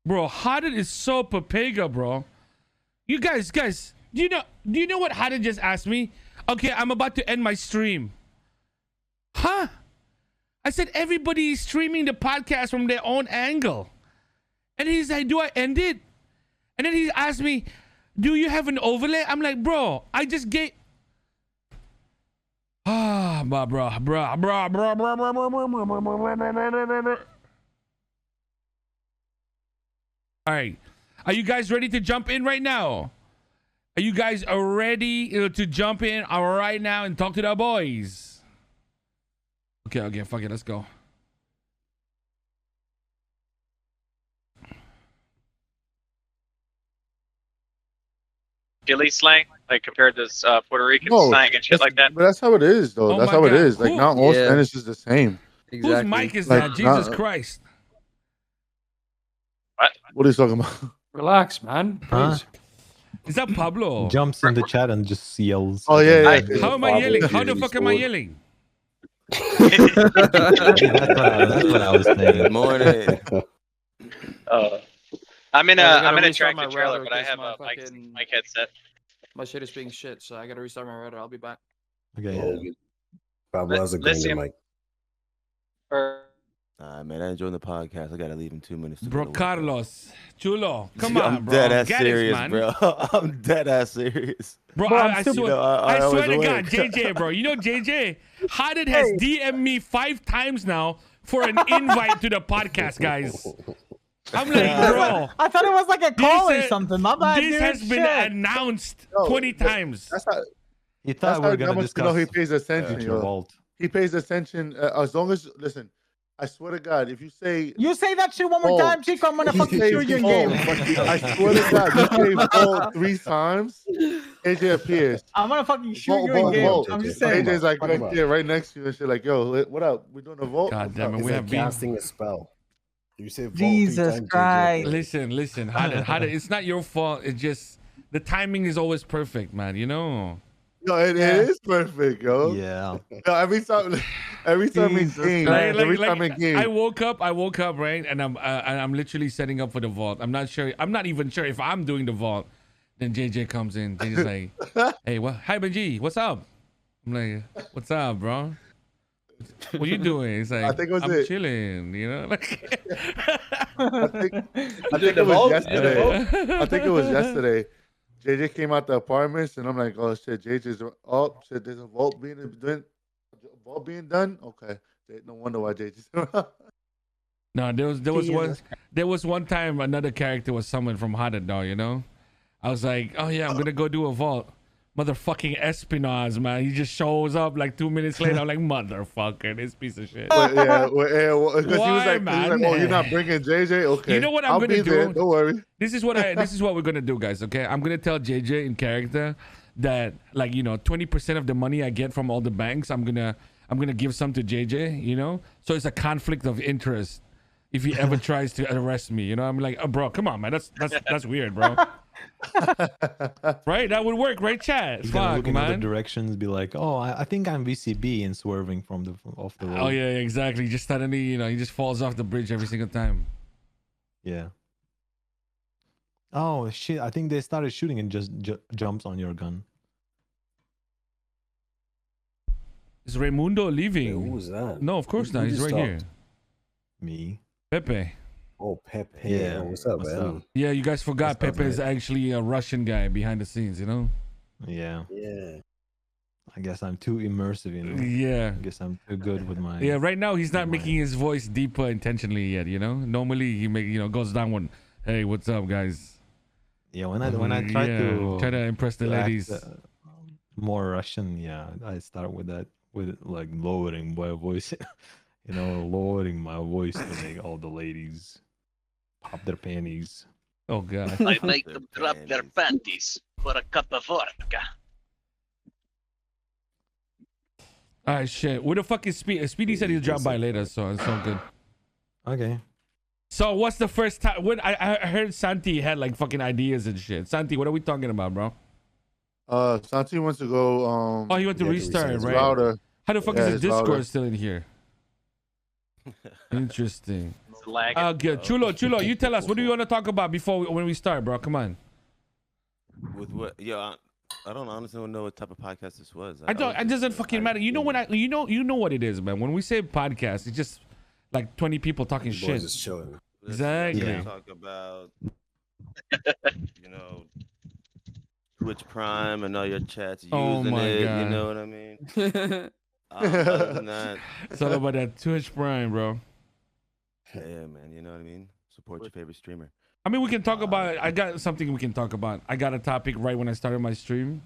Bro, Hadid is so papega, bro. You guys, do you know what Hadid just asked me? Okay, I'm about to end my stream. Huh? I said everybody is streaming the podcast from their own angle. And he's like, do I end it? And then he asked me, do you have an overlay? I'm like, bro, I just gave... Ah, bro. All right. Are you guys ready to jump in right now? Are you guys ready to jump in right now and talk to the boys? Okay, fuck it, let's go. Philly slang, like compared to Puerto Rican slang and shit like that. But that's how it is, though. That's how it is. Like, not all Spanish is the same. Exactly. Whose mic is that? Jesus Christ. What are you talking about? Relax, man. Huh? Is that Pablo? Jumps in the chat and just yells. Oh, yeah. How am I yelling? How the fuck am I yelling? That's what I was saying. Good morning. I'm in a tractor trailer, but I have a mic headset. My shit is being shit, so I gotta restart my router. I'll be back. Okay. Pablo has a golden mic. Man, I enjoyed the podcast. I gotta leave in 2 minutes. Bro, Carlos, chulo, come on, I'm bro. dead ass Get serious, it, man. bro. I'm dead ass serious. Bro, I swear, I swear to God, JJ, bro. You know JJ, Hadid has DM'd me 5 times now for an invite to the podcast, guys. I'm like, bro. I thought it was like a call or something. My bad, This has been announced 20 times. That's how. You thought we were gonna discuss. He pays attention. Vault. He pays attention as long as listen. I swear to God, if you say that shit one more time, Chico, I'm gonna fucking shoot you in game. I swear to God, you say vote 3 times, AJ appears. I'm gonna fucking shoot you in game. I'm just saying. AJ's like right next to you and shit. Like, yo, what up? We're doing a vote. God damn it, we have casting a spell. You say vote Jesus 3 times, Christ. Listen, Hadid, it's not your fault. It's just the timing is always perfect, man. You know. No, it is perfect, yo. Yeah. No, every time in game, I woke up, right, and I'm literally setting up for the vault. I'm not even sure if I'm doing the vault. Then JJ comes in. JJ's like, "Hey, hi Benji, what's up?" I'm like, "What's up, bro? What you doing?" He's like, I'm chilling, you know. Like, I think it was yesterday. I think it was yesterday. JJ came out the apartments, and I'm like, "Oh shit, JJ's up. Shit, there's a vault being done. Okay, no wonder why JJ's." No, there was one time another character was summoned from Hadid, though. You know, I was like, "Oh yeah, I'm gonna go do a vault." Motherfucking Espinaz, man. He just shows up like 2 minutes later. I'm like, motherfucker, this piece of shit. Because he was like, "Oh, you're not bringing JJ? Okay, you know what I'm gonna do? There, don't worry. This is what we're gonna do, guys. Okay, I'm gonna tell JJ in character that, like, 20% of the money I get from all the banks, I'm gonna give some to JJ. You know, so it's a conflict of interest if he ever tries to arrest me. You know, I'm like, oh, bro, come on, man. That's weird, bro. Right, that would work, right, chat? Fuck, look in man. other directions, be like, oh, I think I'm VCB, and swerving off the road. Oh yeah, exactly. Just suddenly, he just falls off the bridge every single time. Yeah. Oh shit! I think they started shooting and just jumps on your gun. Is Raimundo leaving? Wait, who was that? No, of course not. He's right here. Me. Pepe. Oh, Pepe. Yeah. What's up, man? Yeah, you guys forgot Pepe is actually a Russian guy behind the scenes, you know? Yeah. Yeah. I guess I'm too immersive in it. Yeah. I guess I'm too good with my... Yeah, right now he's not making his voice deeper intentionally yet, you know? Normally he goes down one, hey, what's up, guys? Yeah, when I try to impress the ladies. More Russian, yeah. I start with that, with like lowering my voice. Lowering my voice to make all the ladies pop their panties. Oh god. I make them drop their panties for a cup of vodka. Alright, shit. Where the fuck is Speedy? Speedy said he'll drop by later, so it's all good. Okay. So what's the first time when I heard Santi had like fucking ideas and shit. Santi, what are we talking about, bro? Santi wants to go. He went to restart, right? Router. How the fuck is his Discord router. still in here? Interesting. lagging. Good. Chulo, you tell us. What do you want to talk about when we start, bro? Come on. With what? Yeah, I don't honestly know what type of podcast this was. I don't. was It just, doesn't fucking matter. You know when you know what it is, man. When we say podcast, it's just like 20 people talking Boys shit. just chilling. Exactly. Let's talk about, you know, Twitch Prime and all your chats using Oh my it. God. You know what I mean? Other than that, It's all about that Twitch Prime, bro. yeah, man. You know what I mean? Support your favorite streamer. I mean, we can talk about. I got something we can talk about. I got a topic right when I started my stream,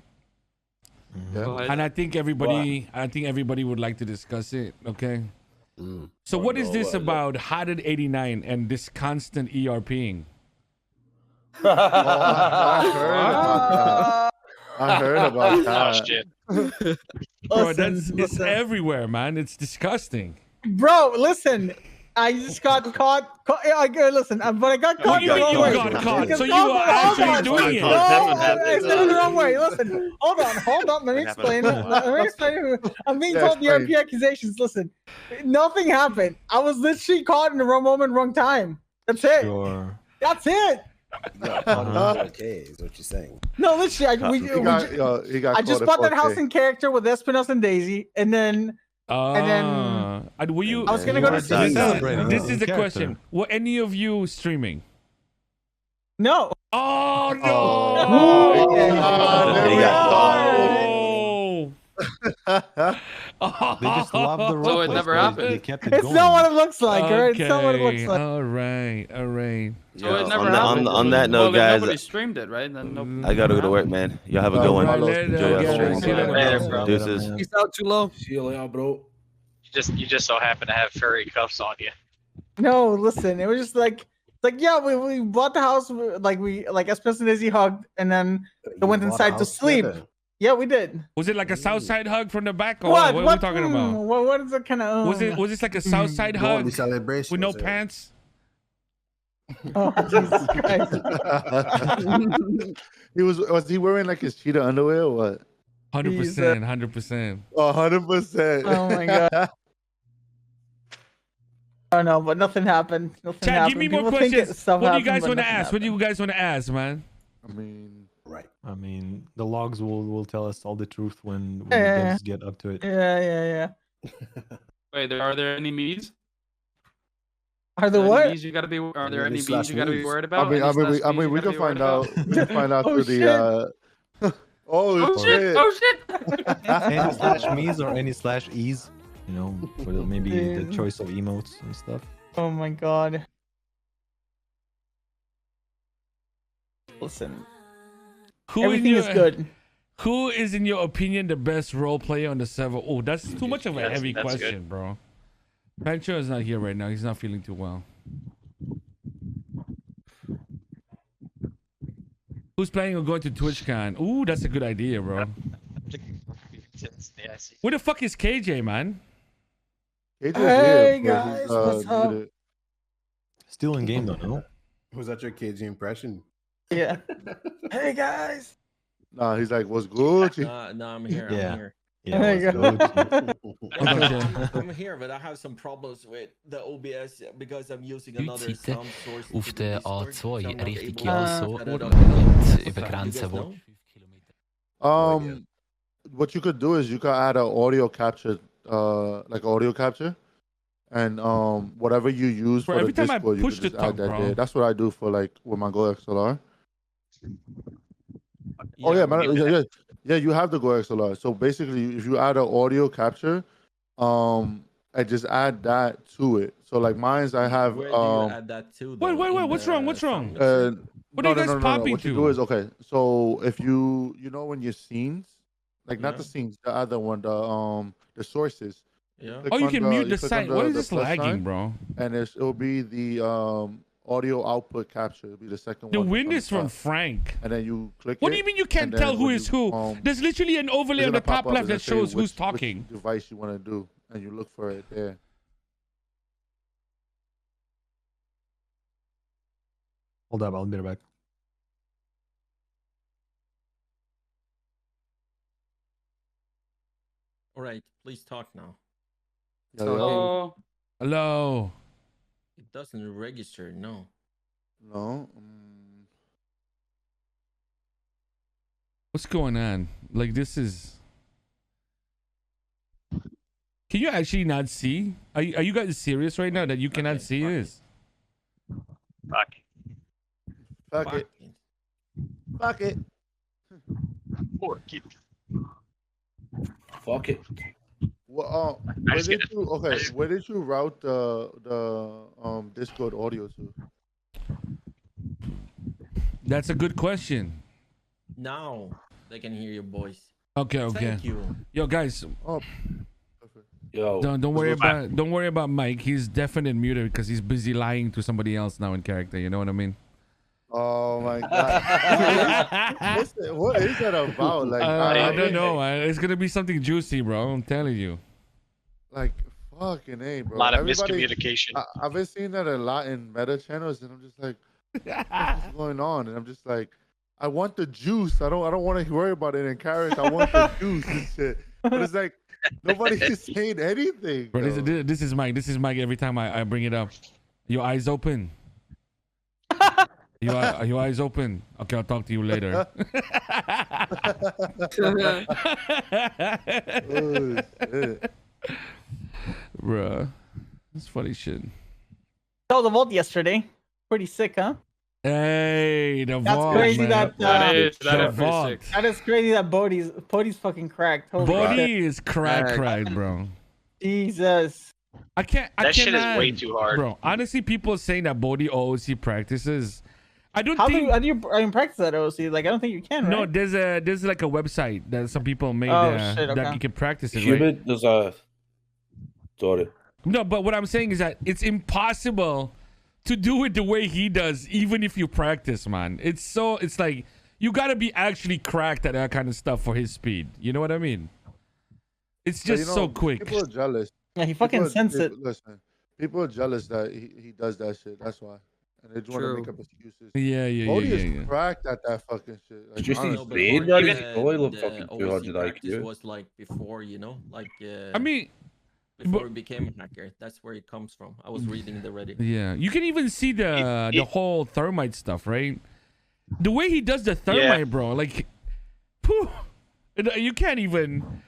Yeah. and I think everybody would like to discuss it. Okay. So what is this about dhNx and this constant ERPing? I heard about Oh that. shit. Bro, Listen, it's everywhere, man. It's disgusting. Bro, listen. I just got caught. Listen, but I got caught What do you the mean wrong you way. got caught? Because So you hold are on, actually hold on. doing it. No, That's what happened. I said it the wrong way. Listen, hold on. Let me explain. I'm being told the RP accusations. Listen, nothing happened. I was literally caught in the wrong moment, wrong time. That's it. Sure. That's it. Okay, is what you're saying. No, literally, I just bought that house in character with Espinos and Daisy, and then Were you? I was gonna go to This sleep. is the question. Were any of you streaming? No. Oh no! Oh, They They just love the role. So it never happened. They kept it It's going. not what it looks like, alright? It's not what it looks Okay, like. all right. So it never on happened. on that note, then guys, nobody streamed it, right? Then no. I gotta go to work, man. Y'all have a good one. All right, Enjoy your later. stream. See you later, Later, bro. bro. Deuces. Peace out, too low. See you later, bro. You just so happen to have furry cuffs on you. No, listen, it was just like yeah, we bought the house, like Espinos and Daisy hugged, and then they went inside to sleep. Yeah, we did. Was it like a south side hug from the back, or What? what are we talking about? What is it kind of? Was this like a south side hug celebration with no pants? Oh, Jesus Christ. Was he wearing like his cheetah underwear or what? 100%, 100%. 100%. Oh my God. I don't know, but nothing happened. Nothing Chat, happened. give me more People think questions. stuff What do you happened, guys but want to nothing ask? What do happened. you guys want to ask, man? I mean, right. I mean, the logs will tell us all the truth when you Yeah. guys get up to it. Yeah. Wait, are there any memes? Are there Any what? memes you gotta be? Are there Any any slash memes you gotta be memes? worried about? I Any slash mean, memes you we gotta can be find worried out. about? We can find out Oh, through the. Oh shit! Oh shit! Any slash me's or any slash e's, you know, for maybe the choice of emotes and stuff. Oh my God. Listen, everything is good. Who is, in your opinion, the best role player on the server? Oh, that's too much of a That's- heavy that's question, good. bro. Pancho is not here right now. He's not feeling too well. Who's planning on going to TwitchCon? Ooh, that's a good idea, bro. Yeah, I see. Where the fuck is KJ, man? KJ's Hey, here, but guys, what's up? muted. Still in game though, no? Was that your KG impression? Yeah. Hey guys. Nah, he's like, what's good? No, I'm here. Yeah. I'm here. Yeah. There you let's go. I'm here, but I have some problems with the OBS because I'm using another Bitte sound source. auf to the der Discord, so A2 I'm not Richtung able Jalso to set it und up. You über guys Grenze, wo know? What you could do is you could add an audio capture, like audio capture, and whatever you use Bro, for every the time I Discord, you push could the just tongue, add that bro. there. That's what I do for like with my Go XLR. Oh yeah, man, yeah, you have the Go XLR. So basically, if you add an audio capture, I just add that to it. So like mine's, I have Where do you add that to? Wait, though, in what's the wrong? What's wrong? sound mixer? What are you guys popping What you to? do is okay. So if you know when your scenes, like not Yeah. the scenes, the other one, the sources. Yeah. click Oh, you on can mute the click site. on What is the this plus lagging, sign, bro? and it'll be the audio output capture. It'll be the second The one. wind the is from top. Frank. And then you click. What do it, you mean you can't and then tell who when is you, who? There's literally an overlay it's on the gonna pop top up left and that it'll say shows who's which talking. device you want to do, and you look for it there. Hold up, I'll be right back. All right, please talk now. Yeah, So, Hello. doesn't register. No. No. What's going on? Like this is. Can you actually not see? Are you guys serious right now that you cannot see this? Fuck. Fuck it. Fuck it. Poor kid. Fuck it. Well, where did you? Okay, where did you route the Discord audio to? That's a good question. Now they can hear your voice. Okay. Thank you. Yo, guys. Oh. Yo. Don't worry about Mike. He's deaf and muted because he's busy lying to somebody else now in character. You know what I mean? Oh my god. What is that about? Like I don't know. It's gonna be something juicy, bro. I'm telling you. Like fucking A, bro. A lot of Everybody, miscommunication. I've been seeing that a lot in meta channels, and I'm just like, what's going on? And I'm just like, I want the juice. I don't want to worry about it in character. I want the juice and shit. But it's like nobody is saying anything. Bro, this is Mike. This is Mike. Every time I bring it up, your eyes open. Your eyes open. Okay, I'll talk to you later. Oh, shit. Bruh, that's funny shit. Saw the vault yesterday. Pretty sick, huh? Hey, the That's vault, crazy. man. That That is The pretty vault. sick. that is crazy. That Bodhi's fucking cracked. Holy shit. Body is cracked, bro. Jesus. I can't. That shit is cannot- way too hard. Bro, honestly, people saying that Bodhi OOC practices. I don't How think. do you practice that OC? Like I don't think you can. No, right? there's like a website that some people made Oh, shit, that okay. you can practice it, right? Humid, there's a. Sorry. No, but what I'm saying is that it's impossible to do it the way he does, even if you practice, man. It's like you gotta be actually cracked at that kind of stuff for his speed. You know what I mean? It's But, just so quick. People are jealous. Yeah, he fucking sensed it. Listen, people are jealous that he does that shit. That's why. And they just want to make up excuses. Yeah. Bodhi is cracked at that fucking shit. Like, Did you see honestly. No, but Spade? Mark, That Even- is probably look the fucking OC 200 practice IQ. was like before, you know, like I mean, before he became a hacker. That's where it comes from. I was reading the Reddit. yeah, you can even see the It- whole thermite stuff, right? The way he does the thermite, bro, like, phew, you can't even.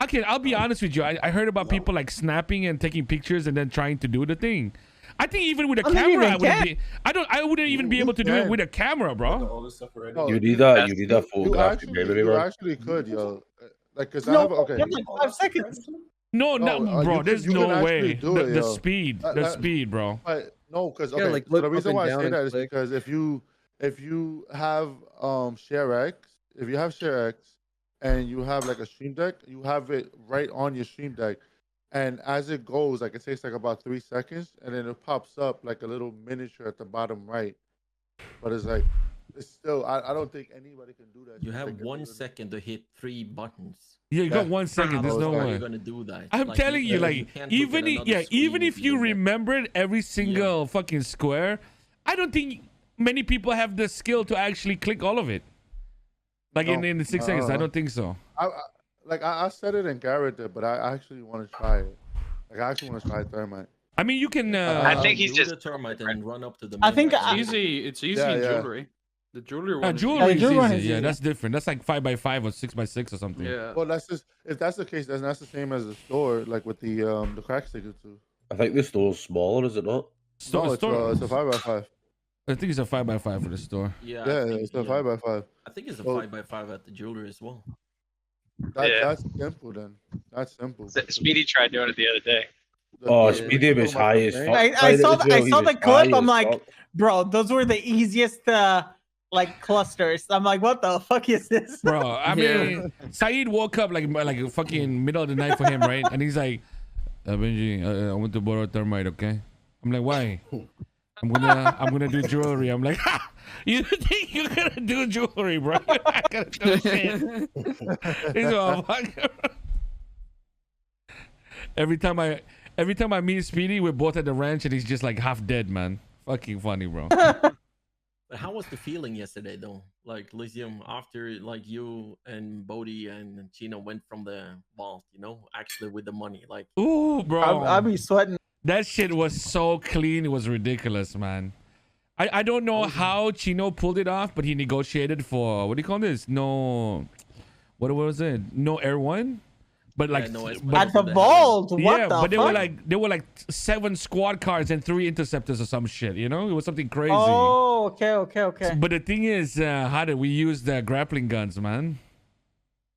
Okay, I'll be honest with you. I heard about people like snapping and taking pictures and then trying to do the thing. I think even with a I don't camera, even I wouldn't even be able to do it with a camera, bro. Oh, You need that. You You need that photographic memory, you bro. actually could, yo. Like, cause I No, have okay. you have like 5 seconds. No, No, no, bro. you There's can no actually way. do The, it, the yo. speed, That- the that- speed, bro. But no, because Yeah, okay. like, so the look reason up why I and say down that and is click. because if you have ShareX, if you have ShareX and you have like a Stream Deck, you have it right on your Stream Deck, and as it goes, like it takes like about 3 seconds, and then it pops up like a little miniature at the bottom right. But it's like it's still I don't think anybody can do that. You shit. have Like, 1 second to hit 3 buttons. Yeah, you got Yeah. 1 second. There's How no are How are way. you gonna do that? I'm Like, telling you, like, can't look even at another even screen if you do that. remembered every single fucking square, I don't think many people have the skill to actually click all of it. Like No. in the 6 seconds, I don't think so. I said it in character, but I actually want to try it. Like I actually want to try thermite. I mean, you can. I think he's do just the termite and run up to the. I main think button. It's easy Yeah, in yeah. jewelry. The jewelry one. is jewelry the jewelry one is is easy. Yeah, easy. that's different. That's like 5x5 or 6x6 or something. easy. Yeah. Well, that's just if that's the case, that's the same as the store, like with the crack sticker too. I think the store's smaller, is it not? No, it's a 5x5. I think it's a 5x5 for the store. Yeah, Yeah, I think, it's a 5x5. I think it's a Oh. 5x5 at the jewelry as well. Yeah. That's simple then. That's simple. Speedy tried doing it the other day. Oh, Yeah. Speedy was high as fuck. I saw the clip. I'm like, bro, those were the easiest like clusters. I'm like, what the fuck is this? Bro, I mean, Saeed woke up like a fucking middle of the night for him, right? And he's like, Benji, I want to borrow thermite, okay? I'm like, why? I'm gonna do jewelry. I'm like, ha! You think you're gonna do jewelry, bro? You're not gonna do shit. He's a fucker. Every time I meet Speedy, we're both at the ranch and he's just like half dead, man. Fucking funny, bro. But how was the feeling yesterday, though? Like Lysium, after like you and Bodhi and Chino went from the vault, you know, actually with the money, like. Ooh, bro. I'll be sweating. That shit was so clean. It was ridiculous, man. I don't know how Chino pulled it off, but he negotiated for, what do you call this? No, what was it? No Air One? But like, at the vault. What yeah, the but fuck? they were like 7 squad cars and 3 interceptors or some shit. You know, it was something crazy. Oh, okay. But the thing is, how did we use the grappling guns, man?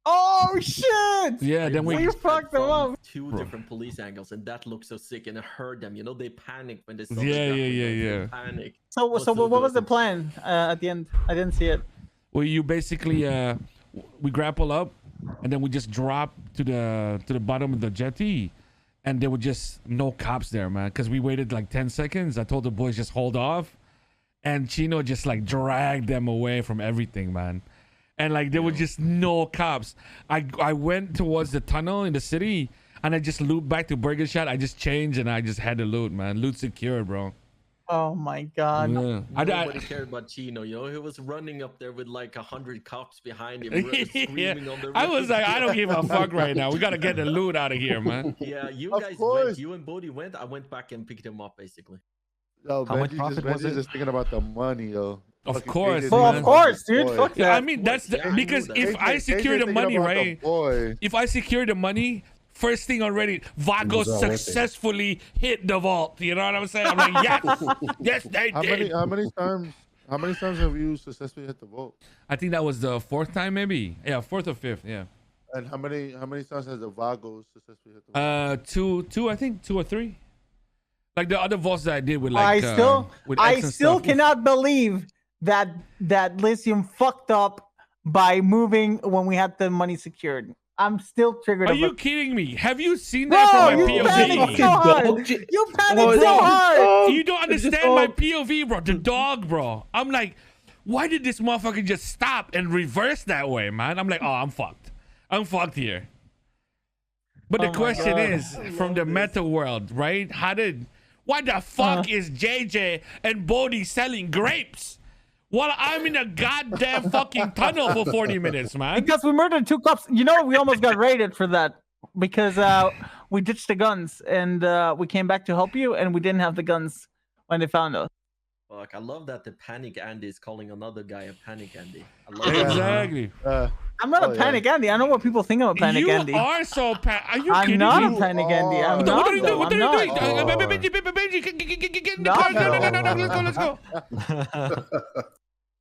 Oh shit! Yeah, then we fucked them up. 2 different police angles, and that looked so sick, and it hurt them. You know, they panicked when they saw Yeah. panic. So what was the plan at the end? I didn't see it. Well, you basically we grapple up, and then we just drop to the bottom of the jetty, and there were just no cops there, man. Because we waited like 10 seconds. I told the boys just hold off, and Chino just like dragged them away from everything, man. And like there were just no cops. I went towards the tunnel in the city, and I just looped back to Burger Shot. I just changed, and I just had the loot, man. Loot secured, bro. Oh my god. Yeah. Nobody cared about Chino, you know. He was running up there with like 100 cops behind him, screaming on the I was like, I don't give a fuck fuck right now. We gotta get the loot out of here, man. Yeah, you Of guys course. went. You and Bodhi went. I went back and picked him up, basically. Yo, How much profit was Benji's it? just thinking about the money, yo. Of Fucking course, KJ Well, man. of course, dude. Boy. Fuck Yeah, that. I mean that's Yeah, I knew because that. if I secure the thinking money, about the right? boy. If I secure the money, first thing already, Vagos successfully hit the vault. You know what I'm saying? I'm like, yes, they did. How many times have you successfully hit the vault? I think that was the 4th time, maybe. Yeah, 4th or 5th. Yeah. And how many times has the Vagos successfully hit the vault? Two. I think 2 or 3. Like the other vaults that I did with I like with I X and still stuff. cannot believe that Lithium fucked up by moving when we had the money secured. I'm still triggered. Are over- you kidding me? Have you seen Bro, that from my you panicked so POV? hard. You panicked so hard. You don't understand my POV, bro. The dog, bro. I'm like, why did this motherfucker just stop and reverse that way, man? I'm like, oh, I'm fucked. I'm fucked here. But the Oh my question God. is, from the meta world, right? Why the fuck is JJ and Bodhi selling grapes while I'm in a goddamn fucking tunnel for 40 minutes, man? Because we murdered 2 cops. You know, we almost got raided for that because we ditched the guns and we came back to help you, and we didn't have the guns when they found us. Fuck, I love that the Panic Andy is calling another guy a Panic Andy. I love Yeah. Exactly. I'm not Oh, a yeah. Panic Andy. I know what people think I'm a Panic You Andy. are so Are you I'm kidding not me? a Panic Andy. I'm What not. are you doing? though. What are I'm you not. doing? Benji, get in the No, car. no. No, let's go.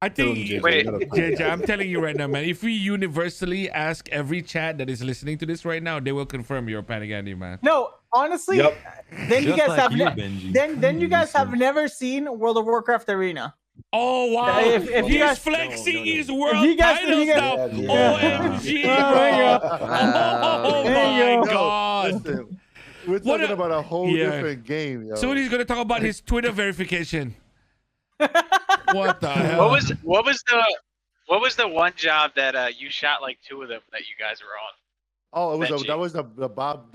I think, Wait. JJ, I'm telling you right now, man. If we universally ask every chat that is listening to this right now, they will confirm you're a Panic Andy, man. No, honestly, Yep. then you Just guys like have you, ne- Benji. then you guys have never seen World of Warcraft Arena. Oh wow! If you He's guys- flexing No. his world If you guys- titles now. OMG, bro! Oh There you my go. god! Listen, we're What talking a- about a whole Yeah. different game, yo. Soon he's gonna talk about his Twitter verification. What the hell? What was the one job that you shot like 2 of them that you guys were on? Oh, Benji. that was the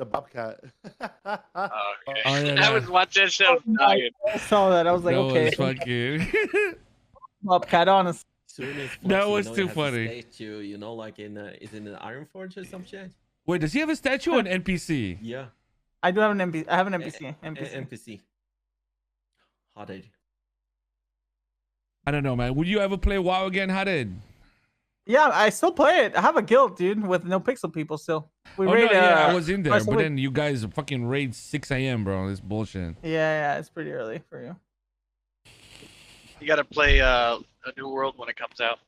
Bobcat. Okay. Oh, yeah, I was watching that show dying. I saw that. I was like, That okay, was fucking. Bobcat, honest. Soon as That Flexi, was you know, too he has a funny. Statue, you know, like in is it an Iron Forge or some shit? Wait, does he have a statue or an NPC? Yeah, I do have an NPC. I have an NPC. NPC. NPC. Hot age. I don't know, man. Would you ever play WoW again? How did? Yeah, I still play it. I have a guild, dude, with NoPixel people still. We Oh raid, no, yeah, I was in there, twice a but week. then you guys fucking raid 6 a.m., bro. This bullshit. Yeah, it's pretty early for you. You gotta play a New World when it comes out.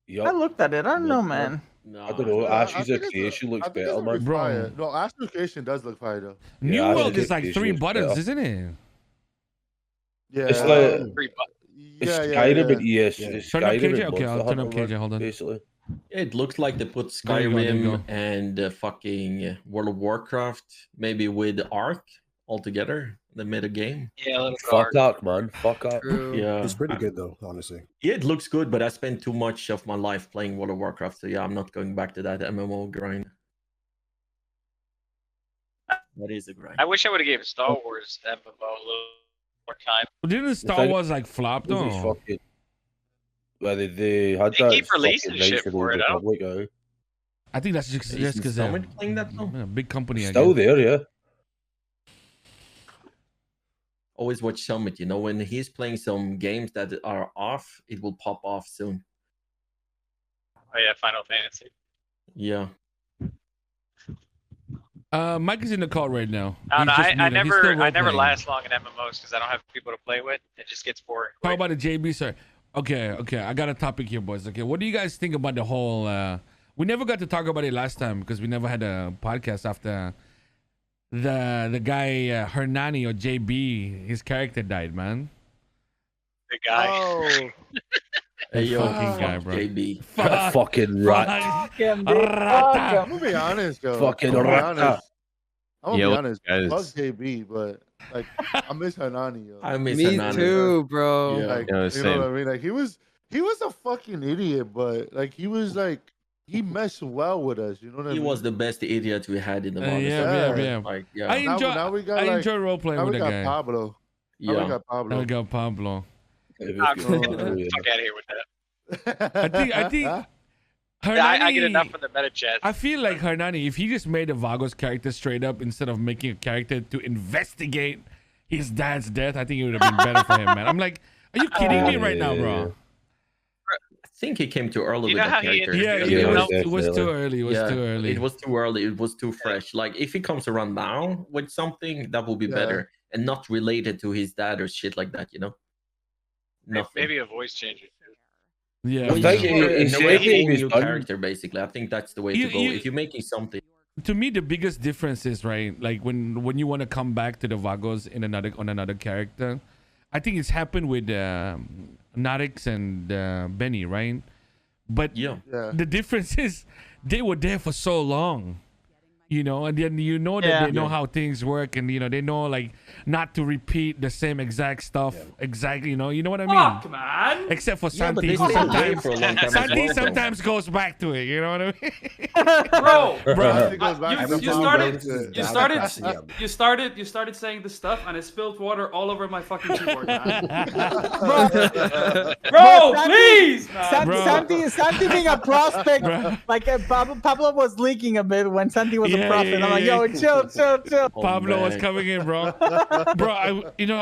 I Yup. looked at it. I don't know, man. No, I don't know. I Ashley's think it's creation looks I think better, it's man. Bro. fire. No, Ashley's creation does look fire though. New Yeah, I World think is like it 3 looks buttons, better. isn't it? Yeah, It's like- It's yeah, Skyrim, but yeah. yes, Yeah. it's Turn up Skyrim KJ. and Okay, I'll Monster turn up Hunter, KJ. Hold on. basically. it looks like they put There you go, there you Skyrim go. and fucking World of Warcraft maybe with Ark all together. They made a game. Yeah, a little Fuck dark. Ark, man. Fuck Ark. Yeah, It's pretty good though, honestly. Yeah, it looks good, but I spent too much of my life playing World of Warcraft, so yeah, I'm not going back to that MMO grind. That is a grind. I wish I would have gave Star Wars MMO a little more time. Didn't Star like- Wars like flop This is though? fucking. Well, they had They that keep releasing fucking shit Knights of the for it, I don't- Republic, eh? I think that's just Is because they're Summit playing that though? a big company. I Still guess. there, yeah. always watch Summit. You know, when he's playing some games that are off, it will pop off soon. Oh yeah, Final Fantasy. Yeah. Mike is in the call right now. I don't know. He's just I muted. He's still never role-playing. last long in MMOs because I don't have people to play with. It just gets boring. How quick. about the JB, sir? Okay. I got a topic here, boys. Okay, what do you guys think about the whole? We never got to talk about it last time because we never had a podcast after the guy Hernani or JB. His character died, man. The guy. Oh, Hey, yo, fucking guy, bro. JB. Fucking rat. Fuck him, dude. Fuck Rata. him. I'm gonna be honest, yo. Fucking I'm gonna be rata. honest. I'm Yo, gonna be honest. guys. Fuck JB, but like I miss Hernani, yo. I miss Me Hernani. too, bro. Yeah. Like, Yeah, you same. know what I mean? Like he was a fucking idiot, but like he was like he meshed well with us. You know what I He mean? was the best idiot we had in the Vagos. Yeah. Like, I yeah. enjoy. now we got, I like- enjoy role playing Now with we the got guy. Pablo. Now we Yeah. got Now Pablo. we got Pablo. Fuck out of here with that. I think Yeah, Hernani. I get enough from the meta chat. I feel like Hernani, if he just made a Vagos character straight up instead of making a character to investigate his dad's death, I think it would have been better for him, man. I'm like, are you kidding me right now, bro? I think he came too early You with know that how he character. Yeah, Yeah, it was too early. It was Yeah, too early. It was too early. It was too fresh. Like if he comes around now with something, that will be Yeah. better and not related to his dad or shit like that. You know. Nothing. Maybe a voice changer. Yeah. Well, Thank yeah, you. and It's the way making you his new fun. character, basically. I think that's the way You- to go. you- If you're making something, To me, the biggest difference is right, like when you want to come back to the Vagos in another character. I think it's happened with dhNx and Benny, right? But yeah. Yeah. the difference is they were there for so long, you know, and then you know that Yeah. they know how things work, and you know they know like not to repeat the same exact stuff exactly, you know what I mean? Fuck, man. Except for Yeah, but Santi, they who stayed away sometimes for a long time as Santi well, so- sometimes goes back to it, you know what I mean? Bro, Santi goes back you, to you Pablo. started you started saying the stuff and it spilled water all over my fucking keyboard, man. Bro, Bro, Santi- please, man. Bro. Santi being a prospect, Bro. like Pablo was leaking a bit when Santi was Yeah, a prophet. yeah, I'm like, yeah. yo, chill. Oh, Pablo was man. coming in, bro. Bro, I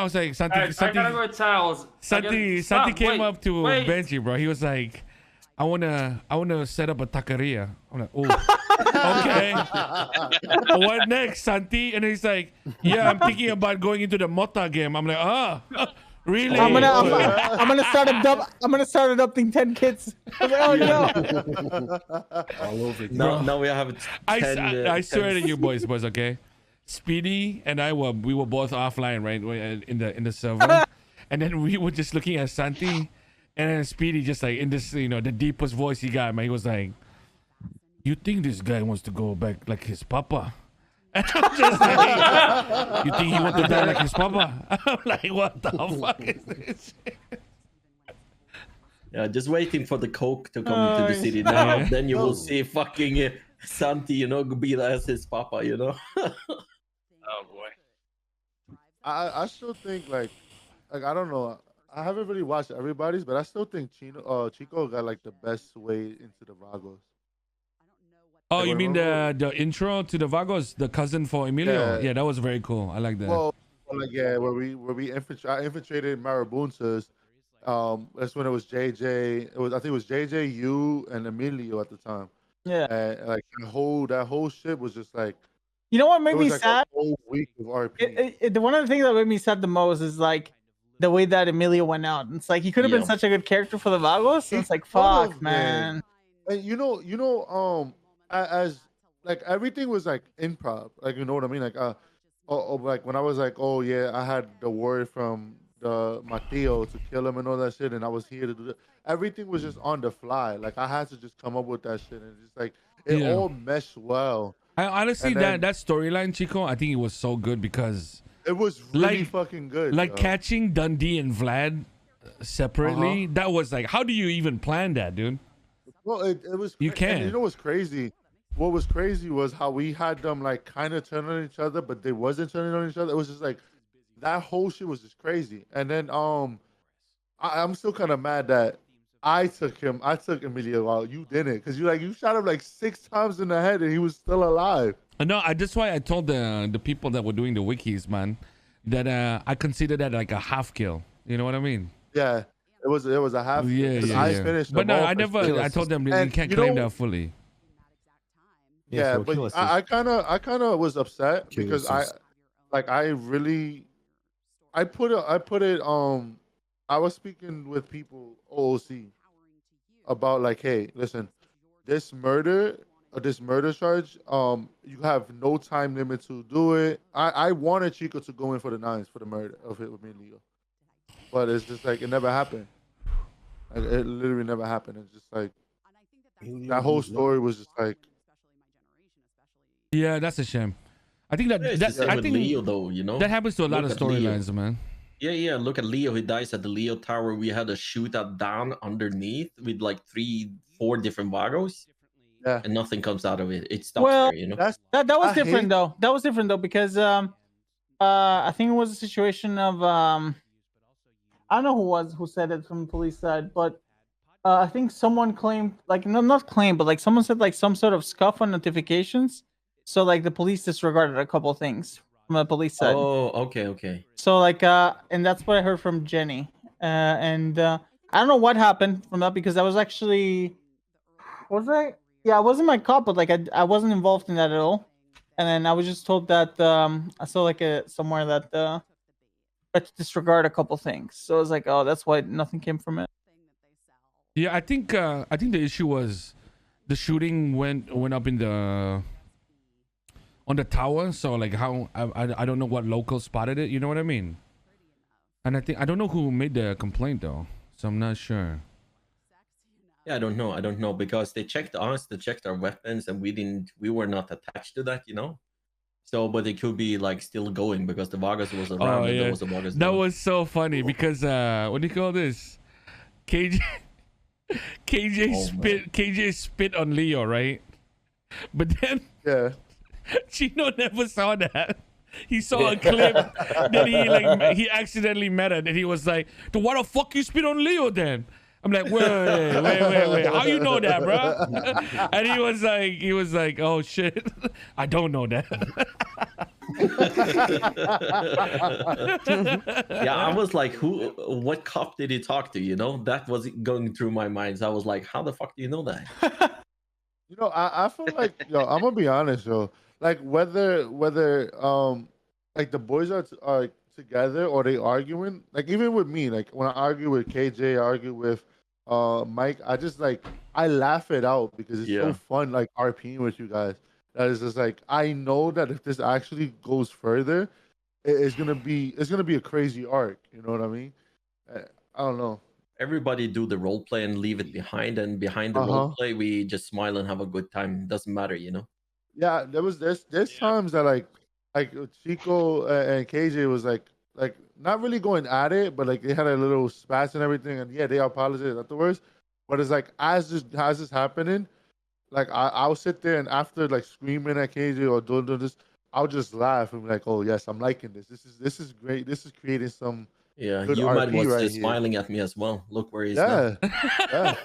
was like, Santi, Alright, I gotta go with towels. Santi came up to Benji, bro. He was like, I wanna set up a taqueria. I'm like, oh, okay. What next, Santi? And he's like, yeah, I'm thinking about going into the Mota game. I'm like, really? I'm gonna start adopting 10 kids. I was like, oh no. Now we have I 10, I swear 10 to you, boys, okay. Speedy and I we were both offline, right, in the server, and then we were just looking at Santi, and then Speedy just like in this, the deepest voice he got, man. He was like, "You think this guy wants to go back like his papa?" And I'm just like, "You think he wants to die like his papa?" I'm like, "What the fuck is this?" Yeah, just waiting for the coke to come into the city now. Then you will see fucking Santi, be as his papa, Oh boy. I still think like I don't know. I haven't really watched everybody's, but I still think Chico got like the best way into the Vagos. Oh, Like, you mean remember- the intro to the Vagos, the cousin for Emilio? Yeah. Yeah, that was very cool. I like that. Well, like where we I infiltrated Marabuntas. That's when it was JJ. I think it was JJ, you, and Emilio at the time. Yeah. And like that whole shit was just like You know what made it me was like sad? a whole week of RP. One of the things that made me sad the most is like the way that Emilio went out. It's like he could have been Yeah. such a good character for the Vagos. And it's like, could have fuck, been. man. And as like everything was like improv, like you know what I mean, like like when I was like, oh yeah, I had the word from the Mateo to kill him and all that shit, and I was here to do that. Everything was just on the fly. Like I had to just come up with that shit, and just like it Yeah. all meshed well. I honestly, And then- that storyline, Chico, I think it was so good because It was really Like- fucking good. like yo. catching Dundee and Vlad separately, that was like, how do you even plan that, dude? Well, it was. You cra- and can. You know what's crazy? What was crazy was how we had them like kind of turn on each other, but they wasn't turning on each other. It was just like that whole shit was just crazy. And then I'm still kind of mad that I took Emilio out. You didn't, because you shot him like 6 times in the head and he was still alive. No, that's why I told the people that were doing the wikis, man, that I consider that like a half kill. You know what I mean? Yeah, it was a half. Yeah, kill, yeah, I yeah. finished. But them no, all I for never. kill I told them that assist. you can't And claim know- that fully. Yeah, so kill but assist. I kind of was upset Kill because assist. I really I put it I was speaking with people OOC about like, hey, listen, this murder charge, you have no time limit to do it. I wanted Chico to go in for the 9s for the murder of it with me and Leo, but it's just like it never happened. Like, it literally never happened. It's just like that whole story was just like. Yeah, that's a shame. I think that Yeah, it's that the same I with think Leo though, you know. that happens to a lot Look of at Leo. storylines, man. Yeah. Look at Leo. He dies at the Leo Tower. We had a shootout down underneath with like 3-4 different Vagos. Yeah. And nothing comes out of it. It stops Well, there, you know. That's That was I different hate- though. That was different though because I think it was a situation of I don't know who said it from the police side, but I think someone claimed like no, not claimed, but like someone said like some sort of scuff on notifications. So like the police disregarded a couple things from the police side. Oh, okay. So like and that's what I heard from Jenny. And I don't know what happened from that because I was actually yeah, I wasn't my cop, but like I wasn't involved in that at all. And then I was just told that I saw like somewhere that had to disregard a couple things. So I was like, oh, that's why nothing came from it. Yeah, I think the issue was the shooting went up in the on the tower. So like how I don't know what local spotted it. You know what I mean? And I don't know who made the complaint though. So I'm not sure. Yeah, I don't know because they checked us, they checked our weapons, and we were not attached to that, you know. So, but it could be like still going because the Vagos was around and there was a Vagos. That was so funny because what do you call this? KJ spit on Leo, right? But then Yeah. Chino never saw that. He saw a clip that he accidentally met her and he was like, "Then why the fuck you spit on Leo then?" I'm like, wait. How you know that, bro? And he was like, oh shit, I don't know that. Yeah, I was like, what cop did he talk to? You know, that was going through my mind. So I was like, how the fuck do you know that? You know, I feel like I'm gonna be honest, yo. Like whether like the boys are together or they arguing, like even with me, like when I argue with KJ, I argue with Mike, I just like I laugh it out because it's so fun, like RPing with you guys. That is just like I know that if this actually goes further, it's gonna be a crazy arc. You know what I mean? I don't know. Everybody do the role play and leave it behind, and behind the role play, we just smile and have a good time. Doesn't matter, you know. Yeah, there's times that like Chico and KJ was like not really going at it, but like they had a little spats and everything, and yeah, they apologized afterwards. But it's like as this happening, like I'll sit there and after like screaming at KJ or doing this, I'll just laugh and be like, oh yes, I'm liking this. This is great. This is creating some. Yeah, good you RP was right smiling at me as well. Look where he's now. Yeah.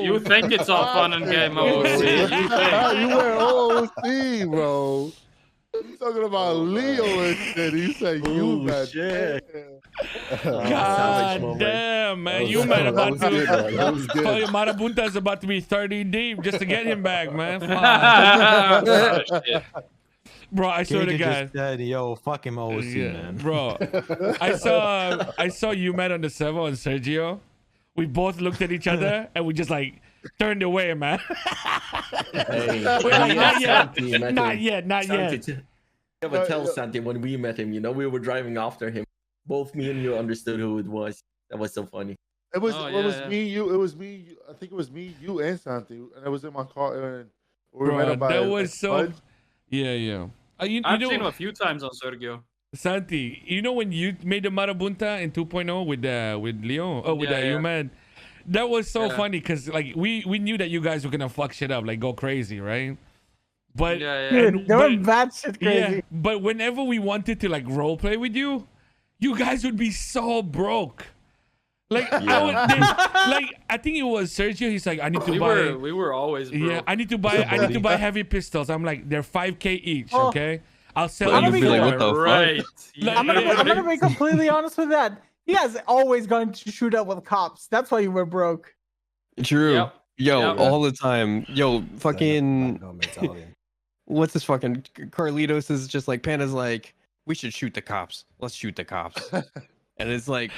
You think it's all fun and game, OOC. You went OOC, bro. You talking about Leo and shit. You say you, man. Shit. God damn, man. You might about to your Marabunta is about to be 30 deep just to get him back, man. Bro, I swear to KJ God. just said, yo, fuck him OOC, man. Bro, I saw you met on the server on Sergio. We both looked at each other and we just like turned away, man. Hey, not yet. Santi met Not him. yet. Not Santi, yet. Yeah, but tell Santi when we met him, you know, we were driving after him. Both me and you understood who it was. That was so funny. It was Oh, it was yeah. me, you. It was me. I think it was me, you, and Santi, and I was in my car. And we Bro, met up by that a was so. bud. Yeah. You I've know, seen him a few times on Sergio. Santi, you know when you made the Marabunta in 2.0 with Leo? Oh, with you man. That was so funny because like we knew that you guys were gonna fuck shit up, like go crazy, right? But Dude, they were bad shit crazy. yeah, but whenever we wanted to like role play with you, you guys would be so broke. Like I think it was Sergio. He's like, I need to buy. We were always broke. Yeah, I need to buy heavy pistols. I'm like, they're 5K each. Oh. Okay, I'll sell I'm you. gonna Like, be Right. I'm gonna be completely honest with that. You guys always going to shoot up with cops. That's why you were broke. True. Yep. Yo, Yep. all the time. Yo, fucking. What's this fucking Carlitos is just like Panda's like, we should shoot the cops. Let's shoot the cops. And it's like,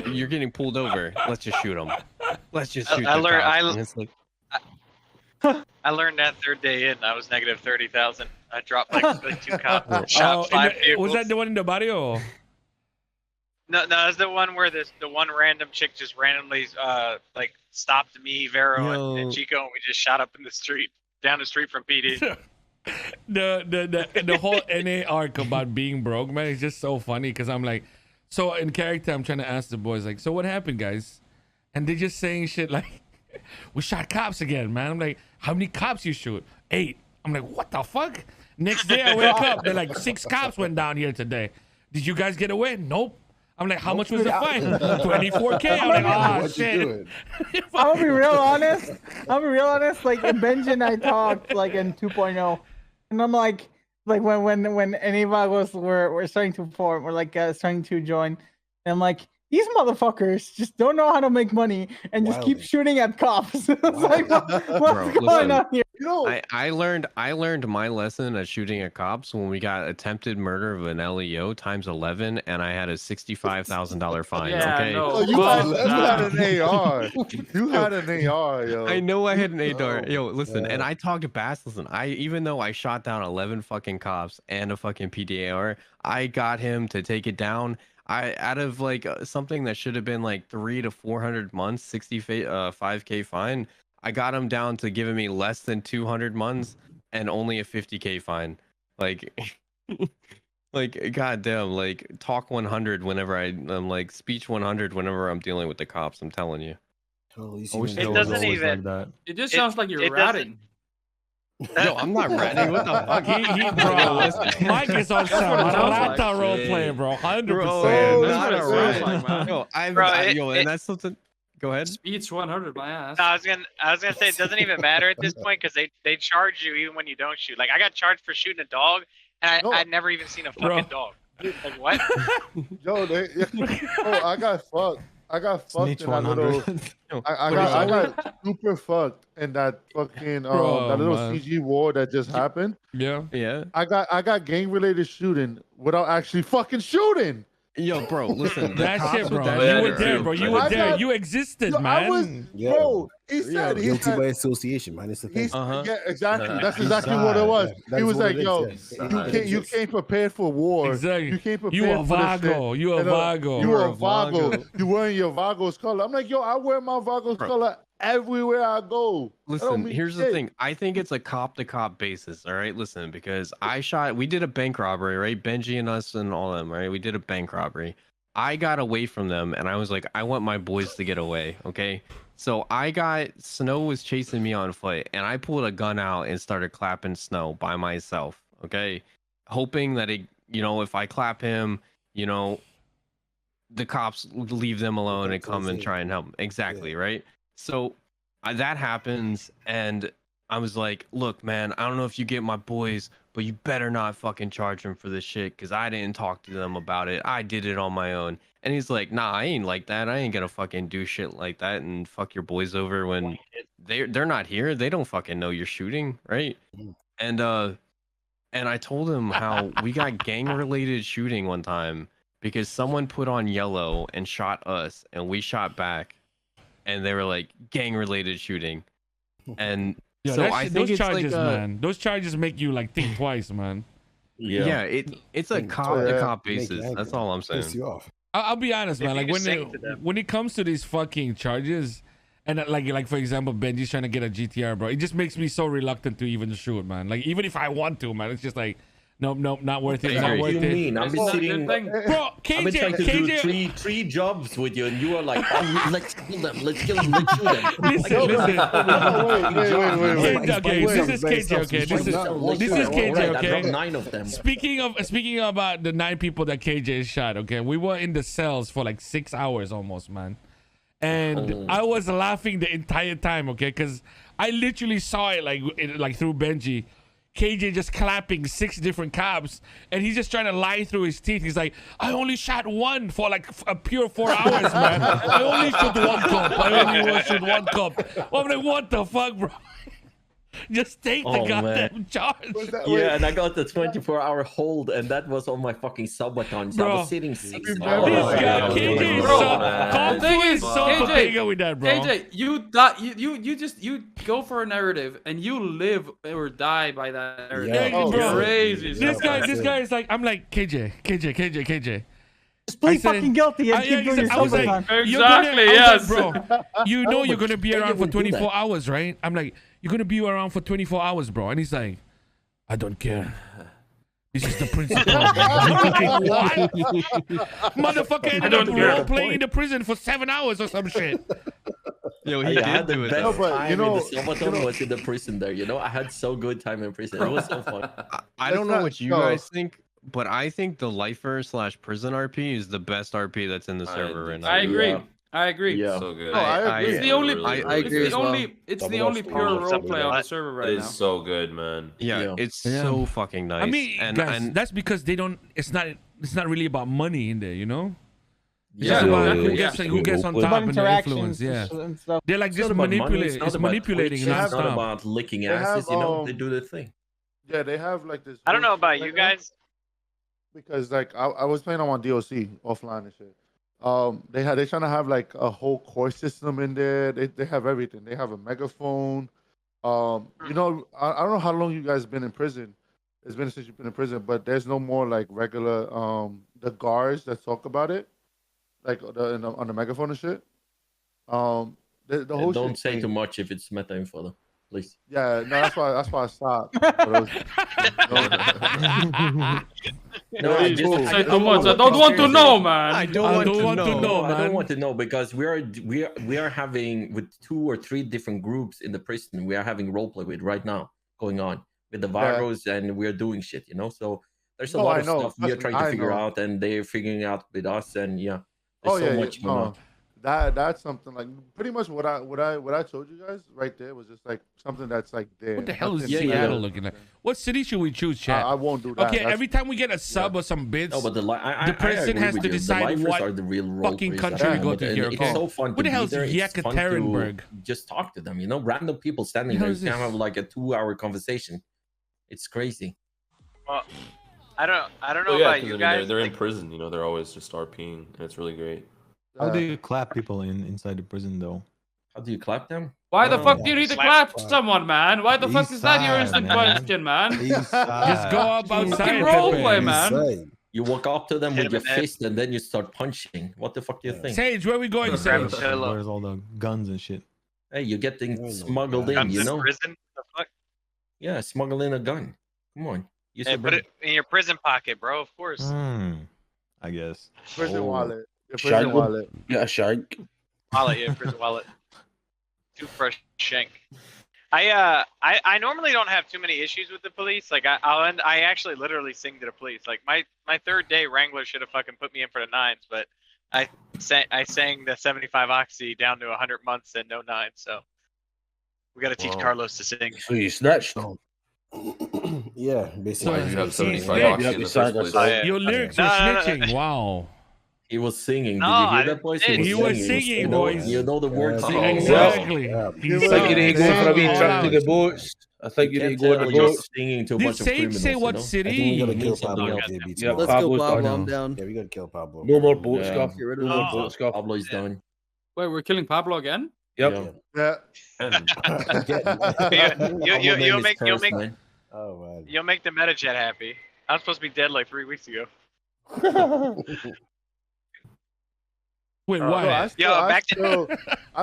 you're getting pulled over. Let's just shoot them. Let's just shoot the cops. And it's like, I learned that third day in. I was negative 30,000. I dropped like 2 cops. Shot 5 vehicles. Was that the one in the barrio? No, it's the one where the one random chick just randomly like stopped me, Vero, and Chico, and we just shot up in the street, down the street from PD. the whole NA arc about being broke, man, is just so funny because I'm like, so in character, I'm trying to ask the boys like, so what happened, guys? And they're just saying shit like, we shot cops again, man. I'm like, how many cops you shoot? 8. I'm like, what the fuck? Next day I wake up, they're like, 6 cops went down here today. Did you guys get away? Nope. I'm like, how much was the fine? 24K. I'm like, oh shit. I'll be real honest. Like Benji and I talked like in 2.0, and I'm like when any Vagos were starting to form, or like starting to join, and I'm like, these motherfuckers just don't know how to make money and just keep shooting at cops. It's like, what's going on here? I learned my lesson at shooting at cops when we got attempted murder of an LEO times 11, and I had a $65,000 fine. Yeah, okay. no. Oh, you had an AR. You had an AR, yo. I know I had an AR. Yo, listen, and I talked to Bass. Listen, even though I shot down 11 fucking cops and a fucking PDAR, I got him to take it down. Out of like something that should have been like 300 to 400 months, 5K fine, I got him down to giving me less than 200 months and only a 50K fine. Like, like goddamn, like talk 100 whenever I'm like speech 100 whenever I'm dealing with the cops. I'm telling you. It doesn't even. Like that. It just sounds like you're ratting. No, I'm not ratting. What the fuck? Bro, Mike is on some rata role playing, bro. 100%. Bro, not a rat. Yo, and that's something. Go ahead. Speech 100, my ass. No, I was gonna say it doesn't even matter at this point because they charge you even when you don't shoot. Like I got charged for shooting a dog, and I'd never even seen a fucking dog. Like what? Yo, I got fucked. I got fucked in that little. I got super fucked in that fucking that little CG war that just happened. Yeah. I got gang related shooting without actually fucking shooting. Yo, bro, listen. That shit, bro. You were there, bro. You were there. You existed, man. Bro, he said guilty by association, man. It's the thing. Yeah, exactly. That's exactly what it was. He was like, "Yo, you came prepared for war. Exactly. You came prepared You a for this Vago. shit. You a Vago. You a Vago. You wearing your Vagos color." I'm like, "Yo, I wear my Vagos color everywhere I go." Listen, here's the thing. I think it's a cop to cop basis. All right, listen, because we did a bank robbery, right? Benji and us and all of them, right? We did a bank robbery. I got away from them, and I was like, I want my boys to get away. Okay. So Snow was chasing me on foot, and I pulled a gun out and started clapping Snow by myself. Okay. Hoping that if I clap him, the cops leave them alone and come and try and help them. Exactly. Right. So that happens, and I was like, look, man, I don't know if you get my boys, but you better not fucking charge them for this shit, because I didn't talk to them about it. I did it on my own. And he's like, nah, I ain't like that. I ain't gonna fucking do shit like that and fuck your boys over when they're not here. They don't fucking know you're shooting, right? And I told him how we got gang-related shooting one time because someone put on yellow and shot us, and we shot back. And they were like gang-related shooting, and so I think those charges, like man. Those charges make you like think twice, man. Yeah, it's a cop to cop basis. That's all I'm saying. I'll be honest, man. Like when it comes to these fucking charges, and like for example, Benji's trying to get a GTR, bro. It just makes me so reluctant to even shoot, man. Like even if I want to, man, it's just like. Nope, not worth it. Not worth it. What do you mean? I've been sitting, bro. KJ, I've been trying to do three jobs with you, and you are like, oh, let's kill them, let's shoot them. Listen. Okay, this is KJ. Okay, this is KJ. Okay, I dropped 9 of them. Speaking about the 9 people that KJ shot. Okay, we were in the cells for like 6 hours almost, man. and I was laughing the entire time, okay? Because I literally saw it like through Benji. KJ just clapping 6 different cops, and he's just trying to lie through his teeth. He's like, I only shot one for like a pure 4 hours, man. I only shot 1 cop. I only shot 1 cop. I'm like, what the fuck, bro? Just take the goddamn charge. Yeah, and I got the 24-hour hold, and that was on my fucking subathon. So I was sitting 6 hours. KJ is so Papega with that, bro. KJ, you go for a narrative, and you live or die by that narrative. Yeah, crazy. This guy is like, I'm like, KJ. Just plead fucking guilty and keep doing your subathon. Exactly, yes. Bro, you know you're gonna be around for 24 hours, right? I'm like, you're gonna be around for 24 hours, bro. And he's like, I don't care. This is the principle. What? Motherfucker ended up role playing in the prison for 7 hours or some shit. Yo, he did do it. No, but you know, Sabaton was in the prison there. You know, I had so good time in prison. It was so fun. I don't know what you guys think, but I think the lifer / prison RP is the best RP that's in the server right now. I agree. I agree. Yeah. So good. I agree. It's the only. I agree. It's the only pure roleplay on the server right now. It's so good, man. Yeah, it's so fucking nice. I mean, and that's because they don't. It's not really about money in there, you know. It's Yeah, just about yeah. who gets on top and the influence. Yeah, they're like just manipulating. It's manipulating. It's not about licking asses. You know, they do the thing. Yeah, they have like this. I don't know about you guys. Because like I was playing on DOC offline and shit. They're trying to have like a whole core system in there. They have everything. They have a megaphone. You know, I don't know how long you guys been in prison. It's been since you've been in prison, but there's no more like regular the guards that talk about it, like on the megaphone and shit. The whole don't say too much if it's meta info, though, please. Yeah, no, that's why I stopped. No, I just say too much. I don't want to know, man. I don't want to know. I don't want to know because we are having with 2 or 3 different groups in the prison. We are having roleplay with right now going on with the Vagos, and we're doing shit. You know, so there's a lot of stuff we are trying to figure out, and they're figuring out with us, and there's so much going on. That's something like pretty much what I told you guys right there was just like something that's like there. What the hell is Seattle looking like? What city should we choose, chat? I won't do that. Okay, every time we get a sub or some bits, no, but the person has to decide what fucking country we go to here. It's so fun. What the hell is Yekaterinburg? Just talk to them, you know, random people standing there. You can have like a 2-hour conversation. It's crazy. Well, I don't know about you guys. They're in prison, you know. They're always just RPing, and it's really great. How do you clap people inside the prison, though? How do you clap them? Why the fuck do you need to clap someone, man? Why the fuck is that your instant question, man? Just go up outside. Roleplay, man. You walk up to them with your fist and then you start punching. What the fuck do you think? Sage, where are we going, Sage? Where's all the guns and shit? Hey, you're getting smuggled in, you know? Prison? The fuck? Yeah, smuggle in a gun. Come on. Hey, put it in your prison pocket, bro. Of course. I guess. Prison wallet. Prison wallet. Yeah, shank. Wallet, yeah, prison wallet. Toothbrush shank. I normally don't have too many issues with the police. Like I actually literally sing to the police. Like my 3rd day, Wrangler should have fucking put me in for the 9s, but I sang the 75 oxy down to 100 months and no 9. So we got to teach Carlos to sing. So you snatched them. Yeah, basically. You have 75 oxy in the first place. Your lyrics were snitching. Wow. He was singing. No, did you hear that, boys? He was singing, boys. You know the word singing. Exactly. I think you need to go for a wee trip to the boats. I think you need to go to the boats. Singing to a Did bunch of Sage criminals, say what I city? think we gotta kill Pablo. Yeah, Let's Pablo's kill Pablo. done. I'm down. Yeah, we gotta kill Pablo. No more boat stuff. Get rid No of more boat stuff. Pablo's done. Wait, we're killing Pablo again? Yep. Yeah. You'll make the MetaJet happy. I was supposed to be dead like 3 weeks ago. Wait, what? I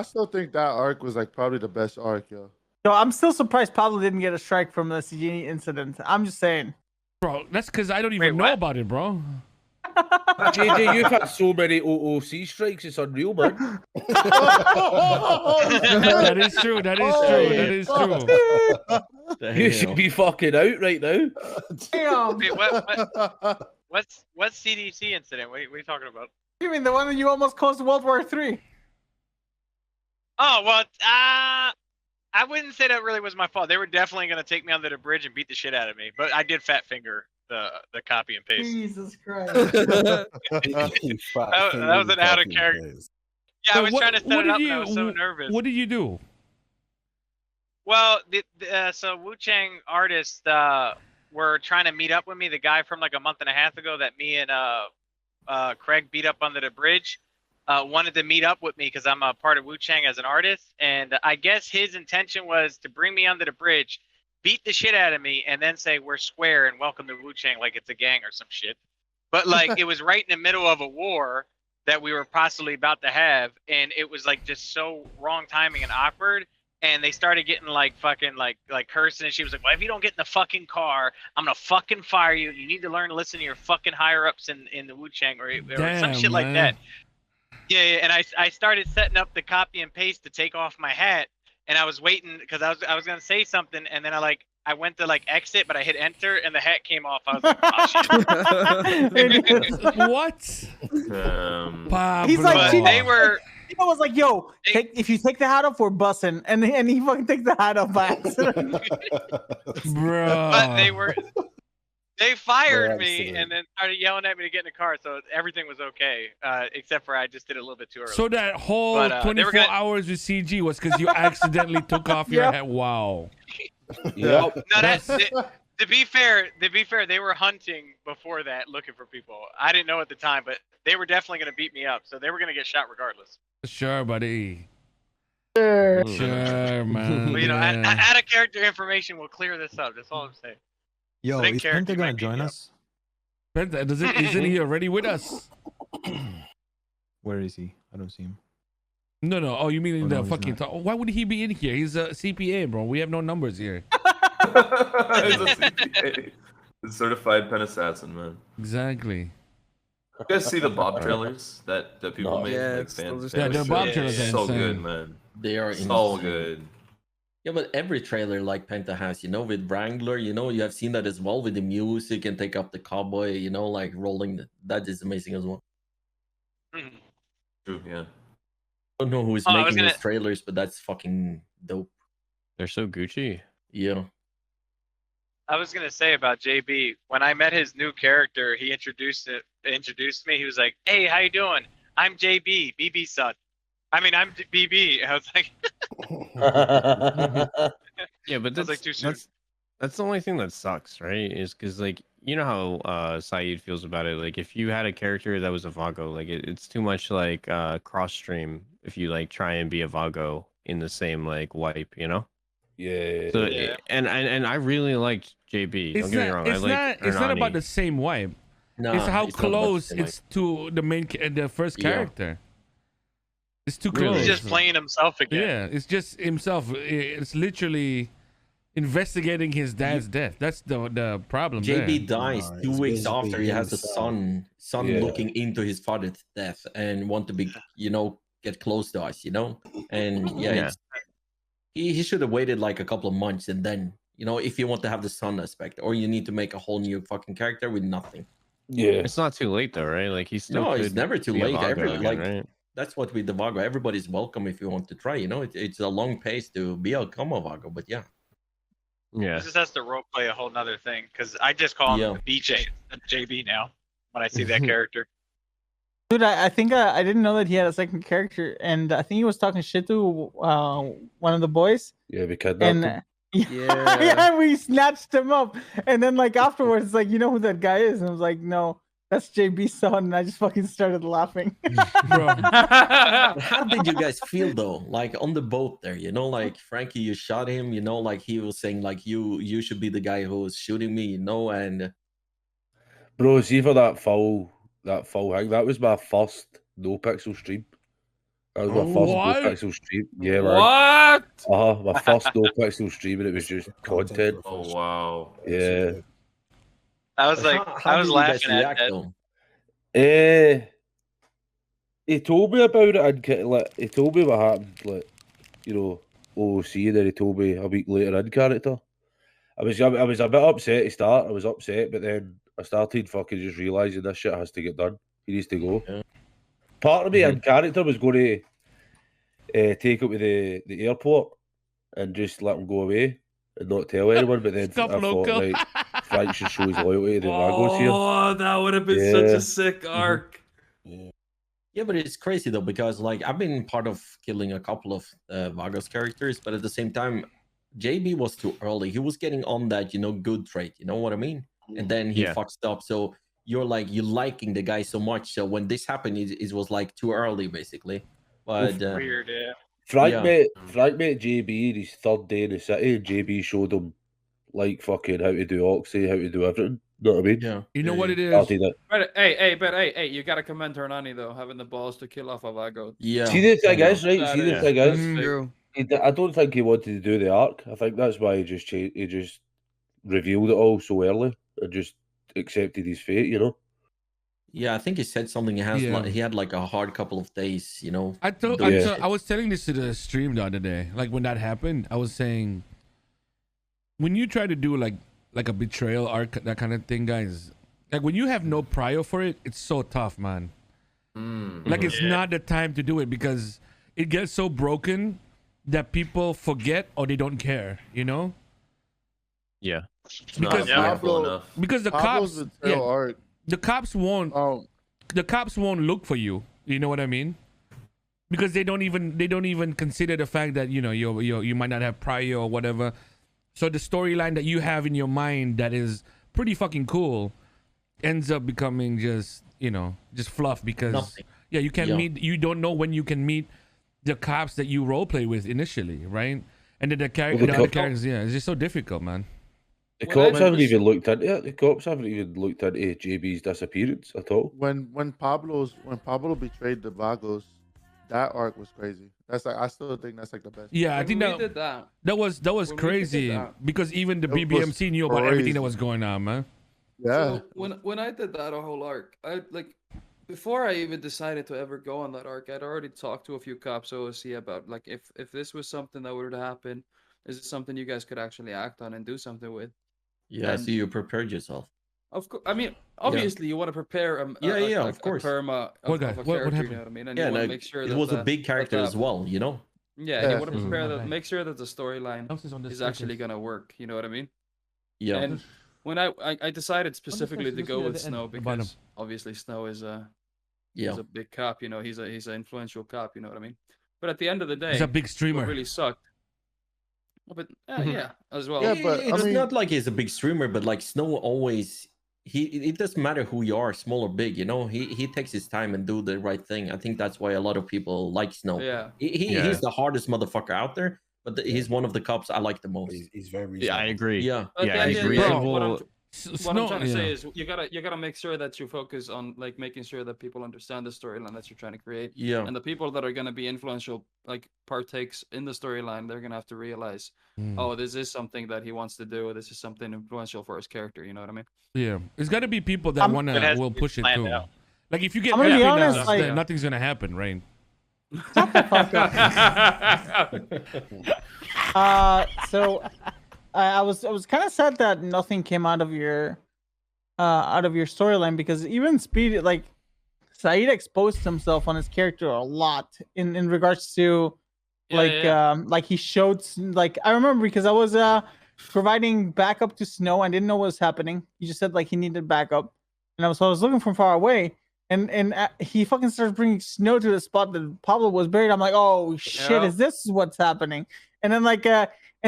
still think that arc was like probably the best arc, yo. So I'm still surprised Pablo didn't get a strike from the Cigini incident. I'm just saying. Bro, that's because I don't even know about it, bro. JJ, you've had so many OOC strikes, it's unreal, man. That is true. That is true. That is true. You should be fucking out right now. Damn. Wait, what's CDC incident? What are you talking about? You mean the one that you almost caused World War III? Oh well, I wouldn't say that really was my fault. They were definitely gonna take me under the bridge and beat the shit out of me, but I did fat finger the copy and paste. Jesus Christ. that was an out of character. Yeah, I was trying to set it up, and I was so nervous. What did you do? Well, so Wu Chang artists were trying to meet up with me. The guy from like a month and a half ago that me and Craig beat up under the bridge wanted to meet up with me because I'm a part of Wu Chang as an artist, and I guess his intention was to bring me under the bridge, beat the shit out of me, and then say we're square and welcome to Wu Chang like it's a gang or some shit. But like it was right in the middle of a war that we were possibly about to have, and it was like just so wrong timing and awkward. And they started getting like fucking like cursing, and she was like, "Well, if you don't get in the fucking car, I'm gonna fucking fire you. You need to learn to listen to your fucking higher ups in the Wu Chang or some shit like that." Yeah, and I started setting up the copy and paste to take off my hat, and I was waiting because I was gonna say something, and then I went to like exit, but I hit enter, and the hat came off. I was like, "Oh shit!" What? He's like, but they were. Tino was like, "Yo, if you take the hat off, we're bussing," and he fucking takes the hat off by accident. Bro. But they fired me and then started yelling at me to get in the car, so everything was okay, except for I just did it a little bit too early. So that whole 24 hours with CG was because you accidentally took off your hat. Wow. No, to be fair, they were hunting before that, looking for people. I didn't know at the time, but they were definitely going to beat me up, so they were going to get shot regardless. Sure, buddy. Sure, man. But, you know, out of character information will clear this up. That's all I'm saying. Yo, is Penta gonna join us? Penta, isn't he already with us? Where is he? I don't see him. No. Oh, you mean in the he's fucking... Why would he be in here? He's a CPA, bro. We have no numbers here. He's a CPA. He's a certified pen assassin, man. Exactly. You guys see the Bob trailers that people make? Yeah, Like fans, the Bob trailers are so insane. good, man. They are so insane. good. Yeah, but every trailer like Penta has, you know, with Wrangler, you know, you have seen that as well with the music and take up the cowboy, you know, like rolling. That is amazing as well. True, yeah. I don't know who is making these trailers, but that's fucking dope. They're so Gucci. Yeah. I was gonna say about JB, when I met his new character, he introduced me. He was like, "Hey, how you doing? I'm JB, BB's son. I mean, I'm BB." I was like, Yeah, but that's like too soon. That's the only thing that sucks, right? Is because like you know how Saeed feels about it. Like if you had a character that was a Vago, like it's too much like cross stream if you like try and be a Vago in the same like wipe, you know? Yeah. So and I really liked JB. Don't get me wrong. It's not about the same wipe. No, it's how it's not about the close same it's to the first character. It's too close. He's just playing himself again. Yeah, it's just himself. It's literally investigating his dad's death. That's the problem. JB dies 2 weeks after he has a son Yeah. looking into his father's death and want to be, you know, get close to us, you know? And Yeah. He should have waited like a couple of months and then, you know, if you want to have the son aspect, or you need to make a whole new fucking character with nothing. Yeah. It's not too late though, right? Like he's still. No, it's could never too be a late. Vago again, right? That's what with the Vago. Everybody's welcome if you want to try. You know, it's a long pace to become a Vago, but yeah. Yeah. He just has to roleplay a whole nother thing because I just call him BJ, JB now when I see that character. Dude, I think I didn't know that he had a second character, and I think he was talking shit to one of the boys. Yeah, we kidnapped him. Yeah, we snatched him up, and then like afterwards, it's like, you know who that guy is? And I was like, no, that's JB's son. And I just fucking started laughing. How did you guys feel though? Like on the boat there, you know, like Frankie, you shot him, you know, like he was saying like you should be the guy who was shooting me, you know, and Bro, see for that foul hang, that was my first NoPixel stream. That was my first NoPixel stream. Yeah, man. What? My first NoPixel stream, and it was just content. Oh wow. Yeah. I was like, how I was did you guys laughing at react, that. though? He told me about it, and like he told me what happened, like, you know, OOC, and then he told me a week later in character. I was a bit upset to start. I was upset, but then I started fucking just realising this shit has to get done. He needs to go. Yeah. Part of me in character was going to take him to the airport and just let him go away and not tell anyone. But then Stop I thought, local. right, Frank should show his loyalty to the Vagos here. Oh, that would have been such a sick arc. Yeah, but it's crazy though, because like I've been part of killing a couple of Vagos characters, but at the same time, JB was too early. He was getting on that, good trait, you know what I mean? And then he fucked up. So you're liking the guy so much. So when this happened, it was like too early, basically. But Weird, yeah. Frank met JB his third day in the city. JB showed him like fucking how to do Oxy, how to do everything. Know what I mean? Yeah. You know what it is? But hey, you gotta commend Hernani though, having the balls to kill off a Vago. Yeah. See the thing is, right? See the thing is, True. I don't think he wanted to do the arc. I think that's why he just revealed it all so early and just accepted his fate. Yeah, I think he said something. He had like a hard couple of days. I was telling this to the stream the other day. Like when that happened, I was saying, when you try to do like a betrayal arc, that kind of thing, guys, like when you have no prior for it, it's so tough, man. Like it's not the time to do it because it gets so broken that people forget or they don't care, Yeah. Because the Pablo's cops, betrayal arc. the cops won't look for you. You know what I mean? Because they don't even consider the fact that you might not have prior or whatever. So the storyline that you have in your mind that is pretty fucking cool ends up becoming just fluff because you don't know when you can meet the cops that you roleplay with initially, right? And then the other characters, it's just so difficult, man. The cops haven't even looked into it. The cops haven't even looked into JB's disappearance at all. When Pablo betrayed the Vagos, that arc was crazy. That's like, I still think that's like the best. Yeah, I think that was crazy because even the BBMC knew about everything that was going on, man. Yeah. So when I did that whole arc, before I even decided to ever go on that arc, I'd already talked to a few cops OSC about like if this was something that would happen, is it something you guys could actually act on and do something with? Yeah, so you prepared yourself. Of course, I mean, obviously you want to prepare of course. a perma of a character, you know what I mean? And you want to make sure that it was a big character as well, Yeah, and you want to prepare that, make sure that the storyline is actually gonna work. You know what I mean? Yeah. And when I decided specifically to go with Snow because obviously Snow is a big cop. He's an influential cop. You know what I mean? But at the end of the day, he's a big streamer. What really sucked. But as well. Yeah, but it's not like he's a big streamer, but like Snow always, it doesn't matter who you are, small or big, he takes his time and do the right thing. I think that's why a lot of people like Snow. Yeah. He's the hardest motherfucker out there, but he's one of the cops I like the most. He's very reasonable. Yeah, I agree. Yeah, he's reasonable. What I'm trying to say is you gotta make sure that you focus on like making sure that people understand the storyline that you're trying to create. Yeah. And the people that are gonna be influential, like partakes in the storyline, they're gonna have to realize, oh, this is something that he wants to do. This is something influential for his character. You know what I mean? Yeah. It's got to be people that will push it too. Out. Like if you get I'm gonna be honest, then nothing's gonna happen, right? Shut the fuck up. So I was kind of sad that nothing came out of your storyline because even Speed, like Saeed exposed himself on his character a lot in regards to like he showed, like I remember because I was providing backup to Snow. I didn't know what was happening. He just said like he needed backup, and I was looking from far away, and he fucking started bringing Snow to the spot that Pablo was buried. I'm like, oh shit, is this what's happening? And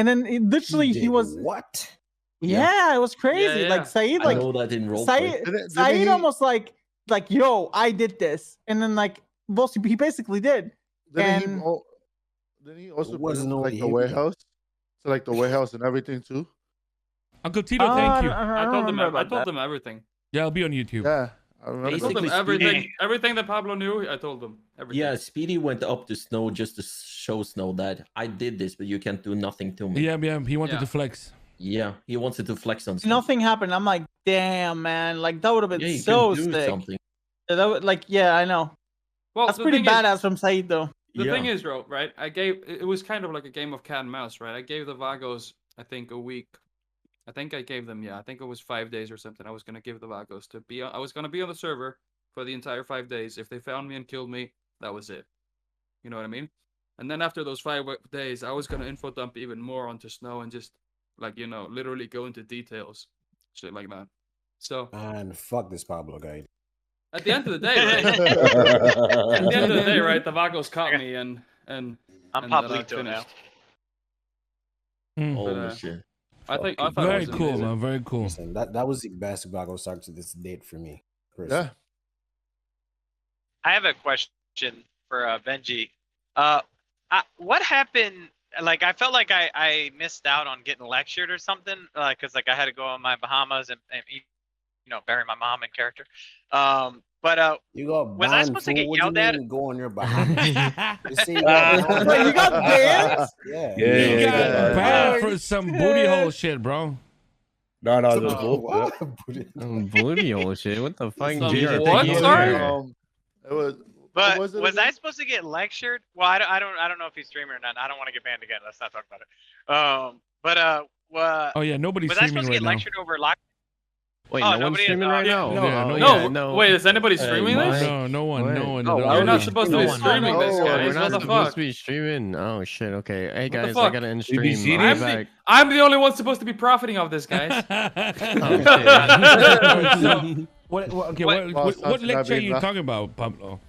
then literally he was what? Yeah, it was crazy. Like Saeed, like I know that didn't roll. Saeed almost like yo, I did this, and then like he basically did. Didn't he also put in, like the warehouse? So like the warehouse and everything too. Uncle Tito, thank you. I told them everything. Yeah, I'll be on YouTube. Yeah. I told them everything that Pablo knew. I told them everything. Yeah, Speedy went up to Snow just to show Snow that I did this, but you can't do nothing to me. Yeah, he wanted to flex. Yeah, he wanted to flex on Snow. Nothing happened. I'm like, damn, man, like that would have been so sick. Something. That would, I know. Well, that's pretty badass from Saeed, though. The thing is, right? It was kind of like a game of cat and mouse, right? I gave the Vagos, I think, a week. I think I gave them, I think it was 5 days or something. I was gonna give the Vagos to be. I was gonna be on the server for the entire 5 days. If they found me and killed me, that was it. You know what I mean? And then after those 5 days, I was gonna info dump even more onto Snow and just like literally go into details, shit like that. So and fuck this Pablo guy. At the end of the day, right? At the end of the day, right? The Vagos caught me and I'm Pablito now. But, shit. I thought Very it was cool, amazing. man. Very cool. Listen, that was the best Vago start to this date for me. Yeah. I have a question for Benji. What happened? Like, I felt like I missed out on getting lectured or something, because like I had to go on my Bahamas and bury my mom in character. But you got was I supposed to get yelled at? Go on your Bahamas. You see, you got banned? Yeah. You got banned for some booty hole shit, bro. No, there's both. Booty hole shit. What the fuck? What? Sorry. It was. But was I supposed to get lectured? Well, I don't know if he's streaming or not. I don't want to get banned again. Let's not talk about it. Oh yeah, nobody's was I streaming supposed to right get now. lectured over lock? Wait, Oh, no one's streaming right now? No. Wait, is anybody streaming this? No one. You're not supposed to be streaming this, guys. We're not What the supposed fuck? to be streaming. Oh shit. Okay. Hey What the guys, I fuck? gotta end You be stream. serious? I'm the only one supposed to be profiting off this, guys. What lecture are you talking about, Pablo?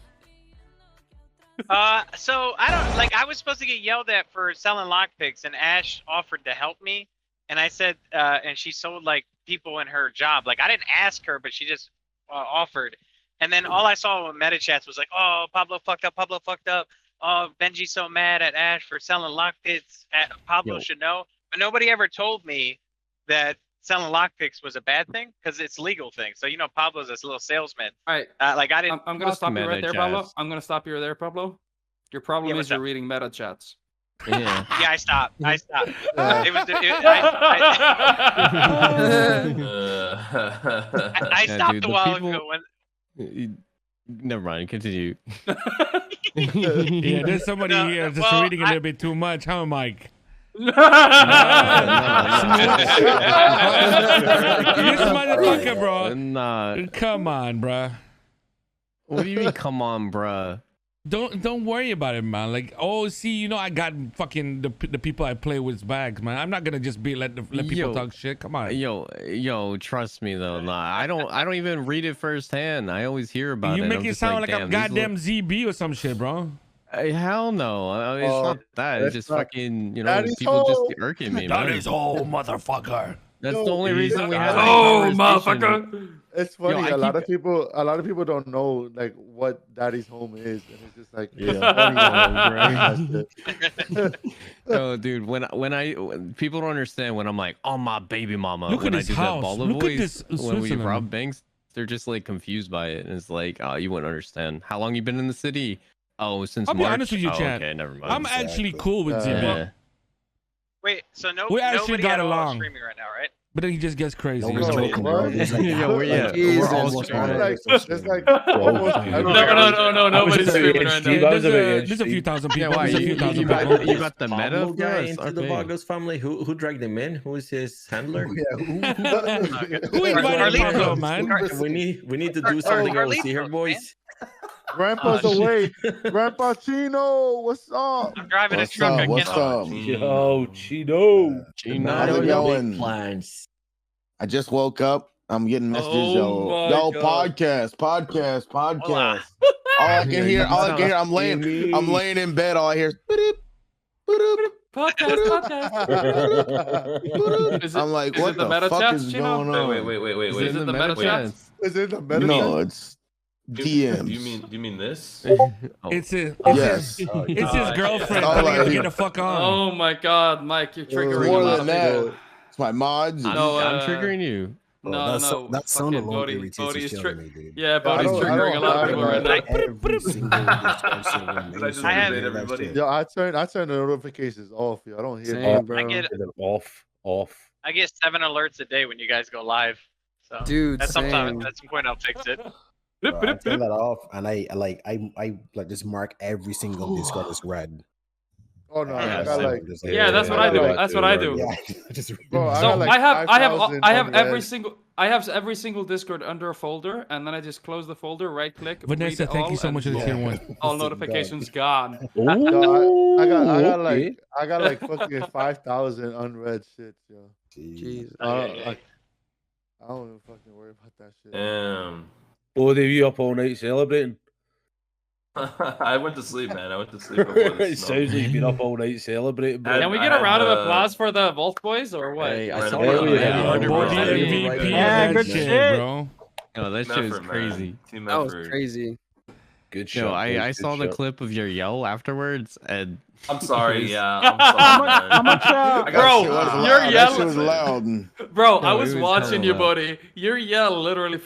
So I was supposed to get yelled at for selling lockpicks, and Ash offered to help me, and I said, and she sold like people in her job. Like I didn't ask her, but she just offered. And then all I saw in meta chats was like, "Oh, Pablo fucked up. Pablo fucked up. Oh, Benji's so mad at Ash for selling lockpicks. Pablo should know." But nobody ever told me that selling lockpicks was a bad thing, because it's a legal thing. So Pablo's this little salesman. All right. Like I didn't. I'm gonna stop you right there, Pablo. I'm gonna stop you there, Pablo. Your problem is you're reading meta chats. Yeah. Yeah, I stopped. It was. I stopped a while ago when. Never mind. Continue. Yeah, there's somebody here just reading a little bit too much, huh, Mike? This motherfucker, bro. Nah. Come on, bro. What do you mean, come on, bruh? Don't worry about it, man. Like, see, I got fucking the people I play with bags, man. I'm not gonna just let people talk shit. Come on. Yo, trust me though. Nah, I don't even read it firsthand. I always hear about it. You make it sound like a damn, goddamn ZB or some shit, bro. Hell no. I mean, it's not that. It's just fucking, people just irking me, man. That is all, motherfucker. That's the only reason we have. Oh, motherfucker. It's funny. A lot of people don't know like what Daddy's home is, and it's just like Oh, dude, when people don't understand when I'm like, oh my baby mama, Look when at I this do house. that baller Look at voice, this when we Switzerland. rob banks, they're just like confused by it, and it's like, oh, you wouldn't understand. How long you been in the city? Oh, since I'll be March. honest with you, Oh, Chad. okay, never mind. I'm actually cool with ZB. Yeah. Wait, so We actually nobody got at all along. streaming right now, right? But then he just gets crazy. Nobody's joking, bro. It's like, Yeah, we're all streaming. It's like almost No, nobody's streaming right now. There's a few thousand people. why, There's a few thousand you people. got the meta Pablo for guy us? into the Okay. Vagos family. Who dragged him in? Who is his handler? Who invited Pablo, man? We need to do something else here, boys. Grandpa's away. Grandpa Chino, what's up? I'm driving a truck. I What's can't. up? Yo, Chino. How's it going? Plans. I just woke up. I'm getting messages. Oh Yo, my God. podcast. All I can hear, I'm laying in bed. All I hear is Podcast. I'm like, what the meta fuck chats, is Chino? going on? Wait. Is it the meta chats? Is it the better? No, it's DMs. Do you mean this? It's his Yes. girlfriend Oh, telling him to like- get the fuck on. Oh my God, Mike, you're triggering More a lot than of that, people. it's my mods. No, I'm triggering you. No, That sound fucking alone Bodhi- irritates the Bodhi's shit out of me, dude. Yeah, Bodhi's I don't- triggering a lot of people right now. Every single Did I just invade everybody? Yo, I turn the notifications off. Yo, I don't hear Same, that. bro. I get Off. I get 7 alerts a day when you guys go live. So Dude, at some same. point I'll fix it. Bro, I turn that off, and I just mark every single Discord as red. Oh no, Yeah, I got like Yeah, that's what I do. That's what I do. Yeah, just bro, So got like I have 5,000 I have every unread. single I have every single Discord under a folder, and then I just close the folder, right click. Vanessa, thank you so much for the tier 1. All notifications gone. Yo, I got okay. like fucking 5,000 unread shit, yo. Jeez. I don't even fucking worry about that shit. Damn. Both of you up all night celebrating? I went to sleep, man. I went to sleep before It this. sounds like you've been up all night celebrating. Bro. Can we get a round of applause for the Vault boys, or what? Hey, I saw MVP. Yeah, good shit, bro. Oh, that shit is crazy. Team That was effort. crazy. Good Yo, shot. I Good saw the shot. clip of your yell afterwards, and I'm sorry. Yeah. I'm sorry, man. How much? Bro, your That yell shit was loud. Bro, No, I it was was watching hella you, loud. buddy. Your yell literally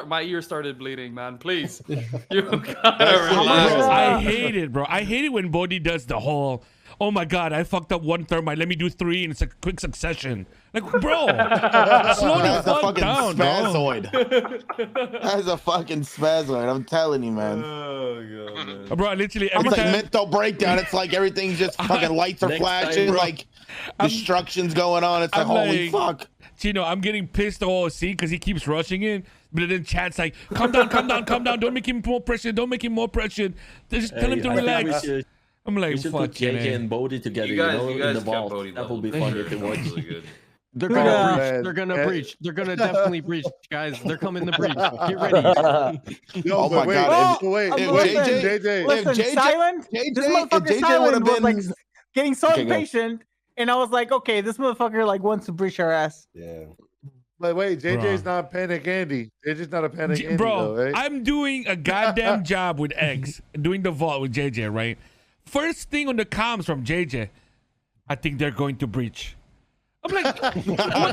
my ear started bleeding, man. Please. You gotta Bro, relax. I hate it, bro. I hate it when Bodhi does the whole, oh my god, I fucked up 1 thermite. Let me do 3 in a quick succession. Like, bro, slow the That's a fuck fucking down, bro. spazoid. That's a fucking spazoid. I'm telling you, man. Oh god, man. Bro, literally It's every like time. mental breakdown. It's like everything's just fucking lights are Next flashing, time, bro. like destruction's going on. It's like, I'm holy like- fuck. Chino, I'm getting pissed at OC because he keeps rushing in. But then chat's like, calm down, calm down, calm down. Don't make him more pressure. Don't make him more pressure. Just tell him to I think relax. I'm we like, should fuck put JJ and Bodhi together, You guys in the kept vault. Bodhi That would be level, funny for to sure. watch. Really good. they're Dude, gonna breach. man. They're gonna breach. They're gonna definitely breach, guys. They're coming to breach. Get ready. Yo, Oh but my wait, God, but wait, if wait, JJ JJ. Listen, JJ Silent. JJ This if motherfucker JJ Silent would've was like been- getting so Okay, go. impatient, and I was like, okay, this motherfucker like wants to breach our ass. Yeah. But wait, JJ's Bro. not Panic Andy. JJ's not a Panic Andy, Bro, though, right? I'm doing a goddamn job with X, doing the vault with JJ, right? First thing on the comms from JJ, I think they're going to breach. I'm like, what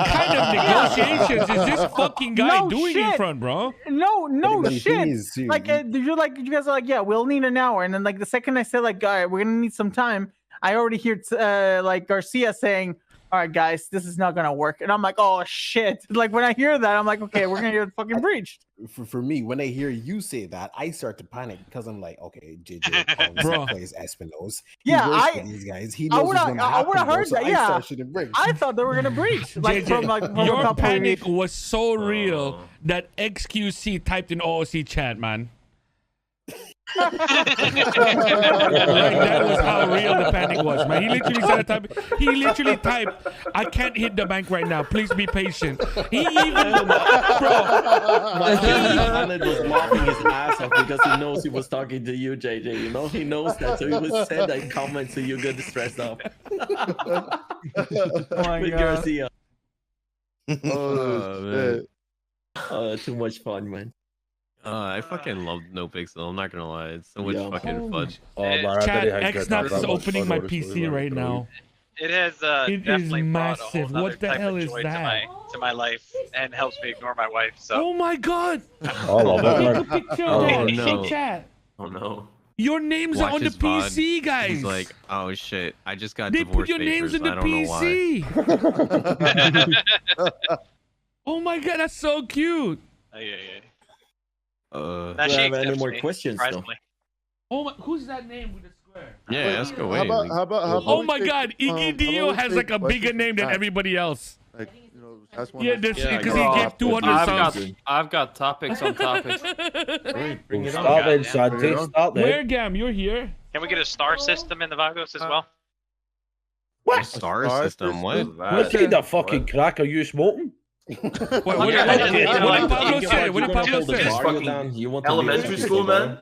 kind of negotiations is this fucking guy No doing in shit. front, bro? No Everybody shit. sees you. Like, you guys are like, yeah, we'll need an hour, and then like the second I said like, all right, we're gonna need some time, I already hear like Garcia saying, all right, guys, this is not gonna work, and I'm like, oh shit. Like when I hear that, I'm like, okay, we're gonna get fucking breached. For me, when I hear you say that, I start to panic because I'm like, okay, JJ Bro. plays Espinosa. Yeah, works I- for these guys. He I knows would've- what's gonna I happen. would've bro, heard so that, I yeah. start shooting break. I thought they were gonna breach. Like from a Your couple of panic weeks. was so real that XQC typed in OOC chat, man. Like that was how real the panic was, man. He literally said he literally typed, I can't hit the bank right now. Please be patient. He even Mohammed was laughing his ass off because he knows he was talking to you, JJ. You know, he knows that, so he was said that comment, so you get stressed up. Oh my With God. Garcia. Oh, man. shit. Too much fun, man. I fucking love NoPixel. I'm not gonna lie. It's so much Yeah. fucking fun. Oh, man, I Chat, didn't think X that is much opening fun my on this PC one, right bro. now. It has It is definitely brought a massive. whole What other the type hell of is joy that? to my life and helps me ignore my wife. So Oh my god! I love it, Take a man. picture Oh, of that. no. Show chat. Oh no. Your names are Watch on the his VOD. PC, guys. He's like, oh shit, I just got They put divorce your names papers. in the I don't know why. PC. Oh my god, that's so cute. yeah. Uh, That Do she you have any accepts more me, questions, though? surprisingly. Oh my, who's that name with the square? yeah, let's go away. How about Oh we my take, god, how Iggy about Dio we has take like a bigger questions name than back? everybody else. Like, you know, that's one Yeah, of this Yeah, because go he on. gave 200 subs. I've got topics on topics. Bring it on. Start then, Yeah. Santi. Start Where, then. Gam? You're here. Can we get a star system in the Vagos as well? What? Star system? What? What kind of fucking crack are you smoking? What Yeah, did you know, like, Pablo say? What did Pablo Just say? fucking You want to elementary leave school, people man.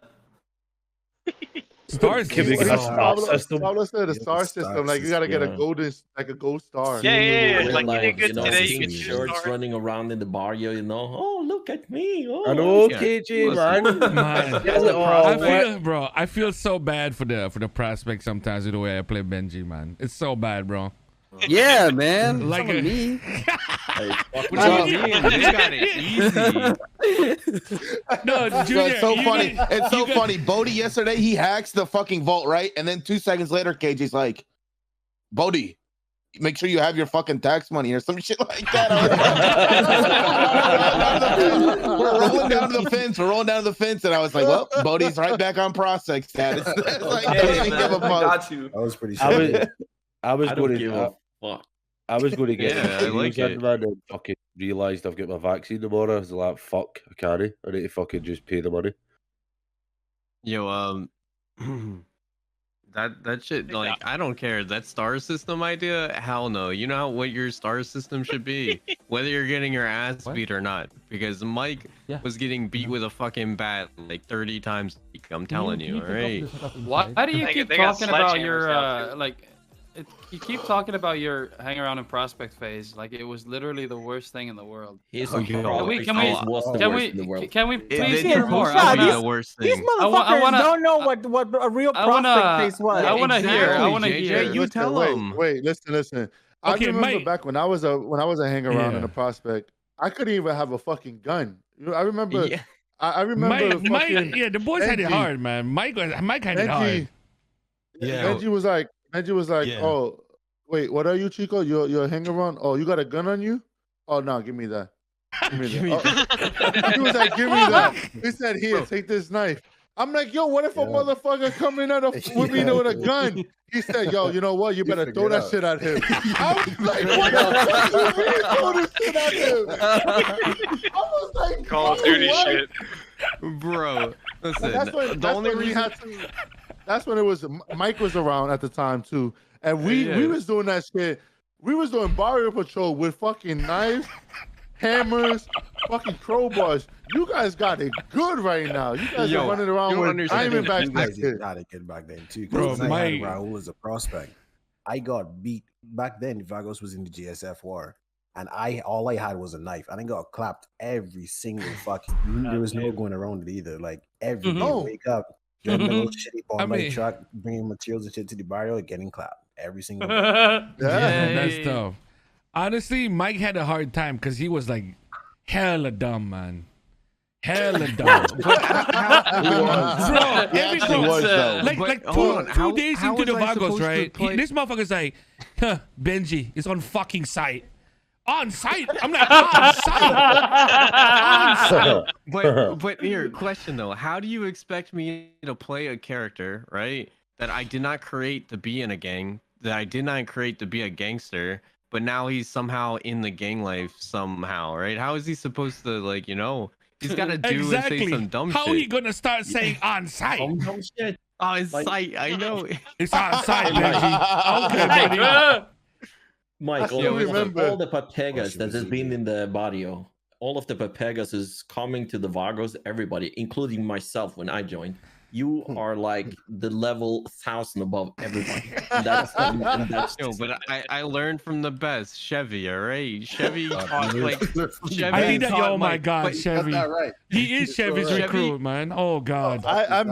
Stars. Can we get a star Pablo system? said the Yeah, star the star system. Like you gotta get a system. golden, like a gold star. Yeah. With, Like, you did good you know, today, you pink get your shirts star. running around in the barrio, you know. Oh, look at me. Oh, I know, Yeah. KJ, Listen. man. Man, Yeah, oh, I what? feel, bro. I feel so bad for the prospect sometimes with the way I play Benji, man. It's so bad, bro. Yeah, man. Like Like a- me. Hey, fuck What do off. you mean? You got it easy. No, So Junior, it's so you funny. get- It's so you get- funny. Bodhi yesterday, he hacks the fucking vault, right? And then 2 seconds later, KJ's like, Bodhi, make sure you have your fucking tax money or some shit like that. We're rolling down to the fence. We're rolling down to the fence. And I was like, well, Bodhi's right back on prospect status. It's like, Hey, doesn't man, give a I fuck. got you. That was pretty I shit. was, I was I going don't give to. a fuck. I was going to get Yeah, I like it. man, and fucking realised I've got my vaccine tomorrow. I was like, fuck, I can't. I need to fucking just pay the money. Yo, that shit, like, I don't care. That star system idea, hell no. You know what your star system should be, whether you're getting your ass beat or not. Because Mike was getting beat with a fucking bat like 30 times a week. I'm telling you, all right. Why do you keep talking about your you keep talking about your hang around in prospect phase like it was literally the worst thing in the world. His Can we Please please hear hear more? more. The worst These thing. motherfuckers don't know what a real prospect face was. I want to hear. I want to JJ, hear. you tell them. Wait, listen. I Okay, remember Mike. back when I was a hang around in Yeah. a prospect, I couldn't even have a fucking gun. I remember. Yeah. I remember. Mike, fucking yeah, the boys had it Benji. hard, man. Mike had it hard. Benji was like, Yeah. oh, wait, what are you, Chico? You're a hang around? Oh, you got a gun on you? Oh no, give me that. Give me that. Oh. He was like, give me that. He said, here, take this knife. I'm like, yo, what if a motherfucker come in with me with a gun? He said, yo, you know what? You better throw that shit at him. I was like, what the fuck? You throw this shit at him? I was like, Call of Duty what? shit. Bro, listen. That's when, the only we reason. had to. That's when it was. Mike was around at the time too, and we was doing that shit. We was doing barrier patrol with fucking knives, hammers, fucking crowbars. You guys got it good right now. You guys are running around with Diamondbacks. You guys got it good back then too. Bro, Because I Mike- had Raul was a prospect. I got beat back then. Vagos was in the GSF war, and all I had was a knife, and I got clapped every single fucking. There was no going around it either. Like every day, No. wake up, get in the little shitty I Bondi mean- truck, bringing materials and shit to the barrio, getting clapped every single day. Yeah, Yeah. that's tough. Honestly, Mike had a hard time because he was like hella dumb, man. Hella dumb. Bro, every actually was, though. like But hold on, two days how into the was I supposed Vagos, to right? play- This motherfucker's like, huh, Benji, it's on fucking site. On site? I'm like, on site. On site. But here, question though, how do you expect me to play a character, right, that I did not create to be in a gang, that I did not create to be a gangster, but now he's somehow in the gang life somehow, right? How is he supposed to, like, you know, he's got to do and say some dumb How shit. are you gonna start saying on site? Dumb shit. On site, I know. It's on site, Benji. Okay, buddy. Mike, still remember. all the Papegas that has been in the barrio, all of the Papegas is coming to the Vagos, everybody, including myself when I joined. You are like the level 1,000 above everybody. And that's Yo, but I learned from the best, Chevy, all right? Chevy taught, like, Chevy I need that. taught Oh my Mike, God, but- Chevy. That's not right. He is Chevy's Chevy- recruit, man. Oh God. I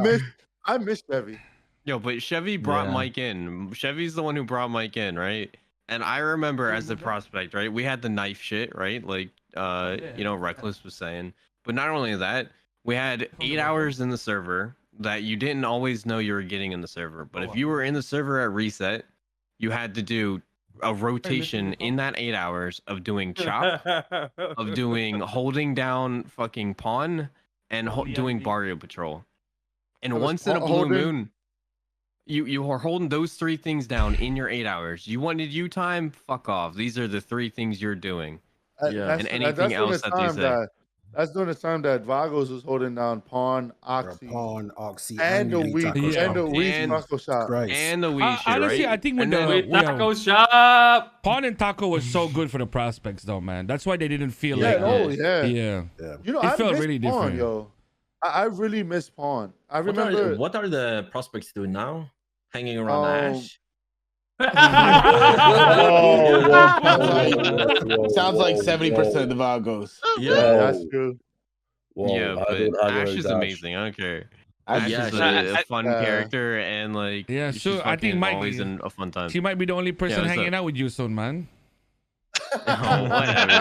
miss Chevy. Yo, but Chevy brought Yeah. Mike in. Chevy's the one who brought Mike in, right? And I remember as a prospect, right? We had the knife shit, right? Like, you know, Reckless was saying. But not only that, we had 8 hours in the server that you didn't always know you were getting in the server. But if you were in the server at reset, you had to do a rotation in that 8 hours of doing chop, of doing holding down fucking pawn, and doing barrio patrol. And That was once in a blue holding- moon, you were holding those 3 things down in your 8 hours. You wanted you time? Fuck off. These are the 3 things you're doing. And anything during else the that they time say. That's during the time that Vagos was holding down Pawn, Oxy, Oxy, and the Wheat weed, Taco and Shop. the weed And- taco shop. Christ. And the weed shit, Honestly, right? I think when And the then- Taco shop. Pawn and Taco was so good for the prospects, though, man. That's why they didn't feel Yeah, like. oh yeah. Yeah. You know, It I felt miss really Pawn, different. yo. I really miss Pawn. I what remember. are the prospects doing now? Hanging around Ash? Sounds like 70% of the Vagos. Yeah, that's true. Whoa, Yeah, I but don't Ash know is Dash. amazing. I don't care. Ash Ash yeah, is she a fun character, and like, Yeah, she's so I think fucking Mike, always a fun time. she might be the only person what's hanging up? out with you soon, man. Oh, whatever.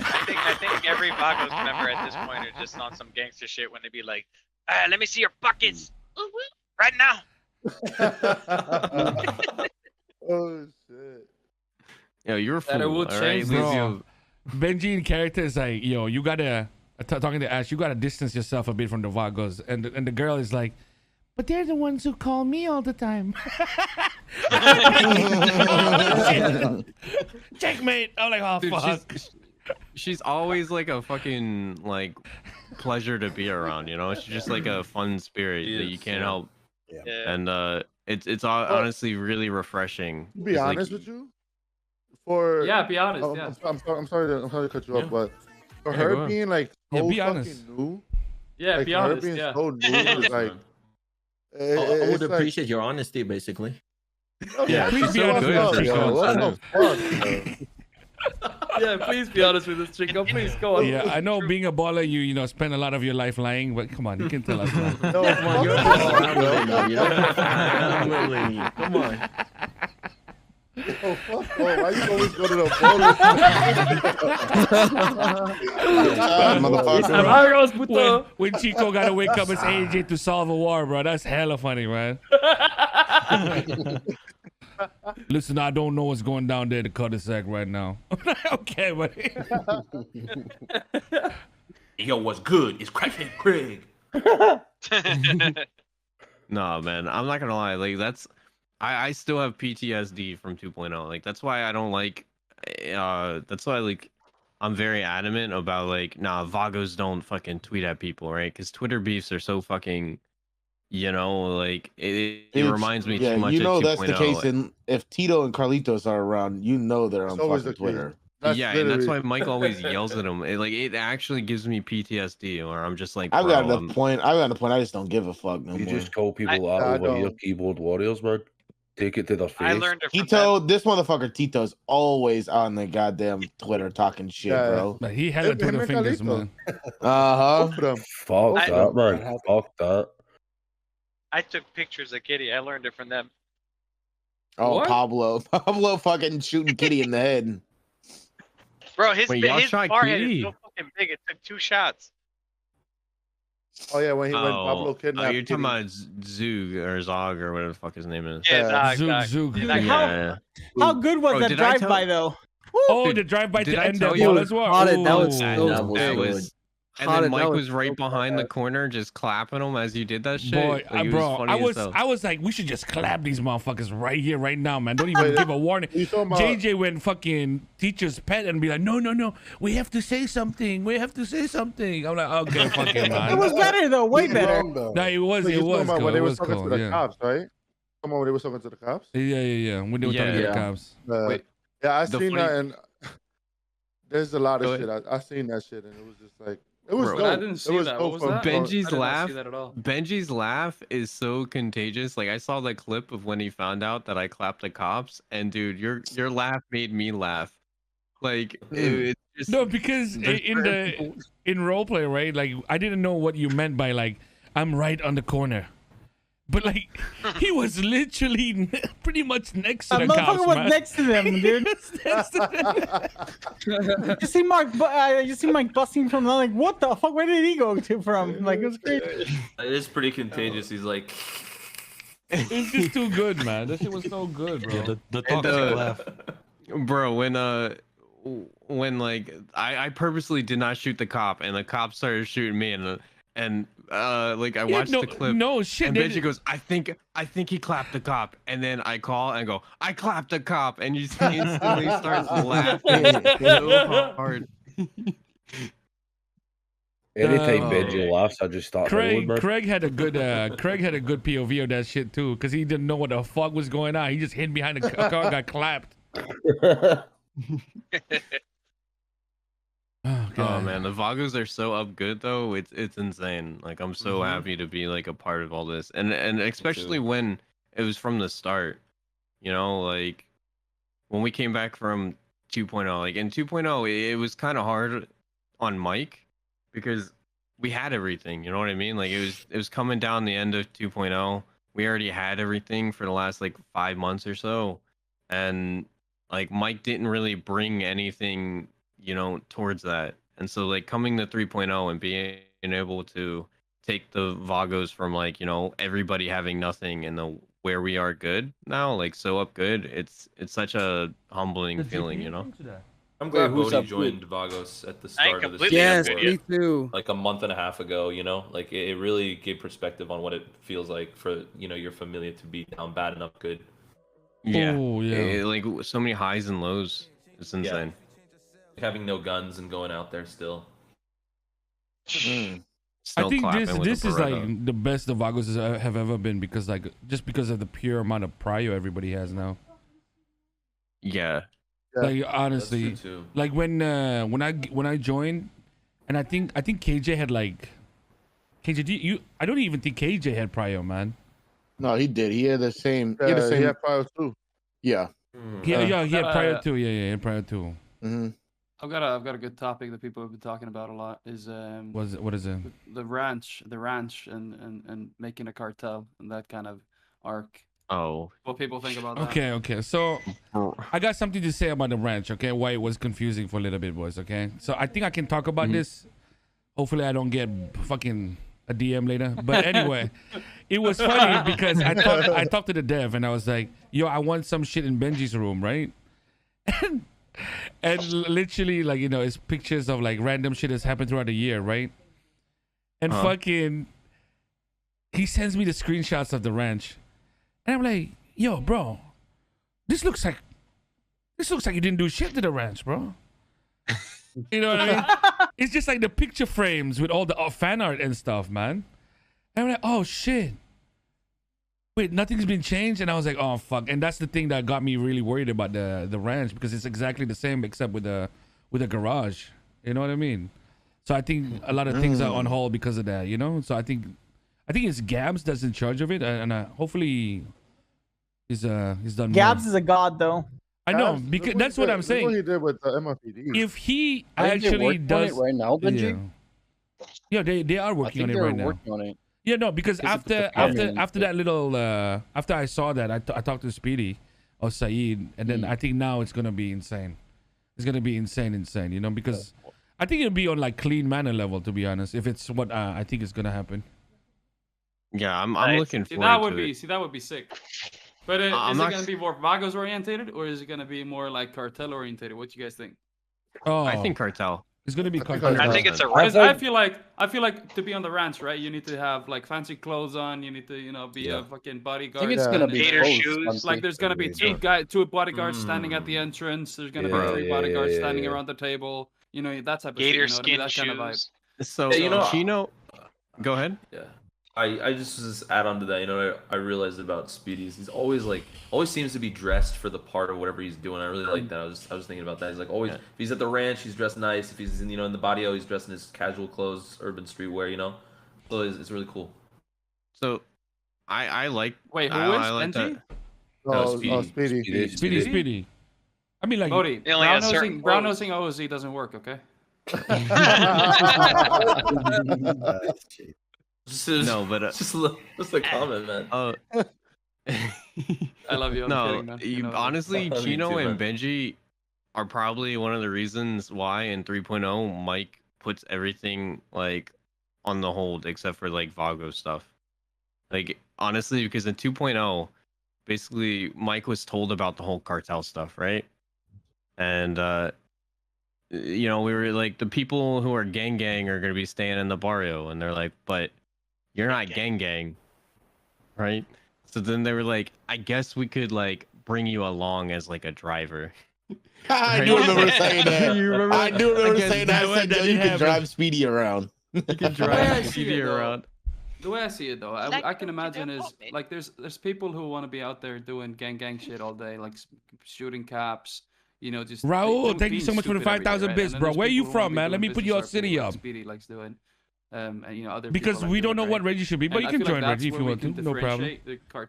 I think every Vagos member at this point are just on some gangster shit when they be like, let me see your buckets right now. Oh shit. Yo, you're a That it fool. will All right, change, leave bro. you- Benji in character is like, yo, you gotta talking to Ash, you gotta distance yourself a bit from the Vagos, and the girl is like, But they're the ones who call me all the time. Checkmate. I'm like, oh, Dude, fuck. she's always like a fucking like pleasure to be around, you know? She's just like a fun spirit that you can't help. Yeah. And it's honestly really refreshing. To be It's like- honest with you, be honest. I'm, Yeah. I'm sorry to cut you off, but for Yeah, go her on. being like Yeah, so be fucking honest. new, Yeah, like, be for her honest. being Yeah. so new is like. I would it's like- appreciate your honesty, basically. Yeah, please she's be so honest good. with for us, showing What so the new. fuck, bro? Yeah, please be honest with us, Chico. Please go on. Yeah, I know being a baller, you know, spend a lot of your life lying, but come on, you can tell us, man. No, Come on, you're fuck the off, bro. you know? Come on. Oh, fuck, bro. Why you always go to the bowling? When Chico gotta wake up as AJ to solve a war, bro, that's hella funny, man. Listen, I don't know what's going down there in the cul-de-sac right now. Okay, buddy. Yo, what's good? It's Crackhead Craig. No, man, I'm not gonna lie. Like I still have PTSD from 2.0. Like that's why I don't like. That's why like I'm very adamant about like Vagos don't fucking tweet at people, right? Because Twitter beefs are so fucking. You know, like it reminds me too much. You know of that's the 2.0. case. And if Tito and Carlitos are around, you know they're on always fucking the case. Twitter. And that's why Mike always yells at him. It actually gives me PTSD, or I'm just like, I've got bro, enough point. I've got enough point. I just don't give a fuck no You more. just call people out I over here, don't. keyboard warriors, man. Take it to their face. I learned it from Tito, this motherfucker Tito's always on the goddamn Twitter talking shit, Yeah. bro. But he had a Him Twitter and fingers, Carlito. man. Uh Both of them. Fuck I- that, man. Fuck that. I took pictures of Kitty. I learned it from them. Oh, What? Pablo fucking shooting Kitty in the head. Bro, his Wait, y'all his shot forehead Kitty? is so fucking big. It took 2 shots. Oh yeah, when Pablo kidnapped. you're talking Kitty. about Zug or Zog or whatever the fuck his name is. Yeah, Yeah. Zoog. Yeah, Yeah. How good was Bro, that did I tell- drive-by though? Oh, Dude, the drive-by did to I end tell that you- ball as well. That was Ooh. so That good. was. And How then did- Mike that was was right so behind the bad. corner, just clapping him as you did that shit. Boy, Like, it bro, funny I as hell. was like, we should just clap these motherfuckers right here, right now, man. Don't even give a warning. You talking about- JJ went fucking teacher's pet and be like, no, we have to say something. We have to say something. I'm like, okay, fuck it, man. It was better though, way He's better. wrong, though. No, it was So you talking about cool. when It they were was talking cool. to the Yeah. cops, right? Come on, when they were talking to the cops. Yeah. When they were talking to the Yeah. cops. Wait, Yeah, I the seen funny- that, and there's a lot Go of shit. I seen that shit, and it was just like it was Bro, dope. I didn't see it was that. dope What was from- that? from- I Benji's did not laugh. see that at all. Benji's laugh is so contagious. Like I saw the clip of when he found out that I clapped the cops, and dude, your laugh made me laugh. Like it's just No, because there's in roleplay, right? Like I didn't know what you meant by like I'm right on the corner, but like he was literally pretty much next to That the cops, motherfucker was man. next to them, dude. Next to them. You see Mike busting from. I'm like, what the fuck? Where did he go to from? Like, it was crazy. It is pretty contagious. He's like, It was just too good, man. That shit was so good, bro. Yeah, the And, toxic laugh. bro, when like I purposely did not shoot the cop, and the cop started shooting me, and like I Yeah, watched the clip. No shit. And they Benji did- goes, I think he clapped the cop, and then I call and go, I clapped the cop, and you instantly starts laughing so hard. Anytime Oh. Benji laughs, I just start rolling, man. Craig had a good POV of that shit too, because he didn't know what the fuck was going on. He just hid behind the car, got clapped. Oh, Oh God. man, the Vagos are so up good though. It's insane. Like I'm so Mm-hmm. happy to be like a part of all this, and especially when it was from the start. You know, like when we came back from 2.0. Like in 2.0, it was kind of hard on Mike because we had everything. You know what I mean? Like it was coming down the end of 2.0. We already had everything for the last like 5 months or so, and like Mike didn't really bring anything, you know, towards that. And so like coming to 3.0 and being able to take the Vagos from like, you know, everybody having nothing and the where we are good now, like so up good, it's such a humbling feeling, you know. I'm glad who's Bodhi up? joined Vagos at the I start of the completely season. Yes, agree. me too. Like a month and a half ago, you know, like it really gave perspective on what it feels like for your familia to be down bad and up good. Yeah. Oh, yeah. Like so many highs and lows. It's insane. Having no guns and going out there still. I Still think clapping with this a is like Beretta. the best the Vagos have ever been because just because of the pure amount of prio everybody has now. Yeah. Like honestly, That's true, too. like when I joined, and I think KJ had like KJ. I don't even think KJ had prio, man. No, he did. He had the same. He had the same. He had prio too. Yeah. He had prio too. Yeah, he had prio too. Mm-hmm. I've got a good topic that people have been talking about a lot. Is What is it? the ranch, and making a cartel and that kind of arc. Oh. What people think about that? Okay. So I got something to say about the ranch. Okay, why it was confusing for a little bit, boys. Okay, so I think I can talk about this. Hopefully, I don't get fucking a DM later. But anyway, it was funny because I talked to the dev and I was like, "Yo, I want some shit in Benji's room, right?" And literally, like it's pictures of like random shit that's happened throughout the year, right? And fucking, he sends me the screenshots of the ranch. And I'm like, yo, bro, this looks like you didn't do shit to the ranch, bro. You know what I mean? It's just like the picture frames with all the fan art and stuff, man. And I'm like, oh shit. Wait, nothing's been changed? And I was like, oh fuck. And that's the thing that got me really worried about the ranch because it's exactly the same except with a garage. You know what I mean? So I think a lot of things are on hold because of that, So I think it's Gabs that's in charge of it, and hopefully he's done. Gabs more. is a god, though. I know because that's what I'm saying. What he did with the MFPD. If he I think they're actually working does on it right now, Benji. Yeah, they are working on it right now. Working on it. Yeah, no, because after that little after I saw that, I talked to Speedy or Saeed, and then I think now it's gonna be insane. It's gonna be insane, because I think it'll be on like clean manner level, to be honest. If it's what I think is gonna happen. Yeah, I'm looking forward to it. That would be sick. But is it going to be more Vagos orientated or is it going to be more like cartel orientated? What do you guys think? Oh, I think cartel. It's going to be cartel. I think it's a I feel like to be on the ranch, right? You need to have like fancy clothes on. You need to, be a fucking bodyguard. I think it's going to be gator shoes. Like there's going to be two bodyguards standing at the entrance. There's going to be three bodyguards standing around the table. That type of gator shit, skin that shoes. kind of vibe. So Chino, go ahead. Yeah. I just add on to that, I realized about Speedy's. He's always seems to be dressed for the part of whatever he's doing. I really like that. I was thinking about that. He's like always, if he's at the ranch, he's dressed nice. If he's in the barrio, he's dressed in his casual clothes, urban streetwear, So it's really cool. So I like. Wait, who I is like Benji? that. Speedy. I mean, like Bodhi, brown nosing OZ doesn't work, okay? No, but just a comment, man. I love you. I'm kidding, man. Honestly, I love you Chino too, and man. Benji are probably one of the reasons why in 3.0 Mike puts everything like on the hold except for like Vago stuff. Like honestly, because in 2.0, basically Mike was told about the whole cartel stuff, right? And we were like, the people who are gang are gonna be staying in the barrio, and they're like, but you're not gang, right? So then they were like, I guess we could like bring you along as like a driver. I do remember saying that. I do remember saying that. I said that you can drive Speedy around. You can drive Speedy around. The way I see it, though, I can imagine is like there's people who want to be out there doing gang shit all day, like shooting cops. Just Raul, thank you so much for the 5,000 bits, bro. Where you from, man? Let me put your city up. Speedy likes doing. And other because people we like don't know doing, what Reggie should be, but you can join Reggie if you want to. No problem.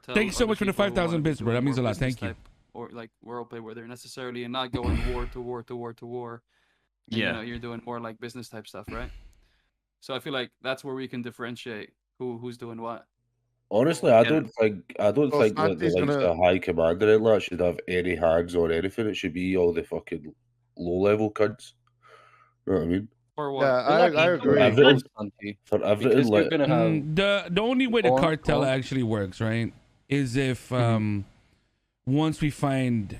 Thank you so much for the 5,000 bits, bro. That means a lot. Thank you. Or like roleplay where they're necessarily and not going war to war to war to war. And, yeah. You're doing more like business type stuff, right? So I feel like that's where we can differentiate who's doing what. Honestly, I don't think that the likes of High Commander and that should have any hands on anything. It should be all the fucking low level kids. You know what I mean? Or what? Yeah, I agree. For everything, like the only way the cartel actually works, right, is if once we find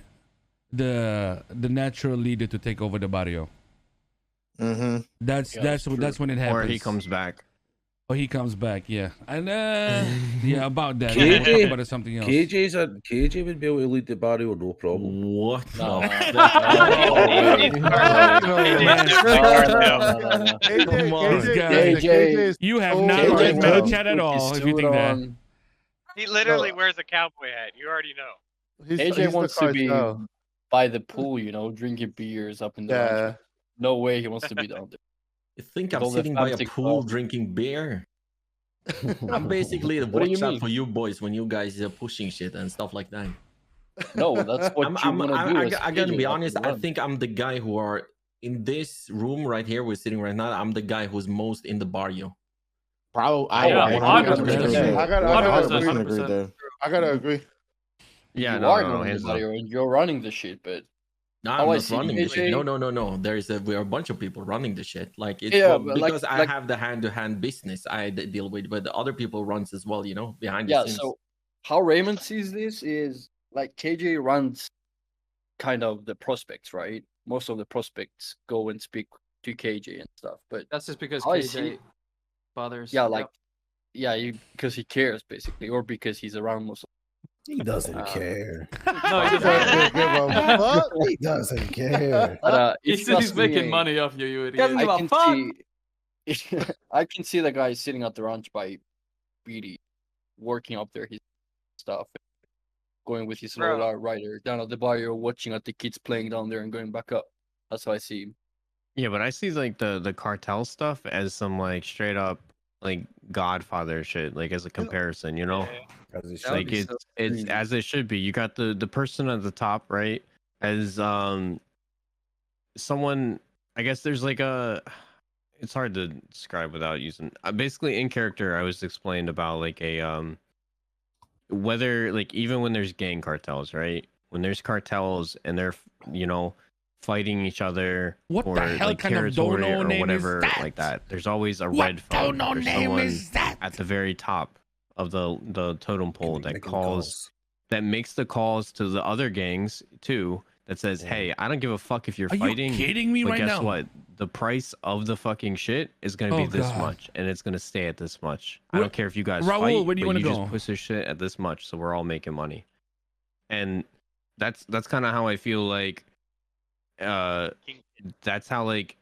the natural leader to take over the barrio. Mm-hmm. That's when it happens. Or he comes back. Or he comes back, yeah. And yeah, about that. KJ, We'll talk about something else. KJ would be able to lead the barrio, no problem. What? No. You have not read my chat at all if you think that. He literally wears a cowboy hat. You already know. AJ wants to be by the pool, you know, drinking beers up in the ranch. No way he wants to be down there. You think I'm All the sitting by a fancy pool clothes. drinking beer? I'm basically the What do you watch out mean? for you boys when you guys are pushing shit and stuff like that. No, that's what you want to do. I gotta be not honest. to I run. think I'm the guy who are in this room right here. We're sitting right now. I'm the guy who's most in the barrio. Bro, I gotta agree there. I gotta agree. Yeah, you no, are no, running hands the up. barrio and you're running the shit, but No, how I'm I not see running the shit. AJ No. We are a bunch of people running the shit. Like it's Yeah, but because like- I like- have the hand-to-hand business I deal with, but the other people runs as well. You know, behind the yeah. scenes. So how Raymond sees this is like KJ runs kind of the prospects, right? Most of the prospects go and speak to KJ and stuff, but That's just because how I KJ see- bothers. yeah, like because he cares basically, or because he's around most. He doesn't care. No, he doesn't. He doesn't care. But, He's trust making me, money off you, you idiot. Doesn't give I a can fuck. see, I can see the guy sitting at the ranch by Beatty, working up there his stuff, going with his Bro. roller rider down at the barrio, watching at the kids playing down there and going back up. That's how I see him. Yeah, but I see like the cartel stuff as some like straight up like Godfather shit, like as a comparison, you know? Like it's as it should be. You got the person at the top, right? As someone, I guess there's like a, it's hard to describe without using. Basically, in character, I was explained about like a whether like even when there's gang cartels, right? When there's cartels and they're fighting each other What for the hell like kind of territory dono or name is whatever that? like that. There's always a What red phone dono or name someone is that? at the very top of the totem pole that calls that makes the calls to the other gangs too. That says, "Hey, I don't give a fuck if you're Are you fighting." kidding me but right guess now? what? The price of the fucking shit is gonna be Oh, this God. much, and it's gonna stay at this much. I Wh- don't care if you guys Raul, fight, where do you but wanna you go? just push this shit at this much, so we're all making money. And that's kind of how I feel like. That's how like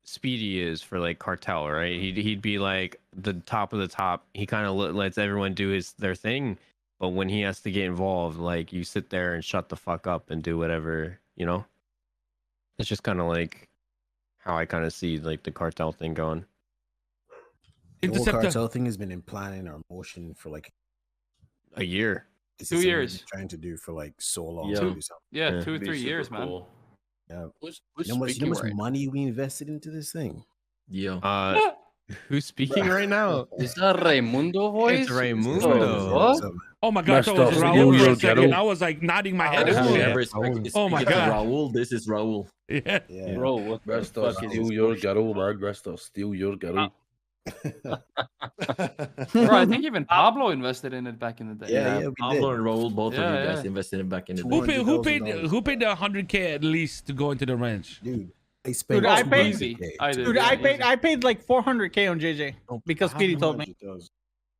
Speedy is for like cartel, right? He'd be like the top of the top. He kind of lets everyone do their thing, but when he has to get involved, like you sit there and shut the fuck up and do whatever, you know. It's just kind of like how I kind of see like the cartel thing going. The whole Interceptor. cartel thing has been in planning or motion for like A year. this 2 is something we've years. been trying to do for like so long. Yeah. To do something. Yeah, Yeah. 2 or Be 3 super years, man. cool. Yeah. Who's You know how speaking much right money we invested into this thing? Yeah. Who's speaking right now? Is that Raimundo voice? It's Raimundo. What? Oh my god, I thought it was Messed up. Raul for a Yo, second. Ghetto. I was like nodding my head. If and you shit. ever Oh my speak to God. Raul, this is Raul. Yeah. Yeah. Bro, what the Rest of fuck is steal this your bullshit? ghetto, man. Rest of steal your ghetto. Bro, I think even Pablo invested in it back in the day. Yeah, we Pablo did. and Raul, both Yeah, of you guys yeah. invested in back in the Who day. paid? Who paid the 100K at least to go into the ranch? Dude, I spent Dude, I paid- 200K. I did. Dude, yeah, I paid like 400K on JJ because Speedy told me.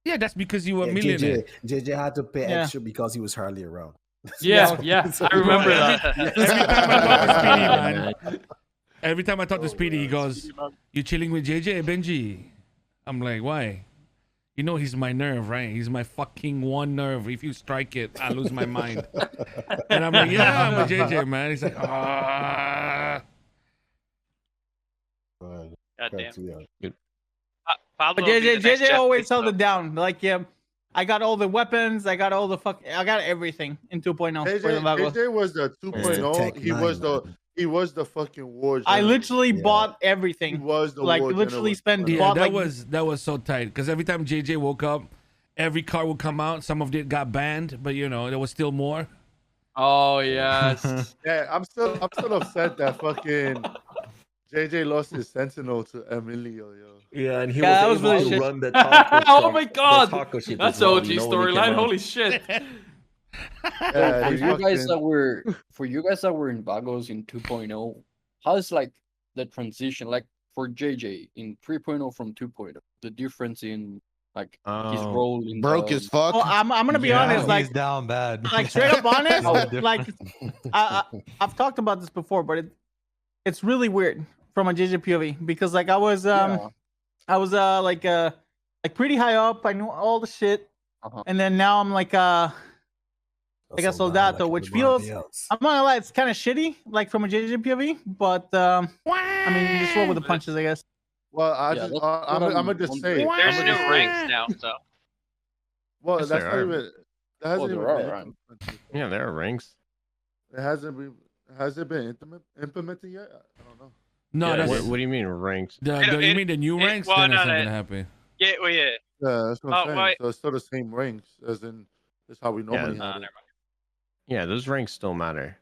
Yeah, that's because you were a Yeah, millionaire. JJ had to pay Yeah. extra because he was hardly around. Yeah, yeah, I remember that. Every time I talk to Speedy, he goes, "You chilling with JJ, Benji?" I'm like, "Why?" You know he's my nerve, right? He's my fucking one nerve. If you strike it, I lose my mind. And I'm like, "Yeah, I'm with JJ, man." He's like, "Ah." Goddamn. But Pablo will be the next JJ Jeff always Bezos. held it down. Like, yeah, I got all the weapons. I got all the I got everything in 2.0 for the Vagos. JJ was the 2.0. He was the fucking war I general. literally bought everything. He was the like war literally general. spent. Yeah, bought, that like, was so tight because every time JJ woke up, every car would come out. Some of it got banned, but you know there was still more. Oh yes. Yeah, I'm still upset that fucking JJ lost his Sentinel to Emilio, yo. Yeah, and he Yeah, that was was able really to shit. run the taco Oh shop- my the god, taco shit that's as well, OG you know, when he storyline. came out. Holy shit. Yeah, for he's you guys fucking- that were in Vagos in 2.0, how's like the transition like for JJ in 3.0 from 2.0? The difference in like his role in broke the... as fuck. Well, I'm gonna be Yeah, honest, he's like down bad. like straight up honest, Yeah. like I've talked about this before, but it's really weird from a JJ POV because like I was like pretty high up. I knew all the shit, and then now I'm like a soldato, which feels, I'm not gonna lie, it's kind of shitty, like from a JJ POV, but I mean, you just roll with the punches, I guess. Well, I'm gonna just say There's new ranks now, so. Well, Yes, that's there not are. even. That hasn't even there been are, implemented. Yeah, there are ranks. It hasn't been. Has it been implemented yet? I don't know. No, Yeah, that's what do you mean ranks? you mean the new ranks? well, Then no, that's not no. gonna happen. Yeah, well, yeah. Yeah, that's what I'm saying. wait. So it's still the same ranks as in. That's how we normally have it. Yeah, those ranks still matter.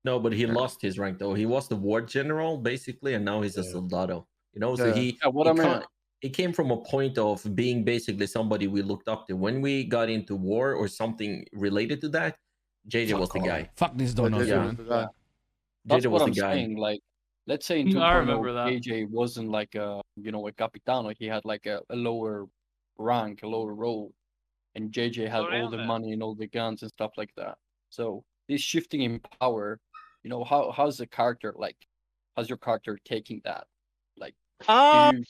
No, but he lost his rank though. He was the ward general basically, and now he's a soldado. You know, so Yeah. he Yeah, what I mean- it came from a point of being basically somebody we looked up to. When we got into war or something related to that, JJ was the guy. Fuck these donuts, Yeah. man. That's JJ what was I'm the guy. saying. Like, let's say in I 2.0, remember that. AJ wasn't like a capitano. He had like a lower rank, a lower role, and JJ had Slow all down the then. money and all the guns and stuff like that. So this shifting in power, how's the character like? How's your character taking that? Like, do you,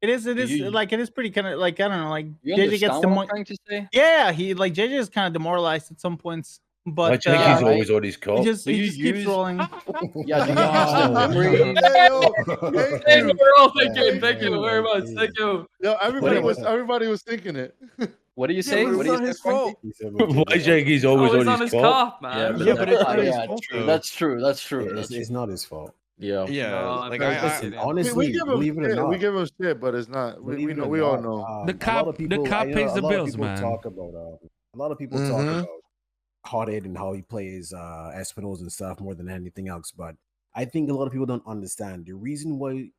It is you- like it is pretty kind of like I don't know, like you JJ gets understand the what more. I'm trying to say? Yeah, he like JJ is kind of demoralized at some points, but I think he's always on his he cop. just Do you keeps use- rolling. Yeah, do you use the memory? Thank you, bro. Thank you very much. Thank you. Yo, everybody was thinking it. What do you say? but What it's do not you his say, fault. Frankie? Why Shaggy's always Always on his cop? man. but Yeah, but it's Ah, not his yeah, fault. true. though. That's true. That's true. It's, That's it's true. not his fault. Yeah. Yeah, No, like I- Listen, yeah. honestly, we give him believe it or shit. not, We give him shit, but it's not. We believe it know. or We all not, know. The a lot cop- of people, the cop I know pays a the lot of bills, people man. talk about, a lot of people talk about Hothead and how he plays Espinals and stuff more than anything else. But I think a lot of people don't understand the reason why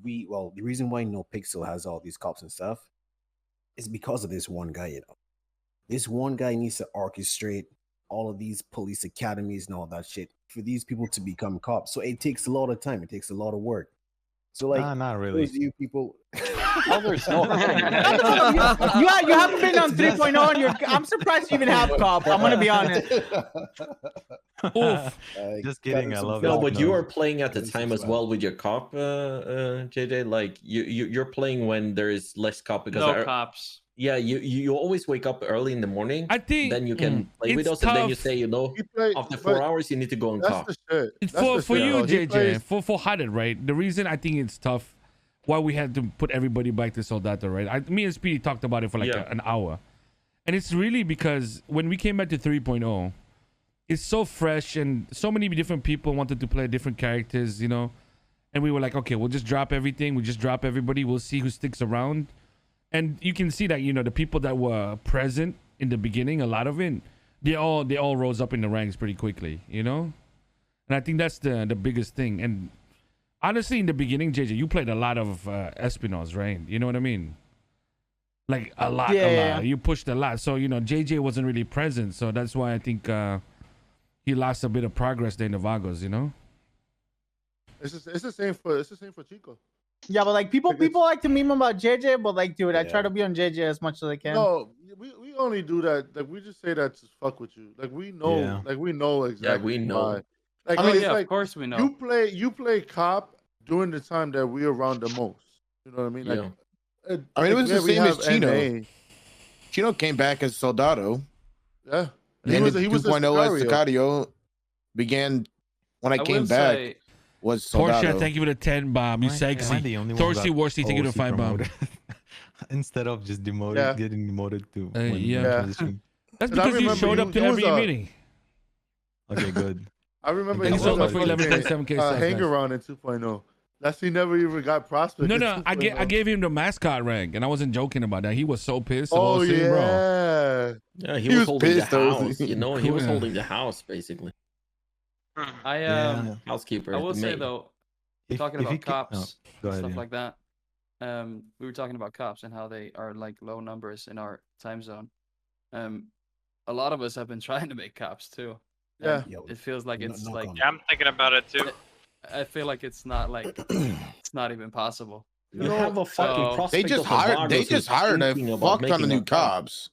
the reason why NoPixel has all these cops and stuff is because of this one guy. You know, this one guy needs to orchestrate all of these police academies and all that shit for these people to become cops. So it takes a lot of time. It takes a lot of work. So like, Nah, not really. those you people. Oh, there's no. You haven't been on 3.0 and I'm surprised you even have cop. I'm gonna be honest. Oof. Just kidding. I love it. No, but you are playing at the This time is as well with your cop, JJ. Like you're playing when there is less cop because No cops. yeah, you always wake up early in the morning. I think Then you can play with it's us, and then you tough. say, He play, after but 4 hours you need to go and That's cop. the shit. It's That's the for shit, you, though. He JJ, plays- for Haddad, right? The reason I think it's tough, why we had to put everybody back to Soldado, right? Me and Speedy talked about it for like Yeah. an hour, and it's really because when we came back to 3.0, it's so fresh and so many different people wanted to play different characters, you know, and we were like, okay, we'll just drop everything, we'll just drop everybody, we'll see who sticks around, and you can see that, you know, the people that were present in the beginning, a lot of it, they all rose up in the ranks pretty quickly, you know, and I think that's the biggest thing. And honestly, in the beginning, JJ, you played a lot of Espinals, right? You know what I mean? Like a lot. Yeah. You pushed a lot. So, you know, JJ wasn't really present. So that's why I think he lost a bit of progress there in the Vagos, you know? It's the same for Chico. Yeah, but like people like to meme about JJ, but like, dude, I try to be on JJ as much as I can. No, we only do that. Like we just say that to fuck with you. Like we know. Yeah. Like we know exactly. we know. Why. Like, Oh it's yeah, like, of course we know. You play cop during the time that we're around the most. You know what I mean? Like, I mean, it was the we same as have Chino. NA. Chino came back as Soldado. Yeah. And then He was a 2.0 as Sicario. Sicario began when I came will back. say- Was Soldado. Porsche, thank you for the 10 bomb. You Am I sexy. the only one Thorsty that Worsty, thank you for the OC 5 bomb. promoted? Instead of just demoted, Yeah. getting demoted to Yeah. when transition. That's And I because you remember showed you- up to you was every a- meeting. Okay, good. I remember Thank he you so was much a for 11 fucking, 7K subs, hang guys. around in 2.0. That's he never even got prospect. No, in no, I 2.0. gave him the mascot rank, and I wasn't joking about that. He was so pissed. Oh Bro. yeah. Yeah, he was holding the pissed, though. house. You know, he was Yeah. holding the house basically. I Yeah. Housekeeper. I will the say maid. though, If- talking if about he ca- cops, oh, go ahead, stuff yeah. like that. We were talking about cops and how they are like low numbers in our time zone. a lot of us have been trying to make cops too. Yeah. And it feels like it's like Yeah, I'm thinking about it too. I feel like it's not like it's not even possible. You have a fucking So- prospect They just of a hired. They Vagos just who's hired a thinking about fuck ton of making new a cop. cops.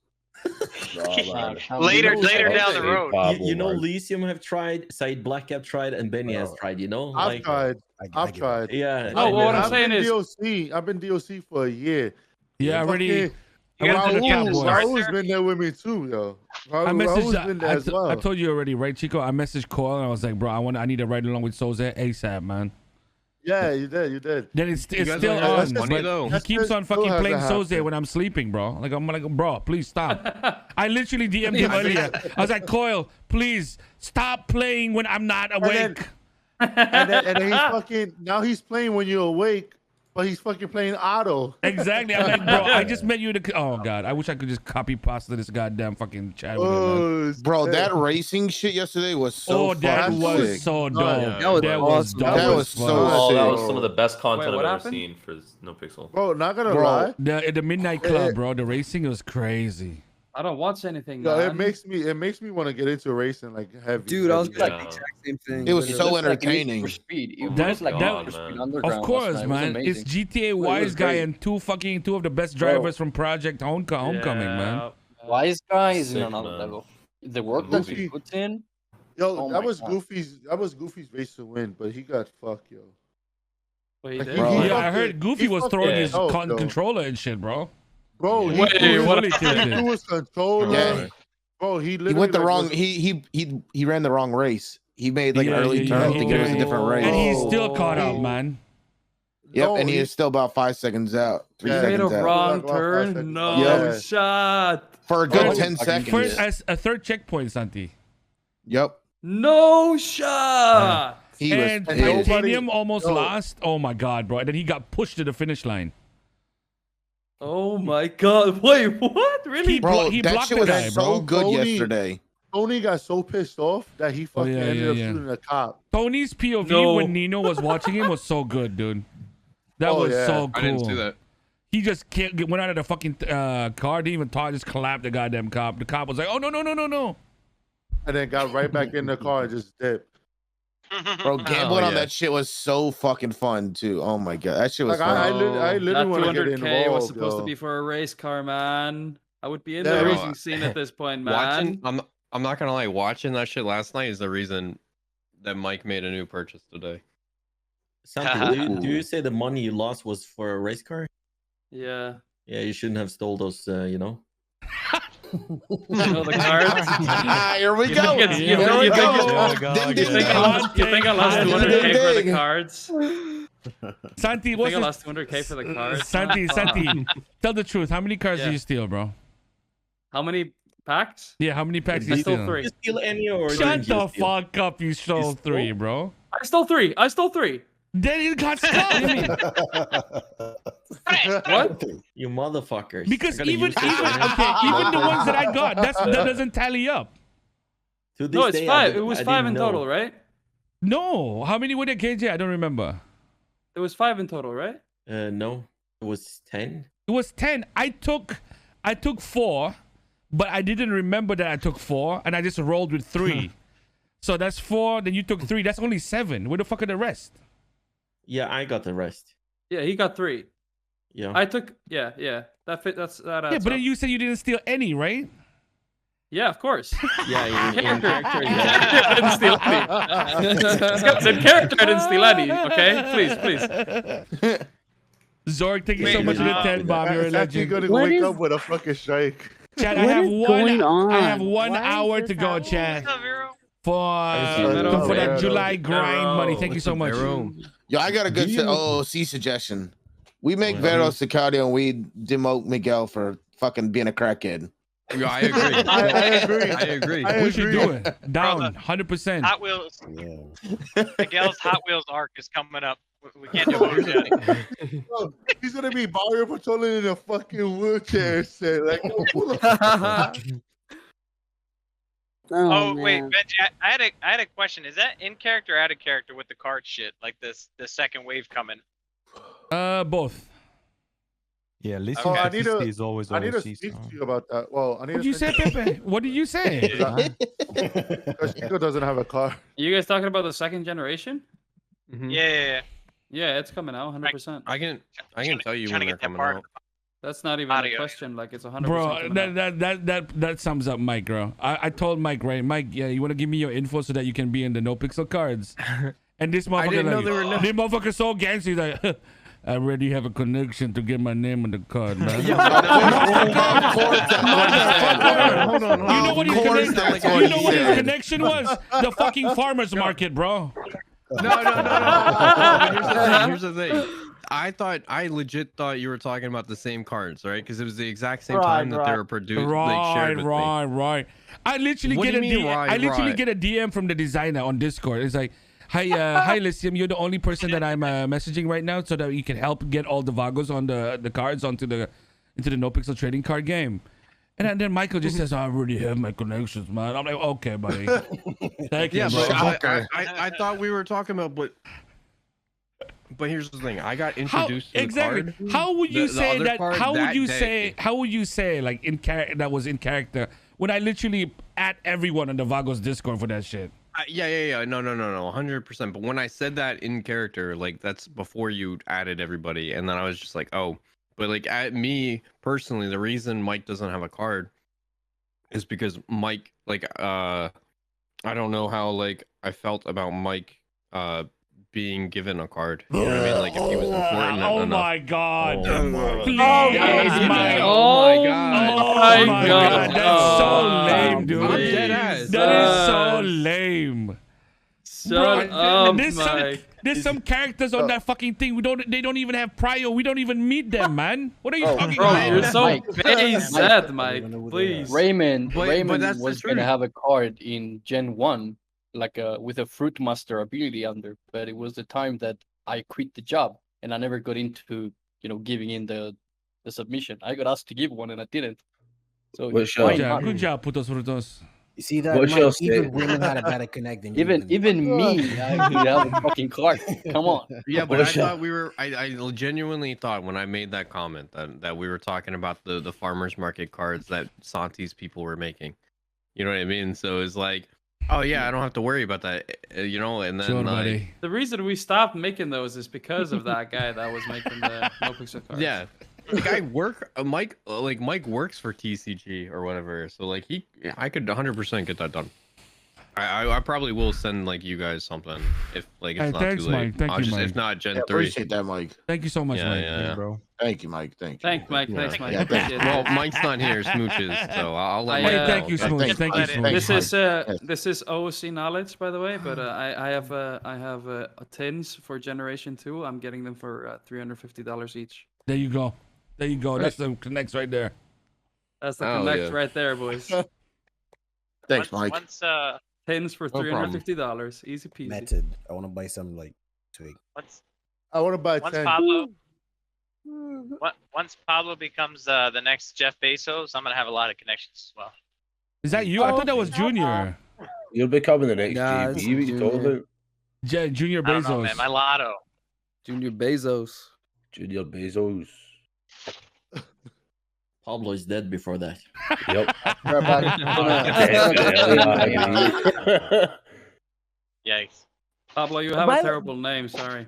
Later down the road. You know, Lysium have tried, Said Blackcap tried, and Benny has tried. You know, I've tried. I've tried. Yeah. No, what I'm I've saying been is, DOC. I've been DOC for a year. Yeah, already. You got the Raul's Cowboys. been there with me too, yo. I Raul's messaged. been there as well. I told you already, right, Chico? I messaged Coil and I was like, bro, I need to ride along with Soze ASAP, man. Yeah, you did. You did. Then it's guys still don't have on, money, but though. he keeps on Still fucking hasn't playing Soze happened. when I'm sleeping, bro. Like I'm like, bro, please stop. I literally DM'd him earlier. I was like, Coil, please stop playing when I'm not awake. And then he's fucking. Now he's playing when you're awake, but he's fucking playing auto. Exactly. I'm like, bro, I just met you. Oh god, I wish I could just copy pasta this goddamn fucking chat. With him, man. Bro, that racing shit yesterday was so Oh, that fucking was sick. so dope. Yeah. That was dope. That was as so fuck. Oh, that sick. was some of the best content Wait, what I've ever happened? seen for NoPixel. Bro, not gonna Bro, lie. The Midnight Club, bro. The racing was crazy. I don't watch anything. Yo, man. it makes me want to get into racing like heavy. Dude, I was heavy. like Yeah. the exact same thing. It was literally. so It looks like Need entertaining. for Speed. It That- was like that- Need for Speed man. Underground Of last course, night. It was man. It's amazing. GTA was Wise Guy great. and two of the best drivers from Project Homecoming, man. Yeah. Guy is in Sick, another man. level. The work that he Goofy. puts in. Yo, Oh that my was God. Goofy's race to win, but he got fucked, yo. Wait, he Like, did? Bro. Yeah, I fucking- heard Goofy he was fucking throwing his helped, yo. controller and shit, bro. Bro, he Wait, threw his- what Really he tilted. threw his controller. Yeah. Bro, he He literally went the like, wrong. was- He ran the wrong race. He made like Yeah, an early yeah, turn yeah, thinking it was a yeah. different race. And he's still caught up, man. Yep, No, and he he- is still about 5 seconds out. 3 Yeah. He made a seconds out. wrong About 5 turn. seconds. No Yeah. shot. For a good Oh, 10 seconds. First, as a third checkpoint, Santi. Yep. No shot. He was And pissed. Titanium almost no. lost. Oh my god, bro. And then he got pushed to the finish line. Oh my god. Wait, what? Really? Bro, he that blocked shit the was guy, so bro. good Tony- yesterday. Tony got so pissed off that he fucking yeah, ended yeah, up yeah. shooting a cop. Tony's POV No. when Nino was watching him was so good, dude. That Oh, was yeah. so cool. I didn't see that. He just went out of the fucking car, didn't even talk, just clapped the goddamn cop. The cop was like, oh, no, no, no, no, no. And then got right back in the car and just dipped. Bro, gambling on yeah. that shit was so fucking fun too. Oh my god, that shit was Like, fun. I literally that want to get 200K involved. was supposed yo. to be for a race car, man. I would be in Yeah, the bro. racing scene at this point, man. Watching, I'm not gonna lie. Watching that shit last night is the reason that Mike made a new purchase today. Something. Do you say the money you lost was for a race car? Yeah. Yeah, you shouldn't have stole those. You know. You know the cards? Here we You go. think it's- you Here think- we you think go. it's- Ding, You ding, think I lost ding. 200K for the Ding. cards? Santi, You what's think I his- lost 200K for the cards? Santi, tell the truth. How many cars Yeah. did you steal, bro? How many packs? Yeah, how many packs did I you stole steal? 3. Did you steal any or Shut didn't you the steal? fuck up. You stole 3, bro. I stole 3. I stole 3. Then you got stuck. What? You motherfuckers! Because I gotta even use this right even the ones that I got, that doesn't tally up. To this No, it's day, 5. It was I 5 didn't in know. total, right? No, how many were there, KJ? I don't remember. It was 5 in total, right? No, it was 10. It was 10. I took 4, but I didn't remember that I took 4, and I just rolled with 3. So that's 4. Then you took 3. That's only 7. Where the fuck are the rest? Yeah, I got the rest. Yeah, he got 3. Yeah. I took. Yeah. That fit. That. Yeah, adds but then up. you said you didn't steal any, right? Yeah, of course. Yeah, in character, In yeah. character, I didn't steal any. This guy said character, I didn't steal any. Okay, please. Zorg, thank you so Wait, much for the 10, Bob. You're a It's actually legend. gonna wake up with a fucking strike. Chad, What I have is one. going on? I have 1 Why is hour this to go, happening? Chad. What's up, Vero? For that July grind money. Thank you so much. Yo, I got a good OOC suggestion. We make Vero Sicario and we demote Miguel for fucking being a crackhead. Yeah, I agree. I agree. I agree. We should do it. Down, 100%. Hot Wheels. Miguel's Hot Wheels arc is coming up. We can't do it yet. Bro, he's gonna be Mario patrolling in a fucking wheelchair and shit. Like, yo, pull up. Oh, wait, man. Benji, I had a question. Is that in character or out of character with the card shit? Like the second wave coming? Both. Yeah, listen Oh, to I need to. is always I need to overseas. speak to you about that. Well, I need What to did you say, Pepe? What did you say? Because Chico doesn't have a car. You guys talking about the second generation? Yeah. Yeah, it's coming out 100%. I can tell you trying when to they're get that coming part. out. That's not even a question. Like it's 100%. Bro, coming out. that sums up Mike, bro. I told Mike, right? Mike, yeah, you want to give me your info so that you can be in the NoPixel cards. And this motherfucker, didn't know there were no- this motherfucker so gangster. He's like, I already have a connection to get my name on the card, man. Of course You know what his said. connection was? The fucking farmer's market, bro. No. Here's the thing. I legit thought you were talking about the same cards, right? Because it was the exact same time that they were produced, like shared with me. Right. I literally What get do a you mean, I literally right? get a DM from the designer on Discord. It's like, hi Lysium, you're the only person that I'm messaging right now, so that you can help get all the Vagos on the cards into the NoPixel trading card game. And then Michael just says, I already have my connections, man. I'm like, okay, buddy. Thank you, Yeah, bro. but I thought we were talking about, but here's the thing. I got introduced to the card. How would you the say other that? card How would that you day. say? How would you say like in that was in character when I literally at everyone on the Vagos Discord for that shit? Yeah. No, 100%. But when I said that in character, like that's before you added everybody, and then I was just like, oh. But like at me personally, the reason Mike doesn't have a card is because Mike, like, I don't know how like I felt about Mike, being given a card. You know what I mean? Like if he was important enough. Oh my god! Please, Mike. Oh my god! That's so lame, dude. I'm dead ass. That is so lame. Shut up, there's Mike. There's some characters on that fucking thing. They don't even have prio. We don't even meet them, man. What are you talking Bro, about? you're so Mike. bad, Mike. Please. Raymond But that's the was gonna truth. have a card in Gen 1, like with a Fruit Master ability under, but it was the time that I quit the job and I never got into, giving in the submission. I got asked to give one and I didn't. So Good job, putos frutos. You see that? What Mike, shall even say? women had a better connect than you. Even me, I could have a fucking card. Come on. Yeah, but I thought we were. I genuinely thought when I made that comment that we were talking about the farmers market cards that Santi's people were making. You know what I mean? So it's like, oh yeah, I don't have to worry about that. And then like, the reason we stopped making those is because of that guy that was making the NoPixel cards. yeah. Like I work, Mike works for TCG or whatever, so like I could 100% get that done. I probably will send like you guys something if like it's not thanks, too late. Mike. Thank you, Mike. If not Gen 3. Appreciate that, Mike. Thank you so much, Mike. Yeah, bro. Thank you, Mike. Thank you. Thanks, Mike. Yeah. Thanks, Mike. Yeah, thank you. Well, Mike's not here, Smooches, so I'll let Mike know. Thank you, Smooch. Thank you, Smooch. This is OC knowledge, by the way. But I have a tins for Generation 2. I'm getting them for $350 each. There you go. That's the connects right there. That's the connect right there, boys. Thanks, Mike. Tins for $350. Easy peasy. Method. I want to buy some like twig. I want to buy 10. Once Pablo becomes the next Jeff Bezos, I'm gonna have a lot of connections as well. Is that you? I thought that was Junior. You'll be coming the next Nah, JB. it's What you talking Junior. about? Junior I don't know, Bezos. man. My lotto. Junior Bezos. Junior Bezos. Pablo is dead before that. Yep. Yikes. Pablo, you have a terrible name. Sorry.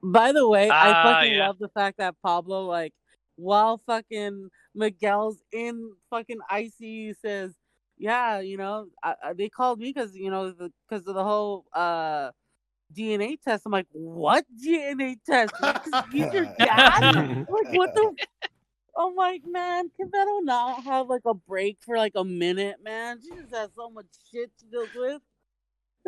By the way, I fucking yeah. love the fact that Pablo, like, while fucking Miguel's in fucking ICU, says, "Yeah, they called me because because of the whole DNA test." I'm like, "What DNA test? He's your dad? Like, what the?" I'm like, man, can Beto not have like a break for like a minute, man? She just has so much shit to deal with.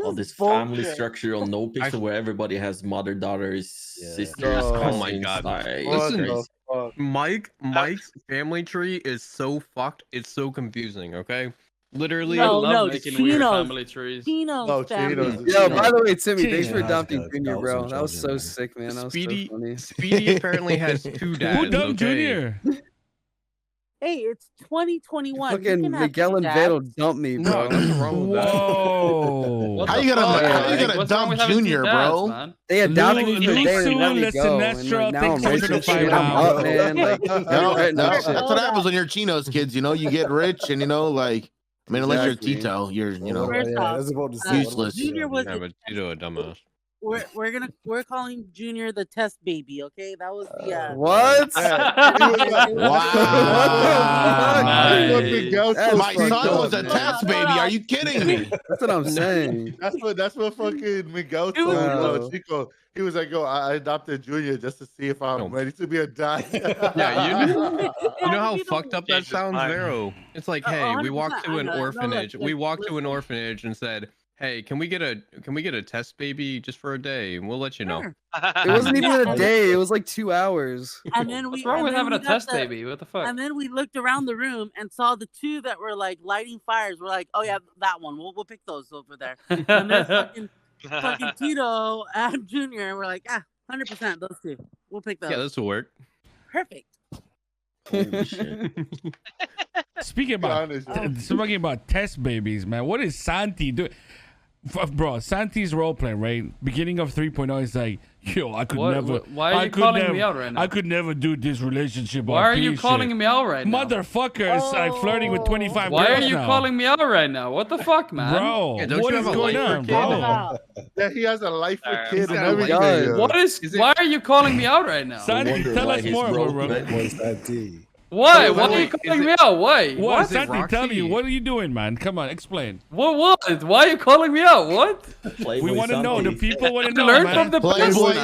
All this family structure on NoPixel where everybody has mother, daughters, sisters. Oh my cousins, god! like, Listen, it's Mike's family tree is so fucked. It's so confusing. Okay, literally. No, family trees. Chino's family. Yo, by the way, Timmy, thanks for Yeah, adopting that Junior, was bro. some That was so children, man. sick, man. That was Speedy, so funny. Speedy apparently has two dads. Who dumped okay? Junior? Hey, it's 2021. You Fucking can have Miguel and dads. Vado dumped me, bro. Whoa. How you gonna dump Junior, bro? They adopted me for a day Lusu, and let me go. And Sinestro, like, now I'm thanks rich for and the shit. fight I'm out. up, man. Like, That's what happens when you're Chino's kids. You know, you get rich, and you know, like, I mean, unless Exactly. you're Tito, you're, you know, First off, useless. Junior was Yeah, but Tito a dumbass. we're calling Junior the test baby, okay? That was the What? My son was a test baby. Are you kidding me? That's what I'm saying. That's what fucking Miguel told Wow. Chico. He was like, "Yo, I adopted Junior just to see if I'm ready to be a dad." Yeah, you know how fucked up that sounds, Vero. It's like, hey, we 100%, walked to an I know. No, orphanage. look, We walked to an listen. orphanage and said, hey, can we get a test baby just for a day, and we'll let you know. It wasn't even a day. It was like 2 hours. And then we What's wrong and with then having we a got test the- baby? What the fuck? And then we looked around the room and saw the two that were like lighting fires. We're like, oh yeah, that one. We'll pick those over there. And there's fucking Tito and Junior, and we're like, 100% those two. We'll pick those. Yeah, this will work. Perfect. Speaking about test babies, man, what is Santi doing? Bro, Santi's roleplay, right? Beginning of 3.0 is like, yo, I could never. Why are you calling me out right now? I could never do this relationship. Why are you calling me out right now? Motherfucker is like flirting with 25 Why girls are you now. calling me out right now? What the fuck, man? Bro, Yeah, don't what you is have a going life for on, kid? bro? Yeah, he has a life with kid and Oh my everything. God. What is? Why are you calling me out right now? Santi, tell us more, bro. Why? Why are you calling me out? Why? What? Santi, tell me, what are you doing, man? Come on, explain. What? Why are you calling me out? What? We want to know. The people want to know, Learn man. from the best, man.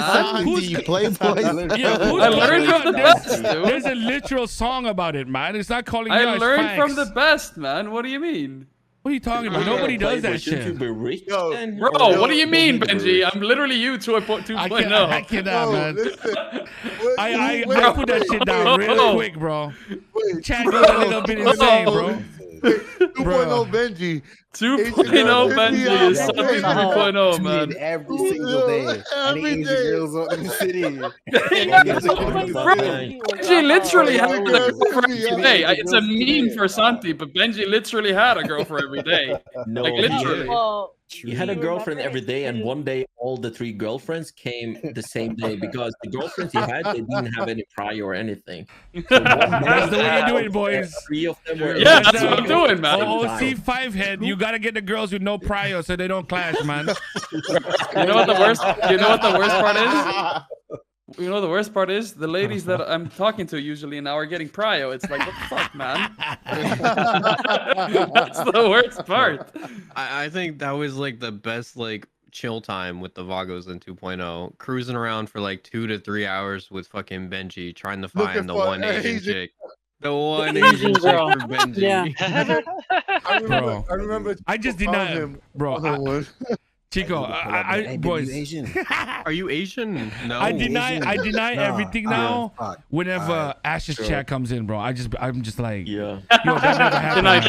Yeah, I learned from the best, dude. There's a literal song about it, man. It's not calling you I out. It's learned from facts. the best, man. What do you mean? What are you talking about? Nobody does that shit. Bro, what do you mean, Benji? I'm literally you 2.0. I cannot, man. I put that shit down real quick, bro. Chat goes a little bit insane, bro. 2.0 Benji. 2.0 Benji is something 2.0, man. Every single day. Any Asian girls out in the city. Benji literally had a girl for every day. It's a meme for Santi, but Benji literally had a girl for every day. No, like literally. he had a girlfriend every day, and one day all the 3 girlfriends came the same day because the girlfriends he had, they didn't have any prior or anything. So That's the way you do it, boys. 3 of them were Yeah, that's what I'm doing, man. OC5 head, you gotta get the girls with no prior so they don't clash, man. You know what the worst? You know what the worst part is? You know what the worst part is? The ladies that I'm talking to usually now are getting prio. It's like, what the fuck, man? That's the worst part. I think that was like the best like chill time with the Vagos in 2.0. Cruising around for like 2 to 3 hours with fucking Benji, trying to find the one Asian chick. The one Asian chick for Benji. I remember. I just denied him, bro. Chico, boys. Are you Asian? No. I deny everything now. Whenever Ash's Sure. chat comes in, bro, I'm just like, yeah. Yo, that never happened. man.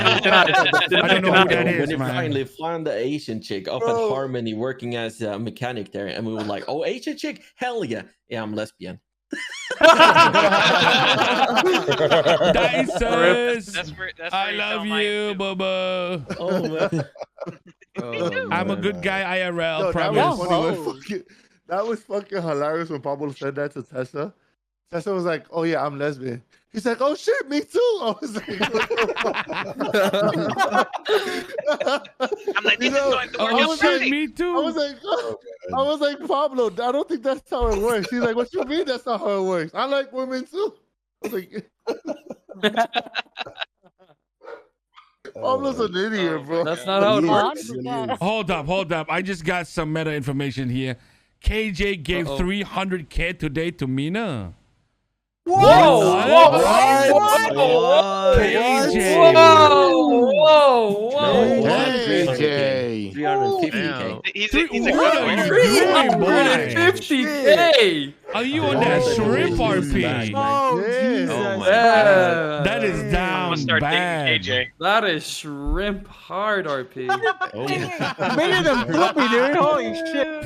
I don't know who that When is, they man. finally found the Asian chick up at Harmony working as a mechanic there, and we were like, oh, Asian chick? Hell yeah. Yeah, I'm lesbian. Dices. I love you, Bubba. Oh, man. I'm a good guy, IRL. Yo, that promise. was funny when that was fucking hilarious when Pablo said that to Tessa. Tessa was like, "Oh yeah, I'm lesbian." He's like, "Oh shit, me too." I was like, I'm like, this is going to work Oh out shit, perfect. me too. I was like, Pablo, I don't think that's how it works. He's like, "What you mean that's not how it works? I like women too." I was like, Pablo's an idiot, bro. That's not how it works. Hold up. I just got some meta information here. KJ gave 300K today to Mina. Whoa! KJ. Whoa! KJ. 350K. He's a What are you doing, boy? 350K. Are you on that shrimp RP? Oh, Jesus. Oh my Yeah. That is I'm down gonna start bad. dating KJ. That is shrimp hard, RP. Oh, yeah. Bigger than Flippy, dude. Holy shit.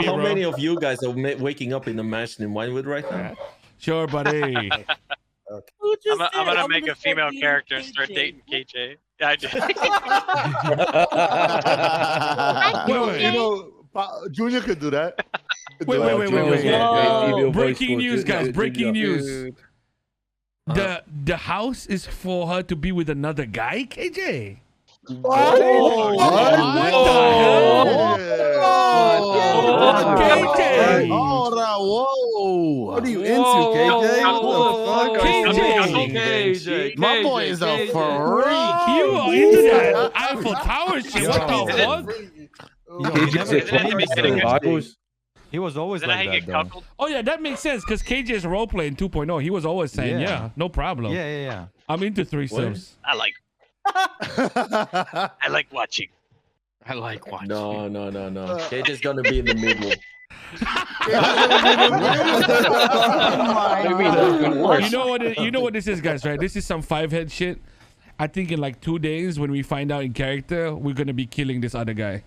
How many of you guys are waking up in the mansion in Winewood right now? Sure, buddy. I'm gonna make a female character and start dating KJ. Yeah, I did. Junior could do that. Wait. Breaking news, guys. Breaking news. The house is for her to be with another guy, KJ. What? KJ. Whoa. What are you into, KJ? What the fuck? KJ. My boy is a freak. You are into that Eiffel Tower shit. What the fuck? He was always like that, though. Oh yeah, that makes sense because KJ's role playing 2.0. He was always saying, yeah, no problem. Yeah. I'm into threesomes. I like watching. No. KJ's gonna be in the middle. You know what this is, guys, right? This is some 5-head shit. I think in like 2 days when we find out in character, we're gonna be killing this other guy.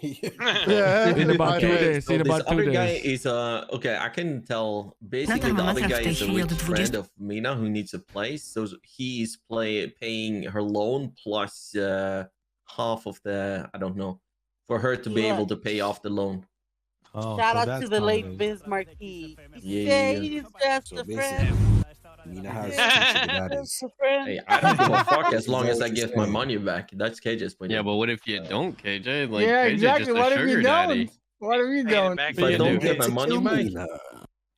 In about 2 days. So this other guy is okay. I can tell. Basically, the other guy is a rich friend of Mina who needs a place. So he is paying her loan plus half of the, I don't know, for her to be able to pay off the loan. Oh, Shout out to the late Vince Marquis. Yeah. He's just a friend. Mina has Hey, I don't give a fuck as long as I get my money back. That's KJ's point. Yeah, but what if you don't, KJ? Like, Yeah, KJ's exactly. just a What if you sugar don't? daddy. What if you don't? If I don't get my money back,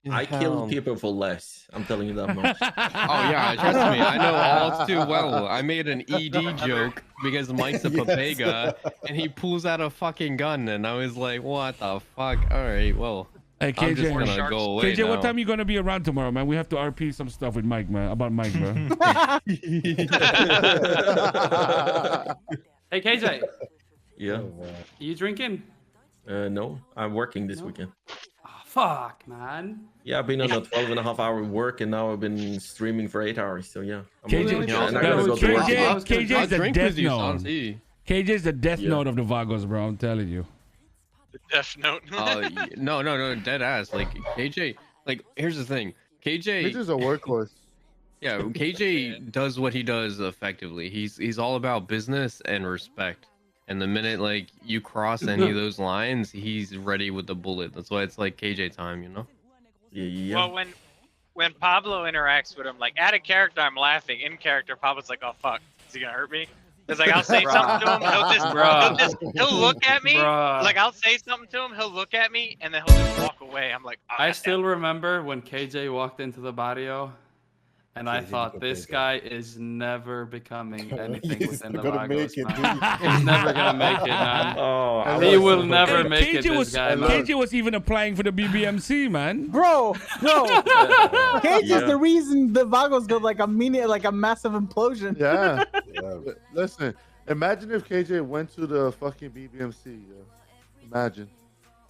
I kill Hell. people for less. I'm telling you that much. Oh yeah, trust me, I know all too well. I made an ED joke because Mike's a papega, and he pulls out a fucking gun, and I was like, "What the fuck?" All right, well, Hey I'm just KJ, gonna go away KJ, what now. time you gonna be around tomorrow, man? We have to RP some stuff with Mike, man. About Mike, bro. Hey KJ, Yeah. you drinking? No, I'm working this weekend. Fuck, man. Yeah, I've been on a 12.5-hour work, and now I've been streaming for 8 hours. So yeah, I'm KJ, and I gotta go to work. KJ's the death note. Santi. KJ's the death Yeah. note of the Vagos, bro. I'm telling you. The Death Note. No, dead ass. Like KJ, like here's the thing, KJ. He's just a workhorse. Yeah, KJ does what he does effectively. He's all about business and respect. And the minute like you cross any of those lines, he's ready with the bullet. That's why it's like KJ time, you know? Yeah. Well, when Pablo interacts with him, like out of character, I'm laughing. In character, Pablo's like, "Oh fuck, is he gonna hurt me?" It's like I'll say something to him, he'll look at me. Like I'll say something to him, he'll look at me, and then he'll just walk away. I'm like, oh, I still remember when KJ walked into the barrio, and I thought this guy is never becoming anything within the Vagos, man. He's never gonna make it, man. He will never make it. This guy, man. KJ was even applying for the BBMC, man. Bro, KJ's the reason the Vagos got like a massive implosion. Yeah. Listen, imagine if KJ went to the fucking BBMC. Yo. Imagine.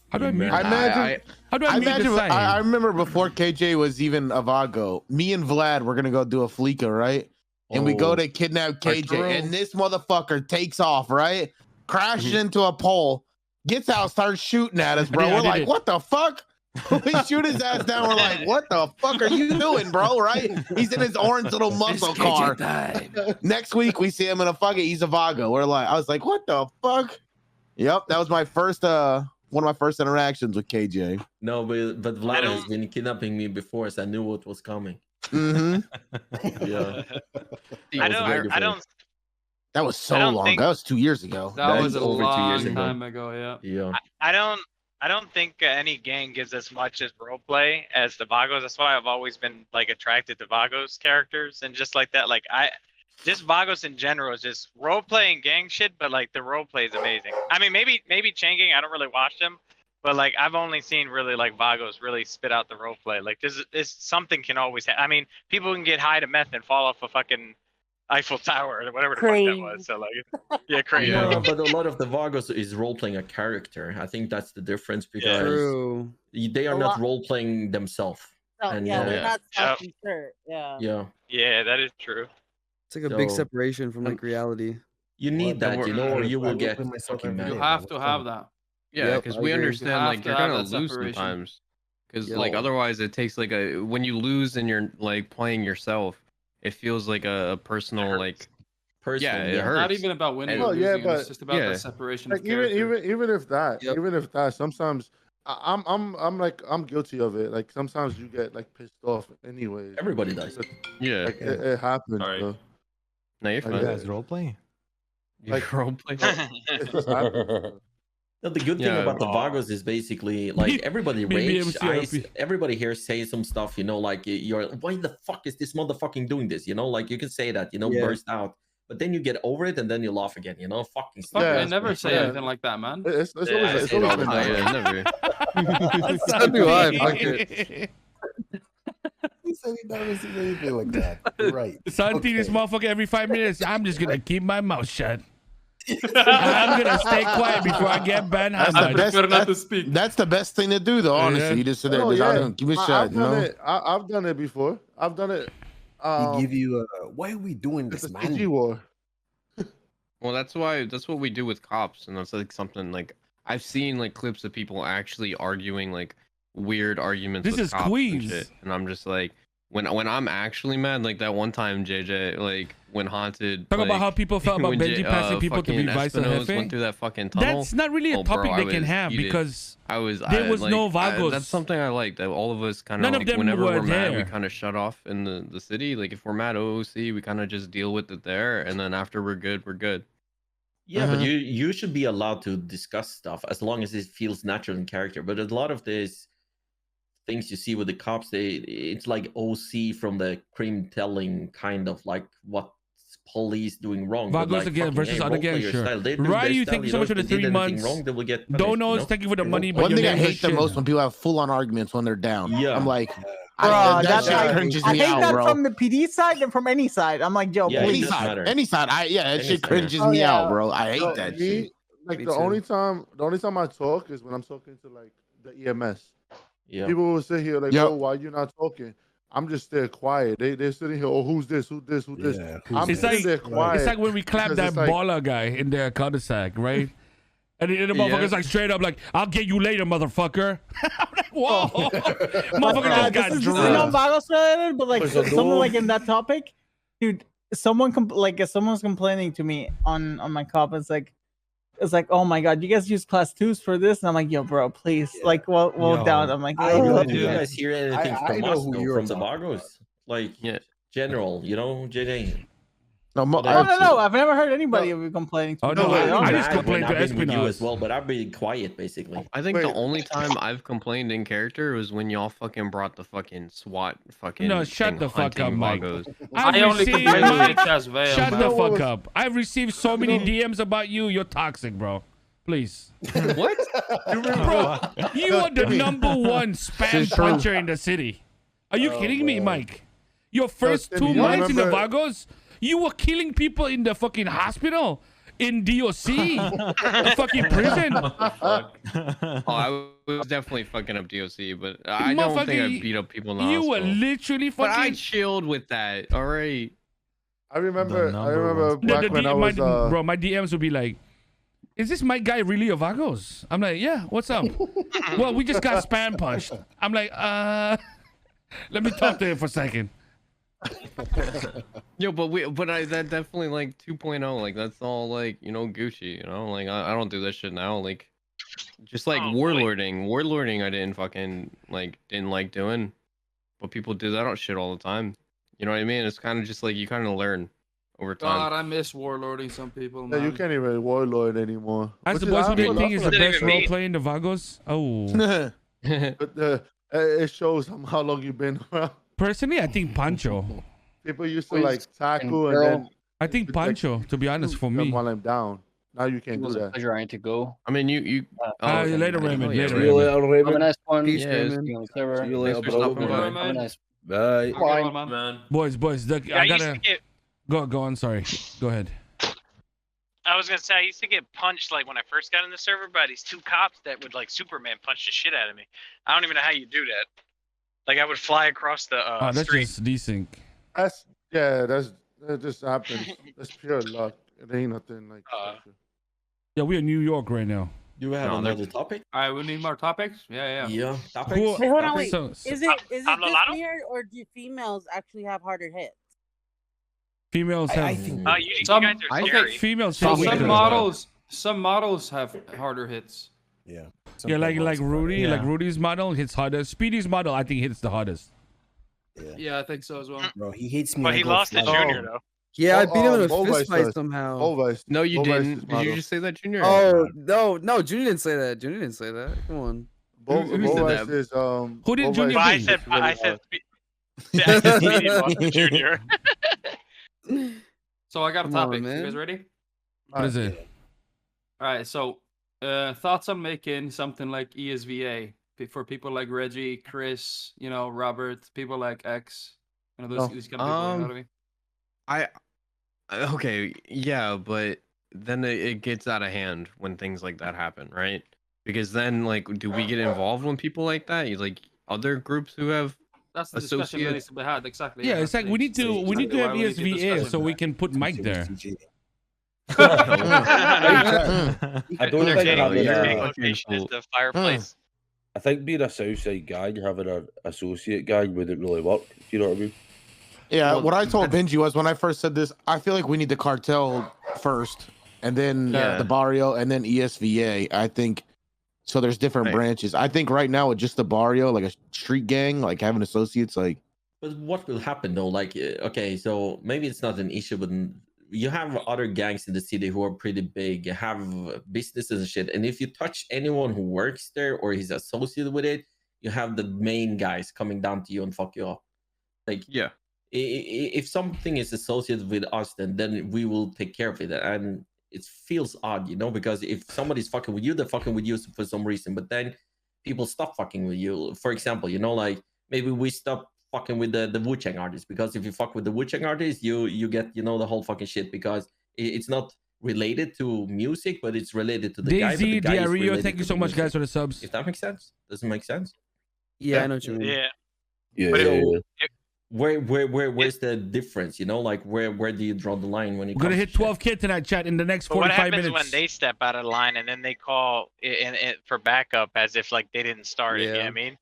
How do I mute? I imagine. How do I mute the sign? I remember before KJ was even a Vago. Me and Vlad were gonna go do a Fleeka, right? And we go to kidnap KJ, and this motherfucker takes off, right? Crashes into a pole, gets out, starts shooting at us, bro. We're like, what the fuck? We shoot his ass down. We're like, what the fuck are you doing, bro? Right? He's in his orange little muscle car. Next week we see him in a fucking. He's a Vago. We're like, I was like, what the fuck? Yep, that was my first one of my first interactions with KJ. No, but Vlad has been kidnapping me before, so I knew what was coming. Mm-hmm. Yeah. I don't. That was so long. That was 2 years ago. That was a over 2 years long ago. time ago. Yeah. Yeah. I don't think any gang gives as much as roleplay as the Vagos. That's why I've always been like attracted to Vagos characters and just like that. Like just Vagos in general is just roleplay and gang shit, but like the roleplay is amazing. I mean, maybe Changing. I don't really watch them, but like I've only seen really like Vagos really spit out the roleplay. Like this something can always happen. I mean, people can get high to meth and fall off a fucking Eiffel Tower or whatever the fuck that was. So like, yeah, crazy. No, but a lot of the Vagos is role playing a character. I think that's the difference because True. they are not role playing themselves. Oh, yeah, they're not self-insert. Yeah. Yeah. Yeah, that is true. It's like a big So- separation from like reality. You need that, you know, or you will get fucking mad. You have to have that. Yeah, Yep, because I we agree. understand You have like to you're have gonna that lose separation. sometimes. Because Yeah. like otherwise it takes like a when you lose and you're like playing yourself, it feels like a personal like Personal, yeah, it yeah. hurts. Not even about winning And- or Well, yeah, losing. It's but- just about Yeah. the separation Like of character. even if that, Yep. even if that, sometimes I'm guilty of it. Like sometimes you get like pissed off anyways. Everybody does. Yeah. Like it happens. Sorry. Bro. No, you're Like, fine. You guys role play? You like- role play. It just happens. No, the good thing Yeah. about the Vagos is basically like everybody rage. BBMCRP. Everybody here say some stuff, you know, like you're why the fuck is this motherfucking doing this? You know, like you can say that, you know, Yeah. burst out, but then you get over it and then you laugh again. You know, fucking. Fuck, Yeah, I never say yeah. anything like that, man. It's Yeah, I always say it all been the that. Yeah, never. So do I. Fuck it. He said he never seen anything like that. You're right. Santi, this Okay. motherfucker every 5 minutes. I'm just gonna keep my mouth shut. I'm gonna stay quiet before I get banned. That's the best. Better not to That's, speak. that's the best thing to do, though. Honestly, Yeah. you just sit there, Oh, just yeah. keep it shut. I've You done know. it. I've done it before. I've done it. He give you why are we doing It's this, a man? CG war. Well, that's what we do with cops, and that's like something like I've seen like clips of people actually arguing like weird arguments. This with is cops Queens. and shit, and I'm just like, when I'm actually mad, like that one time JJ, like when Haunted. Talk like, about how people felt about when Benji passing people to be fucking vice Espinosa jefe. went through that fucking tunnel. That's not really a Oh, bro, topic I they can was have heated. because there was no Vagos. That's something I like. That all of us kind None of of like, them whenever were we're mad, we there. kind of shut off in the city. Like if we're mad OOC, we kind of just deal with it there, and then after we're good, we're good. Yeah, but Uh-huh. you should be allowed to discuss stuff as long as it feels natural in character. But a lot of these things you see with the cops, it's like OC from the crime telling kind of like what police doing wrong. But Vagos like, again fucking, versus hey, other role play gang, your sure. style. They do Ryu, their style, thank you so know, much for if the they 3 did anything months. wrong, they will get punished, Donos, you know? thank you for the money. But One your thing I names are hate the shit. most when people have full-on arguments when they're down. Yeah. I'm like, Bro, that that's shit like, cringes I me hate out, that bro. from the PD side and from any side. I'm like, yo, Yeah, it Any please. doesn't side, matter. any side. That Any shit side. cringes Oh, me yeah. out, bro. I hate So, that me, shit. like Me the too. only time I talk is when I'm talking to like the EMS. Yeah. People will sit here like, Yep. oh, why you not talking? I'm just there quiet. They're sitting here. Oh, who's this? Who's this? Who's this? Yeah, I'm It's sitting like- there quiet. It's like when we clapped because that it's like- baller guy in the cul-de-sac, right? And the Yeah. motherfucker's like straight up like, I'll get you later, motherfucker. I'm like, whoa. Motherfucker just got this is drilled. not Vagos related, but like Pues a something dog. like in that topic, dude. Someone if someone's complaining to me on my cop. It's like, oh my god, you guys use class 2s for this, and I'm like, yo, bro, please, like, well Yo, down. I'm like, I oh, know Did you Yeah. guys hear anything I from know us, who though, you're from the talking Vagos? Like, Yeah. general, you know, JJ? No, no, I've never heard anybody of you complaining. To Oh, me. no, To be I honest. just complained to I've been with you Espinosa. as well, but I've been quiet, basically. I think the Wait. only time I've complained in character was when y'all fucking brought the fucking SWAT fucking. No, shut thing the fuck hunting up, Mike. Vagos. I only received- complain with Mike, Nick's veil, Shut man. the What fuck was- up. I've received so many DMs about you. You're toxic, bro. Please. What? Bro, you are the #1 spam It's true. puncher in the city. Are you kidding me, Mike? Your first Timmy, 2 you months in the remember- Vagos, you were killing people in the fucking hospital, in DOC, the fucking prison. Oh, I was definitely fucking up DOC, but I don't think I Motherfucker, beat up people in the You were hospital. literally But I fucking. chilled with that. All right. I remember The back when I was bro, my DMs would be like, is this Mike guy really a Vagos? I'm like, yeah, what's up? Well, we just got spam punched. I'm like, let me talk to him for a second. Yo, but that definitely like 2.0, like that's all like, you know, Gucci, you know, like I don't do that shit now, like just like warlording I didn't like doing, but people do that shit all the time. You know what I mean? It's kind of just like you kind of learn over time. God, I miss warlording some people, Yeah, man. you can't even warlord anymore. As Which the is- boys who I didn't think is the don't know. best role play in the Vagos. Oh. But it shows how long you've been around. Personally, I think Pancho. People used to Please, like tackle and and then I think Pancho, to be honest, for them me. while I'm down. Now you It can't do was a that. pleasure. I need to go. I mean, you. Later, Raymond. yeah, Later, See you later, Raymond. Raymond. Have a nice one. Peace, Yeah, Raymond. See you on the server. See you later, Thanks for bro. stopping by. Bye, Have a man. Bye. Have a good one, man. Boys, Yeah, I I used gotta to get Go on. Sorry. Go ahead. I was gonna say I used to get punched like when I first got in the server by these two cops that would like Superman punch the shit out of me. I don't even know how you do that. Like I would fly across the That's street. just desync. That just happens. That's pure luck. It ain't nothing like. Yeah, we're in New York right now. Do we have another topic? All right, we need more topics. Yeah. Yeah, topics. Cool. Wait, hold on, wait. So- Is it just weird, or do females actually have harder hits? Females have. you guys are scary. Females Some have weaker. models have harder hits. Yeah. Yeah, like Rudy, like Rudy's model hits hardest. Speedy's model, I think, hits the hardest. Yeah, I think so as well. Bro, he hates me. But he lost to Junior though. Yeah, I beat him in a Bovice fist fight does. somehow. Bovice. No, you Bovice didn't. is Did model. you just say that, Junior? Oh no, Junior didn't say that. Junior didn't say that. Come on. Who said that? Bovice is Who did Bovice Junior I is said really I said hard. I said Speedy lost to Junior. So I got a Come on, topic. man. You guys ready? What is it? All right. So, thoughts on making something like ESVA for people like Reggie, Chris, Robert, people like X, these kind of people. You know what I mean? Okay, yeah, but then it gets out of hand when things like that happen, right? Because then, like, do we get involved when people like that? Like other groups who have That's the discussion that associates? needs to be had. Exactly. Yeah, it's like we need to have why we need to ESVA discuss so it. we can put Mike there. I don't think having Your a, location is the fireplace. I think being a Southside guy, having an associate guy wouldn't really work. You know what I mean? Yeah, what I told Benji was when I first said this, I feel like we need the cartel first, and then the barrio, and then ESVA. I think so. There's different branches. I think right now with just the barrio, like a street gang, like having associates, like. But what will happen though? Like, okay, so maybe it's not an issue, but you have other gangs in the city who are pretty big, you have businesses and shit. And if you touch anyone who works there or is associated with it, you have the main guys coming down to you and fuck you up. Like, yeah, if something is associated with us, then we will take care of it. And it feels odd, because if somebody's fucking with you, they're fucking with you for some reason. But then people stop fucking with you. For example, like maybe we stop fucking with the Wu-Chang artists, because if you fuck with the Wu-Chang artists, you get the whole fucking shit, because it's not related to music, but it's related to the guy. Daisy, But the guy is Diario, related thank you to so the much, music. guys, for the subs. If that makes sense, does it make sense? Yeah, I know what you mean. Yeah. Yeah. Where's the difference? Like where do you draw the line when you? We're gonna hit 12K tonight, chat, in the next But what 45 happens minutes. when they step out of line and then they call it for backup as if like they didn't start it? You know what I mean?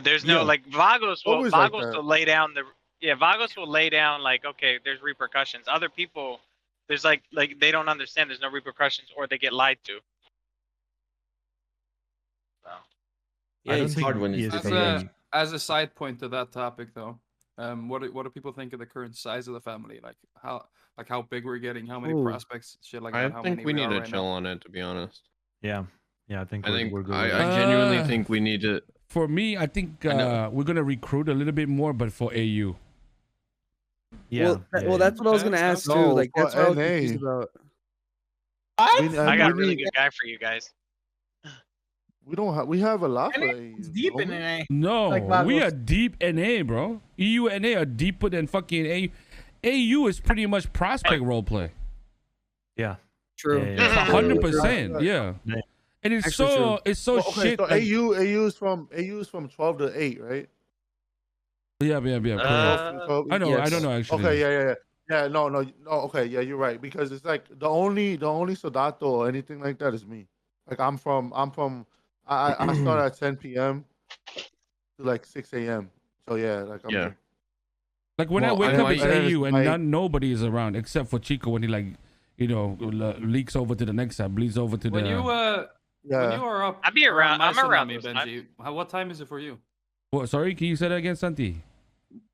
There's no like Vagos will Always like Vagos that. will lay down Vagos will lay down like, okay, there's repercussions. Other people, there's like they don't understand there's no repercussions, or they get lied to. So. Yeah, it's hard when it's As a side point to that topic, though, what do people think of the current size of the family? Like how big we're getting, how many prospects, shit like that. I How think many we need are to right chill now. on it, to be honest. Yeah, I think we're good. I genuinely think we need to. For me, I think we're gonna recruit a little bit more, but for AU. Yeah. Well, that's what I was gonna ask too. No, Like that's for what I was NA. confused about. I got a really good guy for you guys. We don't have. We have a lot for AU. It's deep in NA. No, Like we Vagos. are deep NA, bro. EU and NA are deeper than fucking AU. AU is pretty much prospect roleplay. Yeah. True. It's 100%. Yeah. And it's Actually so true. it's so Well, okay, shit. so like- AU is from 12 to 8, right? Yeah. 12 I know. I don't know actually. Okay, yeah. No. Okay, yeah, you're right, because it's like the only Sodato or anything like that is me. Like I start at 10 p.m. to like 6 a.m. So yeah, like I'm Yeah. Like when I Well, wake I up, it's know, AU, and I- nobody is around except for Chico when he leaks over to the next side, bleeds over to When the. you when you are up, I'll be around. I'm around me, those Benji. What time is it for you? What? Sorry, can you say that again, Santi?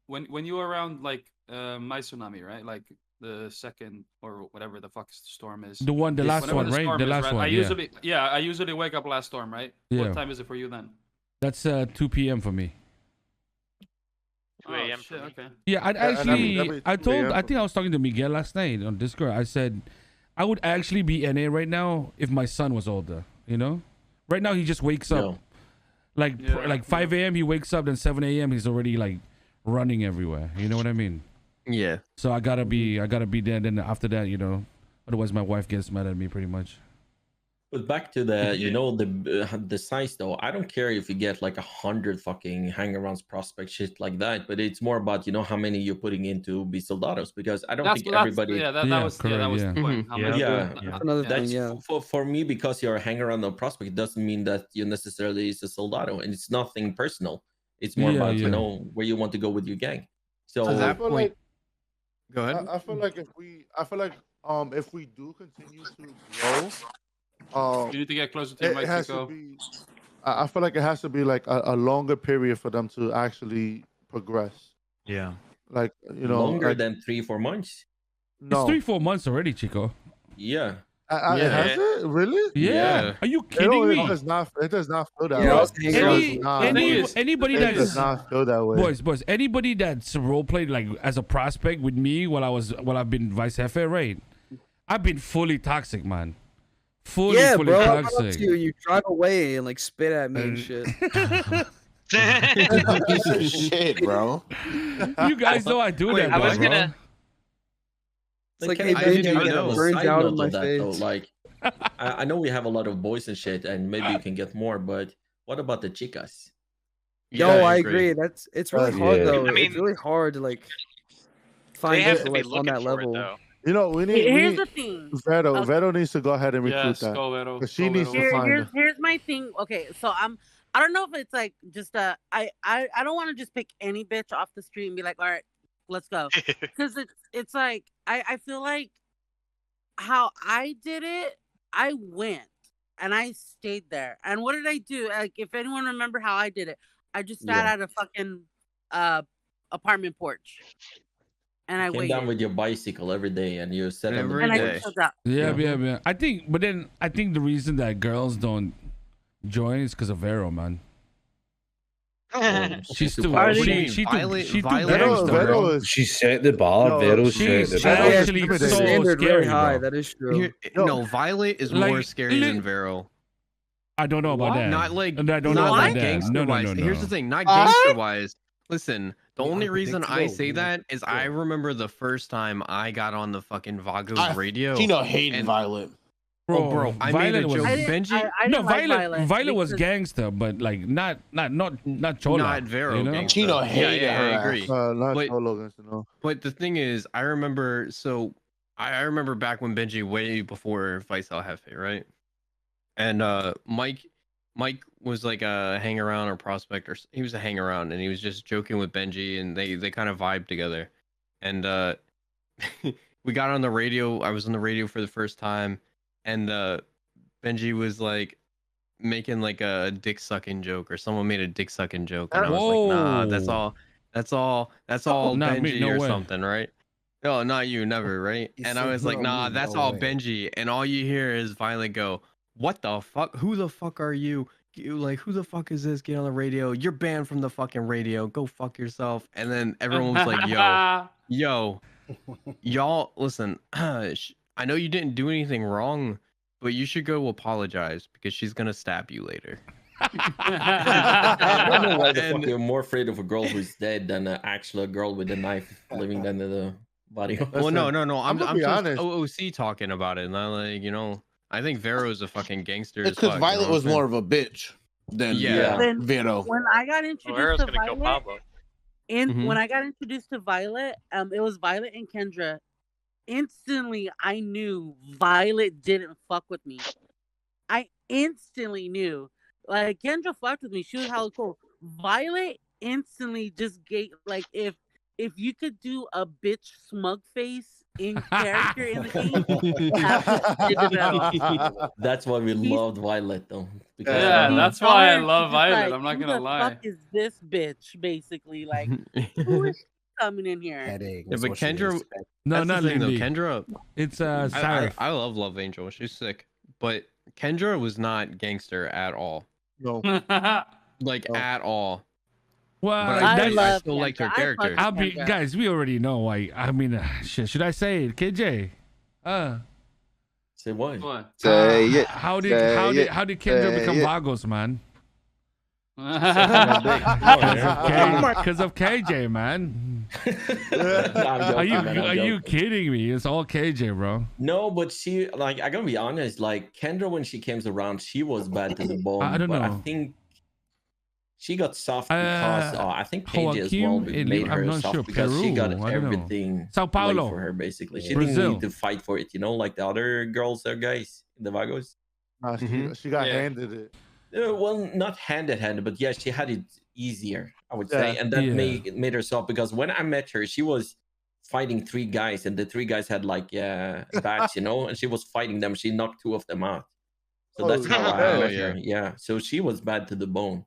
When you are around like my tsunami, right? Like the second or whatever the fuck storm is. The last Whenever one, the right? storm The is, last right? one. I usually wake up last storm, right? Yeah. What time is it for you then? That's 2 p.m. for me. 2 a.m. Shit, okay. Yeah, I'd Yeah, and actually. every I 2 told. a.m. I think I was talking to Miguel last night on Discord. I said, I would actually be NA right now if my son was older. Right now he just wakes up. Like 5 a.m. he wakes up, then 7 a.m. he's already like running everywhere. You know what I mean? Yeah. So I gotta be there. Then after that, you know, otherwise my wife gets mad at me pretty much. But back to the, you know, the size though. I don't care if you get like 100 fucking hang-arounds, prospect shit like that. But it's more about, you know, how many you're putting into be soldados, because I don't think everybody. Yeah, that was the point. How many- Yeah, Another that's thing, yeah. for me, because you're a hang-around or prospect doesn't mean that you necessarily is a soldado, and it's nothing personal. It's more about you know where you want to go with your gang. So at that point, go ahead. I feel like if we do continue to grow. You need to get closer to your it has to Mexico. be. I feel like it has to be like a longer period for them to actually progress. Yeah. Like you know, longer like, than 3-4 months. no. It's 3-4 months already, Chico. Yeah. Has it really? Yeah. Are you kidding me? It does not. It does not feel that Yeah. way. Anybody it that's does not feel that way. boys, anybody that's role played like as a prospect with me while I've been vice jefe, right? I've been fully toxic, man. Fully bro. I toxic. run up to you, you drive away and like spit at me and shit. Piece of shit, bro. You guys know I do that. I was bro. gonna. It's like, Can hey, I Benji, just you on get a burned side out note of my of that, though, face. like I know we have a lot of boys and shit, and maybe you can get more, but what about the chicas? Yo, I agree. It's really hard though. I mean, it's really hard to like They find have people to be like on looking that for it, level. though. You know, we need. Here's the thing. Vero needs to go ahead and recruit Yes, that. go Vero. 'Cause she needs to find her. Here's my thing. Okay, so I don't know if it's like just I don't want to just pick any bitch off the street and be like, all right, let's go, because it's like I feel like how I did it. I went and I stayed there. And what did I do? Like, if anyone remember how I did it, I just sat at a fucking apartment porch. And I Came waited. down with your bicycle every day, and you sat on the And I porch. chilled out. Yeah. I think the reason that girls don't join is because of Vero, man. She's too gangster, bro. She set the bar. Vero set the bar. actually so Standard scary, really high. bro. That is true. No, Violet is more scary than Vero. I don't know about that. Not like I don't know not about like that. gangster No. wise. Here's the thing, not gangster wise. Listen, the only reason I say that is I remember the first time I got on the fucking Vagos radio. Gino hated Violet. Bro, I made a joke. Benji, No, Violet was gangster, but like not Chola. not Vero. You know? gangster. Chino hated yeah, her I agree. Not But- Cholo gangster, no. But the thing is, I remember. So I remember back when Benji, way before Vice El Jefe, right? And Mike was like a hang around or prospect, or he was a hang around, and he was just joking with Benji, and they kind of vibed together. And we got on the radio. I was on the radio for the first time, and Benji was like making like a dick sucking joke, or someone made a dick sucking joke, and I was like, nah, that's all Not Benji me, no or way. something, right? No, not you, never, right? You And I said was like, no, nah, me, that's no all way. Benji. And all you hear is Violet go, what the fuck? Who the fuck are you? Like, who the fuck is this? Get on the radio. You're banned from the fucking radio. Go fuck yourself. And then everyone was like, yo, y'all, listen, I know you didn't do anything wrong, but you should go apologize because she's going to stab you later. I don't know why the fuck you're more afraid of a girl who's dead than an actual girl with a knife living under the body. Well, no. I'm gonna be just honest. OOC talking about it. And I like, I think Vero's a fucking gangster. It's because Violet was more of a bitch than Then Vero. when I got introduced Vero's to gonna kill Violet, Pablo. when I got introduced to Violet, it was Violet and Kendra. Instantly, I knew Violet didn't fuck with me. I instantly knew. Like, Kendra fucked with me. She was hella cool. Violet instantly just gave, like, if you could do a bitch smug face in character in the game, That's why we loved Violet, though. Because Yeah, that's why I love Just Violet. like, I'm not who gonna the lie. fuck is this bitch, basically? Like, who is she coming in here? Yeah, but Kendra, No, that's not the thing, though. Lindy. Kendra, It's I love Angel. She's sick, but Kendra was not gangster at all. No. Like at all. Well, But I still liked her character. I'll be guys. We already know why. I mean, shit. Should I say it, KJ? Say what? Say it. How did Say how it. did Kendra Say become it. Vagos, man? Yeah. Because of KJ, man. Are you kidding me? It's all KJ, bro. No, but she like I gotta be honest. Like Kendra, when she came around, she was bad to the bone. I don't but I know. think she got soft because I think KJ as well made her I'm not soft sure. because Peru, she got I don't know. everything Sao Paulo. laid for her basically. She Brazil. didn't need to fight for it, you know, like the other girls or guys in the Vagos. She got handed it. Well, not handed, but yeah, she had it easier, I would say, and that made her soft because when I met her, she was fighting 3 guys, and the 3 guys had like a badge, you know, and she was fighting them. She knocked 2 of them out, so that's how I met her. Yeah, so she was bad to the bone.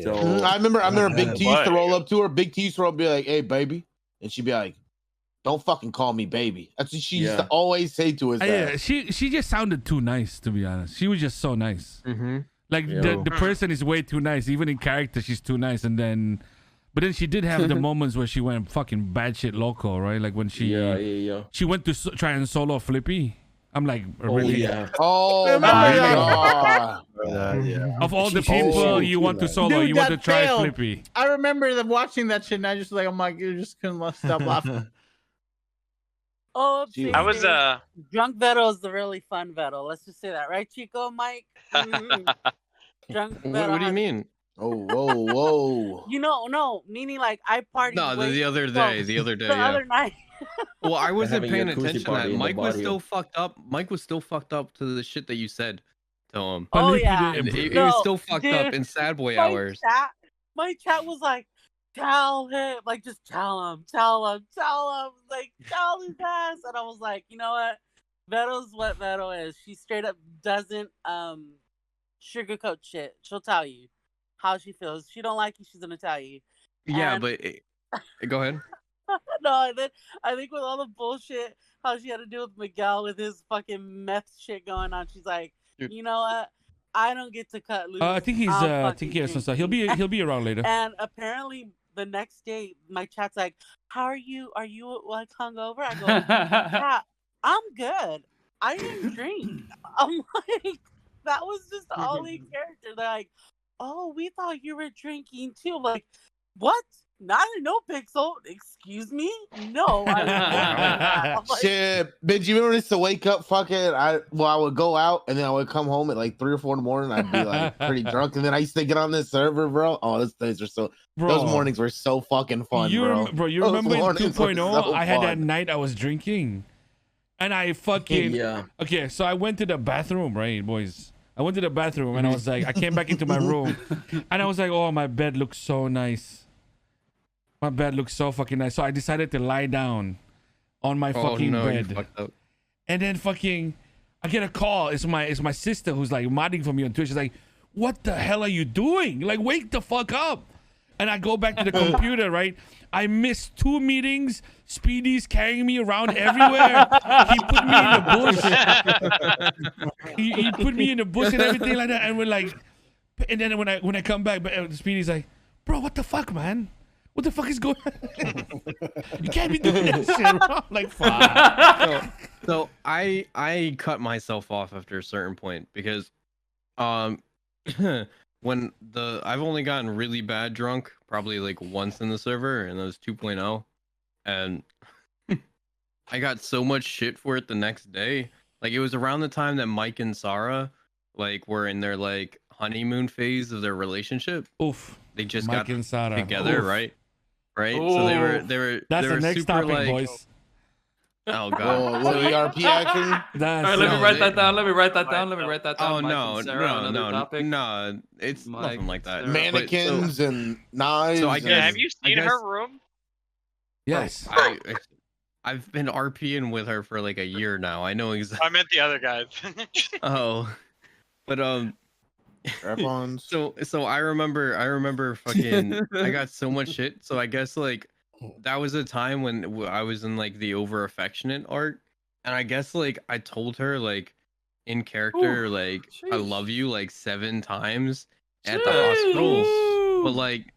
So I remember Big T used to roll up to her. Big T used to roll up, be like, "Hey, baby," and she'd be like, "Don't fucking call me baby." That's what she used to always say to us. Yeah, she just sounded too nice, to be honest. She was just so nice. Like the person is way too nice. Even in character, she's too nice. But then she did have the moments where she went fucking batshit loco, right? Like when she went to try and solo Flippy. I'm like, really? Oh my god! Of all the people you want to solo, Dude, you want to that try failed. Flippy. I remember them watching that shit, and I just like, I'm like, you just couldn't stop laughing. Oh, I was drunk Veto is the really fun Veto. Let's just say that, right, Chico, Mike? Drunk Veto. What do you mean? Oh, whoa. You know, no, meaning like I partied. No, way the other too day, close. the other day, The yeah. other night. Well, I wasn't having paying a koozie attention to party that. in the Mike was barrio. still fucked up. Mike was still fucked up to the shit that you said to him. Oh yeah, And he was still fucked up in sad boy hours. My chat was like, tell him, like just tell him, like tell his ass. And I was like, you know what? Veto's what Veto is. She straight up doesn't sugarcoat shit. She'll tell you how she feels. She don't like you, she's gonna tell you. Yeah, And- but go ahead. No, and then I think with all the bullshit, how she had to deal with Miguel with his fucking meth shit going on, she's like, you know what? I don't get to cut loose. I think he's. I think he has some stuff. He'll be around later. And apparently the next day, my chat's like, "How are you? Are you like hungover?" I go, "Yeah, I'm good. I didn't drink." I'm like, that was just all in character. They're like, "Oh, we thought you were drinking too." I'm like, what? Not in NoPixel. Excuse me? No. I Shit, Benji, remember this to wake up fucking I would go out and then I would come home at like 3 or 4 in the morning. I'd be like pretty drunk, and then I used to get on this server, bro. Oh, those days are so those mornings were so fucking fun, bro. You Those remember in mornings were 2.0, so I had that fun. night I was drinking. And I fucking okay, so I went to the bathroom, right, boys? I went to the bathroom and I was like, I came back into my room and I was like, oh, my bed looks so nice. My bed looks so fucking nice. So I decided to lie down on my fucking bed. And then fucking I get a call. It's my sister who's like modding for me on Twitch. She's like, what the hell are you doing? Like, wake the fuck up. And I go back to the computer, right? I missed 2 meetings. Speedy's carrying me around everywhere. He put me in the bush. he put me in the bush and everything like that. And we're like, and then when I come back, Speedy's like, bro, what the fuck, man? What the fuck is going on? You can't be doing that shit, bro. I'm like, fuck. So I cut myself off after a certain point because when I've only gotten really bad drunk probably like once in the server, and that was 2.0, and I got so much shit for it the next day. Like it was around the time that Mike and Sarah like were in their like honeymoon phase of their relationship. Oof. They just Mike got and Sarah. together, Oof. right? So they were That's they were the next super, topic, like, boys. Oh god. What ERP action? All right, let me write that down. Let me write that down. Oh Mike no, and Sarah on another no, topic. no, it's nothing like that. Mannequins and knives. So I guess, have you seen her room? Yes. I've been RPing with her for like a year now. I know exactly. I meant the other guys. Oh, but so I remember fucking I got so much shit. So I guess like that was a time when I was in like the over affectionate arc, and I guess like I told her like in character like I love you like 7 times at the hospital, but like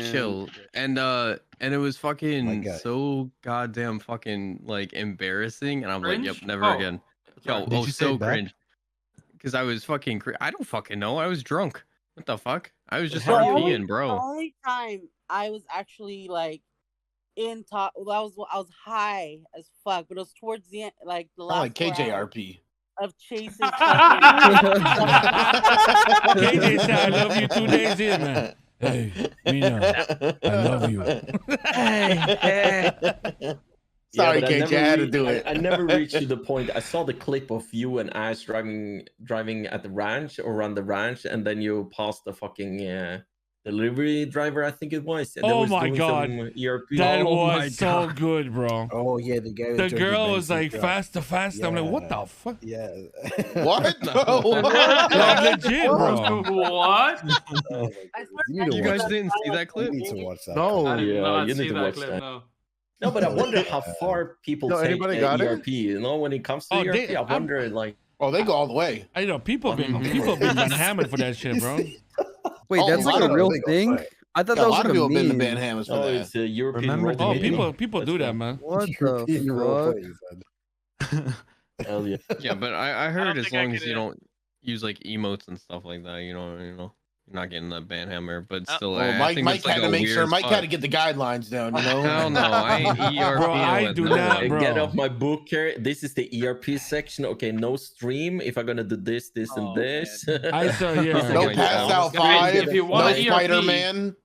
chill, and it was fucking so goddamn fucking like embarrassing, and I'm like, yep, never again. Yo, so cringe. Because I was fucking I don't fucking know. I was drunk. What the fuck? I was just RPing, bro. The only time I was actually like in top. I was high as fuck, but it was towards the end, like the last. Like KJ RP. Of chasing. KJ said, "I love you 2 days in, man." Hey, Mina, I love you. Hey. Sorry, but KJ, I had to do it. I never reached to the point. I saw the clip of you and Ash driving at the ranch or around the ranch, and then you passed the fucking delivery driver, I think it was. And Oh was my doing god, some ERP. that Oh my was so God. good, bro. Oh yeah, the guy. The girl was like faster. I'm like, what the fuck? Yeah. What? Like, legit, bro. What? You guys didn't see that clip? You need to watch that. No. I did Yeah, not you see need to that watch clip. that. No. No, but I wonder how far people No, take anybody got it? ERP. You know, when it comes to Oh, ERP, I wonder like. Oh, they go all the way. I know people been hammered for that shit, bro. Wait, Oh, that's a lot like a of real them. thing? I thought Yeah, that a was lot like of people a been to meme. ban hammers for Oh, that. it's a European Remember role the play. Oh, people do that, man. What the fuck? Hell yeah. Yeah, but I heard don't as think I long as could, you don't use like emotes and stuff like that, you're not getting that ban hammer. But still, Well, I Mike think had it's like to a make weird sure. Mike had spot. to get the guidelines down. You know. Hell no, I ain't ERP. Bro, I do not, Hey, bro. get off my book here. This is the ERP section. Okay, no stream. If I'm gonna do this, and this. I saw, yeah. No my pass God. out Guys, 5. if you No want an ERP, Spider-Man.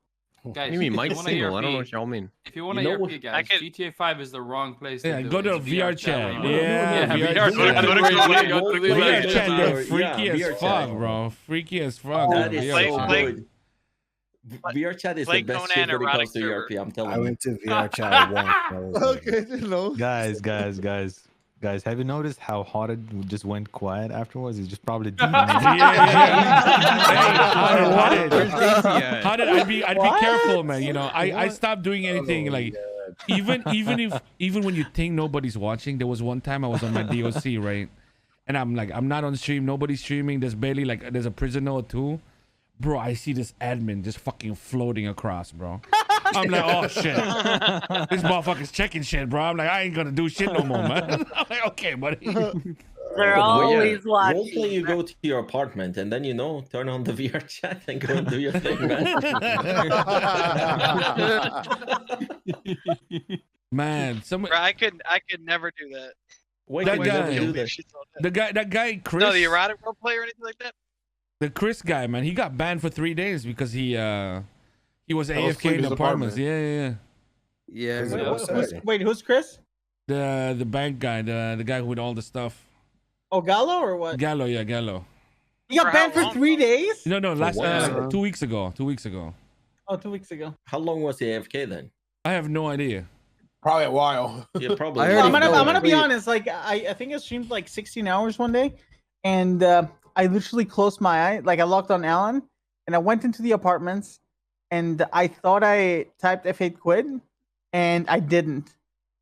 Guys, You mean if Mike's want a single? I don't know ERP what y'all mean. If you want You an know ERP, what- guys, GTA 5 is the wrong place Yeah, to do go it. to It's VR chat. when you- Yeah, VR VR chat. chat. Go to VR VR chat, they're Yeah, freaky as VR fuck, chat. bro. Freaky as fuck. That bro. is VR so chat. good. VR chat is the play best Conan shit when it erotic comes to server. ERP. I'm telling I you. went to VR chat once. I was like, Okay, you know. Guys, have you noticed how Haunted just went quiet afterwards? He's just probably How did I'd be careful, man. You know, I stopped doing anything like even when you think nobody's watching. There was one time I was on my DOC, right? And I'm like, I'm not on stream, nobody's streaming. There's barely like there's a prisoner or two. Bro, I see this admin just fucking floating across, bro. I'm like, oh shit. This motherfucker's checking shit, bro. I'm like, I ain't gonna do shit no more, man. I'm like, okay, buddy. They're always watching. Role play, you go to your apartment and then turn on the VR chat and go and do your thing, man. Man, Bro, I could never do that. Why that could you never guy, do that? that guy, Chris. No, the erotic role play or anything like that. The Chris guy, man, he got banned for 3 days because he was AFK in his apartments. apartment. Yeah. Wait, who's Chris? The bank guy, the guy with all the stuff. Oh, Gallo or what? Gallo, yeah, Gallo. He got banned for 3 days? No, last what? 2 weeks ago. 2 weeks ago. Oh, 2 weeks ago. How long was the AFK then? I have no idea. Probably a while. Yeah, probably. I'm gonna be honest. Like, I think I streamed like 16 hours one day, and I literally closed my eye. Like, I locked on Alan, and I went into the apartments, and I thought I typed F8 quit, and I didn't.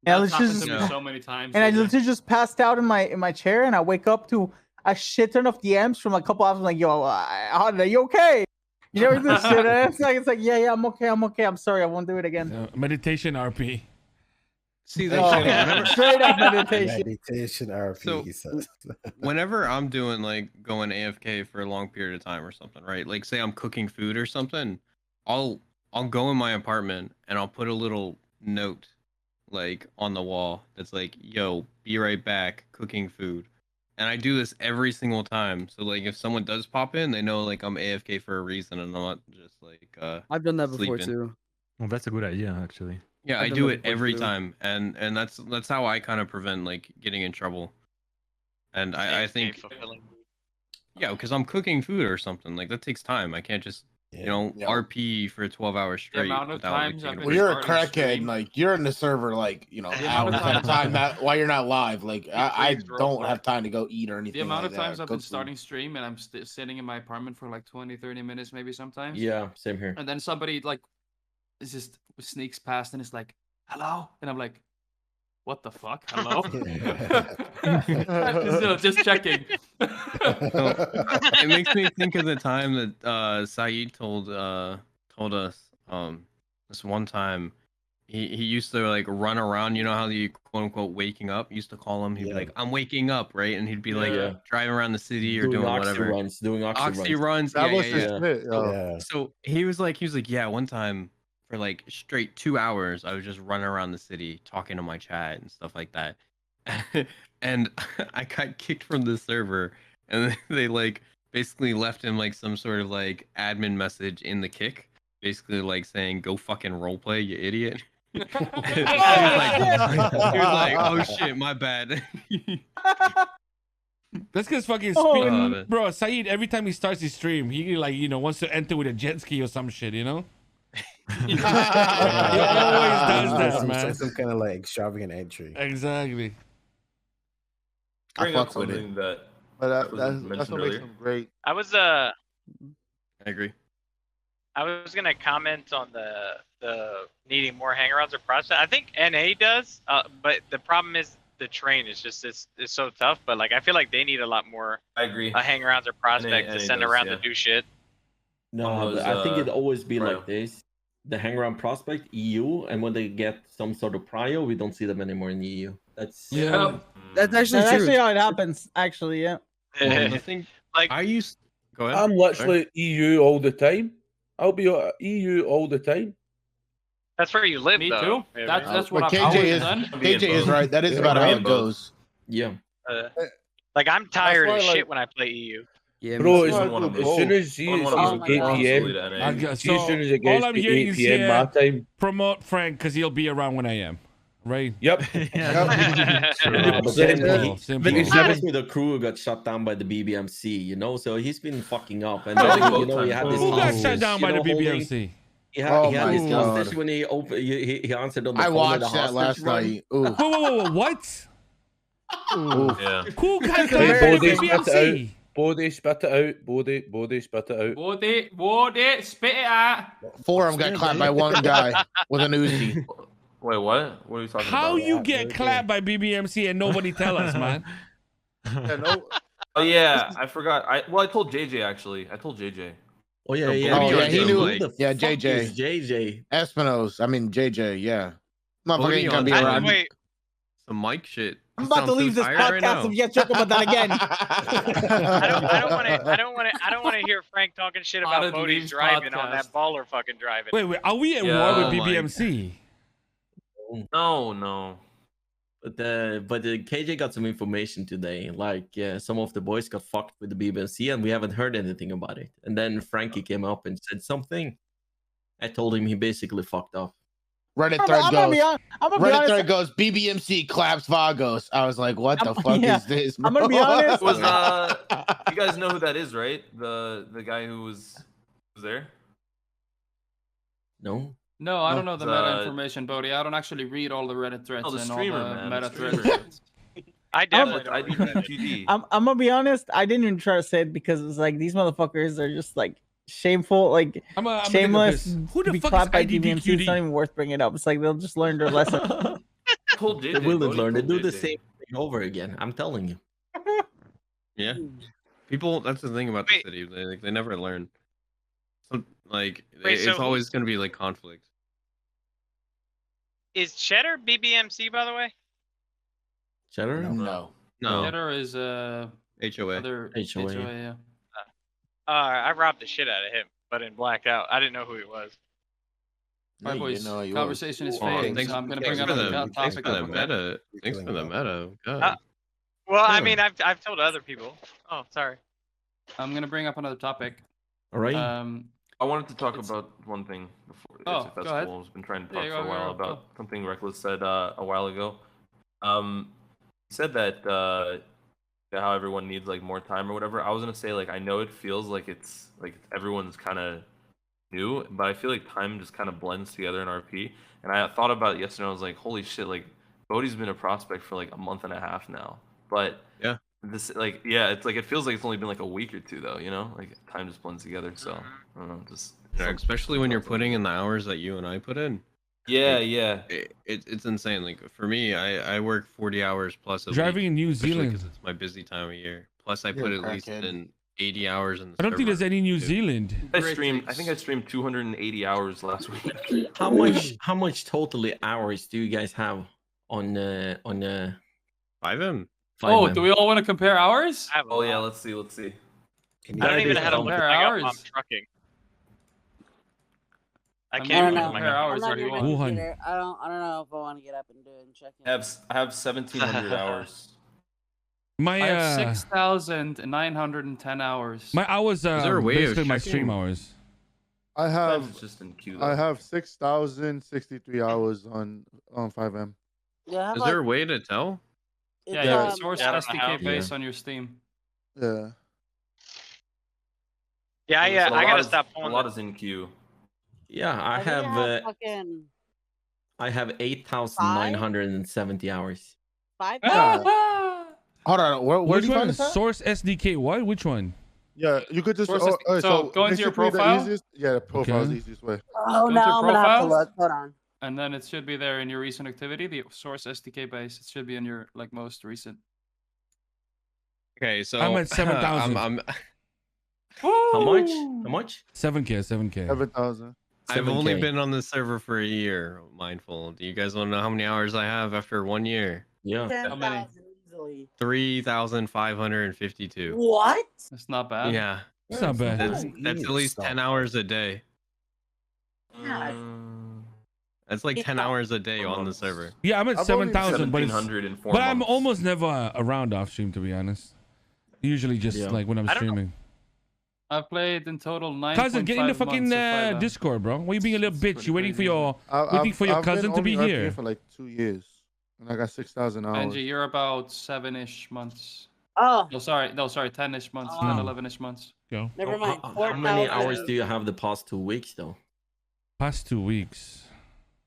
And I That's literally happened to me just, so many times. and I literally just passed out in my chair, and I wake up to a shit ton of DMs from a couple hours. I'm like, yo, are you okay? You know this shit. And it's like, yeah, I'm okay. I'm sorry, I won't do it again. Meditation RP. See that straight up meditation. Meditation RP. So, he says. whenever I'm doing like going AFK for a long period of time or something, right? Like say I'm cooking food or something, I'll go in my apartment and I'll put a little note like on the wall that's like, yo, be right back, cooking food. And I do this every single time. So like if someone does pop in, they know like I'm AFK for a reason and I'm not just like I've done that before sleeping. too. Well, that's a good idea, actually. Yeah, I've I done do that it before, every too. time, and that's how I kind of prevent like getting in trouble. And I think, yeah, because I'm cooking food or something like that takes time. I can't just RP for 12 hours straight. amount of without, like, times taking I've a Well, you're a break. crackhead. Like you're in the server, like The amount hours of at a times- time. That while you're not live, like I plays don't roleplay. have time to go eat or anything. The amount like of times that. I've Cook been food. starting stream and I'm sitting in my apartment for like 20-30 minutes maybe sometimes. Yeah, same here. And then somebody like just sneaks past and it's like, hello? And I'm like, what the fuck? Hello? just checking. It makes me think of the time that Saeed told us this one time he used to like run around, you know how you quote unquote waking up, used to call him, he'd be like, I'm waking up, right? And he'd be like driving around the city or doing whatever. Doing oxy runs. Runs. That Yeah, was yeah, his yeah. shit. Yo. Yeah. So he was like, yeah, one time for like straight 2 hours. I was just running around the city talking to my chat and stuff like that. And I got kicked from the server, and they like basically left him like some sort of like admin message in the kick, basically like saying "Go fucking roleplay, you idiot." he was like, "Oh shit, my bad." That's because fucking Oh, bro, Saeed, every time he starts his stream, he like, wants to enter with a jet ski or some shit, He always does that, man. Some kind of like extravagant entry. Exactly. Bring I up fuck with it. something that But was that's mentioned what makes earlier. him great. I was I agree. I was gonna comment on the needing more hangarounds or prospect. I think NA does, but the problem is the train is just it's so tough. But like I feel like they need a lot more. I agree. Hangarounds or prospect NA to send does, around yeah. to do shit. No, those, I think it'd always be prio. like this. The hang around prospect EU, and when they get some sort of prio, we don't see them anymore in the EU. That's That's actually That's true. actually how it happens. Actually, yeah. The thing, like I used. Go ahead. I'm literally EU all the time. I'll be EU all the time. That's where you live, Me though. too. Maybe. That's what But I've KJ always is done. KJ is right. That is about how it goes. Yeah. Like I'm tired why, as like- shit when I play EU. Yeah, Bro, me as, too. as soon as he I wouldn't sees wanna Oh move my 8 God. absolutely p.m. to I NA. guess, See, as soon as it all gets I'm to hearing 8 is p.m. my time. promote Frank because he'll be around when I am. Right? Yep. But then Simple, simple. he was with a crew who got shut down by the BBMC, so he's been fucking up. And I then, think he both had times. this Who got hostage, shut down by the holding- BBMC? He had, Oh he had my this God. hostage when he he answered on the I phone. watched that last night. Ooh. Whoa, what? Yeah. Who got Hey, clapped by the Bodie, spit it out. BBMC? Bodie, spit it out. Bodie, spit it out. Wody, spit it out. Four of them got clapped by one guy with an Uzi. Wait, what? What are you talking How about? you get clapped by BBMC and nobody tell us, man? Yeah, no, Oh yeah, I forgot. I told JJ actually. I told JJ. Oh yeah, No, yeah. Oh, yeah, he knew. Who the Yeah, fuck JJ. is JJ. Espinosa. I mean, JJ, yeah. Motherfucker Bodie ain't gonna on be that. around. Wait, Some mic shit. I'm You about to sound leave so this tired right podcast now. if you get joke about that again. I don't want to hear Frank talking shit Out about of Bodie's Leaves driving on podcast. that baller fucking driving. Wait, are we at Yeah. war Oh with my BBMC? No. But KJ got some information today. Like, some of the boys got fucked with the BBMC, and we haven't heard anything about it. And then Frankie came up and said something. I told him he basically fucked up. Reddit I'm thread gonna goes. be honest. I'm gonna be Reddit honest. thread goes. BBMC claps Vagos. I was like, what the fuck yeah. is this? I'm gonna be honest. It was you guys know who that is, right? The guy who was there. No. No, I don't know the meta Uh, information, Bodie. I don't actually read all the Reddit threads Oh, the and streamer, all the man, meta the streamer. threads. I definitely I don't read that. GD. I'm gonna be honest. I didn't even try to say it because it's like these motherfuckers are just like shameful, like I'm gonna take a shameless. piss. Who the to be fuck is clapped by BBMC. It's IDDQD? not even worth bringing it up. It's like they'll just learn their lesson. Told They JJ. will Bodie learn. They told do the JJ. same thing over again. I'm telling you. Yeah. People, that's the thing about the city. They never learn. So, like, Wait, it's so always going to be like conflict. Is Cheddar BBMC, by the way? Cheddar? No. No. Cheddar is HOA. other HOA. yeah. I robbed the shit out of him, but in blacked out. I didn't know who he was. All right, No, you boys. know you Conversation is Oh, fading, thanks, so I'm gonna thanks bring for another the, thanks topic for the up. Okay? meta. Thanks for the meta. God. Well, I Yeah. mean, I've told other people. Oh, sorry. I'm gonna bring up another topic. All right. I wanted to talk about one thing before, Oh, if that's go ahead. cool. I've been trying to Yeah, talk go, for a go, while go, about go. something Reckless said a while ago. He said that how everyone needs like more time or whatever. I was gonna say like I know it feels like it's like everyone's kind of new, but I feel like time just kind of blends together in RP. And I thought about it yesterday. I was like, holy shit! Like Bodie's been a prospect for like a month and a half now, but yeah. This like it's like it feels like it's only been like a week or two though, you know, like time just blends together. So I don't know, just Yeah, especially when you're putting in the hours that you and I put in. Yeah, Like, yeah. It's insane. Like for me, I work 40 hours plus a Driving week, in New especially 'cause Zealand. it's my busy time of year. Plus, I You're put a at least crackhead. in 80 hours in the I don't think server, there's any New too. Zealand. I think I streamed 280 hours last week. How much totally hours do you guys have on 5M? Oh, do we all want to compare ours? Oh yeah, let's see. I don't even know how to look compare like I'm hours. trucking. I mean, can't you even can compare I'm hours not all near you my want. computer. I don't know if I want to get up and do it and check it. I have 1,700 hours. My I have 6,910 hours. my hours are basically my stream hours. I have It's just in queue, I though. have 6,063 hours on 5M. Yeah, Is there a way to tell? Yeah, Yeah. you can source Yeah, I don't know how. SDK base on your Steam. Yeah. Yeah, So yeah. a I lot gotta is- stop A pulling lot the- is in queue. Yeah, I think have fucking I have 8,970 hours. 5. Hold on, where Which do you one? find this at? Source SDK. What? Which one? Yeah, you could just Source oh, is- alright, so go into your basically profile. The easiest, yeah, the profile is the Okay. easiest way. Oh, Go to now your I'm gonna have to profiles. look. Hold on. And then it should be there in your recent activity, the source SDK base. It should be in your like most recent. Okay, so I'm at 7,000. I'm How much? How much? 7K. 7,000. I've only 7K. been on the server for a year. Mindful. Do you guys want to know how many hours I have after 1 year? Yeah. How many? 10,000 easily. 3,552. What? That's not bad. Yeah, It's not bad. that's at least 10 hours a day. God. That's like 10 hours a day on the server. Yeah, I'm at I've only 7,000, but it's, 1,700 in 4 but I'm months. almost never around off stream, to be honest. Usually just Yeah. like when I'm I don't know. streaming. I've played in total 9. Cousin, get in the fucking Discord, bro. Why you being a little bitch? You waiting for your waiting for your I've been cousin to be only RPing here? for like 2 years, and I got 6,000 hours. Benji, you're about 7-ish months. Oh, No, sorry, 10-ish months, 10, 11-ish months. Go. never mind. How many 4,000. hours do you have the past 2 weeks though? Past 2 weeks.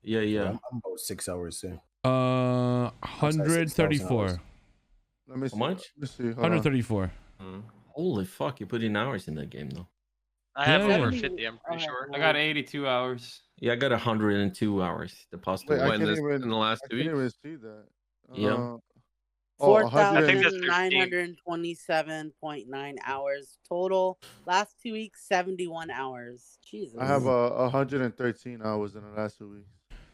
Yeah, yeah. I'm about 6 hours soon. 134. Let me see. How much? Let me see. Hold on. 134. Holy fuck, you put in hours in that game though. I have Yeah, over yeah. 50. I'm pretty sure. I got 82 hours. Yeah, I got 102 hours the past 2 Wait, I weeks. can't this- even. in the last I 2 can't weeks? even see that. Yeah. Oh, 100 I think that's 4,927.9 hours total. Last 2 weeks, 71 hours. Jesus. I have 113 hours in the last 2 weeks.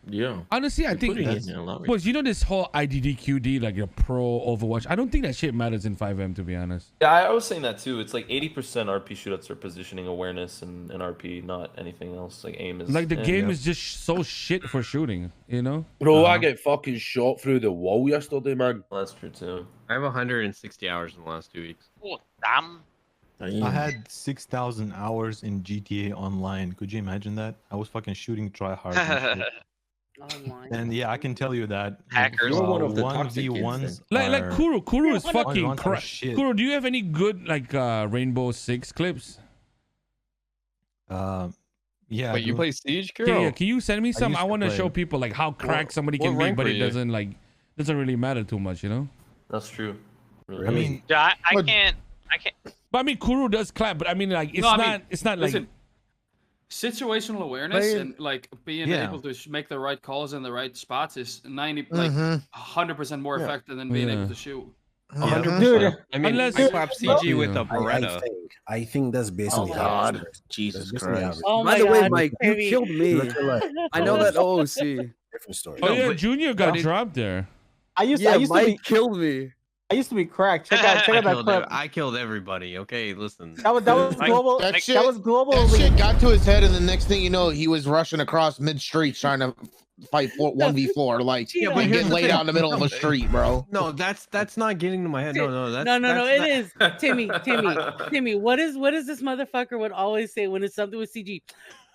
Yeah. Honestly, I You're think putting that's, in a lot. boys, you know this whole IDDQD, like your pro Overwatch. I don't think that shit matters in 5M, to be honest. Yeah, I was saying that too. It's like 80% RP shootouts are positioning awareness and RP, not anything else. Like aim is Like the game yeah. is just so shit for shooting, you know? Bro, I get fucking shot through the wall yesterday, man. That's true too. I have 160 hours in the last 2 weeks. Oh, damn. I had 6,000 hours in GTA Online. Could you imagine that? I was fucking shooting try hard. And yeah, I can tell you that Hackers. You're one of the toxic kids 1v1s Like Kuru is fucking 1v1s are crap. shit. Kuru, do you have any good like Rainbow Six clips? Yeah. Wait, you play Siege, Yeah, Kuro? yeah. Can you send me some? used I to want to play. show people like how cracked somebody what can be, rank but were it you? doesn't really matter too much, you know? That's true. Really. I mean, Yeah, I But- can't. But I mean, Kuru does clap, but I mean, like it's No, I not. mean, It's not like. Listen, situational awareness Playing- and like being Yeah. able to make the right calls in the right spots is 100% more Yeah. effective than being Yeah. able to shoot. 100%. Dude, I mean, Unless- I clap CG with Yeah. a Beretta. I think that's based Oh on the my average. God. That's Jesus based on the Christ. average. Oh By my the way, God, Mike, you Kirby. killed me. Look alike. I know that OOC. Different story. Oh No, yeah, but- Junior got but it- dropped there. I used Yeah, to Mike be killed me. I used to be cracked. Check out that clip. I killed everybody. Okay, listen. That was Like- global. That Like- shit, That was global. that elite. shit got to his head, and the next thing you know, he was rushing across mid streets trying to fight 1v4. Like, Yeah, but and here's getting the laid thing. out in the middle of a street, bro. No, that's not getting to my head. No, that's No, that's it not- is. Timmy, what is this motherfucker would always say when it's something with CG?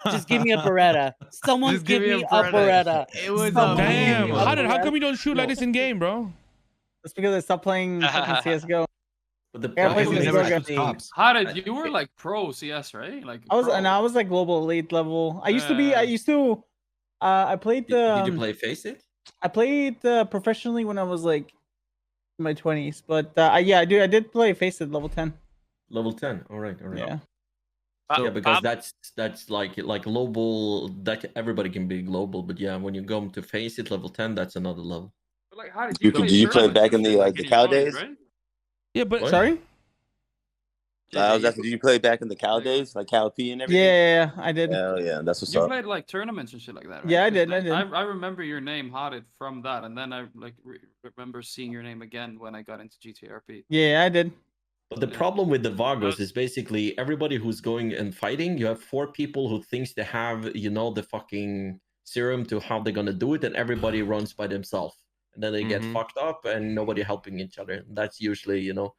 Just give me a Beretta. Someone Just give me a Beretta. It was Someone give Damn, me a how come Beretta. you don't shoot like this in game, bro? That's because I stopped playing fucking CS:GO. But the Yeah, problem play is CS:GO that- against cops. How did you were like pro CS, right? Like I was, pro. and I was like global elite level. I used to be. Yeah. I used to. I played the. Did you play Face It? I played professionally when I was like in my 20s, but yeah, I did play Face It level 10. Level 10. All right, all right. Yeah. Yeah, because Bob- that's like global. That everybody can be global, but yeah, when you go to Face It level 10, that's another level. But, like, how did You could- did you play tournaments back in and the, shit, like, the getting cow points, days? right? Yeah, but What? Sorry. I was asking, did you play back in the cow days, like Cal P and everything? Yeah, I did. Hell yeah, that's what's You up. played like tournaments and shit like that, right? Yeah, I 'Cause did, I did. I remember your name hotted from that, and then I like remember seeing your name again when I got into GTA RP. Yeah, I did. But the problem with the Vagos is basically everybody who's going and fighting, you have 4 people who thinks they have, you know, the fucking serum to how they're gonna do it, and everybody runs by themselves. And then they get fucked up and nobody helping each other. That's usually, you know.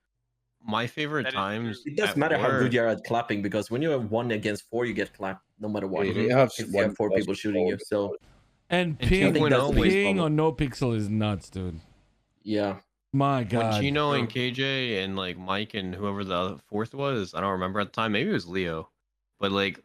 My favorite times. It doesn't matter how good you are at clapping, because when you have 1 against 4, you get clapped no matter what. Yeah, you have if you have 4 people shooting you. So And And ping, 2.0 was ping on NoPixel is nuts, dude. Yeah. My when God. Chino and KJ and like Mike and whoever the 4th was, I don't remember at the time. Maybe it was Leo, but like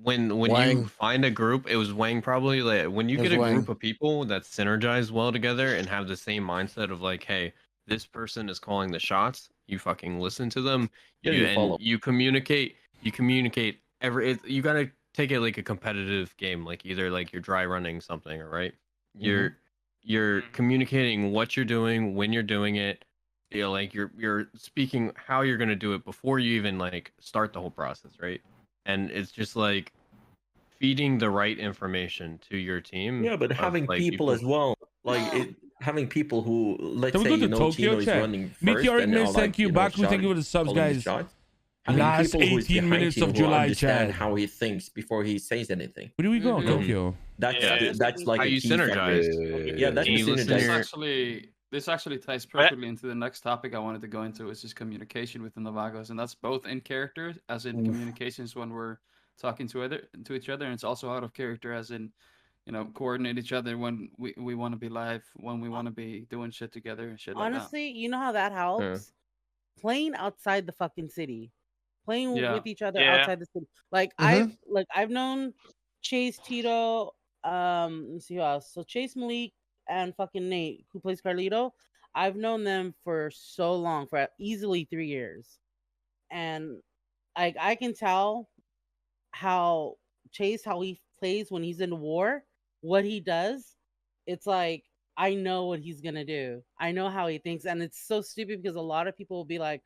when you Wang. find a group, it was Wang probably. Like when you It get was a Wang. group of people that synergize well together and have the same mindset of like, hey, this person is calling the shots. You fucking listen to them. Yeah, you you and follow. you communicate. You communicate. You gotta take it like a competitive game, like either like you're dry running something, right? You're communicating what you're doing, when you're doing it. You know, like you're speaking how you're gonna do it before you even like start the whole process, right? And it's just like feeding the right information to your team. Yeah, but of, having like, people as well, like having people who, let's Can we say, go you to know, Tokyo, Chino is chat? running first, Meteoric and Miss, are, thank like, you. know, Baku, thank you for the subs, calling the guys. shots. Having Last people who is 18 behind minutes you of who July, understand chat. how he thinks before he says anything. Where do we go? You know? Tokyo. That's like how a you key factor. synergize. Yeah, that's And the you listen to synergize. This actually ties perfectly into the next topic I wanted to go into, which is communication within the Vagos, and that's both in character, as in communications when we're talking to each other, and it's also out of character, as in, you know, coordinate each other when we want to be live, when we want to be doing shit together and shit like that. Honestly, you know how that helps? Playing outside the fucking city. Playing Yeah. with each other Yeah. outside the city. Like I've known Chase, Tito, let's see who else. So Chase, Malik, and fucking Nate, who plays Carlito. I've known them for so long, for easily 3 years. And I can tell how Chase, how he plays when he's in war, what he does. It's like I know what he's gonna do. I know how he thinks, and it's so stupid because a lot of people will be like,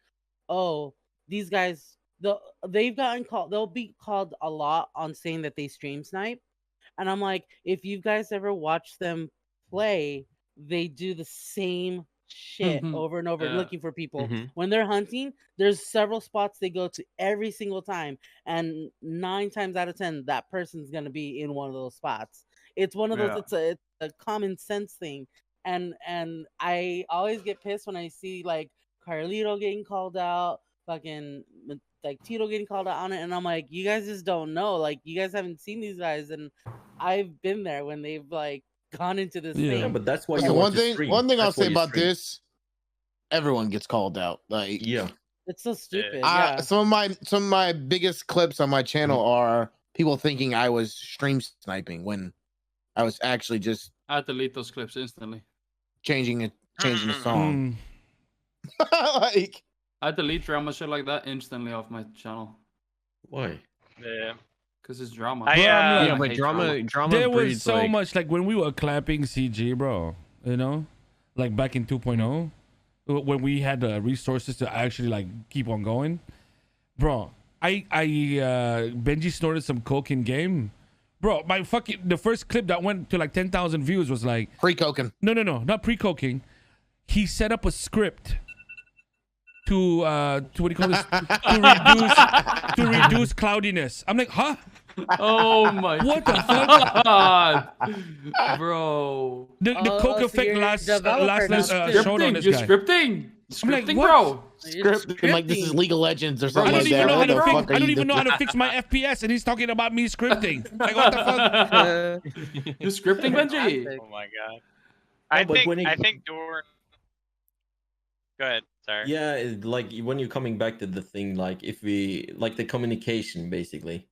"Oh, these guys, they've gotten called. They'll be called a lot on saying that they stream snipe." And I'm like, if you guys ever watch them play, they do the same shit over and over, Yeah. looking for people. When they're hunting, there's several spots they go to every single time, and 9 times out of 10, that person's gonna be in one of those spots. It's one of those. Yeah. It's a common sense thing, and I always get pissed when I see like Carlito getting called out, fucking like Tito getting called out on it, and I'm like, you guys just don't know. Like, you guys haven't seen these guys, and I've been there when they've like gone into this thing. Yeah, but that's why Okay, you want one to thing. stream. One thing I'll That's why say you about stream. this: everyone gets called out. Like, yeah, it's so stupid. Yeah. some of my biggest clips on my channel are people thinking I was stream sniping when I was actually just I delete those clips instantly. changing the song. Like, I delete drama shit like that instantly off my channel. Why? Yeah. Because it's drama. Bro, I'm yeah, like, but drama there was breeds, so like, much like when we were clapping CG, bro. You know, like back in 2.0, when we had the resources to actually like keep on going, bro. Benji snorted some coke in game, bro. The first clip that went to like 10,000 views was like pre-coking. No, not pre-coking. He set up a script to what do you call this? to reduce cloudiness. I'm like, huh? Oh my What the god, bro! The coke effect last showed on this You're guy. scripting, I'm like, scripting, what? bro. Scripting like this is League of Legends or I something don't like even that. know how What to the fix. fuck are I don't you even know how doing? to fix my FPS, and he's talking about me scripting. Like, what the fuck? You're scripting, Benji. Oh my god. but when I think Dorn. Go ahead. Sorry. Yeah, like when you're coming back to the thing, like if we like the communication, basically.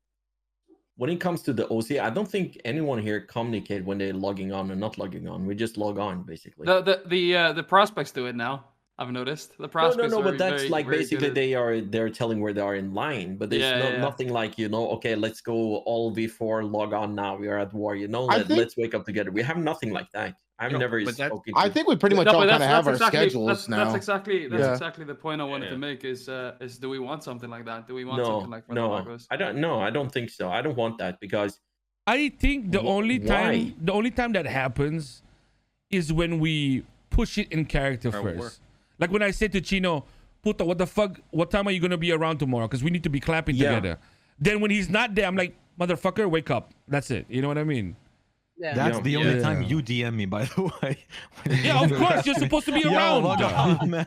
When it comes to the OC, I don't think anyone here communicate when they're logging on or not logging on. We just log on, basically. The prospects do it now. I've noticed the prospects. No, are but that's very, like very basically good at- they're telling where they are in line, but there's nothing like, you know, okay, let's go all V4 log on now. We are at war, you know. Let's wake up together. We have nothing like that. I've never spoken. I think we pretty much No, all but kind of have our exactly- schedules now. That's exactly Yeah. exactly the point I wanted to make. Is do we want something like that? Do we want No, something like for the no, Vagos? I don't. No, I don't think so. I don't want that because I think the only why? time that happens is when we push it in character first. Like when I said to Chino, puta, what the fuck? What time are you gonna be around tomorrow? Because we need to be clapping together. Then when he's not there, I'm like, motherfucker, wake up. That's it. You know what I mean? Yeah. That's the only time Yeah. you DM me, by the way. Yeah, of course. You're supposed to be around. Man.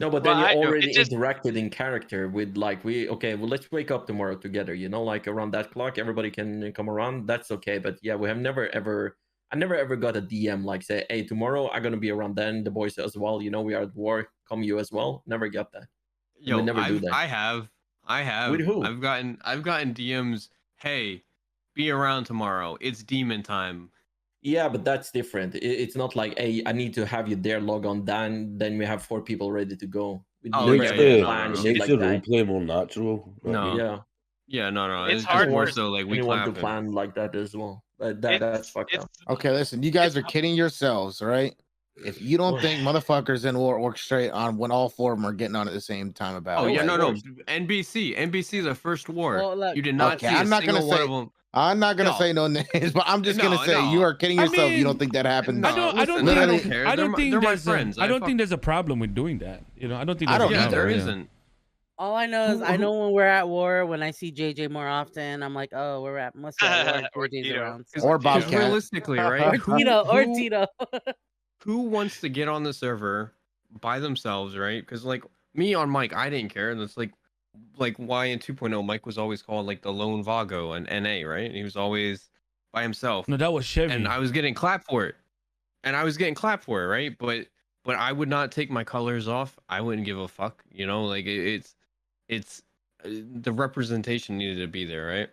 No, but Well, then you I know, already it just- interacted in character with like let's wake up tomorrow together. You know, like around that clock, everybody can come around. That's okay. But yeah, I never ever got a DM like say, hey, tomorrow I'm gonna be around. Then the boys as well. You know, we are at war. Come you as well. Never got that. Yo, we never do that. I have. With who? I've gotten DMs. Hey, be around tomorrow. It's demon time. Yeah, but that's different. It's not like, hey, I need to have you there, log on, then we have 4 people ready to go. We Oh, never yeah, ever yeah, plan no, no, shit Makes like the that. role play more natural. No. Yeah. Yeah, no. It's It's hard just more for so like we anyone to clapping. plan like that as well. But that's fucked up. Okay, listen, you guys are kidding yourselves, right? If you don't think motherfuckers in war orchestrate on when all 4 of them are getting on at the same time about Oh it, yeah, like, no. NBC, the first war. Well, look, you did not okay, see I'm a not gonna single one say of them. I'm not gonna No. say no names, but I'm just No, gonna say no. you are kidding I yourself. You don't mean, think that happens. I don't listen, think. I don't care. I don't think They're my there's. friends. I don't fuck- think there's a problem with doing that. You know, I don't think. I There's don't a Yeah, problem. there Yeah. isn't. all I know is I know when we're at war. When I see JJ more often, I'm like, oh, must be at war. Or JJ's Tito. around. Or Because Bobcat. realistically, right? Or Tito. Who wants to get on the server by themselves, right? Because like me on Mike, I didn't care, and it's like why in 2.0 Mike was always called like the lone Vago and NA, right? And he was always by himself. No, that was Chevy. And I was getting clapped for it. Right? But I would not take my colors off. I wouldn't give a fuck. You know, like it's the representation needed to be there, right?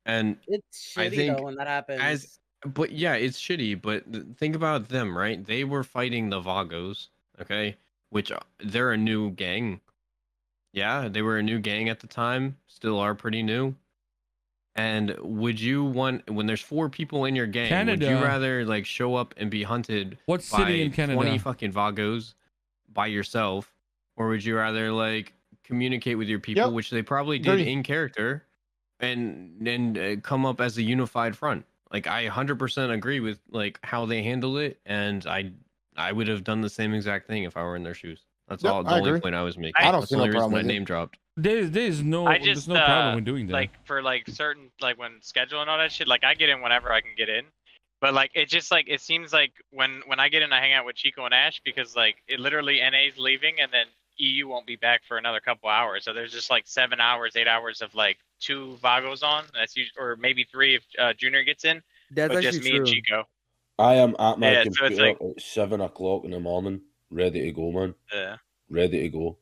And It's I shitty think though when that happens. but yeah, it's shitty. But think about them, right? They were fighting the Vagos, okay, which they're a new gang. Yeah, they were a new gang at the time. Still are pretty new. And would you want when there's 4 people in your gang? Would you Canada. rather like show up and be hunted What by city in Canada? 20 fucking Vagos by yourself, or would you rather like communicate with your people, Yep. which they probably did Agree. in character, and come up as a unified front? Like I 100% agree with like how they handle it, and I would have done the same exact thing if I were in their shoes. That's Yep, all. The I only agree. point I was making. I don't That's see the no only reason problem my with it. name dropped. There's no there's no problem with doing that. Like for like certain like when schedule and all that shit, like I get in whenever I can get in. But like it just like it seems like when I get in I hang out with Chico and Ash because like it literally NA's leaving and then EU won't be back for another couple hours. So there's just like 7 hours, 8 hours of like 2 Vagos on. That's usually, or maybe 3 if Junior gets in. That's but just actually me and true. Chico. I am at my Yeah, so it's computer like- at 7 o'clock in the morning, ready to go, man. Yeah. Ready to go.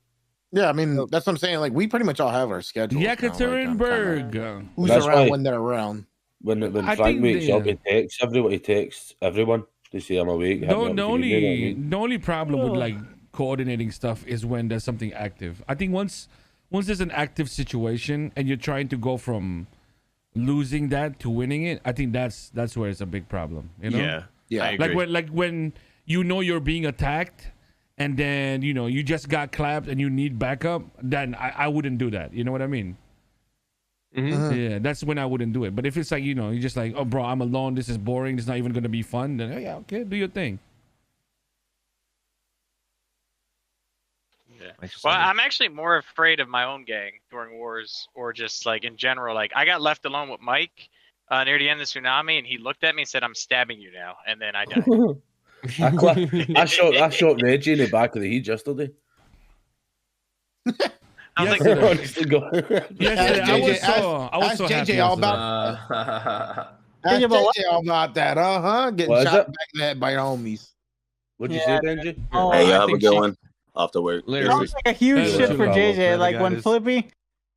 Yeah, I mean that's what I'm saying. Like we pretty much all have our schedules. now, like, on Yekaterinburg. who's That's around why- when they're around. When I Frank think wakes up, he texts everyone. He texts everyone to say I'm awake. hit me up The if you need me, the only problem with like coordinating stuff is when there's something active. I think once there's an active situation and you're trying to go from losing that to winning it, I think that's where it's a big problem. You know? Yeah, I agree. Like when you know you're being attacked and then you know you just got clapped and you need backup, then I wouldn't do that. You know what I mean? Yeah, that's when I wouldn't do it. But if it's like, you know, you're just like, oh bro, I'm alone, this is boring, this is not even gonna be fun, then yeah, okay, do your thing. Yeah. Well, I'm actually more afraid of my own gang during wars or just like in general. Like I got left alone with Mike near the end of the tsunami and he looked at me and said, I'm stabbing you now. And then I died. I shot Reggie in the back of the heat yesterday. I was like, Honestly, God. Yesterday, I was so ask happy. JJ all yesterday. about. Ask JJ all about that, getting What is shot it? back in the head by your homies. What'd you say, Benji? Oh, Hey, I y'all have a think good she- one. Off to work. That Literally. was like a huge Yeah, shit for yeah. JJ. Later, Like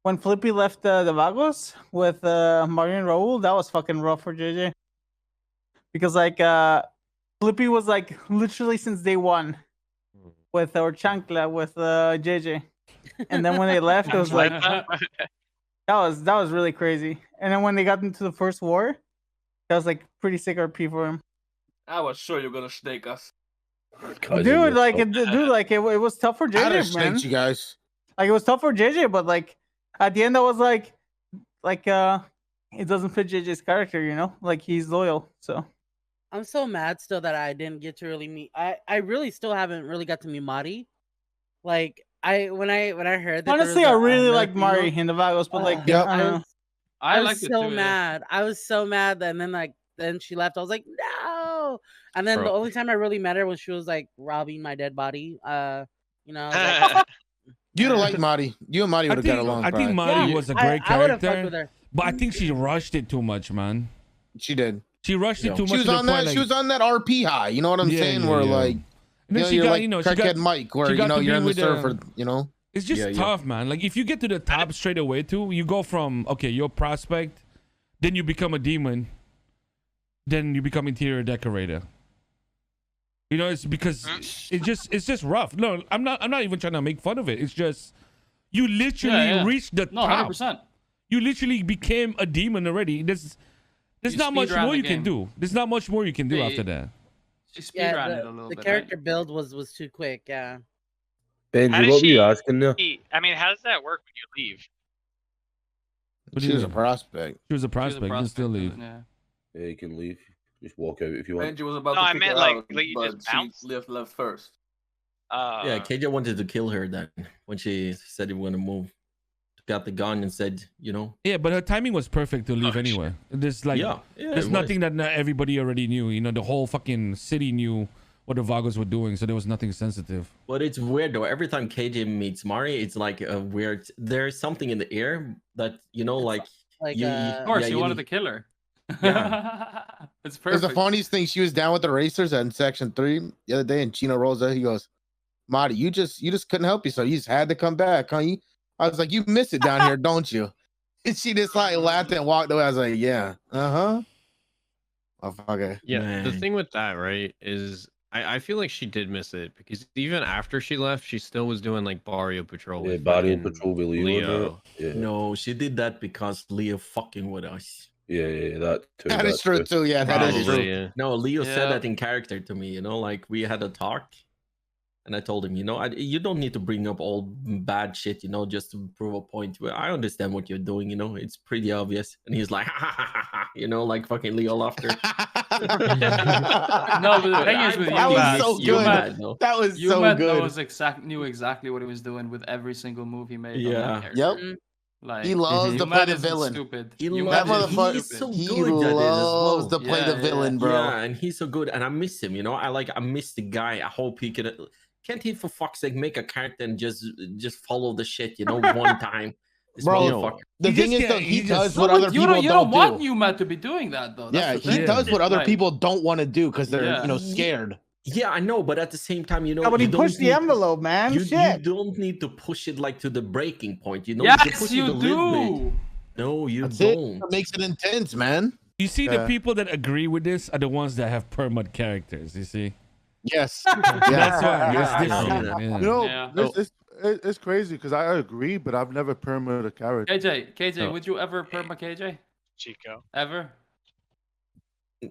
when Flippy left the Vagos with Mario and Raul, that was fucking rough for JJ. Because like Flippy was like literally since day one with or Chancla with JJ. And then when they left, it was like that was really crazy. And then when they got into the first war, that was like pretty sick RP for him. I was sure you're gonna snake us. Dude, like it was tough for I'd JJ, have man. snaked you guys. Like it was tough for JJ, but like at the end, I was like it doesn't fit JJ's character, you know? Like he's loyal, so. I'm so mad still that I didn't get to really meet. I really still haven't really got to meet Mari. Like when I heard that. Honestly, I really like Mari in the Vagos, but like, yeah, I don't know. I was liked it so too, yeah. mad. I was so mad, and then she left. I was like, no. And then Bro. the only time I really met her when she was like robbing my dead body. You know. Like, You'd have liked Marty. You and Marty would have got along. I think Marty was a great I would've fucked with character, her. but I think she rushed it too much, man. She did. She rushed it too much. She was to the on that. point, like, She was on that RP high. You know what I'm saying? Where like, And then she you're got, like you know, she crackhead got Mike, where she got to you're be in the with surfer. You know, it's just tough, man. Like if you get to the top straight away, too, you go from okay, you're a prospect, then you become a demon, then you become interior decorator. You know, it's because it's just rough. No, I'm not even trying to make fun of it. It's just you literally reached the top. 100%. You literally became a demon already. There's not much more you can do. There's not much more you can do after that. She yeah, speedran it a little the bit. character build was too quick. Yeah. Benji, what were you asking there? I mean, how does that work when you leave? She was a prospect. She was a prospect. You can still leave. Yeah, you can leave. Just walk out if you want. Benji was about No, to I kick meant her like, out, you but just she bounce. left first. Yeah, KJ wanted to kill her then when she said he was gonna move. Got the gun and said, you know. Yeah, but her timing was perfect to leave anyway. There's like, Yeah, there's it nothing that not everybody already knew. You know, the whole fucking city knew what the Vagos were doing, so there was nothing sensitive. But it's weird though. Every time KJ meets Mari, it's like a weird. There's something in the air that you know, like of course, you wanted to kill her. Yeah, it's It's perfect. the funniest thing. She was down with the racers in section 3 the other day, and Chino Rosa, he goes, Marty, you just couldn't help yourself. You just had to come back, huh? I was like, you miss it down here, don't you? And she just like laughed and walked away. I was like, yeah, oh, okay. Yeah, the thing with that, right, is I feel like she did miss it because even after she left, she still was doing like Barrio Patrol. Yeah, with Barrio fucking Patrol with Leo. Yeah. No, she did that because Leo fucking with us. Yeah, that too. That is true too. Yeah, that is Probably, true. yeah. No, Leo Yeah. said that in character to me. You know, like we had a talk, and I told him, you know, you don't need to bring up all bad shit, you know, just to prove a point. Well, I understand what you're doing. You know, it's pretty obvious. And he's like, ha, ha, ha, ha, you know, like fucking Leo laughter. No, but the thing is with you, That was Matt, so you good. Matt, That was you so Matt good. knew exactly what he was doing with every single move he made. Yeah. On that character. Yep. Like, He loves you to play Matt the isn't villain. Stupid. He You That Matt isn't motherfucker, he's so he good at it as loves well. to play the Yeah, villain, bro. Yeah, and he's so good, and I miss him. You know, I miss the guy. I hope he could. Can't he, for fuck's sake, make a character and just follow the shit? You know, one time. This Bro, motherfucker. the thing is, though, he does what No, other but people you don't want do. you Matt to be doing that though. That's Yeah, the he thing. does what other Like, people don't want to do because they're Yeah. you know scared. Yeah, I know, but at the same time, you know, Yeah, but he you don't pushed the need- envelope, man. You Shit. don't need to push it like to the breaking point. You know, Yes, you can push you it a little bit. do. No, you That's it. don't. That makes it intense, man. You see, the Yeah. people that agree with this are the ones that have permit characters. You see, Yes. that's why it's I see different. that. Yeah. You know, Yeah. it's crazy because I agree, but I've never permitted a character. KJ, Oh. would you ever perma KJ? Chico. Ever?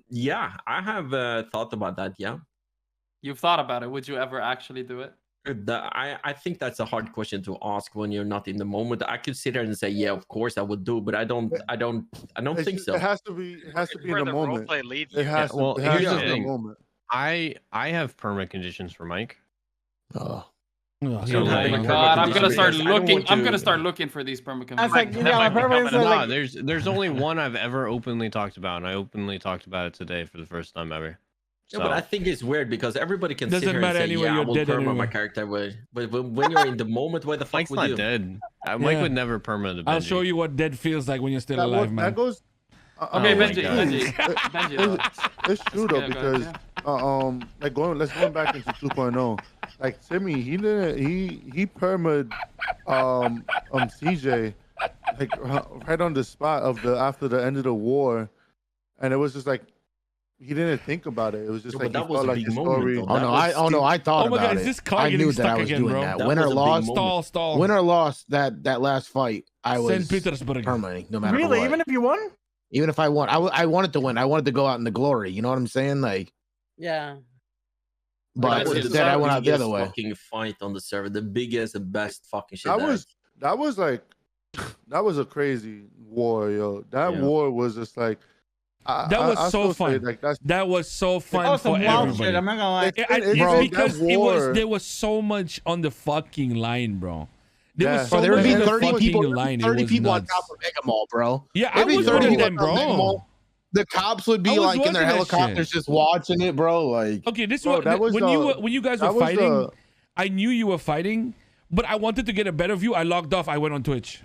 Yeah, I have thought about that. Yeah, You've thought about it. Would you ever actually do it? I think that's a hard question to ask when you're not in the moment. I could sit there and say, yeah, of course I would do, but I don't It's think just- so. It has to be. It has to be Where in the the moment. roleplay leads It you. has to. well, It has here's to the be in the thing. moment. I have permit conditions for Mike. Oh. Oh, So Oh having my perma god, I'm gonna conditions start because I don't looking. want I'm to- gonna start looking for these perma I was like, conditions. yeah, my might be purpose coming is up. like, No, there's only one I've ever openly talked about, and I openly talked about it today for the first time ever. Yeah, but So- I think it's weird because everybody can sit Doesn't here and matter say, anyway, yeah, I you're will dead perma anyway. my character, but when you're in the moment, why the fuck Mike's would not you? dead. Mike Yeah. would never perma the Benji. I'll show you what dead feels like when you're still alive, man. That goes. Okay, Oh my Benji, God. Benji. It's true though Okay, go ahead, because like let's go back into 2.0. Like Timmy, he permed CJ like right on the spot of after the end of the war, and it was just like he didn't think about it. It was just Yeah, like but he that was felt a like big his moment, story. though. Oh no, I thought Oh my about god, it. is this car I getting knew that stuck I was again, doing bro? that. That Win or was a big lost, moment. Stall. win or lost that last fight, I was St. Petersburg. permanent, no matter really? what. Even if you won? Even if I won, I wanted to win. I wanted to go out in the glory. You know what I'm saying? Like, Yeah. but That was instead I went out the other biggest way. Fucking fight on the server, the biggest, the best fucking shit. That was like that was a crazy war, yo. That Yeah. war was just like That was so fun. That was so fun That was some for wild everybody. shit. I'm not gonna lie. It's because there was so much on the fucking line, bro. There was so there would much be on the 30 fucking people, line. 30 it was people on nuts. top of Mega Mall, bro. Yeah, There'd I be was 30 one of people them, on Mega bro. Mall. The cops would be I was like in their watching that helicopters shit. just watching it, bro. Like, Okay, this Bro, was that was, when you guys that were was, fighting. I knew you were fighting, but I wanted to get a better view. I logged off. I went on Twitch.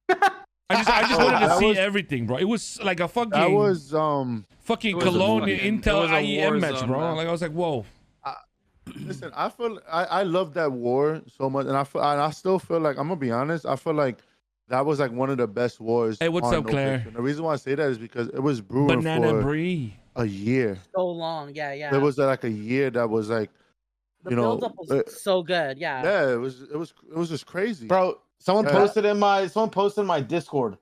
I just wanted to see everything, bro. It was like a fucking. That was fucking it was a Cologne fucking- Intel it was a IEM war match, zone, bro. man. Like I was like, whoa. Listen, I love that war so much, and I still feel like, I'm gonna be honest. I feel like that was like one of the best wars. Hey, what's on up, Claire? NoPixel. The reason why I say that is because it was brewing Banana for Brie. a year. So long, yeah. There was like a year that was like, The you know, build-up was so good, yeah. yeah, it was just crazy, bro. Someone Yeah. posted in my Discord.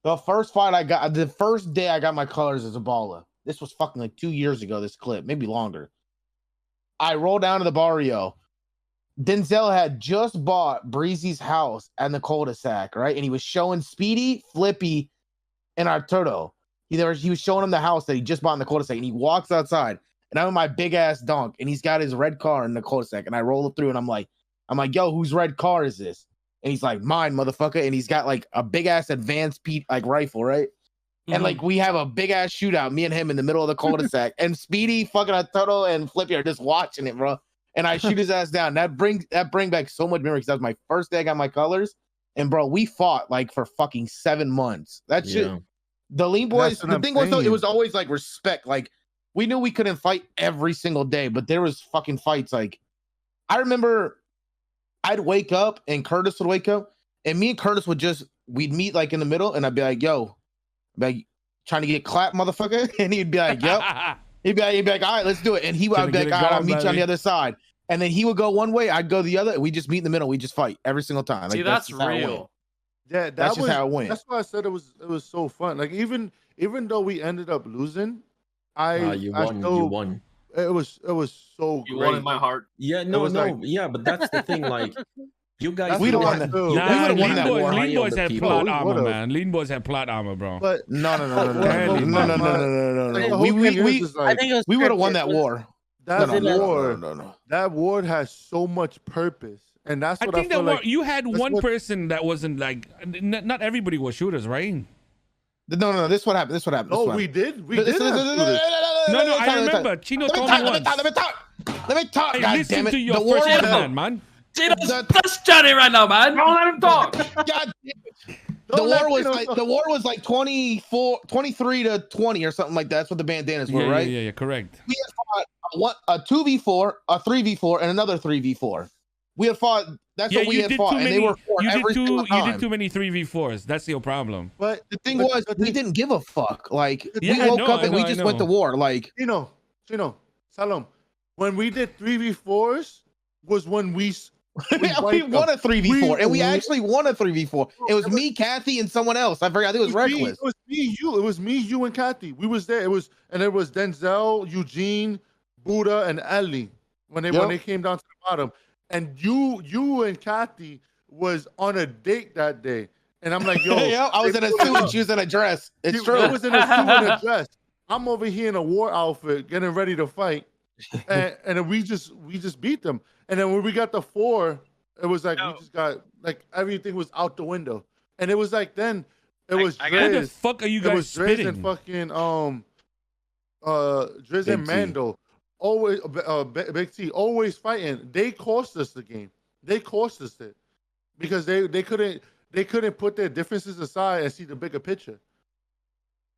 The first fight I got, the first day I got my colors as a baller. This was fucking like 2 years ago. This clip, maybe longer. I roll down to the barrio. Denzel had just bought Breezy's house and the cul-de-sac, right? And he was showing Speedy, Flippy, and Arturo. He was showing him the house that he just bought in the cul-de-sac, and he walks outside, and I'm in my big ass donk, and he's got his red car in the cul-de-sac, and I roll it through, and I'm like, yo, whose red car is this? And he's like, mine, motherfucker. And he's got like a big ass advanced like rifle, right? And like we have a big ass shootout, me and him in the middle of the cul-de-sac, and Speedy, fucking Arturo, and Flippy are just watching it, bro. And I shoot his ass down. That bring back so much memory because that was my first day I got my colors. And bro, we fought like for fucking 7 months. That shit. Yeah. The Lean Boys. That's what The I'm thing was though, it saying. was always like respect. Like we knew we couldn't fight every single day, but there was fucking fights. Like I remember, I'd wake up and Curtis would wake up, and me and Curtis we'd meet like in the middle, and I'd be like, "Yo," like trying to get clapped, motherfucker, and he'd be like, "Yep." He'd be like, "All right, let's do it." And I'd be like, "All right, I'll meet you on the other side." And then he would go one way, I'd go the other. We just meet in the middle. We just fight every single time. See, Like, that's just how it went. real. Yeah, That's just how it went. That's why I said it was so fun. Like even though we ended up losing, You won. It was so You great. won in my heart. Yeah, It no, was like- yeah, but that's the thing. Like, you guys, That's We don't what want I to. feel. We Nah, would've won that war. Lean Boys had people. plot We armor, would've. man. Lean Boys had plot armor, bro. But No. Like, the whole We thing is I like, think it was would have won scripted. that war. that No. war. That war has so much purpose, and that's I what think I feel that like. you had that's one what- person that wasn't like. Not everybody was shooters, right? No. This what happened. Oh, we did. We did. have shooters. No, I remember. Chino told me once. Let me talk. Hey, God listen damn it. to your The war first was man. That's Johnny right now, man. Don't let him talk. God damn it. The war was like 23 to 20 or something like that. That's what the bandanas were, right? Yeah, correct. We had fought a 2v4, a 3v4, and another 3v4. We had fought. That's what we had fought, and they were four every single You time. did too many 3v4s. That's your problem. But the thing was, we didn't give a fuck. Like Yeah, we I woke know, up I and we know, I just went to know. war. Like Chino, Salom, when we did 3v4s was when we we won a 3v4, and we actually won a 3v4. It was me, Kathy, and someone else. I forgot. I think it was Reckless. It was me, you. It was me, you, and Kathy. We was there. It was Denzel, Eugene, Buddha, and Ellie when they came down to the bottom. And you and Kathy was on a date that day. And I'm like, yo, I was in a suit and she was in a dress. It's true. I was in a suit and a dress. I'm over here in a war outfit, getting ready to fight, and then we just beat them. And then when we got the 4, it was like we just got like everything was out the window. And it was like then it was How the Driz. fuck are you It was guys Driz spitting? and fucking Driz and Big T. Mando. Always Big T always fighting. They cost us the game. They cost us it because they couldn't put their differences aside and see the bigger picture.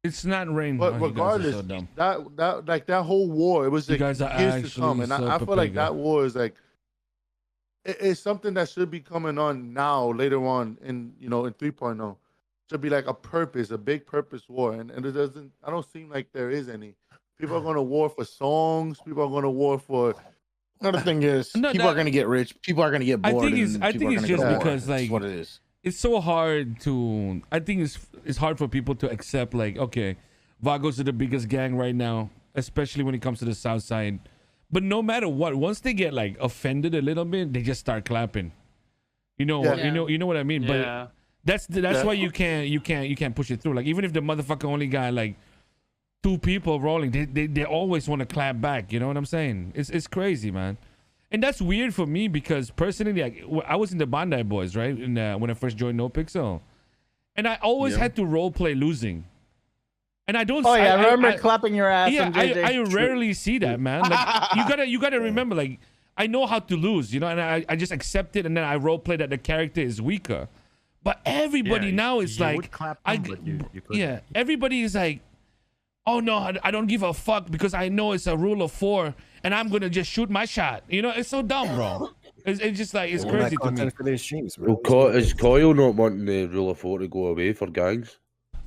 It's not rain. But Oh, you guys are regardless, so dumb. that whole war, it was You like guys are years to actually come, and I so feel like Papega. that war is like it's something that should be coming on now later on in in 3.0. Should be like a purpose, a big purpose war, and it doesn't. I don't seem like there is any. People are going to war for songs. People are going to war for. Another thing is, No, people that- are going to get rich. People are going to get I bored. think it's and I people think are it's gonna just go bored. because That's like what it is. it's so hard to. I think it's hard for people to accept like okay, Vagos are the biggest gang right now, especially when it comes to the South Side. But no matter what, once they get like offended a little bit, they just start clapping. You know what I mean. Yeah. But that's why you can't push it through. Like even if the motherfucker only got like two people rolling, they always want to clap back. You know what I'm saying? It's crazy, man. And that's weird for me because personally, like, I was in the Bandai Boys, right? When I first joined NoPixel, and I always had to role play losing. And I don't. Oh yeah, I remember clapping your ass. Yeah, on JJ. I rarely see that, man. Like you gotta remember, like, I know how to lose, you know, and I just accept it, and then I role play that the character is weaker. But everybody now is like, everybody is like, oh no, I don't give a fuck because I know it's a rule of 4, and I'm gonna just shoot my shot. You know, it's so dumb, bro. It's just like, it's crazy to me. For these streams, is Coyle not wanting the rule of 4 to go away for gangs?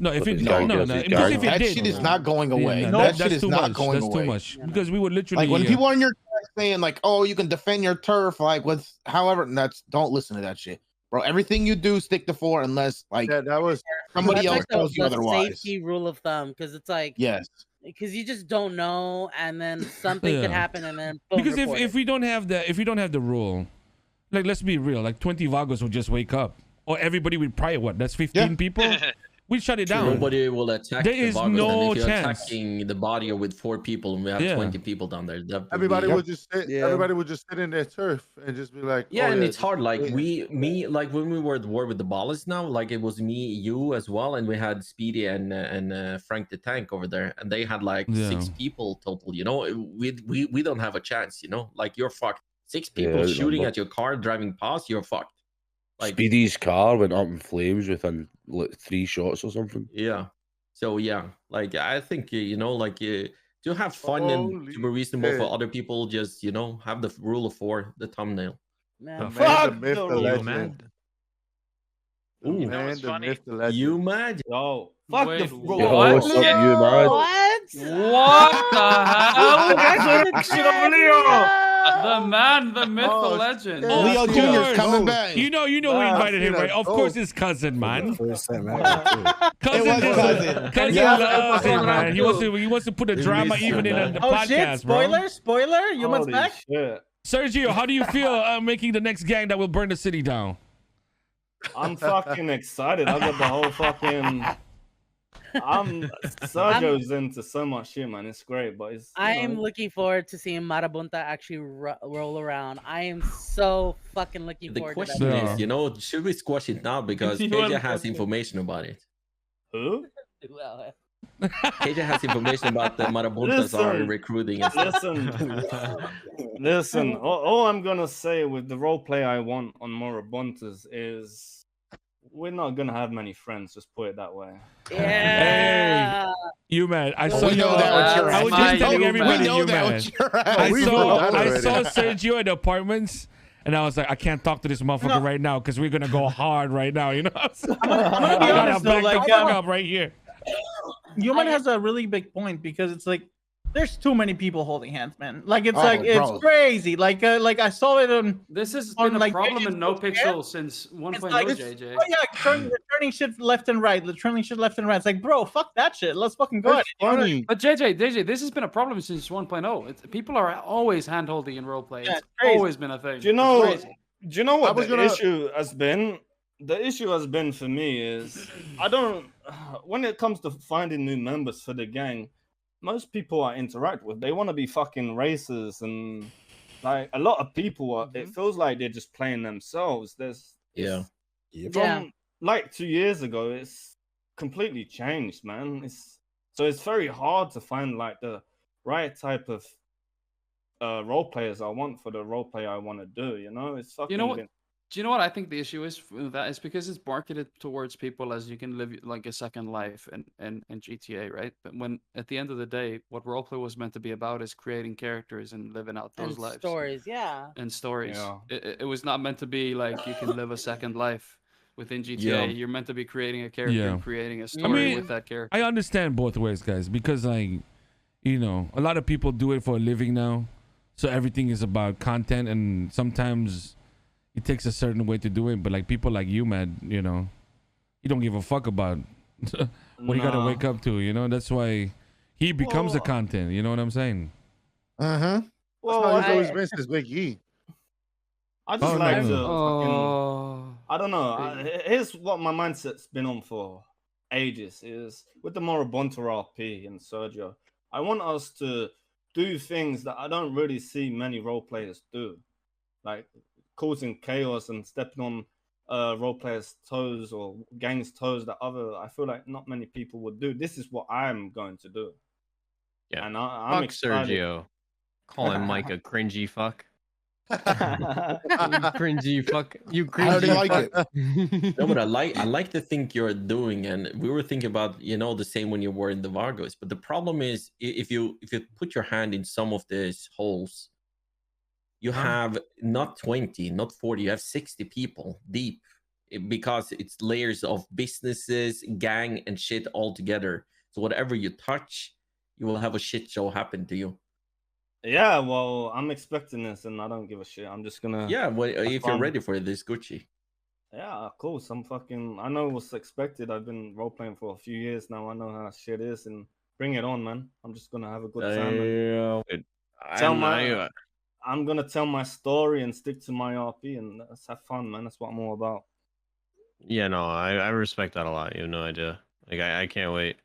No, if it because if that shit is not going away. Yeah, no, that shit is too not much. going That's away. too much because we would literally like when people are in your chat saying like, "Oh, you can defend your turf," like with however. Don't listen to that shit, bro. Everything you do, stick to 4 unless like that was somebody else like tells you the otherwise. safety rule of thumb, because it's like because you just don't know, and then something could happen, and then boom, because if we don't have the rule, like let's be real, like 20 Vagos would just wake up, or everybody would probably that's 15 people. We shut it down. Nobody will attack. There is no and if you're chance. attacking the body with 4 people, and we have 20 people down there. Everybody would just sit. Everybody would just sit in their turf and just be like, Yeah, oh, and it's hard. Like like when we were at war with the Ballas now, like it was me, you as well, and we had Speedy and Frank the Tank over there, and they had like 6 people total. You know, we don't have a chance. You know, like you're fucked. 6 people shooting at your car, driving past, you're fucked. Like Speedy's car went up in flames within like 3 shots or something. Yeah. So yeah, like I think you know, like to have fun and to be reasonable for other people, just you know, have the rule of 4, the thumbnail. Man, fuck the legend. Ooh, You know what's funny? You mad? Yo, fuck Wait, the what? What's up, you mad? What? What the hell? Guys, shit over Leo. The man, the myth, Oh, the legend. Oh, Leo of Jr.'s course. coming back. You know who invited him, right? Of course, his cousin, man. Cousin loves it, man. He wants to put a drama even in the podcast, shit! bro. Spoiler! Humans back. Shit. Sergio, how do you feel making the next gang that will burn the city down? I'm fucking excited. I got the whole fucking. Sergio's into so much shit, man. It's great, but it's. I am looking forward to seeing Marabunta actually roll around. I am so fucking looking The forward question to that. is, you know, should we squash it now because You KJ want has to- information about it. Who? Well, KJ has information about the Marabuntas are Listen. recruiting and stuff. Listen. All I'm gonna say with the role play I want on Morabuntas is we're not gonna have many friends. Just put it that way. Yeah. Hey, you man, I Well, saw we know that with your I was ass. just telling We everybody know you that man. with your ass. I We saw know that I already. saw Sergio at the apartments, and I was like, I can't talk to this motherfucker right now because we're gonna go hard right now. You know, I'm gonna be I gotta honest though, back like the fuck up right here. Human has a really big point because it's like there's too many people holding hands, man. Like it's Oh, like it's bro. crazy. Like I saw it on. This has On, been a like, problem in Benji's NoPixel since 1.0, It's like, JJ. oh yeah, turning shit left and right. The turning shit left and right. It's like, bro, fuck that shit. Let's fucking go. That's funny. But JJ, this has been a problem since 1.0. People are always hand-holding in roleplay. Yeah, It's it's crazy. always been a thing. Do you know? It's crazy. Do you know what was the gonna- issue has been? The issue has been for me is I don't. When it comes to finding new members for the gang, most people I interact with, they want to be fucking racers, and like a lot of people are. It feels like they're just playing themselves. Yeah. From like 2 years ago, it's completely changed, man. It's very hard to find like the right type of role players I want for the role play I want to do. You know, it's fucking. You know what? Do you know what I think the issue is with that? It's because it's marketed towards people as you can live like a second life in GTA, right? But when at the end of the day, what roleplay was meant to be about is creating characters and living out those And lives. stories, yeah. And stories. Yeah. It was not meant to be like you can live a second life within GTA. Yeah. You're meant to be creating a character Yeah. and creating a story with that character. I understand both ways, guys, because like, you know, a lot of people do it for a living now, so everything is about content, and sometimes it takes a certain way to do it. But like people like you, man, you know, you don't give a fuck about what you gotta Nah. wake up to. You know, that's why he becomes the content. You know what I'm saying? Well, Well, he's always been since Big E. I just Oh, like no. to fucking, I don't know. Here's what my mindset's been on for. ages is with the Moribonta RP and Sergio. I want us to do things that I don't really see many role players do, like causing chaos and stepping on role players' toes or gangs' toes that I feel like not many people would do. This is what I'm going to do. Yeah. And I'm Fuck excited. Sergio. Calling Mike a cringy fuck. You cringy fuck. You cringy How do you like fuck. it? No, but I like the thing you're doing, and we were thinking about the same when you were in the Vagos. But the problem is, if you put your hand in some of these holes, you have not 20, not 40, you have 60 people deep, because it's layers of businesses, gang, and shit all together. So whatever you touch, you will have a shit show happen to you. Yeah, well, I'm expecting this, and I don't give a shit. I'm just gonna. Yeah, well, have if you're fun. ready for it, this Gucci. Yeah, of course. I know what's expected. I've been role playing for a few years now. I know how shit is, and bring it on, man. I'm just gonna have a good time. And I'm gonna tell my story and stick to my RP, and let's have fun, man. That's what I'm all about. Yeah, no, I respect that a lot. You have no idea. Like, I can't wait.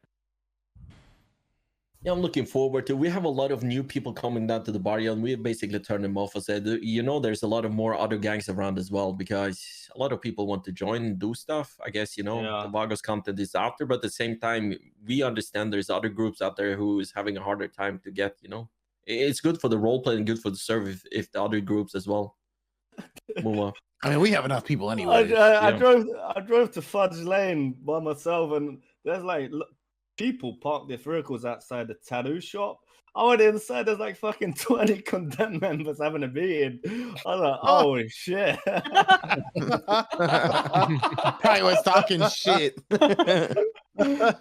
Yeah, I'm looking forward to. We have a lot of new people coming down to the barrio, and we basically turned them off. I said, there's a lot of more other gangs around as well, because a lot of people want to join and do stuff. I guess the Vagos content is out there, but at the same time, we understand there's other groups out there who is having a harder time to get. It's good for the roleplay and good for the server if the other groups as well move up. I mean, we have enough people anyway. I drove to Fudge Lane by myself, and there's like people parked their vehicles outside the tattoo shop. I went inside, there's like fucking 20 condemned members having a meeting. I was like, holy shit. Probably was talking shit.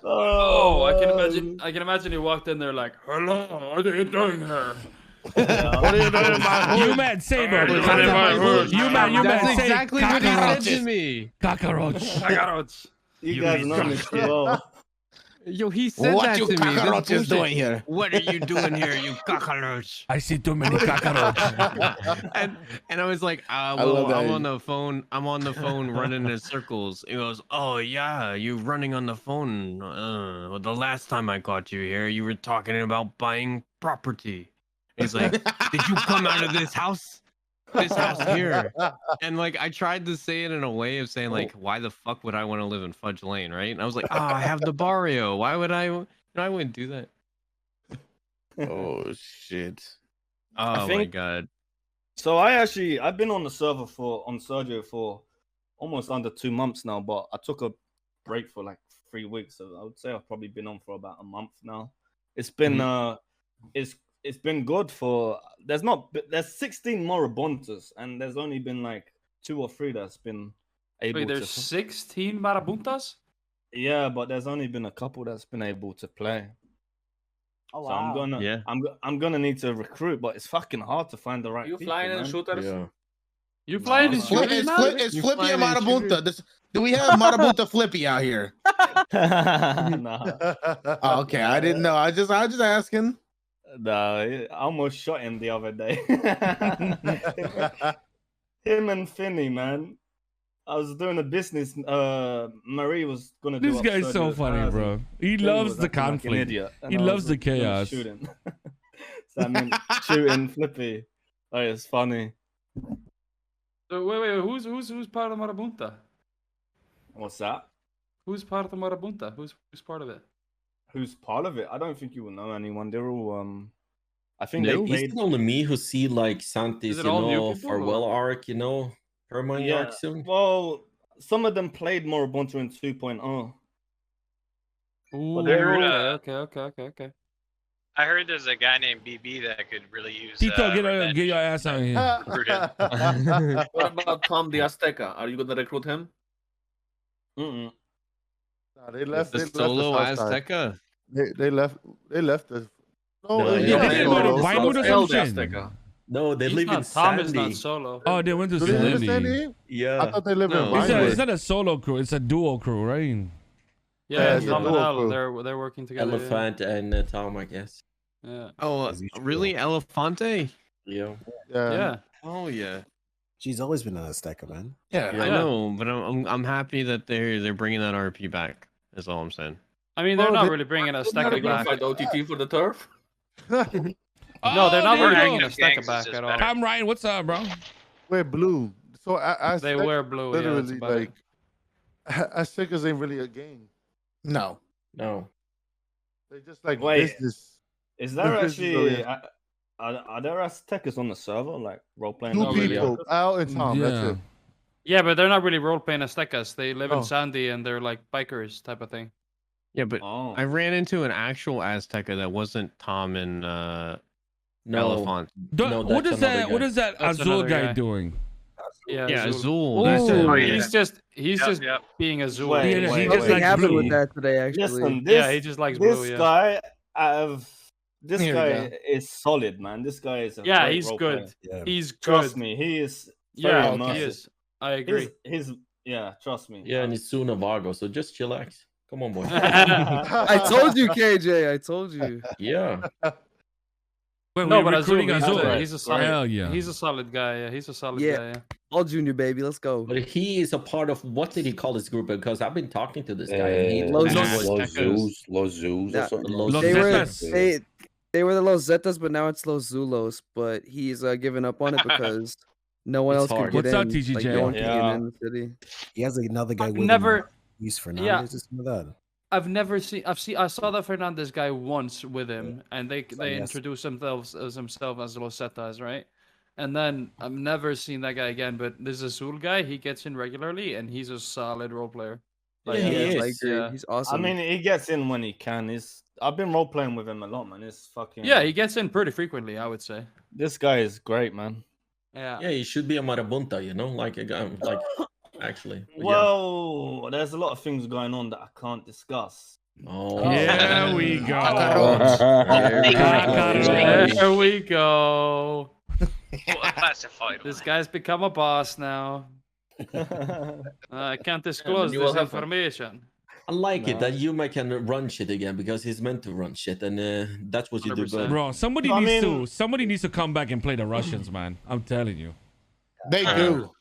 Oh, I can imagine he walked in there like, hello, what are you doing here? What are you doing in my hood? You man, Saber. You man, That's say exactly what he said to me. Cockroach. You guys know me too well. Yo, he said what that you to me. cockroaches doing here? What are you doing here, you cockroach? I see too many cockroaches. and I was like, I'm on the phone. I'm on the phone running in circles. He goes, oh yeah, you running on the phone. Well, the last time I caught you here, you were talking about buying property. He's like, did you come out of this house? This house here. And like, I tried to say it in a way of saying like, why the fuck would I want to live in Fudge Lane, right? And I was like, oh, I have the barrio. Why would I? I wouldn't do that. Oh shit. Oh my god. So I've been on the server on Sergio for almost under 2 months now, but I took a break for like 3 weeks. So I would say I've probably been on for about a month now. It's been it's been good for there's 16 Moribontas, and there's only been like 2 or 3 that's been able Wait, to. there's 16 Marabuntas? Yeah, but there's only been a couple that's been able to play. Oh wow. So I'm gonna need to recruit, but it's fucking hard to find the right people. You flying in man. shooters? Yeah. You flying in shooters? It's Flippy and Marabunta. Do we have Marabunta Flippy out here? No. Oh, okay, I didn't know. I was just asking. No, I almost shot him the other day. Him and Finney, man. I was doing a business. Marie was gonna do. This guy's so funny, bro. He loves the conflict. He loves the chaos. Shooting. So I mean, shooting Flippy. Oh, it's funny. So wait, who's part of Marabunta? What's that? Who's part of the Marabunta? Who's part of it? Who's part of it? I don't think you will know anyone. They're all I think No, they it's not only me who see like Santis, Farewell arc, Hermione arc soon. Well, some of them played Moribonta in 2.0. Okay. I heard there's a guy named BB that could really use. Tito, get your ass out here. What about Tom the Azteca? Are you gonna recruit him? No, they left. The they left solo the south side. Azteca. They left. They left the. No, they didn't go to Vinewood or some shit. No, they live in Tom is Sandy. not solo. Oh, they went to Do they live in Sandy. Sandy? Yeah. I thought they lived in It's Vinewood. not a solo crew. It's a duo crew, right? Yeah, it's Tom a and duo Al, crew. they're working together. Elephant and Tom, I guess. Yeah. Oh, really? Elefante? Yeah. Yeah. Oh yeah. She's always been an Azteca, man. I know, but I'm happy that they're bringing that RP back. Is all I'm saying. I mean, they're not really bringing Azteca back. Fight OTT for the turf. No, they're not really bringing Active Azteca gangs is back just at all. better. Tom Ryan, what's up, bro? Wear blue. So They wear blue. Yeah, that's literally about like Aztecas ain't really a gang. No. No. They just like Wait, business. is there Business actually oriented. are there Aztecas on the server like role playing? Two people, Al and Tom. That's Yeah. it. Yeah, but they're not really role playing Aztecas. They live Oh. in Sandy and they're like bikers type of thing. Yeah, but Oh. I ran into an actual Azteca that wasn't Tom and No. Elephant. What is that? What is that That's Azul another guy guy. doing? Yeah, Yeah, Azul. Azul. That's it. Oh, yeah. He's just being Azul. Wait, Yeah, wait, he wait, just wait. likes happened blue. with that today, actually. Listen, Yeah, he just likes blue, This yeah. guy, this Here we guy go. is solid, man. This guy is a Yeah, great he's role good. player. Yeah. He's good. Trust me, he is very Yeah, immersive. he is. I agree. He's yeah, trust me. Yeah, and he's soon a Vago, so just chillax. Come on, boy. I told you, KJ. I told you. Yeah. Wait, No, we're but Azul, recruiting Azul. he's a solid. Hell yeah. He's a solid guy. Yeah, he's a solid Yeah. guy. Yeah. All junior, baby. Let's go. But he is a part of what did he call his group? Because I've been talking to this guy. And he Los Los Zoos or something. Los They were Zetas. they were the Los Zetas, but now it's Los Zulos. But he's given up on it because no one It's else can hard. get What's in. up, TGJ? Like, no one can Yeah. get in the city. He has another guy I've with never- him. Luis Fernandez or something like that. I've never seen. I saw that Fernandez guy once with him, and they yes. introduced themselves as Los Zetas, right? And then I've never seen that guy again. But this Azul guy, he gets in regularly, and he's a solid role player. Yeah, he is. I agree. He's awesome. I mean, he gets in when he can. I've been role playing with him a lot, man. It's fucking Yeah, he gets in pretty frequently, I would say. This guy is great, man. Yeah. Yeah, he should be a marabunta, you know, like a guy, like actually. But yeah. Well, there's a lot of things going on that I can't discuss. Oh, Here we go. There we go. Classified. This guy's become a boss now. I can't disclose you will this have fun. information. I like it that Yuma can run shit again because he's meant to run shit, and that's what you do. 100%. But Bro, somebody needs to come back and play the Russians, man. I'm telling you. They do.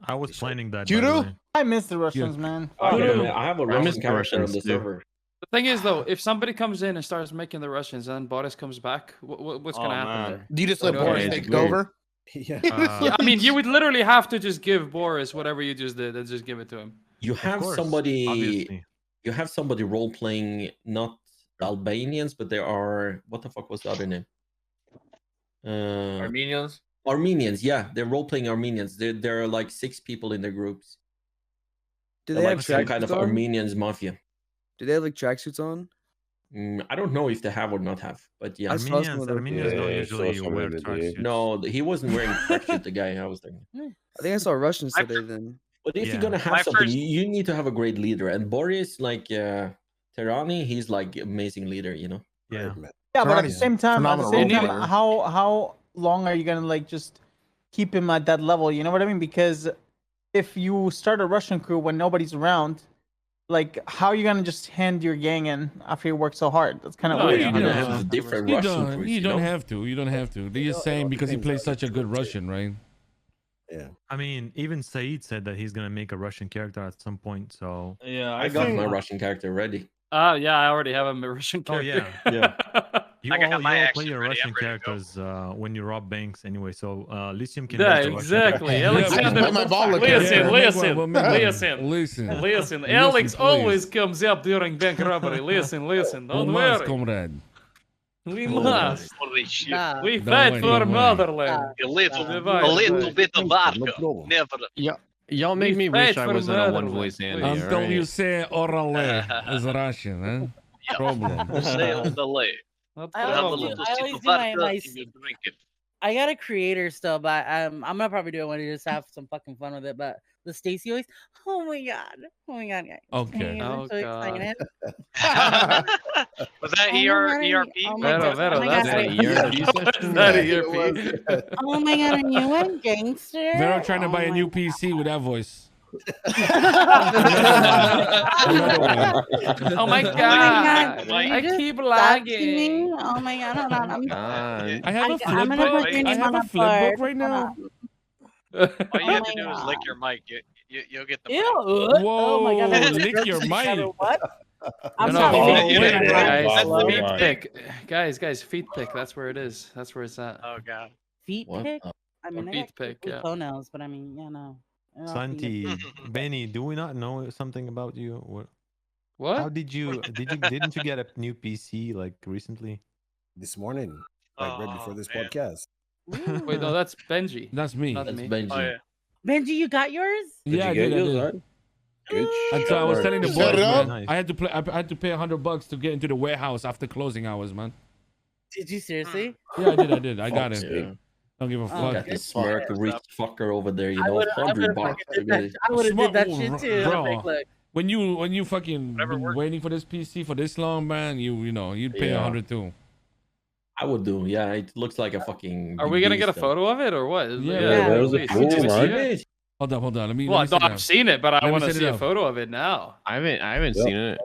I was planning that. You by the do? way. I miss the Russians, man. I have a miss Russian the character on Russians the too. server. The thing is, though, if somebody comes in and starts making the Russians and then Boris comes back, what's Oh, gonna happen man. there? Do you just let Yeah, Boris it's take weird. over? Yeah. Yeah, I mean, you would literally have to just give Boris whatever you just did and just give it to him. You have course, somebody. obviously. You have somebody role playing not Albanians, but there are what the fuck was the other name? Armenians. Armenians, yeah, they're role playing Armenians. There are like 6 people in their groups. Do They're they like have some kind of tracksuits on? Armenians mafia. Do they have like tracksuits on? I don't know if they have or not have, but yeah. I saw some of them. Armenians don't Yeah, usually so some wear of it, yeah. tracksuits. No, he wasn't wearing tracksuit. The guy I was thinking. I think I saw Russians My today. Then But if Yeah. you're gonna have My something, first- you need to have a great leader. And Boris, like Terani, he's like amazing leader. You know. Yeah. Yeah, but at the Right. same time, Phenomenal. how long are you gonna like just keep him at that level? You know what I mean? Because if you start a Russian crew when nobody's around, like how are you gonna just hand your gang in after you work so hard? That's kind of No, weird. you're you gonna know? have different You Russian don't. crews. You You don't know? have to. You don't have to. They're just saying because he plays such a good Russian, right? Yeah. I mean, even Said said that he's gonna make a Russian character at some point. So Yeah, I got my Russian character ready. Yeah, I already have a Russian Oh character. Yeah. you I got all, my you all action play your ready, I'm Russian ready to go. characters when you rob banks anyway. So Lysium can. Yeah, make the Russian exactly. character. Alexander, my baller listen. Alex always comes up during bank robbery. Listen. Don't worry. comrade. We must. Holy shit. Nah. We Don't fight worry, for don't worry. motherland. A little Divide. bit of No vodka. problem. Never. Y'all make me fight wish I for was in a motherland, one-voice please. Andy. Until alright? you say orale is Russian, huh? Problem. Say on the lay. Not I Have a always little do- I sip always of do my- vodka my and you drink it. I got a creator still, but I'm gonna probably do it when you just have some fucking fun with it. But the Stacy always, oh my god, guys. Okay. I'm so God. excited. Was that Oh my ERP? God, oh my God, Vero, oh my that's God. an ERP session. That ERP. Oh my god, and you went gangster. Vero trying to buy a my new PC with that voice. Oh my God. god. Are you I just keep stalking lagging. me? Oh my god, hold on. God. I have a I'm flip gonna book. put your I name have on a a flip book board. right now. All you have Oh to do my is God. lick your mic. You'll get the Ew. mic. Oh my god. Whoa, that's lick your disgusting. mic. What? I'm No, not no, feet feet pick, pick, guys. guys. Hello? Feet pick. Guys, feet pick. That's where it is. That's where it's at. Oh god. Feet What pick? the- I mean, I Feet got pick, cute yeah. toenails, but I mean, you know. they're not Santi, penis. Benny, do we not know something about you? What? How didn't you get a new PC like recently? This morning, like right before this podcast. Wait, no, that's Benji. That's me. Not That's me. Benji. Oh yeah. Benji, you got yours? Yeah, I did. I did. Good And so shit. I was telling the Shut boys, up. man, I had to play. I had to pay $100 to get into the warehouse after closing hours, man. Did you seriously? Yeah, I did. I got it. Yeah. Don't give a Oh, fuck. Got this smirk rich fucker over there, you I know, would've- I would've $100. fucking did that- I would have did that shit too. Bro. Like, look, When you fucking been waiting for this PC for this long, man, you know you'd pay Yeah. 100 too. I would do. Yeah, it looks like a fucking. Are we gonna get a photo of it or what? Yeah, there's a please. photo, Did you see man. it? Hold up. Let me. Well, let me no, set it I've up. seen it, but Let I me want to set see it a up. photo of it now. I haven't Yeah. seen it.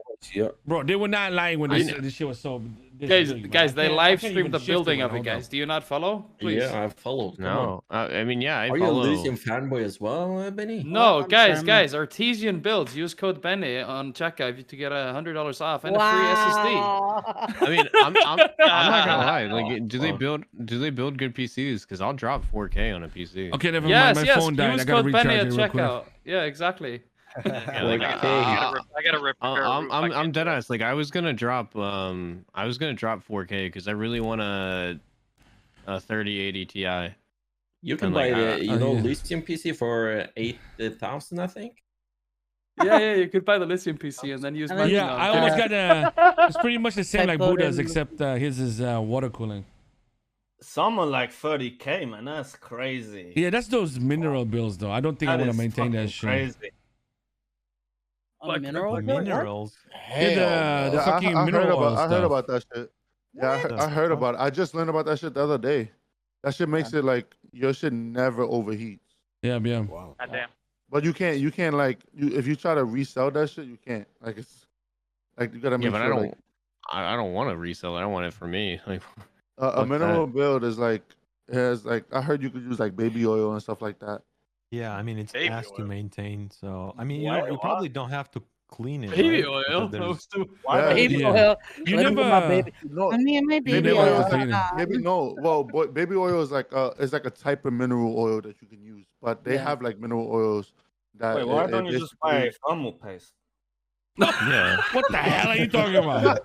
Bro, they were not lying when they said this shit was so. This Guys, big, man. guys, I they can't- I live can't streamed even the shift building man. of it, Hold up. guys. Do you not follow? Please. Yeah, I followed. No, I mean, yeah, I Are you a follow. Elysium fanboy as well, Benny? No, I'm guys, sorry, guys, Artesian builds. Use code Benny on checkout to get $100 off and a free SSD. wow. I mean, I'm not gonna lie. Like, do they build good PCs? Because I'll drop 4K on a PC. Okay, never Yes, mind. My yes. phone died. Use I gotta code recharge Benny it at real quick. checkout. Yeah, exactly. Yeah, like, I gotta repair a roof. I I'm can't dead do it. ass. Like, I was gonna drop 4K because I really want a 3080 Ti. You can And, buy like, the, lithium PC for 8,000, I think. Yeah, you could buy the lithium PC and then use And then- Benji Yeah, on I it. almost got it's pretty much the same like Type Buddha's, in- except his is water cooling. Some are like 30K, man. That's crazy. Yeah, that's those mineral bills though. I don't think I That want to is maintain that fucking shit. crazy. On mineral? Minerals. Yeah, the Yeah, fucking I mineral oil I heard stuff. about that shit. Yeah, I heard about it. I just learned about that shit the other day. That shit makes it like your shit never overheats. Yeah. Wow. Goddamn. But you can't like if you try to resell that shit, you can't. Like it's like you gotta make Yeah, but sure I like, don't. I don't want to resell it. I want it for me. Like, a fuck mineral that. build is like has like I heard you could use like baby oil and stuff like that. Yeah, I mean it's Baby asked to oil. maintain. So I mean, you Why- know, you what? probably don't have to clean it. Baby right? oil. Because there's- Yeah, Baby yeah. oil. You Let me get my never- baby. No, Let me get my baby baby never oil have is to clean it. like, baby oil is like a type of mineral oil that you can use, but they Yeah. have like mineral oils that. Wait, why don't you just buy thermal paste? yeah. What the hell are you talking about?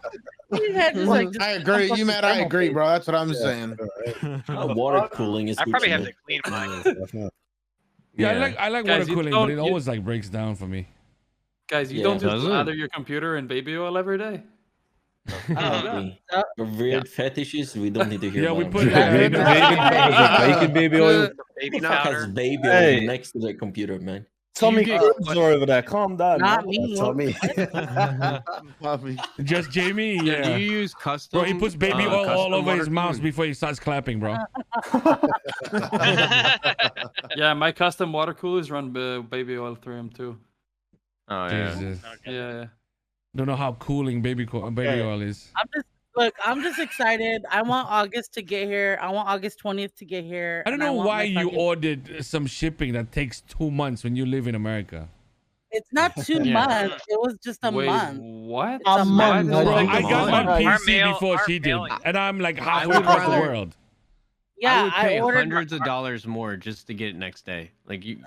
I agree. You mad? I agree, bro. That's what I'm saying. Water cooling is I good probably to have know. to clean mine. Yeah, Yeah. I like Guys, water you cooling, don't- but it you- always like breaks down for me. Guys, you Yeah. don't just Does it? lather your computer in baby oil every day? For weird fetishes, we don't need to hear Yeah, we about put it. Bacon baby oil. Baby Now has powder. baby oil Hey. next to the computer, man. Tommy get- Cruise over there. Calm down. Not man. me. Tell me. Mommy. Just Jamie, Do yeah. you use custom? Bro, he puts baby oil all custom over his water mouse cooling? before he starts clapping, bro. Yeah, my custom water coolers run baby oil through them too. Oh yeah. Jesus. Yeah. Don't know how cooling baby oil is. I'm just excited. I want August to get here. I want August 20th to get here. I don't and know want why my you fucking- ordered some shipping that takes 2 months when you live in America. It's not 2 Yeah. months. It was just a Wait, month. what? A month. Bro, Why I does it got take my a month? Our PC mail- before our she did, mailing- and I'm like halfway would across the rather- world. Yeah, I would pay ordered. hundreds of dollars more just to get it next day. Like if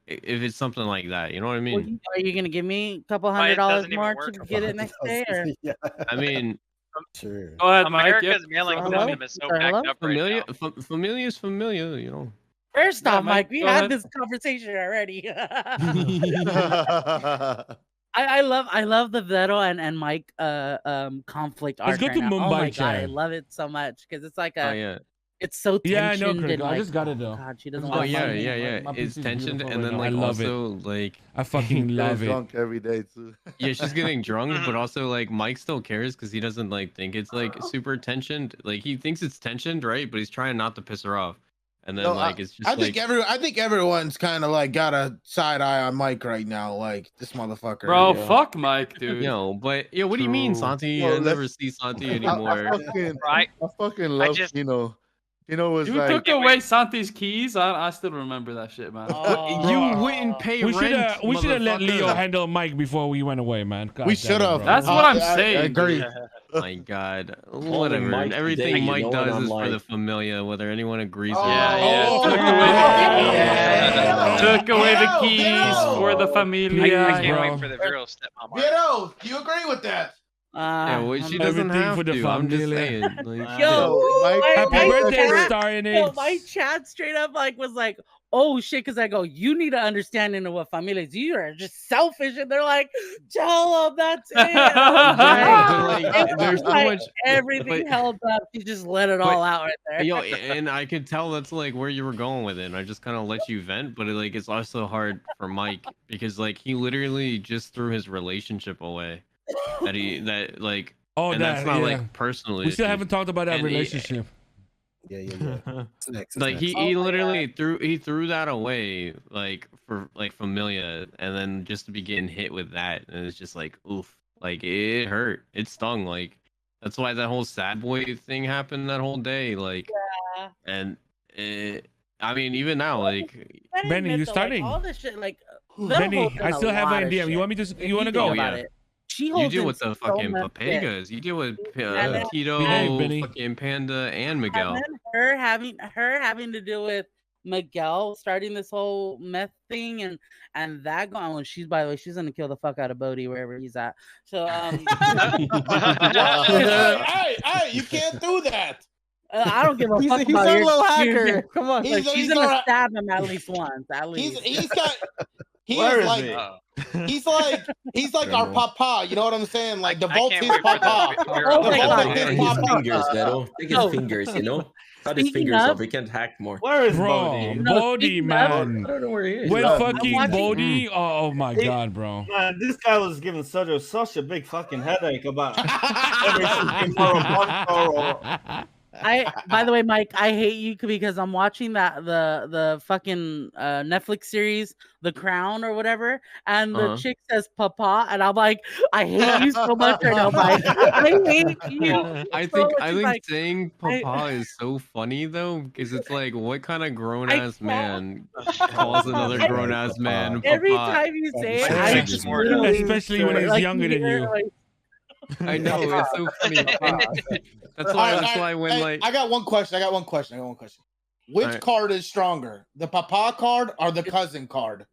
it's something like that, you know what I mean? Are you gonna give me a couple Why it $100 doesn't even more work. to get it next day? Or? Yeah, I mean, sure. Go ahead, Mike. America's Yep. mailing Hello? system is so Hello? backed up right familiar, now. familiar is familiar, you know. First Yeah, off, Mike, Mike, we go had ahead. this conversation already. I love the Veto and Mike conflict Let's arc go right to now. Oh Mumbai, my god, I Chad. love it so much because it's like a Oh yeah. it's so Yeah, I tensioned know, Craig. and I like, just got it though. God, she doesn't Oh, Oh want yeah, money. yeah. My It's PC's tensioned, beautiful and right then now. I like love it. also like I fucking Getting love it. drunk every day too. yeah, she's getting drunk, but also like Mike still cares because he doesn't like think it's like super tensioned. Like he thinks it's tensioned, right? But he's trying not to piss her off. And then No, like it's just I like think everyone's kind of like got a side eye on Mike right now. Like this motherfucker. Bro, yeah. fuck Mike, dude. yo, but yeah, what do you mean, True. Santi? Well, I never let's- see Santi I anymore. fucking I love just- Kino. Kino was You like, took away Santi's keys. I still remember that shit, man. You wouldn't pay We should rent. have let Leo motherfucker. handle Mike before we went away, man. God We damn it, should have. bro. That's what I'm saying. I agree. My God, whatever. Mike Everything today, you Mike know, and does I'm is for the like- familia, whether anyone agrees Oh, or not. Took away the keys for the I familia. can't wait for the real stepmom. Vito, do you agree with that? Yeah, well, she doesn't Everything have for the to. I'm just familia. saying. Like, Yo, Happy my birthday, chat- Star Yo, NX. my chat straight up was like, oh shit, because I go, you need an understanding of what familia is. You are just selfish, and they're like, tell them that's it. And I was like, there's so much everything held up. You just let it all out right there. Yo, and I could tell that's like where you were going with it. And I just kind of let you vent, but it's also hard for Mike because like he literally just threw his relationship away. And that's not like personally. We still haven't talked about that And relationship. Yeah. Like he literally threw that away like for like familia, and then just to be getting hit with that, and it's just like oof, like it hurt, it stung. Like that's why that whole sad boy thing happened that whole day. Like, and I mean even now, like Benny, you starting? All this shit, like Benny, I still have an idea. You want me to? You want to go? You deal with the fucking Papegas. You deal with Tito, Benny. fucking Panda, and Miguel. And then her having to deal with Miguel starting this whole meth thing and that going on. She's, by the way, she's gonna kill the fuck out of Bodie wherever he's at. So hey, you can't do that. I don't give a fuck He's about a your little experience. hacker. Come on. Like, she's gonna stab him at least once. At least He's got. He Where is is like. He's like our papa. You know what I'm saying? Like the Volt is papa. Oh my God. His fingers, Vero. Take his fingers, you know? Cut his Speaking fingers of- off. He can't hack more. Where is Bro, Bodhi? Bodhi, man. I don't know where he is. When Yeah. fucking Bodhi? Oh my He- God, bro. Man, this guy was giving Sergio such a big fucking headache about everything for a month or by the way, Mike, I hate you because I'm watching the fucking Netflix series, The Crown or whatever, and the chick says "Papa," and I'm like, I hate you so much right now, Mike. I hate you. I so think much. saying "papa" is so funny though, because it's like, what kind of grown ass man calls another grown ass man Every papa? time you say it, I just literally Especially when he's like, younger than you. I know it's so funny. That's why when Hey, like I got one question. Which Alright. card is stronger, the papa card or the cousin card?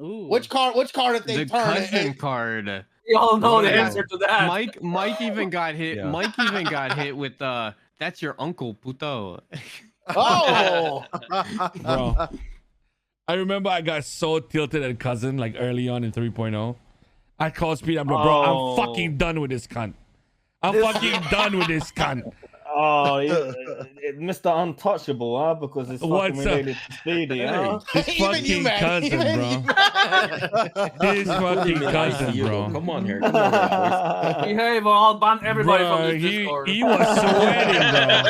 Ooh. Which card? If they the turn cousin card. We all know the Yeah. answer to that. Mike even got hit. Yeah. Mike even got hit with that's your uncle, puto. Oh, Bro. I remember I got so tilted at cousin like early on in 3.0. I called Speed. I'm bro, Oh. I'm fucking done with this cunt. I'm fucking done with this cunt. Oh, Mr. Untouchable, huh? Because it's fucking What's up? related to Speedy, huh? This fucking cousin, bro. This fucking cousin, bro. Come on here. Come on here, boys. Behave or I'll ban everybody Bro, from this he Discord. was sweating, bro.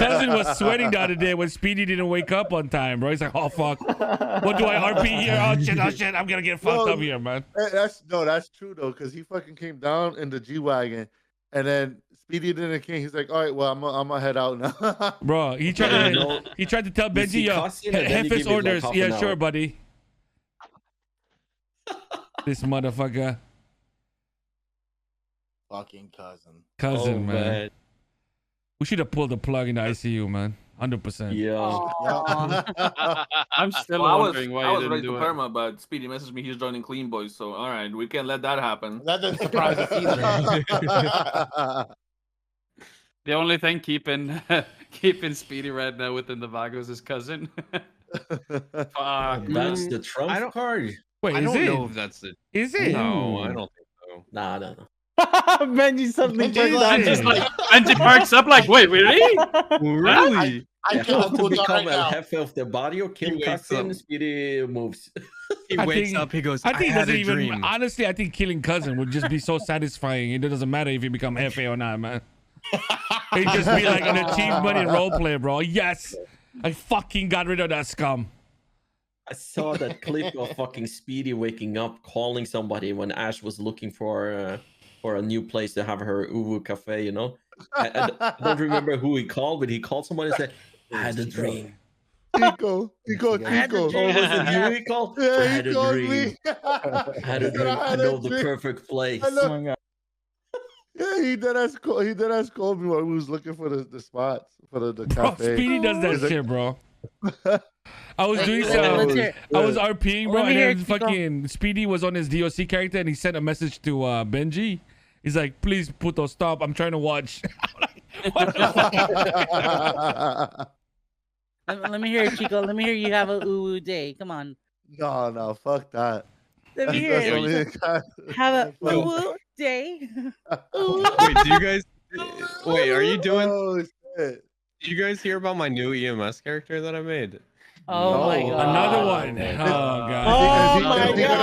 Cousin was sweating the other day when Speedy didn't wake up on time, bro. He's like, oh fuck, what do I RP here? Oh shit, I'm gonna get fucked up here, man. That's true though, because he fucking came down in the G-Wagon, and then Speedy didn't came. He's like, all right, well, I'm gonna head out now. Bro, he tried to tell Benji, see yo, Cassian and then you Hefe's give it, like, orders. half Yeah, an sure, hour. buddy. This motherfucker. fucking cousin. Cousin, Oh, man. We should have pulled the plug in the ICU, man. 100%. Yeah. I'm still Well, wondering why I you was didn't ready do to it. perma, but Speedy messaged me. He's joining Clean Boys, so all right, we can't let that happen. That doesn't surprise us either. The only thing keeping Speedy right now within the Vagos is cousin. Fuck. That's the Trump card. Wait, I is don't it? know if that's it. Is it? No, I don't think so. Nah, no. Benji suddenly turned Is on. it? Just like Benji perks up like, wait, really? Really? I You can't have to do it become right a now. half of the body or kill He wakes Cassian. up. Speedy moves. He I wakes think- up. He goes. I think it had doesn't a even. dream. Honestly, I think killing cousin would just be so satisfying. It doesn't matter if you become FA or not, man. It'd just be like an achievement in roleplay, bro. Yes, I fucking got rid of that scum. I saw that clip of fucking Speedy waking up, calling somebody when Ash was looking for a new place to have her Uwu cafe. You know, I don't remember who he called, but he called someone and said, "I had a dream." Tico. Oh, was it you he called? I Yeah, had he a called dream. me. I had a He said, dream. I had know a the dream. perfect place. I know. Yeah, he did ask called me while we was looking for the spots for the Bro, cafe. Speedy does that He's like, shit, bro. I was doing let's some. hear- I was RPing, bro, Let me and hear then it, Chico. fucking Speedy was on his DOC character, and he sent a message to Benji. He's like, "Please, Puto, stop. I'm trying to watch." Let me hear it, Chico. Let me hear you have a ooh day. Come on. No, fuck that. Let me hear That's it. only Chico. the guy- Have a Yo. ooh day. Wait, do you guys? Wait, are you doing? Oh shit! Did you guys hear about my new EMS character that I made? Oh my god. Another one. Oh god. Oh Is my he gonna do it by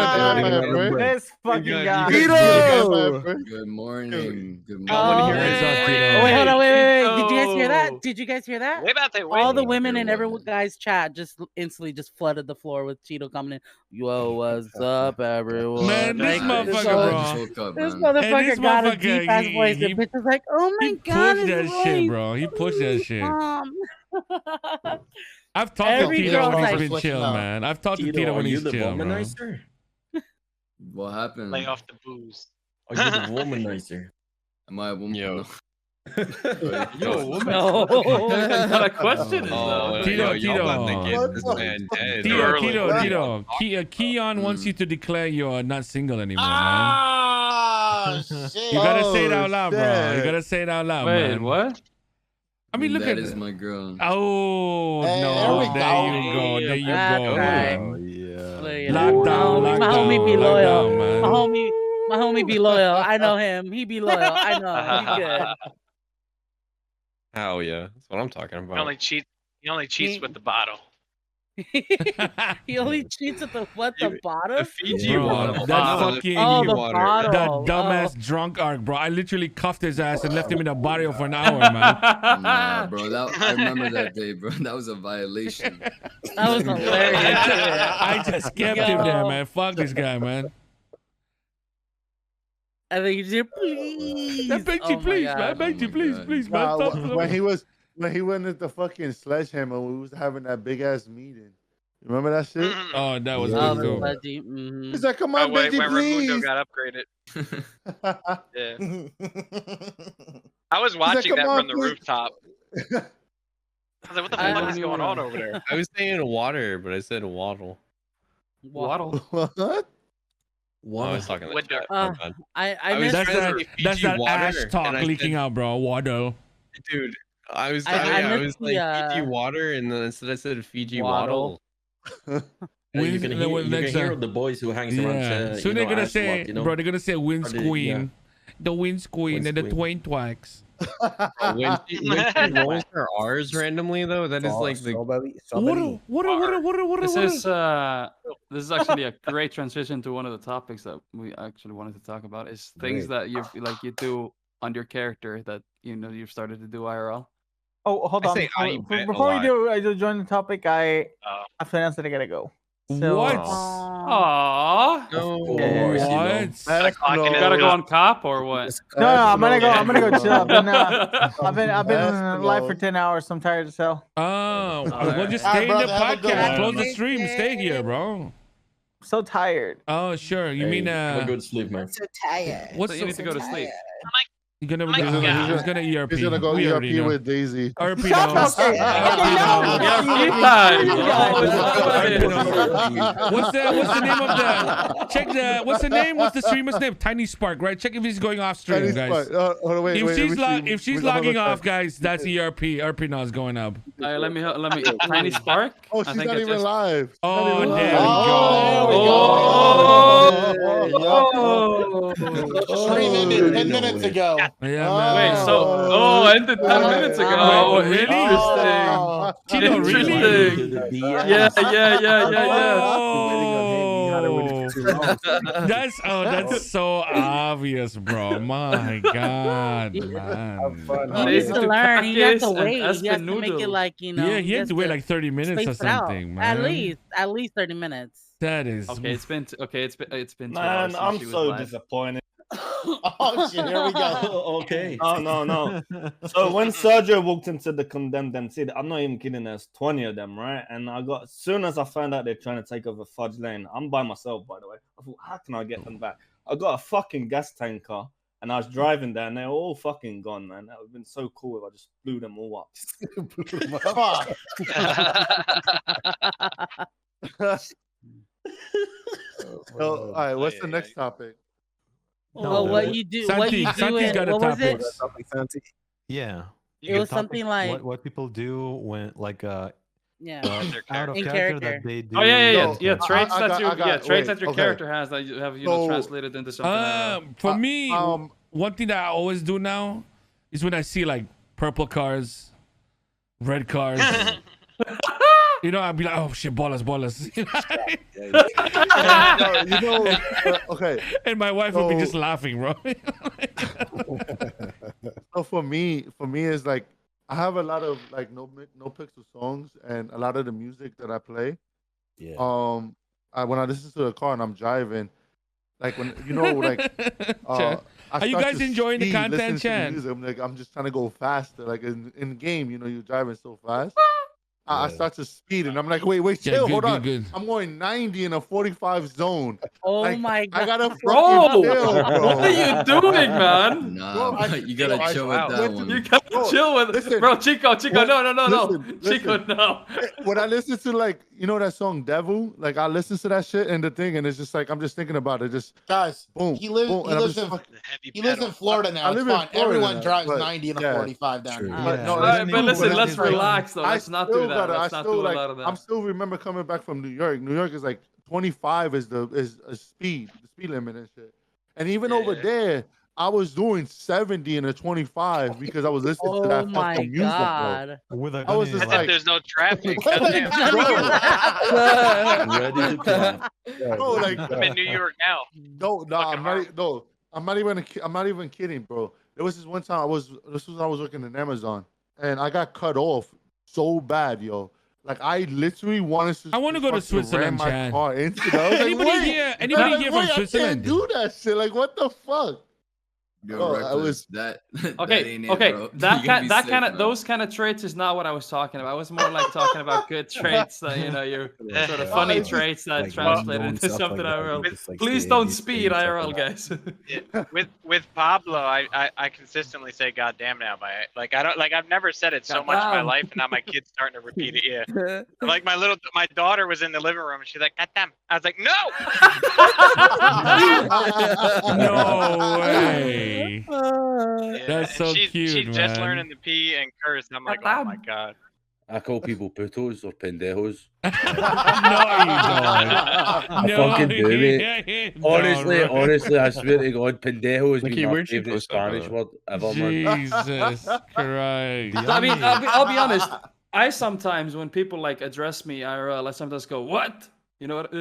god. birth? This fucking God, guy. you Tito! Good morning. Good I want to hear morning. it. Oh, wait, hold on, wait. Did you guys hear that? Did you guys hear that? Way about they All the win. women in every guy's chat just instantly just flooded the floor with Cheeto coming in. Yo, what's up, everyone? Man, this Like, motherfucker, bro. This And motherfucker this got a motherfucker, deep ass he- voice. he- And bitch was like, oh my He god, pushed his that voice. shit, bro. He pushed that shit. I've talked to Every Tito girl's when like, he's been chill, man. I've talked to Tito are when you he's the chill, bro. womanizer? What happened? Lay off the booze. Are you the womanizer? Am I a woman? Yo. Yo, woman. No. What kind of question is Oh, that? Tito, yo, y'all about to Tito. get this man dead. Tito. Keon wants you to declare you're not single anymore, man. Ah, shit. You gotta say it out loud, bro. You shit. gotta say it out loud, Wait, man. what? I mean, look That at is my girl. Oh Hey, no! there we There you go. There you That's go, right. man. Yeah. Lockdown, My homie be loyal. lockdown, man. My homie be loyal. I know him. He be loyal. I know. He good. Hell yeah, that's what I'm talking He about. only cheats with the bottle. He only cheats at the what? The bottom? The Fiji Bro, water. that No, the fucking Oh, the water. bottle. that Oh. dumbass drunk arc, bro. I literally cuffed his ass and left him in a barrio for an hour, man. Nah, bro. I remember that day, bro. That was a violation. That was hilarious. I just kept him there, man. Fuck this guy, man. I think you said, please. Yeah, Benji, Oh my please, God. man. Benji, please, man. Nah, Stop. when he went at the fucking sledgehammer, we was having that big ass meeting. Remember that shit? Oh, that was Oh, good the too. budgie. Mhm. He's like, come Oh, on, wait, Benji, when Raimundo please. got upgraded. Yeah. I was He's like, watching "Come that on, from the please." rooftop. I was like, what the fuck is going on over there? I was saying water, but I said waddle. Waddle. What? Oh, I was talking like that. Uh, My bad. I was missed trying to That's say that Fiji water, ash talk and I leaking said, out, bro. Waddle. Dude, I was I was missed like the, Fiji water, and then instead I said Fiji Waddle. waddle. You can hear the boys who hangs around. Yeah. So they're gonna say, bro, they're gonna say Wind's Or the- Queen, the Wind's Queen, and the Twain Twax. When she rolls her R's randomly, though, that is like the This is actually a great transition to one of the topics that we actually wanted to talk about. Is things Great. that you do on your character that you've started to do IRL. Oh, hold I on. say I bet a Before lot. I do join the topic, I have to announce that I gotta go. So, What? Aww. What? You gotta go on cop or what? No, I'm gonna go. I'm gonna go chill. I've been live for 10 hours, so I'm tired as hell. Oh, well, just All right, stay in the brother, have a good podcast. one. Close the stream. Stay here, bro. So tired. Oh, sure. You mean Go to sleep, man. So tired. What's So you need to go to sleep. You're gonna my he's God. gonna ERP. He's gonna go We already ERP know. with Daisy. RP knows. What's the name of the? Check the. What's the name? What's the streamer's name? Tiny Spark, right? Check if he's going off stream, Tiny guys. Spark. Oh, wait, if wait, she's we should- if she's we don't have logging a off, time. guys, that's ERP. RP now is going up. Let me Tiny Spark. Oh, I she's think not I even just- live. She's Oh, not even there live. we go. Streaming 10 minutes ago. Yeah, man. Wait, so ended 10 minutes ago. Oh, really? Interesting. Tito, really? Interesting. Yeah. Oh, that's so obvious, bro. My God, man. He needs to learn. He has to and wait. He has to make Noodle. it like Yeah, he had to wait like 30 minutes or space it out. something, man. At least 30 minutes. That is Okay, it's been 2 Man, hours. since I'm she was so live. disappointed. Oh shit! Here we go. Okay. Oh no. So when Sergio walked into the condemned MC, I'm not even kidding. There's 20 of them, right? And as soon as I found out they're trying to take over Fudge Lane, I'm by myself, by the way. I thought, how can I get them back? I got a fucking gas tanker, and I was driving there, and they're all fucking gone, man. That would have been so cool if I just blew them all up. So, all right, what's the next topic? Well, what you do? What you do? What was it? Yeah. It was something like what people do when yeah, out of in character character. that they do. Oh yeah. Traits I that got- traits that wait, your okay. character has that you have translated into something. For me, one thing that I always do now is when I see like purple cars, red cars. I'll be like, oh shit, ballers. Okay. And my wife will be just laughing, bro. So for me, it's like I have a lot of like NoPixel songs, and a lot of the music that I play. Yeah. When I listen to the car and I'm driving, like when Chan, are you guys enjoying the content, listening to the Chan? music, I'm just trying to go faster. Like in game, you're driving so fast. I start to speed, and I'm like, wait, chill, hold on. Good. I'm going 90 in a 45 zone. Oh like, my god! I gotta fucking Bro, chill, bro. what are you doing, man? Nah, you gotta chill with that one. You gotta chill with it, bro. Chico, no, Chico, listen. no. When I listen to that song Devil, like I listen to that shit and the thing, and it's just like I'm just thinking about it. Just guys, boom. he lives. boom, He and I'm lives just in. fucking- He lives in Florida now. I It's live in fine. Florida Everyone now, drives but 90 in a yeah. 45 down here. But no, Alright, but listen, but let's it's like- relax though. Let's not do that. Let's not do a lot of that. I still remember coming back from New York. New York is like 25 is the speed limit and shit. And even over there, I was doing 70 in a 25 because I was listening to that my fucking music, god! bro. I was just If like, there's no traffic, Bro. Ready to clap. bro, like I'm in New York now. I'm not even kidding, bro. There was this one time I was working in Amazon, and I got cut off so bad, yo. Like I literally wanted to. I want to go to fucking Switzerland, ram my Chan. car into that. I was like, Anybody wait. here? I'm Anybody like, here wait, from I Switzerland? can't do that shit. Like what the fuck? You're Bro, reckless. I was That Okay, ain't okay, it, bro. that You gotta kind, be that safe, kind of, bro. those kind of traits is not what I was talking about. I was more like talking about good traits that your sort of funny traits that like translated well-known into stuff something like that, IRL. just, like, Please stay don't in these speed things, IRL, like guys. With Pablo, I consistently say "goddamn" now. I don't I've never said it so much in my Goddamn. life, and now my kid's starting to repeat it. Yeah, like my daughter was in the living room, and she's like "goddamn." I was like, "No." No way. That's so she's cute, just man. learning to pee and curse. I'm like, oh my god. I call people putos or pendejos. No, I you don't. fucking do, mate. you Honestly, don't, bro. honestly, I swear to God, pendejo is Like, my where'd you favorite go, Spanish bro? word ever, man. Jesus Christ. I mean, I'll be honest. I sometimes, when people like address me IRL, I sometimes go, "What?" You know what I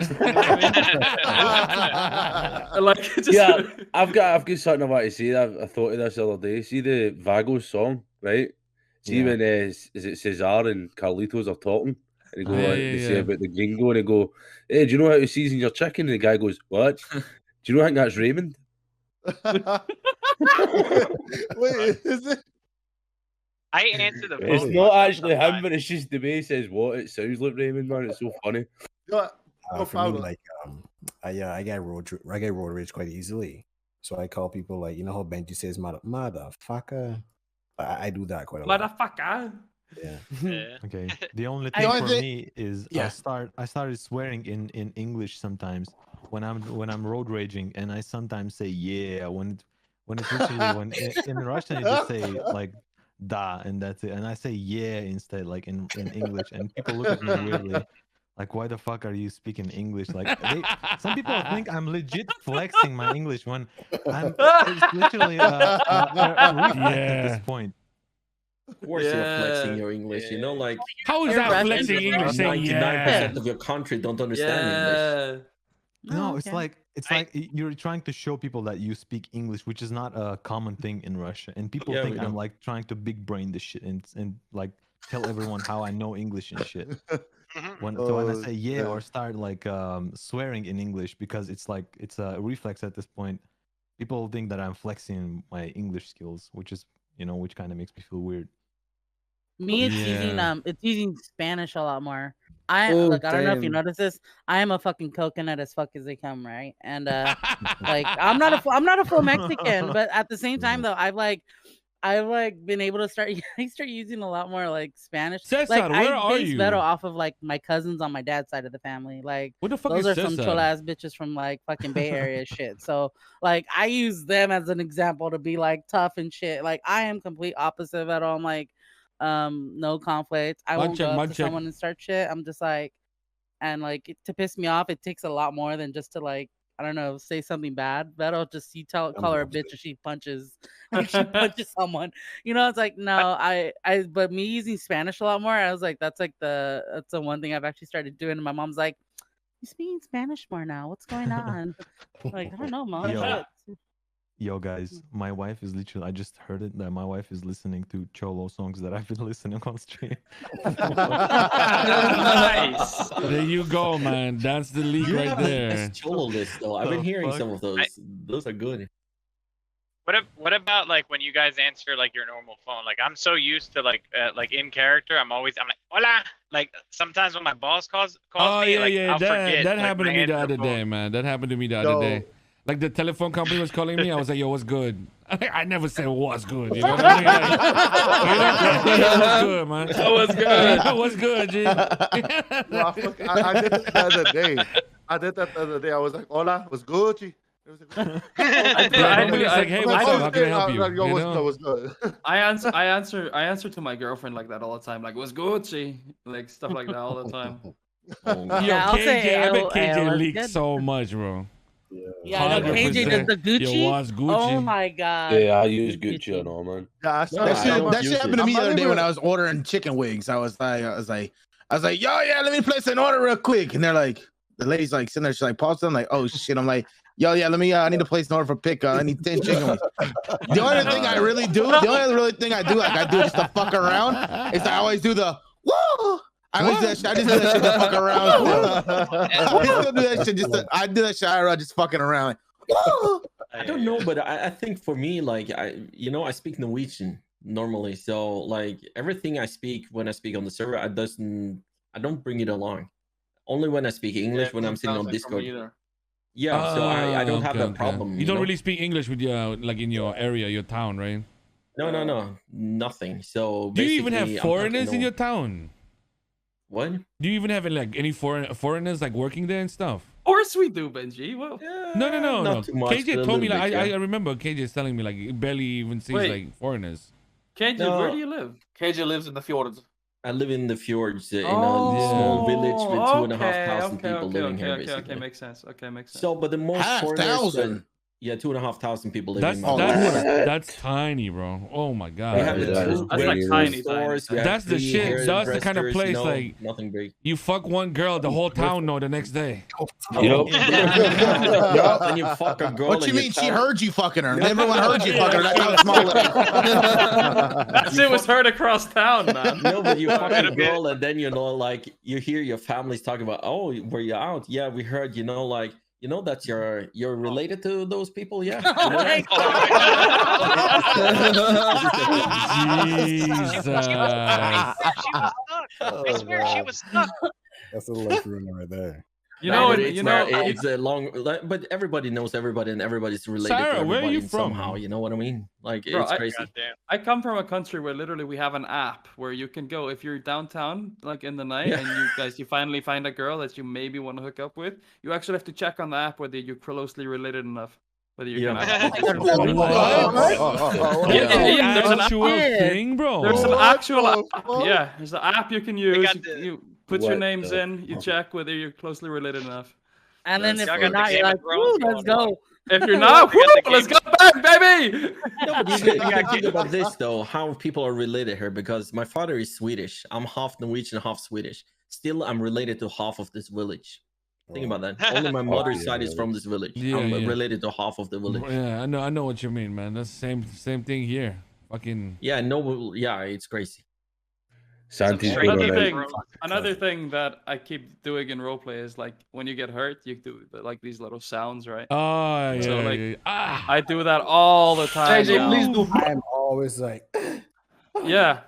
mean? Like, just, Yeah, I've got something I want to say. I thought of this the other day. See the Vagos song, right? See when is it Cesar and Carlitos are talking, and they go they say about the gringo, and they go, "Hey, do you know how to season your chicken?" And the guy goes, "What? Do you know? I think that's Raymond." Wait, is it? I answer the phone. It's not actually him, but it's just the way he says what. It sounds like Raymond, man. It's so funny. For me, like I get road rage quite easily. So I call people like, you know how Benji says motherfucker. I do that quite a lot. Motherfucker. Yeah. Okay. The only thing for me is I started swearing in English sometimes when I'm road raging, and I sometimes say yeah when it's literally when in Russian you just say like da and that's it, and I say yeah instead like in English, and people look at me weirdly. Like, why the fuck are you speaking English? Like, some people think I'm legit flexing my English when it's literally a reflex at this point. Of course you're flexing your English, you know, like How is that flexing English? Saying 99% of your country don't understand English. No, it's like you're trying to show people that you speak English, which is not a common thing in Russia, and people think I'm like trying to big brain this shit and like tell everyone how I know English and shit. When I say yeah or start like swearing in English, because it's like it's a reflex at this point. people think that I'm flexing my English skills, which is, which kind of makes me feel weird. Me, it's using Spanish a lot more. I Oh, look. I don't know if you damn. noticed this. I am a fucking coconut as fuck as they come, right? And like I'm not a full Mexican, but at the same time though, I've been able to start using a lot more like Spanish. Cesar, like where I are base you? better off of like my cousins on my dad's side of the family. Like What the fuck those is are some Cesar? chill ass bitches from like fucking Bay Area shit. So like I use them as an example to be like tough and shit. Like I am complete opposite of it all. I'm like no conflict. I won't go up to someone and start shit. I'm just like, and like to piss me off, it takes a lot more than just to like, I don't know, say something bad. That'll just call her a bitch if she punches someone. It's like no, but me using Spanish a lot more, I was like, that's the one thing I've actually started doing. And my mom's like, you speaking Spanish more now? What's going on? Like, I don't know, mom. Yo, guys, my wife is literally, I just heard it that my wife is listening to Cholo songs that I've been listening on stream. Nice. There you go, man. That's the leak right there. That's Cholo list, though. I've been hearing some of those. Those are good. What about like when you guys answer like your normal phone? Like I'm so used to like in character, I'm like hola. Like sometimes when my boss calls me, like I'll forget. That like, happened to me the other phone. day, man. That happened to me the other day. Like the telephone company was calling me, I was like, "Yo, what's good?" I never said what's good. You know what I mean? What's good, man? What's good? What's good, G? I did that the other day. I was like, "Hola, what's good, G?" It was like, "Hey, what's up? How can I help you?" Like, yo, what's good? I answer to my girlfriend like that all the time. Like, what's good, G? Like stuff like that all the time. Yo, KJ, I bet KJ leaked so much, bro. Yeah, I know KJ does the Gucci. Yo, what's Gucci? Oh my god. Yeah, I use Gucci and all, man. That shit happened to me the other day when I was ordering chicken wings. I was like, yo, yeah, let me place an order real quick. And they're like, the lady's like sitting there, she's like, pause. I'm like, oh shit. I'm like, yo, yeah, let me. I need to place an order for pickup. I need 10 chicken wings. The only thing I really do, like I do just to fuck around, is I always do the whoa. I just do that shit to fuck around. I still do that shit I do that shit just fucking around. I don't know, but I think for me, like I speak Norwegian normally, so like everything I speak when I speak on the server, I don't bring it along. Only when I speak English when I'm sitting on Discord. Yeah, so I don't have that problem. You don't really speak English with your like in your area, your town, right? No, nothing. So do you even have foreigners in your town? What? Do you even have like any foreigners like working there and stuff? Of course we do, Benji. Well, no. too much, KJ told me bit, like yeah. I remember KJ telling me like he barely even sees like foreigners. KJ, where do you live? KJ lives in the fjords. I live in the fjords in a small village with 2,500 people living here. Okay, makes sense. So, but the most foreigners, 2,500 people living. That's tiny, bro. Oh my god. That's like tiny. That's the shit. That's the kind of place like nothing big. You fuck one girl, the whole town know the next day. And you fuck a girl. What you mean? She heard you fucking her. Everyone heard you fucking her. That's how small it is. That shit was heard across town, man. No, but you fuck a girl, and then like you hear your families talking about, oh, were you out? Yeah, we heard. Like. You know that you're related to those people, yeah? Oh my god! Jesus! I swear she was stuck. That's a little rumor right there. It's a long, but everybody knows everybody, and everybody's related to everybody where are you from? somehow. You know what I mean? Like, Bro, it's crazy. I come from a country where literally we have an app where you can go if you're downtown, like in the night, and you finally find a girl that you maybe want to hook up with. You actually have to check on the app whether you're closely related enough. Whether you're There's an actual thing, bro. There's an actual app. Yeah, there's an app you can use. You put your names in. You check whether you're closely related enough. And then if you're not, you're like, woo, let's go. If you're not, woo, let's go back, baby. No, but you gotta think about this though, how people are related here, because my father is Swedish. I'm half Norwegian, half Swedish. Still, I'm related to half of this village. Think about that. Only my mother's side is from this village. I'm related to half of the village. Yeah, I know what you mean, man. That's the same thing here. Fucking yeah, it's crazy. Santi's Another going thing, out. another thing that I keep doing in roleplay is like when you get hurt, you do like these little sounds, right? Oh yeah. So like yeah. I do that all the time. JJ, now. please do. I'm always like. Yeah.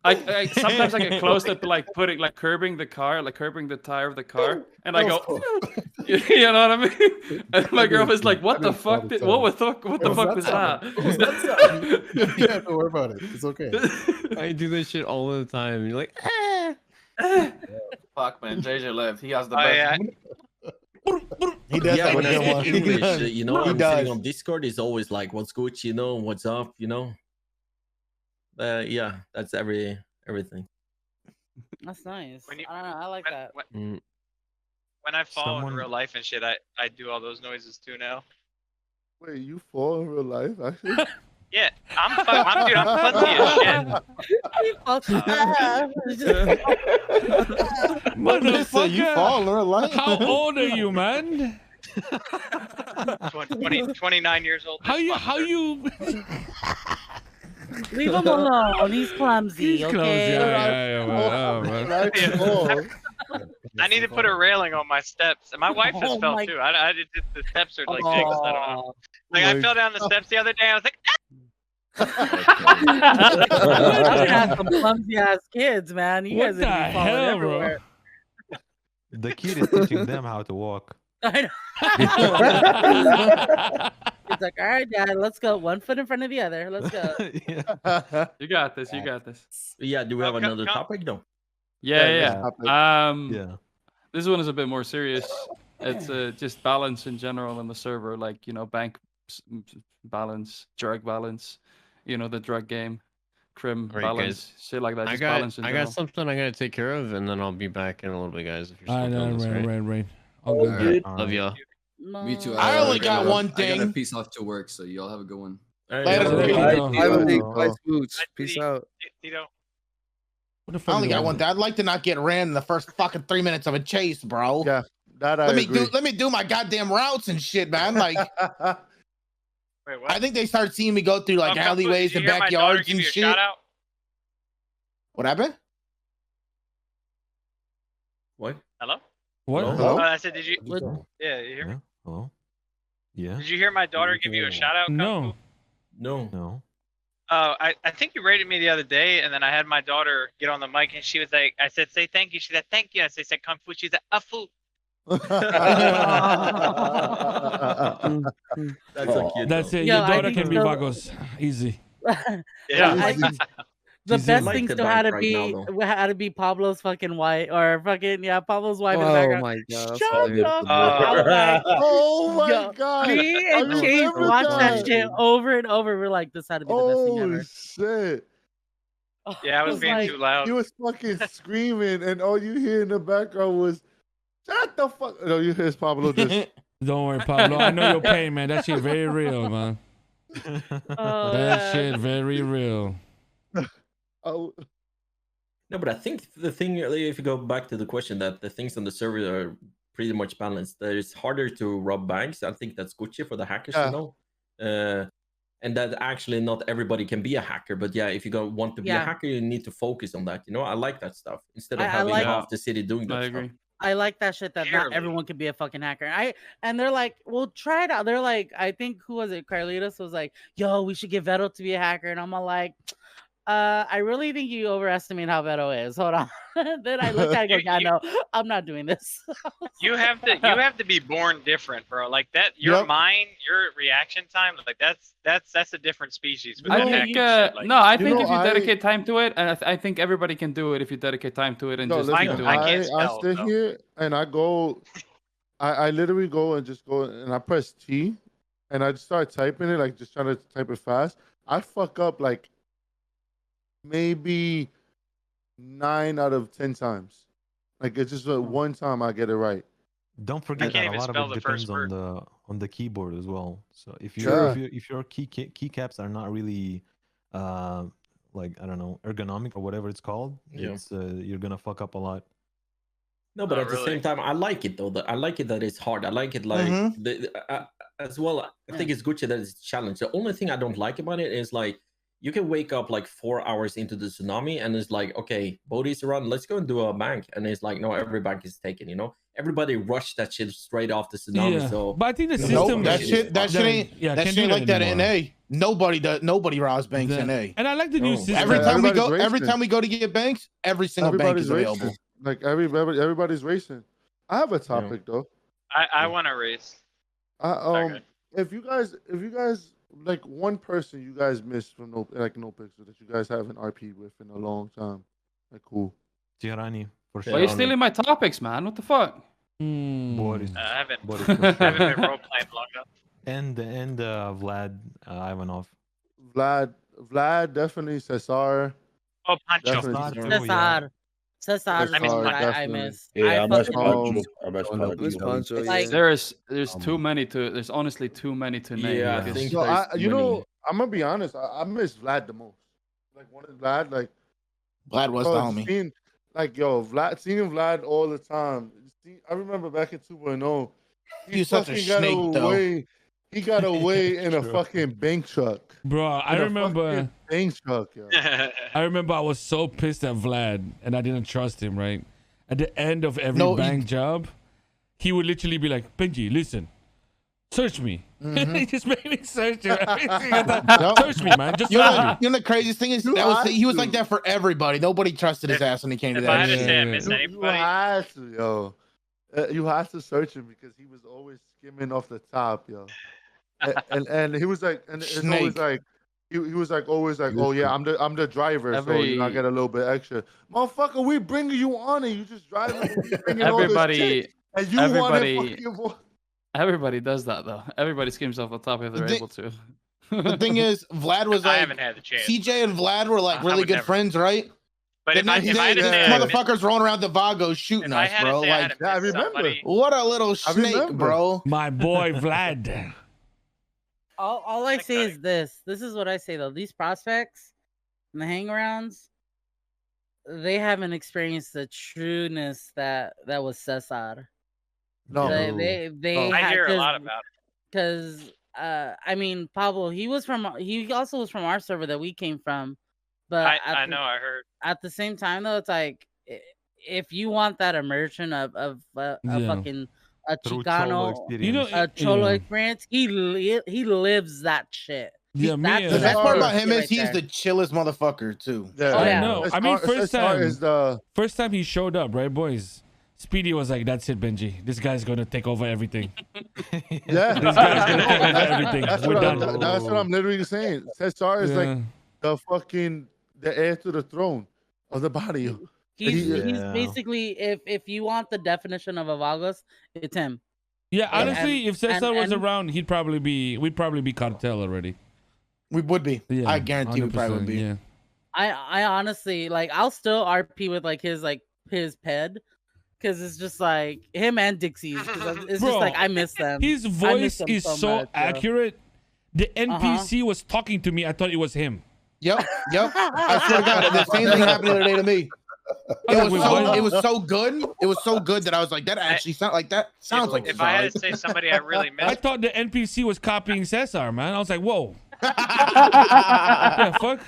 I sometimes I get close to like putting like curbing the car, like curbing the tire of the car, and I go, you know what I mean? And my girlfriend's like, "What the fuck? What the fuck was that?" You have to worry about it. It's okay. I do this shit all the time. You're like, Fuck, man. JJ left. He has the Oh, best. yeah. He does Yeah, have when a I good speak one. English, you know, He I'm does. sitting on Discord. It's always like, "What's good?" You know, "What's up?" You know. Yeah, that's everything. That's nice. When you- I don't know. I like that. When I fall Someone- in real life and shit, I do all those noises too now. Wait, you fall in real life, actually? Yeah, I'm fuzzy as shit. Motherfucker, you fall in real life. How old are you, man? 29 years old. How you? Leave him alone. He's clumsy. He's Okay. clumsy. Yeah, man. Oh, man. I need to put a railing on my steps, and my wife has Oh fell my- too. I did the steps are like jigs. I don't know. Like I fell down the steps the other day. I was like, I'm gonna have some clumsy ass kids, man. You What guys are the gonna be falling hell, bro? everywhere. The kid is teaching them how to walk. I know. It's like, all right, Dad, let's go. One foot in front of the other. Let's go. You got this. You got this. Yeah, do we have another topic though? Yeah. Yeah. This one is a bit more serious. It's just balance in general in the server, like bank balance, drug balance, the drug game, crim Right, balance, guys. shit like that. I Just got balance in general. something I gotta take care of, and then I'll be back in a little bit, guys. If you're I still know, doing this, right? right. All good. Alright, love y'all. Me too. I only got one I thing. gotta peace off to work, so y'all have a good one. Peace out. I only got one thing. I'd like to not get ran in the first fucking 3 minutes of a chase, bro. Yeah, that I let me agree. let me do my goddamn routes and shit, man. Like, Wait, what? I think they start seeing me go through like Oh, Kung Fu, alleyways did and you hear my daughter backyards give and you a shit. shout out? What happened? What? Hello? What? Hello? I said, did you? Yeah, you hear me? Oh, yeah. Did you hear my daughter give you a shout out? No. No. I think you rated me the other day, and then I had my daughter get on the mic, and she was like, I said, say thank you. She said, thank you. I said, Kung Fu. She said, a fu. That's so cute. That's though. it. Yo, Your I daughter think can be so. Vagos. Easy. Yeah. I think the Easy. best Like thing the still had to bank be Pablo's fucking wife or fucking Pablo's wife in the Oh background. my god. that's Shut hilarious. up! I was like, Oh my yo, god! me I and Chase remember watched that that. shit over and over. We're like, this had to be the best thing Oh ever. shit! Yeah, I was being like, too loud. He was fucking screaming, and all you hear in the background was, "Shut the fuck!" No, you hear Pablo just. Don't worry, Pablo. I know your pain, man. That shit very real, man. Oh, That man. shit very real. Oh, No, but I think the thing, if you go back to the question, that the things on the server are pretty much balanced. That it's harder to rob banks. I think that's Gucci for the hackers, Yeah. you know. And that actually not everybody can be a hacker. But yeah, if you want to be a Yeah. hacker, you need to focus on that. You know, I like that stuff instead of I having like- half the city doing that I stuff. agree. I like that shit that not Barely. everyone can be a fucking hacker. And they're like, well, try it out. They're like, I think who was it? Carlitos was like, yo, we should get Veto to be a hacker. And I'm all like, I really think you overestimate how Veto is. Hold on. Then I look at it and go, yeah, no, I'm not doing this. You have to be born different, bro. Like that, your Yep. mind, your reaction time, like that's a different species. With I that think hacking shit. Like, no, I You think know, if you I- dedicate time to it, and I think everybody can do it if you dedicate time to it and no, just listen, keep doing I it. can't I spell, sit so. here and I go, I literally go and just go and I press T, and I just start typing it, like just trying to type it fast. I fuck up like maybe 9 out of 10 times. Like it's just one time I get it right. Don't forget can't that a even lot spell of the it first depends on the keyboard as well. So if Yeah. if your keycaps are not really like I don't know ergonomic or whatever it's called, Yeah. it's you're gonna fuck up a lot. No, but Oh, at the really? same time, I like it though. I like it that it's hard. I like it like Mhm. as well. I think it's Gucci that it's a challenge. The only thing I don't like about it is like you can wake up like 4 hours into the tsunami and it's like, okay, Bodhi's around, let's go and do a bank. And it's like, no, every bank is taken, you know? Everybody rushed that shit straight off the tsunami. Yeah. So But I think the you know, system- that shit ain't that shit ain't like that in NA. Nobody robs banks in NA. And I like the new system. Every time we go to get banks, every single bank is Everybody's available. racing. Like everybody's racing. I have a topic though. I want to race. If you guys like one person you guys missed from NoPixel that you guys haven't RP with in a long time, like cool. Tirani, for sure. Why are you stealing my topics, man? What the fuck? Boris. I haven't Boris been for sure. role playing long enough. And Vlad Ivanov. Vlad definitely Cesar. Oh, Pancho. Cesar. I miss. Yeah, I miss fucking- Pancho. Miss Pancho, Like- There's too many to. There's honestly too many to name. Yeah, Like, I think So there's too you many. know, I'm gonna be honest. I miss Vlad the most. Like one of Vlad, like Vlad was the homie. seeing Vlad all the time. I remember back in 2.0, He was such a snake, though. He got away in a True. fucking bank truck. Bro, I In a remember fucking bank truck, yo. I remember I was so pissed at Vlad and I didn't trust him, right? At the end of every No, bank job, he would literally be like, Benji, listen, search me. He just made me search him. Every single time. Search me, man. Just You search know, me. you know the craziest thing is he was like that for everybody. Nobody trusted his ass when he came to If I that. had to shit. say I miss You anybody, had to, yo. You had to search him because he was always skimming off the top, yo. And he was like, and it's always Snake. like, he was like always like, oh yeah, I'm the driver, so you know, I get a little bit extra. Motherfucker, we bringing you on and you just driving. We bringing all this Everybody, shit, and you want everybody, to everybody does that though. Everybody skims off the top if they're able to. The thing is, Vlad was I like, haven't had the chance. CJ and Vlad were like I really would good never. friends, right? But The if I next had day, to this say I missed- motherfucker's rolling around the Vagos shooting if I us, had to bro. say I had Like, to miss somebody, what a little snake, remember. bro. My boy Vlad. All I say is this. This is what I say though. These prospects and the hangarounds, they haven't experienced the trueness that was Cesar. No. They I hear a lot about it. Because I mean, Pablo, he also was from our server that we came from. But I know, I heard. at the same time though, it's like if you want that immersion of a fucking a True Chicano, Cholo experience. a Cholo yeah. experience, he lives that shit. Yeah, me. That's The best part about him shit is right he's there. the chillest motherfucker too. Yeah, Oh, I yeah. know. I mean, first time is the first time he showed up, right, boys? Speedy was like, "That's it, Benji. This guy's gonna take over everything. yeah. This guy's gonna take over everything. That's We're what done." that's what I'm literally saying. Cesar is like Yeah. the heir to the throne of the body. He's Yeah. basically if you want the definition of a Vagos, it's him. Yeah, And- honestly, if Cesar and- was and- around, we'd probably be cartel already. We would be. Yeah, I guarantee we probably would 100%, be. Yeah. I honestly like I'll still RP with his ped because it's just like him and Dixie's. 'Cause it's Bro, just like I miss them. His I miss voice them is so so much, bro. accurate. The NPC was talking to me. I thought it was him. Yep. I swear to God, the same thing happened the other day to me. It was so good. It was so good that I was like, that actually sounds like If I had to Cesar. say somebody I really I missed, thought the NPC was copying Cesar, man. I was like, whoa. Yeah, fuck.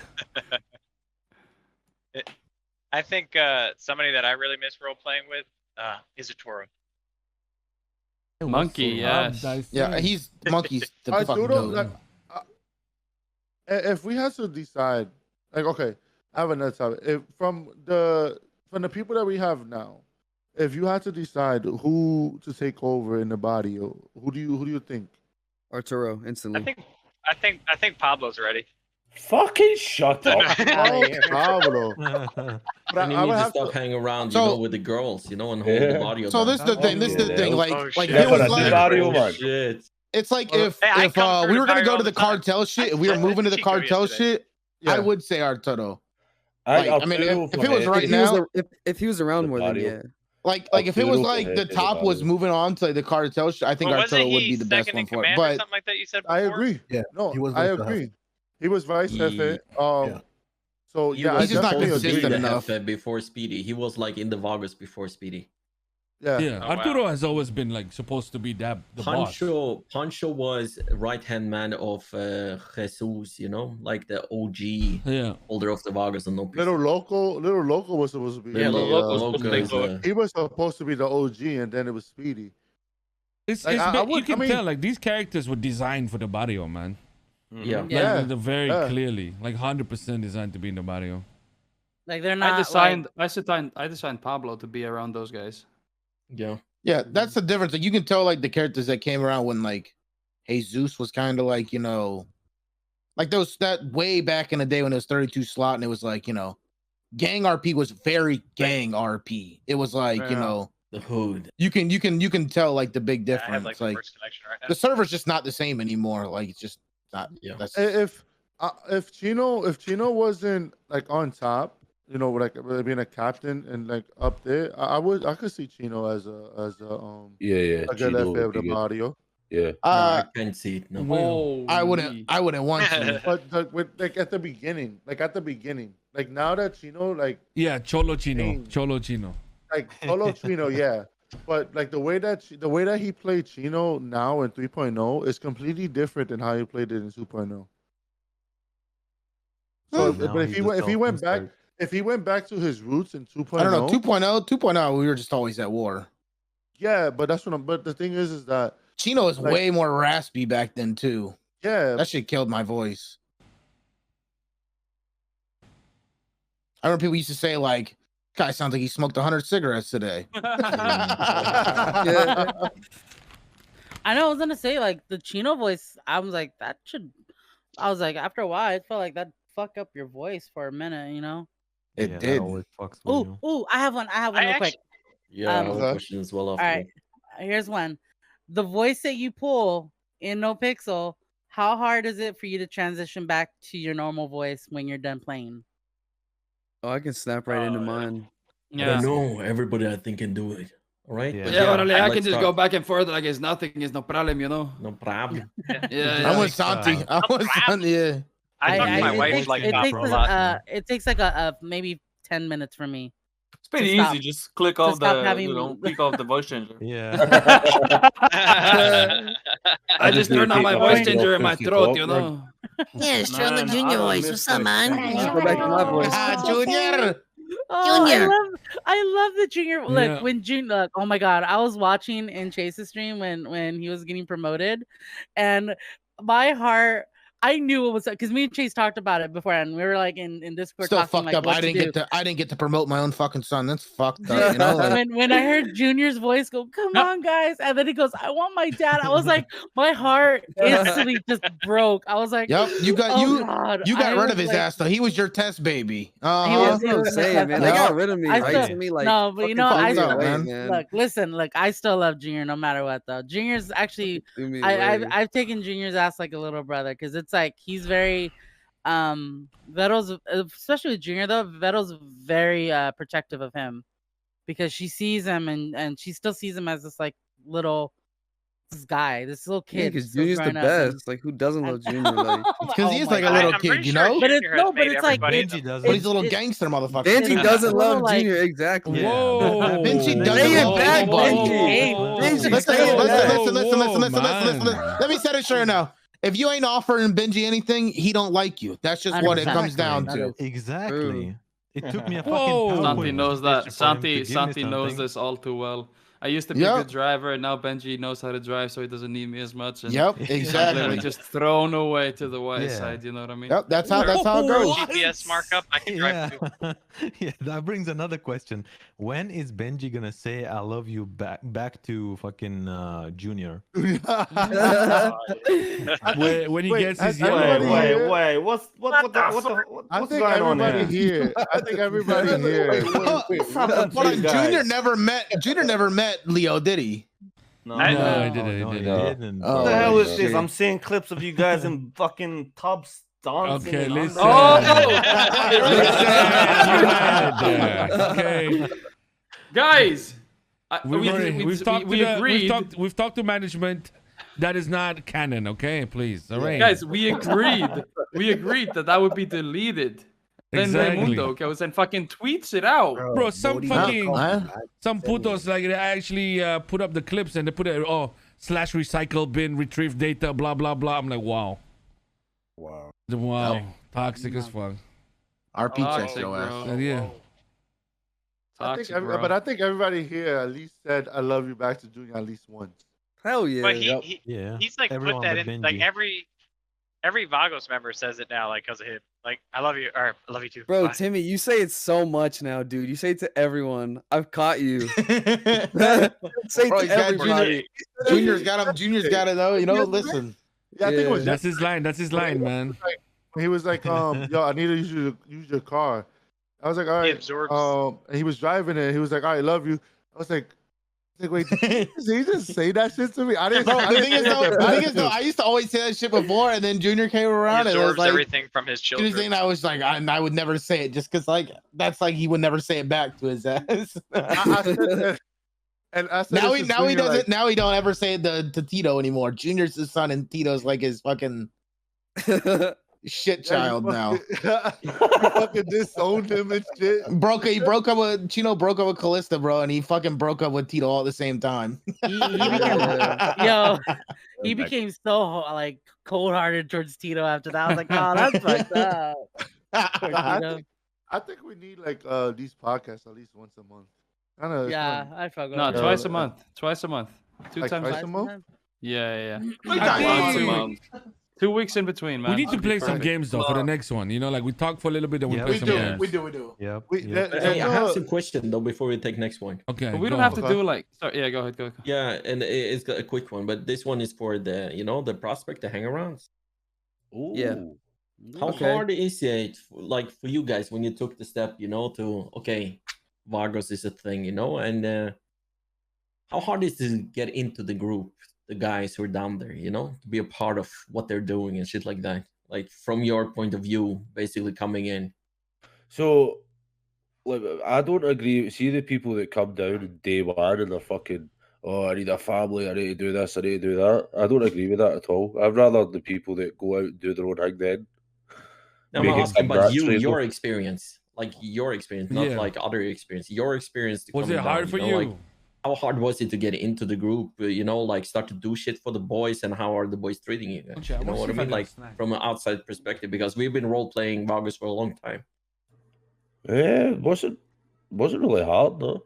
I think somebody that I really miss role playing with is a Toro. Monkey, yes. Yeah, he's monkey's the I fucking do know, goat. like, if we have to decide, like, okay, I have another topic. If from the people that we have now, if you had to decide who to take over in the body, who do you think? Arturo, instantly. I think Pablo's ready. Fucking shut up. Pablo. And you I need would to have stop hanging around, So- with the girls, and hold the body. So this is the thing. This is the thing. Like shit. it was like Oh, shit. it's like Hey, I if come through we were gonna Mario go all to the the cartel shit, if we were moving to the Chico cartel yesterday. shit, I would say Arturo. I'll I mean, tell you if for it was him. right If he was now, if he was around more, then body. yeah. like if it was Arturo like for the him, top was body. moving on to like the cartel shit, I think But wasn't Arturo would he be the best second in one for it. command or But something like that? You said before? I agree. Yeah, No, he was I vice agree. Jefe. He was vice Jefe. So He yeah, was he's just not definitely consistent agree. enough. Before Speedy. He was like in the Vagos before Speedy. Yeah, Oh, Arturo has always been like supposed to be the boss. Pancho was right hand man of Jesus, you know, like the OG holder of the Vagos and NoPixel. Little Loco was supposed to be. Yeah, he was supposed to be the OG, and then it was Speedy. It's you can tell like these characters were designed for the barrio, man. Yeah. Like, they're very clearly like 100% designed to be in the barrio. Like they're not. I designed Pablo to be around those guys. Yeah, that's the difference. Like, you can tell like the characters that came around when like Jesus was kind of like, you know, like that way back in the day when it was 32 slot and it was like, you know, gang RP was very gang RP. It was like, you know, the hood. You can tell like the big difference. I have, like, the like first connection right now. the server's just not the same anymore. Like it's just not. That's If Chino wasn't like on top, you know, like being a captain and like up there, I could see Chino as a yeah, a good Chino FA of would be the good. barrio. Yeah. I can't see it. No. I wouldn't want to. But like at the beginning, like now that Chino like Cholo Chino. like Cholo Chino, yeah. But like the way that he played Chino now in 3.0 is completely different than how he played it in 2.0. So, but if he went back to his roots in 2.0, I don't know. 2.0, we were just always at war. Yeah, but that's what I'm. But the thing is that Chino is like, way more raspy back then too. Yeah, that shit killed my voice. I remember people used to say like, "Guy sounds like he smoked 100 cigarettes today." I know. I was gonna say like the Chino voice. I was like that should. I was like after a while, it felt like that fuck up your voice for a minute. You know. It did. Ooh, I have one real quick. Yeah, I have a question as well. All right, here's one. The voice that you pull in NoPixel, how hard is it for you to transition back to your normal voice when you're done playing? Oh, I can snap right into mine. Yeah. No, everybody I think can do it. All right. I can just go back and forth like it's nothing. It's no problem, you know. No problem. I want Santi. I want Santi. Yeah. I talk to my wife like that for a lot. It takes like a maybe 10 minutes for me. It's pretty easy. Just click off click off the voice changer. Yeah. I just turn on my voice changer in my throat, you know. Yeah, it's Sherlock Junior voice. What's up, man? Go back to my voice. Junior. Oh, I love the Junior. Look, when Junior, oh my God, I was watching in Chase's stream when he was getting promoted, and my heart, I knew it was because me and Chase talked about it before, and we were like in Discord. Still talking, fucked like, up. what I to didn't get to promote my own fucking son. That's fucked up. You know, like, when I heard Junior's voice go, "Come on, guys," and then he goes, "I want my dad." I was like, my heart instantly just broke. I was like, "Yep, you got God. you got I rid of his like, ass though. He was your test baby." He was what I'm saying, man. They got rid of me. Right to me, like, no, but you know, I fucking still, fucked up, man. look, listen, look, I still love Junior no matter what, though. Junior's actually, I've taken Junior's ass like a little brother because it's like he's very, Vettel's, especially with Junior though, Vettel's very protective of him because she sees him and she still sees him as this like little. This guy, this little kid. Because Junior's the best. Like, who doesn't love Junior? Like, because he's like a little kid, you know. But it's like Benji does. But he's a little gangster motherfucker. Benji doesn't love Junior. Exactly. Whoa. Benji doesn't love Benji. Listen. Let me set it straight now. If you ain't offering Benji anything, he don't like you. That's just what it comes down to. Exactly. It took me a Whoa. fucking Santi knows that. Santi Santi knows this all too well. I used to be a good driver, and now Benji knows how to drive, so he doesn't need me as much. And exactly. Literally just thrown away to the white side. You know what I mean? Yep, that's how it goes. GPS markup. I can drive too. Yeah, that brings another question. When is Benji gonna say "I love you" back to fucking Junior? When he gets his Wait, what's going on here? I think everybody here. Junior never met Leo, did he? No, I didn't. What the hell is this? I'm seeing clips of you guys in fucking tubs dancing. Okay, listen. Okay. Guys, we've talked to management. That is not canon, okay? Please, all right. Guys, we agreed that would be deleted. than Exactly. Raimundo goes and fucking tweets it out. Bro, some putos like they actually put up the clips and they put it /recycle bin retrieve data blah blah blah. I'm like wow. Toxic as fuck. RP checks your ass. Yeah. I think everybody here at least said "I love you" back to Junior at least once. Hell yeah. But yeah. he's like Everyone put that but in Benji. like every Vagos member says it now, like because of him. Like I love you, or I love you too. Bro, Bye. Timmy, you say it so much now, dude. You say it to everyone. I've caught you. Say it Bro, to everybody. Junior's got him. Junior's got it though. You know, listen. Yeah, I think it was That's his line. That's his line, man. He was like, yo, I need to use your car. I was like, all right. And he was driving it. He was like, all right, love you. I was like, wait, did he just say that shit to me? I didn't. Bro, I the didn't thing is, say though, that the back thing is, though, to I used to always say that shit before, and then Junior came around, He and it was absorbs like everything from his children. thing I was like, I would never say it, just because like that's like he would never say it back to his ass. I said that, and I said now this he to now he Junior, doesn't like, now he don't ever say it to Tito anymore. Junior's his son, and Tito's like his fucking shit child now. You fucking disowned him and shit. He broke up with Chino, broke up with Callista, bro, and he fucking broke up with Tito all at the same time. He became so like cold-hearted towards Tito after that. I was like, oh, that's fucked up. Poor Tito. I think we need like these podcasts at least once a month. Yeah, I fuck with No, it. twice a month. Twice a month. Two Like times twice a month? Yeah. I think- 2 months. 2 weeks in between, man. We need to play some Perfect. games though for the next one. You know, like we talk for a little bit and we play some games. We do. Yep. Hey, I have some question though before we take next one. Okay. But we don't have to do like. Sorry, yeah, go ahead. Go. Yeah, and it's got a quick one, but this one is for the the prospect, the hang-arounds. Yeah. How hard is it, like for you guys, when you took the step, to Vagos is a thing, and how hard is it to get into the group, the guys who are down there, to be a part of what they're doing and shit like that, like from your point of view, basically coming in. So, like, I don't agree. See the people that come down day one and they're fucking, I need a family, I need to do this, I need to do that. I don't agree with that at all. I'd rather the people that go out and do their own thing then. No, I'm asking about your experience, not like other experience. Your experience. Was it hard for you? Like, how hard was it to get into the group? Like start to do shit for the boys, and how are the boys treating you guys? You know what I mean? Like from an outside perspective, because we've been role playing Vagos for a long time. Yeah, it wasn't really hard though.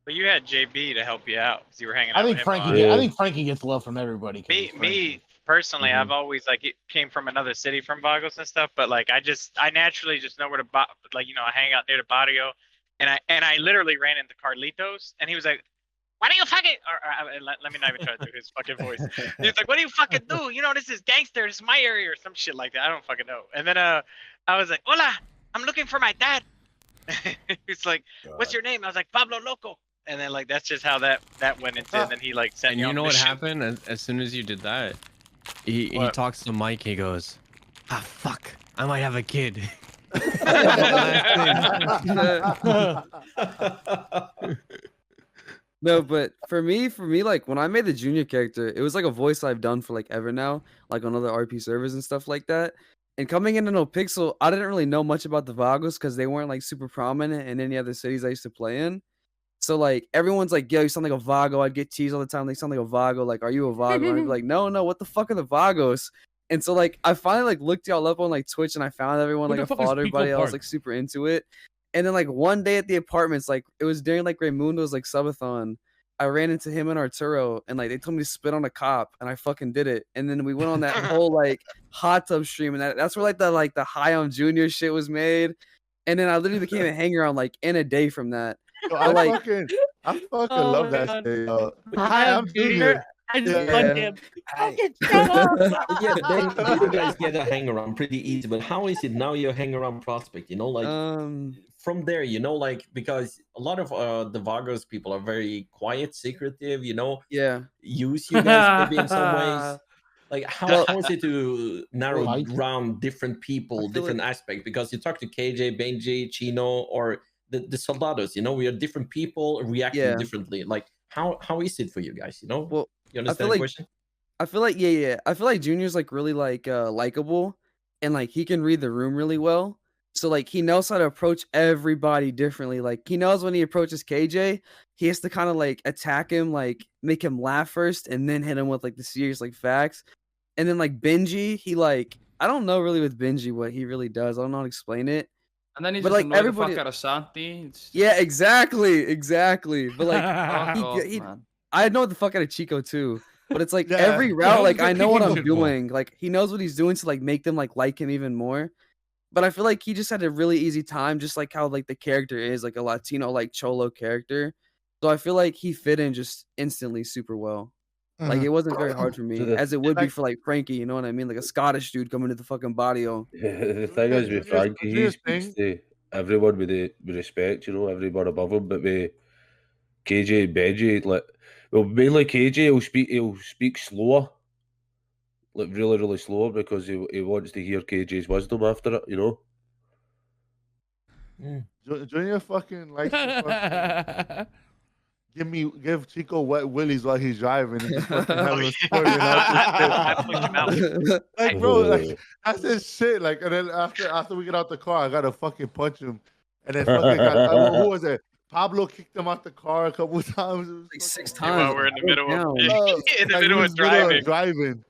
But you had JB to help you out because you were hanging out. I think with him Frankie. on- I think Frankie gets love from everybody. Me personally, I've always it came from another city from Vagos and stuff, but like I naturally just know where to I hang out near the barrio, and I literally ran into Carlitos, and he was like, "What do you fucking?" Let me not even try to do his fucking voice. He was like, "What do you fucking do? This is gangster. This is my area or some shit like that. I don't fucking know." And then I was like, "Hola, I'm looking for my dad." He's like, "What's your name?" I was like, "Pablo Loco." And then that's just how that went into. And then he sent And me you on know what mission. happened as soon as you did that? He What? talks to Mike. He goes, fuck, I might have a kid." No, but for me, like when I made the junior character, it was like a voice I've done for like ever now, like on other RP servers and stuff like that. And coming into NoPixel, I didn't really know much about the Vagos because they weren't like super prominent in any other cities I used to play in. So like everyone's like, "Yo, you sound like a Vago." I'd get teased all the time. They sound like a Vago. Like, "Are you a Vago?" And I'd be like, "No, what the fuck are the Vagos?" And so like I finally like looked y'all up on like Twitch and I found everyone, Who like the I fuck is followed everybody Pico else Park? like super into it. And then like one day at the apartments, like it was during like Raimundo's like subathon, I ran into him and Arturo, and like they told me to spit on a cop, and I fucking did it. And then we went on that whole like hot tub stream, and that's where like the high on junior shit was made. And then I literally became a hanger on like in a day from that. Yo, But, like, I fucking love that shit. I'm Junior. I just fucked him. Fucking shut up. Yeah, then you guys get a hang around pretty easy. But how is it now? You hang around prospect, like from there, like because a lot of the Vagos people are very quiet, secretive. Yeah, use you guys maybe in some ways. Like how is it to narrow down different people, different aspects? Because you talk to KJ, Benji, Chino, or the soldados. We are different people reacting differently. Like how is it for you guys? Well, you understand the question? I feel like I feel like Junior's like really like likable, and like he can read the room really well. So like he knows how to approach everybody differently. Like he knows when he approaches KJ, he has to kind of like attack him, like make him laugh first, and then hit him with like the serious like facts. And then like Benji, he like I don't know really with Benji what he really does. I don't know how to explain it. And then he But, just like, annoyed everybody- the fuck out of Santi. It's Yeah, exactly. But like Fuck he off, man. I know the fuck out of Chico too. But it's like Yeah. every route, like How's I the know what kicking I'm shit for? doing. Like he knows what he's doing to like make them like him even more. But I feel like he just had a really easy time, just like how like the character is like a Latino like cholo character. So I feel like he fit in just instantly super well. Like it wasn't very hard for me, So the- as it would be like- for like Frankie. You know what I mean? Like a Scottish dude coming to the fucking barrio. The thing is with Frankie, he speaks to everyone with respect, you know, everyone above him. But with KJ and Benji, like, well, mainly KJ, he'll speak slower, like really, really slow, because he wants to hear KJ's wisdom after it, you know. Junior fucking likes to fucking give Chico wet willies while he's driving and just fucking have him squirting out this shit. Like, bro, like that's his shit. Like, and then after we get out the car, I gotta fucking punch him. And then fucking who was it? Pablo kicked him out the car a couple times. It was like 6 While times. we're in the middle of Down. in the like, middle he of was middle driving.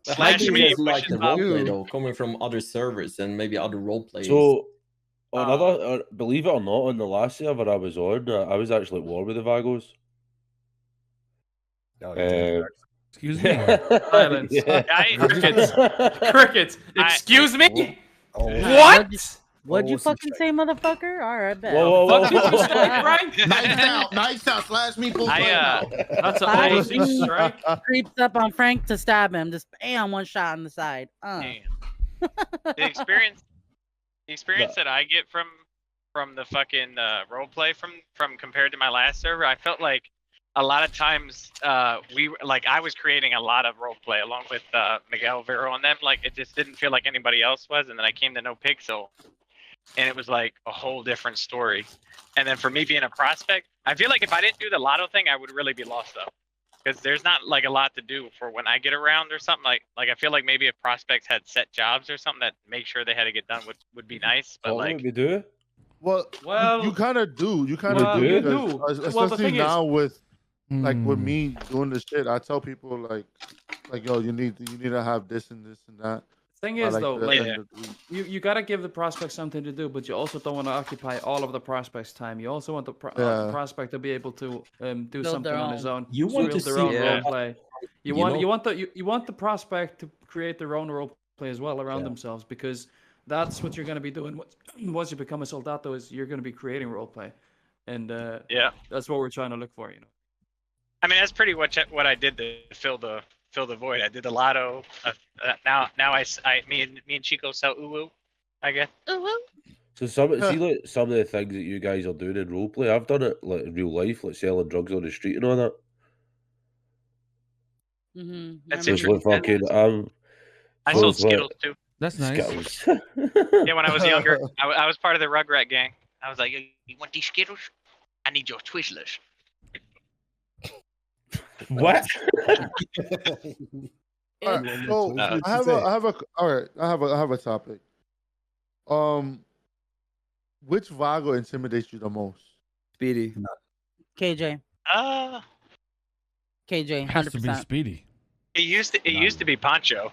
Slash Slash me, me, like pushing the roleplay up. though, coming from other servers and maybe other roleplayers. So, believe it or not, on the last server I was on, I was actually at war with the Vagos. Excuse me. Silence. Crickets. Crickets. Excuse me? Oh. What? What'd you fucking say, motherfucker? All right, bet. Nice out. Slash me, pull That's a Five policy feet, strike. creeps up on Frank to stab him. Just bam, one shot on the side. The experience that I get from the fucking roleplay from compared to my last server, I felt like a lot of times I was creating a lot of roleplay along with Miguel Vero and them. Like it just didn't feel like anybody else was, and then I came to NoPixel, and it was like a whole different story. And then for me being a prospect, I feel like if I didn't do the lotto thing, I would really be lost though, because there's not like a lot to do for when I get around or something. Like I feel like maybe if prospects had set jobs or something that make sure they had to get done would be nice. But like we do. Well, you kind of do. You kind Well, of do. you because- do. Well, the Especially thing is- now with like with me doing this shit, I tell people like yo, you need to have this and this and that. Thing I is, though, to like end the- you gotta give the prospect something to do, but you also don't want to occupy all of the prospect's time. You also want the Yeah. prospect to be able to do Build something their on his own. own. You want build to their own see role that, play. You want the prospect to create their own role play as well around themselves, because that's what you're gonna be doing once you become a soldato. Is you're gonna be creating role play, and yeah, that's what we're trying to look for. You know. I mean, that's pretty much what I did to fill the void. I did the lotto. Now me and Chico sell uwu, I guess. So some of the things that you guys are doing in roleplay, I've done it like in real life, like selling drugs on the street and all that. That's Just like fucking, I so sold it's like- Skittles too. That's nice. Skittles. Yeah, when I was younger, I was part of the Rugrat gang. I was like, you want these Skittles? I need your Twizzlers. What? All right, so I have a topic. Which Vago intimidates you the most? Speedy. KJ. KJ. 100%. Has to be Speedy. It used to be Pancho.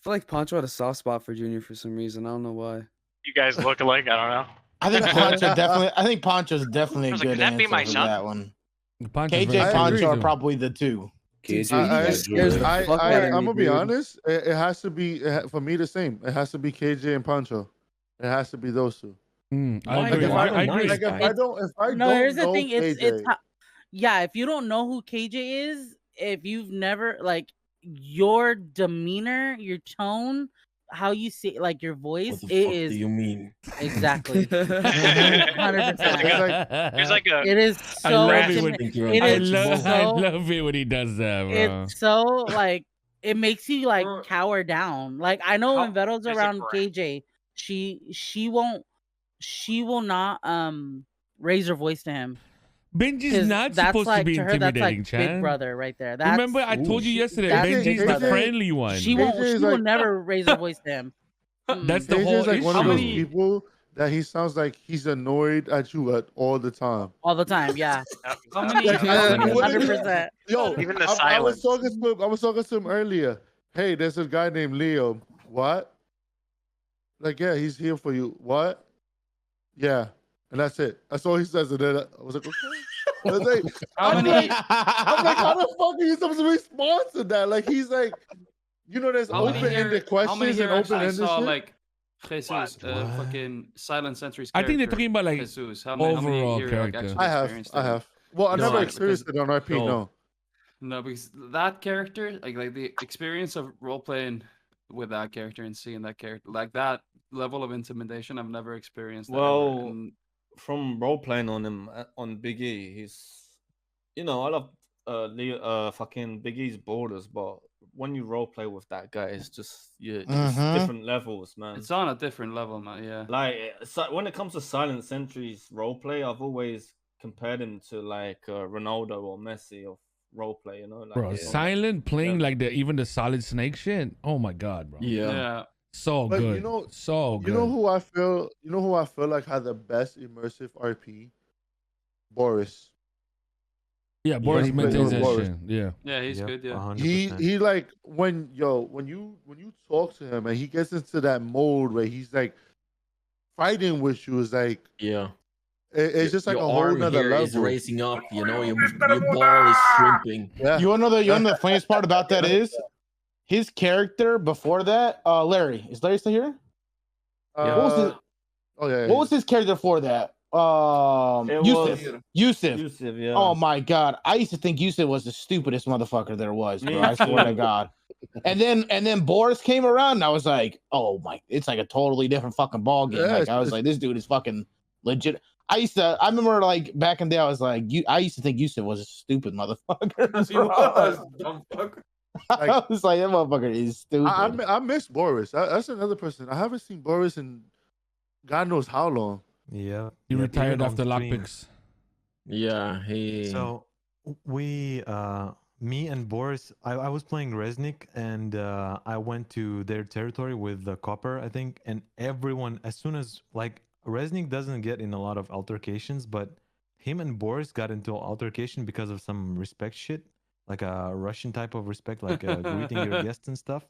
I feel like Pancho had a soft spot for Junior for some reason. I don't know why. You guys look alike. I don't know. I think Poncho's definitely I a was like, good could that be answer my for son? that one. Poncho's KJ very and true. Poncho are probably the two. I'm gonna be honest. It has to be for me the same. It has to be KJ and Pancho. It has to be those two. I agree. I agree. Like if I don't Here's the know thing. It's KJ, yeah. If you don't know who KJ is, if you've never like your demeanor, your tone, how you say like your voice, What the it fuck is do you mean? exactly 100%. There's like a. It is I so. love it I love it when he does that, bro. It's so like it makes you like cower down. Like I know when Vettel's around KJ, she will not raise her voice to him. Benji's 'Cause not that's supposed like, to be to her, that's intimidating, like Chan. Big brother right there. That's, Remember, I told you yesterday, that's Benji's Big the brother. friendly one. She will never raise her voice to him. That's the JJ whole is like issue. one of those people that he sounds like he's annoyed at you all the time. All the time, yeah. How many? Like, I wouldn't- 100%. Yo, Even the I was silence. talking to him earlier. Hey, there's a guy named Leo. What? Like, yeah, he's here for you. What? Yeah, and that's it. That's all he says. And then I was like, okay. I was like, I'm like, how the fuck are you supposed to respond to that? Like, he's like, you know, there's How many open-ended here? How many questions here and actually open-ended saw shit. like Jesus, fucking Silent Sentry's I think they're character, talking about like Jesus. How overall many here, like, character. actually I have. experienced I it? have. Well, I No, never because- experienced it on RP. No. No, because that character, like the experience of role playing with that character and seeing that character, like that level of intimidation, I've never experienced. That ever. Well, And from role playing on him on Big E, he's, you know, I love fucking Big E's borders, but when you role play with that guy, it's just it's different levels, man. it's on a different level, man. Yeah. Like when it comes to Silent Sentry's role play, I've always compared him to like Ronaldo or Messi of role play. You know, like Bro, Silent playing like even the Solid Snake shit. Oh my god, bro. Yeah. So But good. you know, so good. You know who I feel like had the best immersive RP? Boris. Yeah, Boris When he plays maintains with that Boris. shit. Yeah. Yeah, he's good. Yeah. He like when you talk to him and he gets into that mode where he's like fighting with you is like it's just like your a whole arm nother here level. is raising up, you know, your ball is shrimping. Yeah. You wanna know the funniest part about that is his character before that. Larry, is Larry still here? What was his, what was his character before that? Yusuf. Yusuf, yeah. Oh my god, I used to think Yusuf was the stupidest motherfucker there was, bro. I swear to God. And then Boris came around, and I was like, oh my, it's like a totally different fucking ball game. Yeah, Like I was like, this dude is fucking legit. I remember like back in the day, I was like, I used to think Yusuf was a stupid motherfucker. He was, dumb fucker. I was like, that motherfucker is stupid. I miss Boris. That's another person. I haven't seen Boris in God knows how long. Yeah. He retired even on after stream. lockpicks. Yeah, So we me and Boris, I was playing Resnick and I went to their territory with the copper, I think, and everyone, as soon as like Resnick doesn't get in a lot of altercations, but him and Boris got into an altercation because of some respect shit, like a Russian type of respect, like greeting your guests and stuff.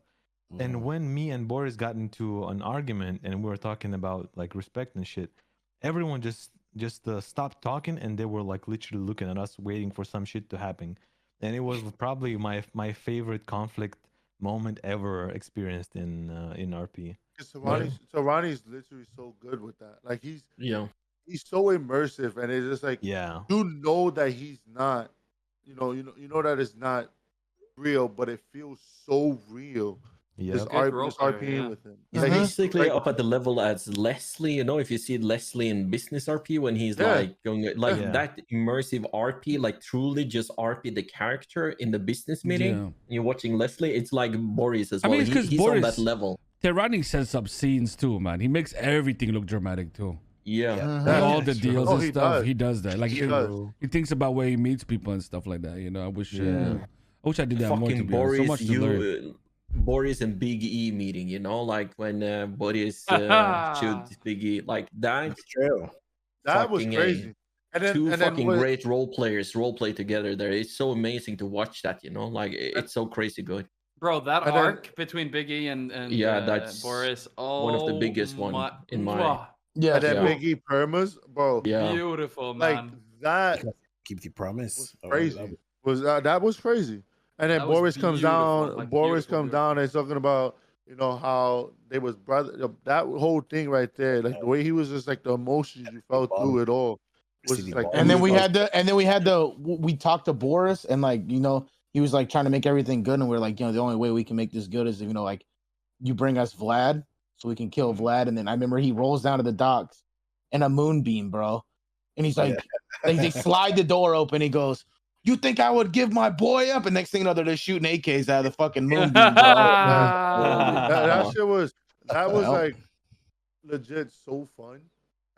And when me and Boris got into an argument and we were talking about like respect and shit, everyone just stopped talking and they were like literally looking at us, waiting for some shit to happen. And it was probably my favorite conflict moment ever experienced in RP. Ronnie's literally so good with that. Like he's so immersive, and it's just like you know that he's not, you know that it's not real, but it feels so real. Just RPing with him. He's basically up at the level as Leslie, you know, if you see Leslie in business RP when he's like going that immersive RP, like truly just RP the character in the business meeting. Yeah. And you're watching Leslie, it's like Boris as I well. mean, it's because He's Boris on that level. Tyrannic sets up scenes too, man. He makes everything look dramatic too. Yeah. Like all the deals and he stuff. does. He does that. Like He does. he thinks about where he meets people and stuff like that. You know, I wish I did that more. To Fucking be honest. So much to learn. Boris, Boris and Big E meeting, you know, like when Boris shoots Big E, like that's true. That was fucking crazy. And then, two and then fucking what- great role players role play together there. It's so amazing to watch that, you know, like it's so crazy good. Bro, that And then- arc between Big E and Yeah, that's Boris, one of the biggest one in my and then Biggie permas, bro. Yeah. Beautiful, Like man. that Keep the promise. crazy. That was crazy. And then That was Boris comes beautiful, down. like, Boris beautiful, comes down and he's talking about, you know, how they was brother. That whole thing right there, like the way he was just like the emotions you felt through it all. Was just, like, And then we had we talked to Boris and like, you know, he was like trying to make everything good. And we're like, you know, the only way we can make this good is, you know, like you bring us Vlad so we can kill Vlad. And then I remember he rolls down to the docks in a moonbeam, bro. And he's like, they slide the door open. He goes, "You think I would give my boy up?" And next thing you know, they're just shooting AKs out of the fucking moonbeam, bro. that shit was like legit so fun,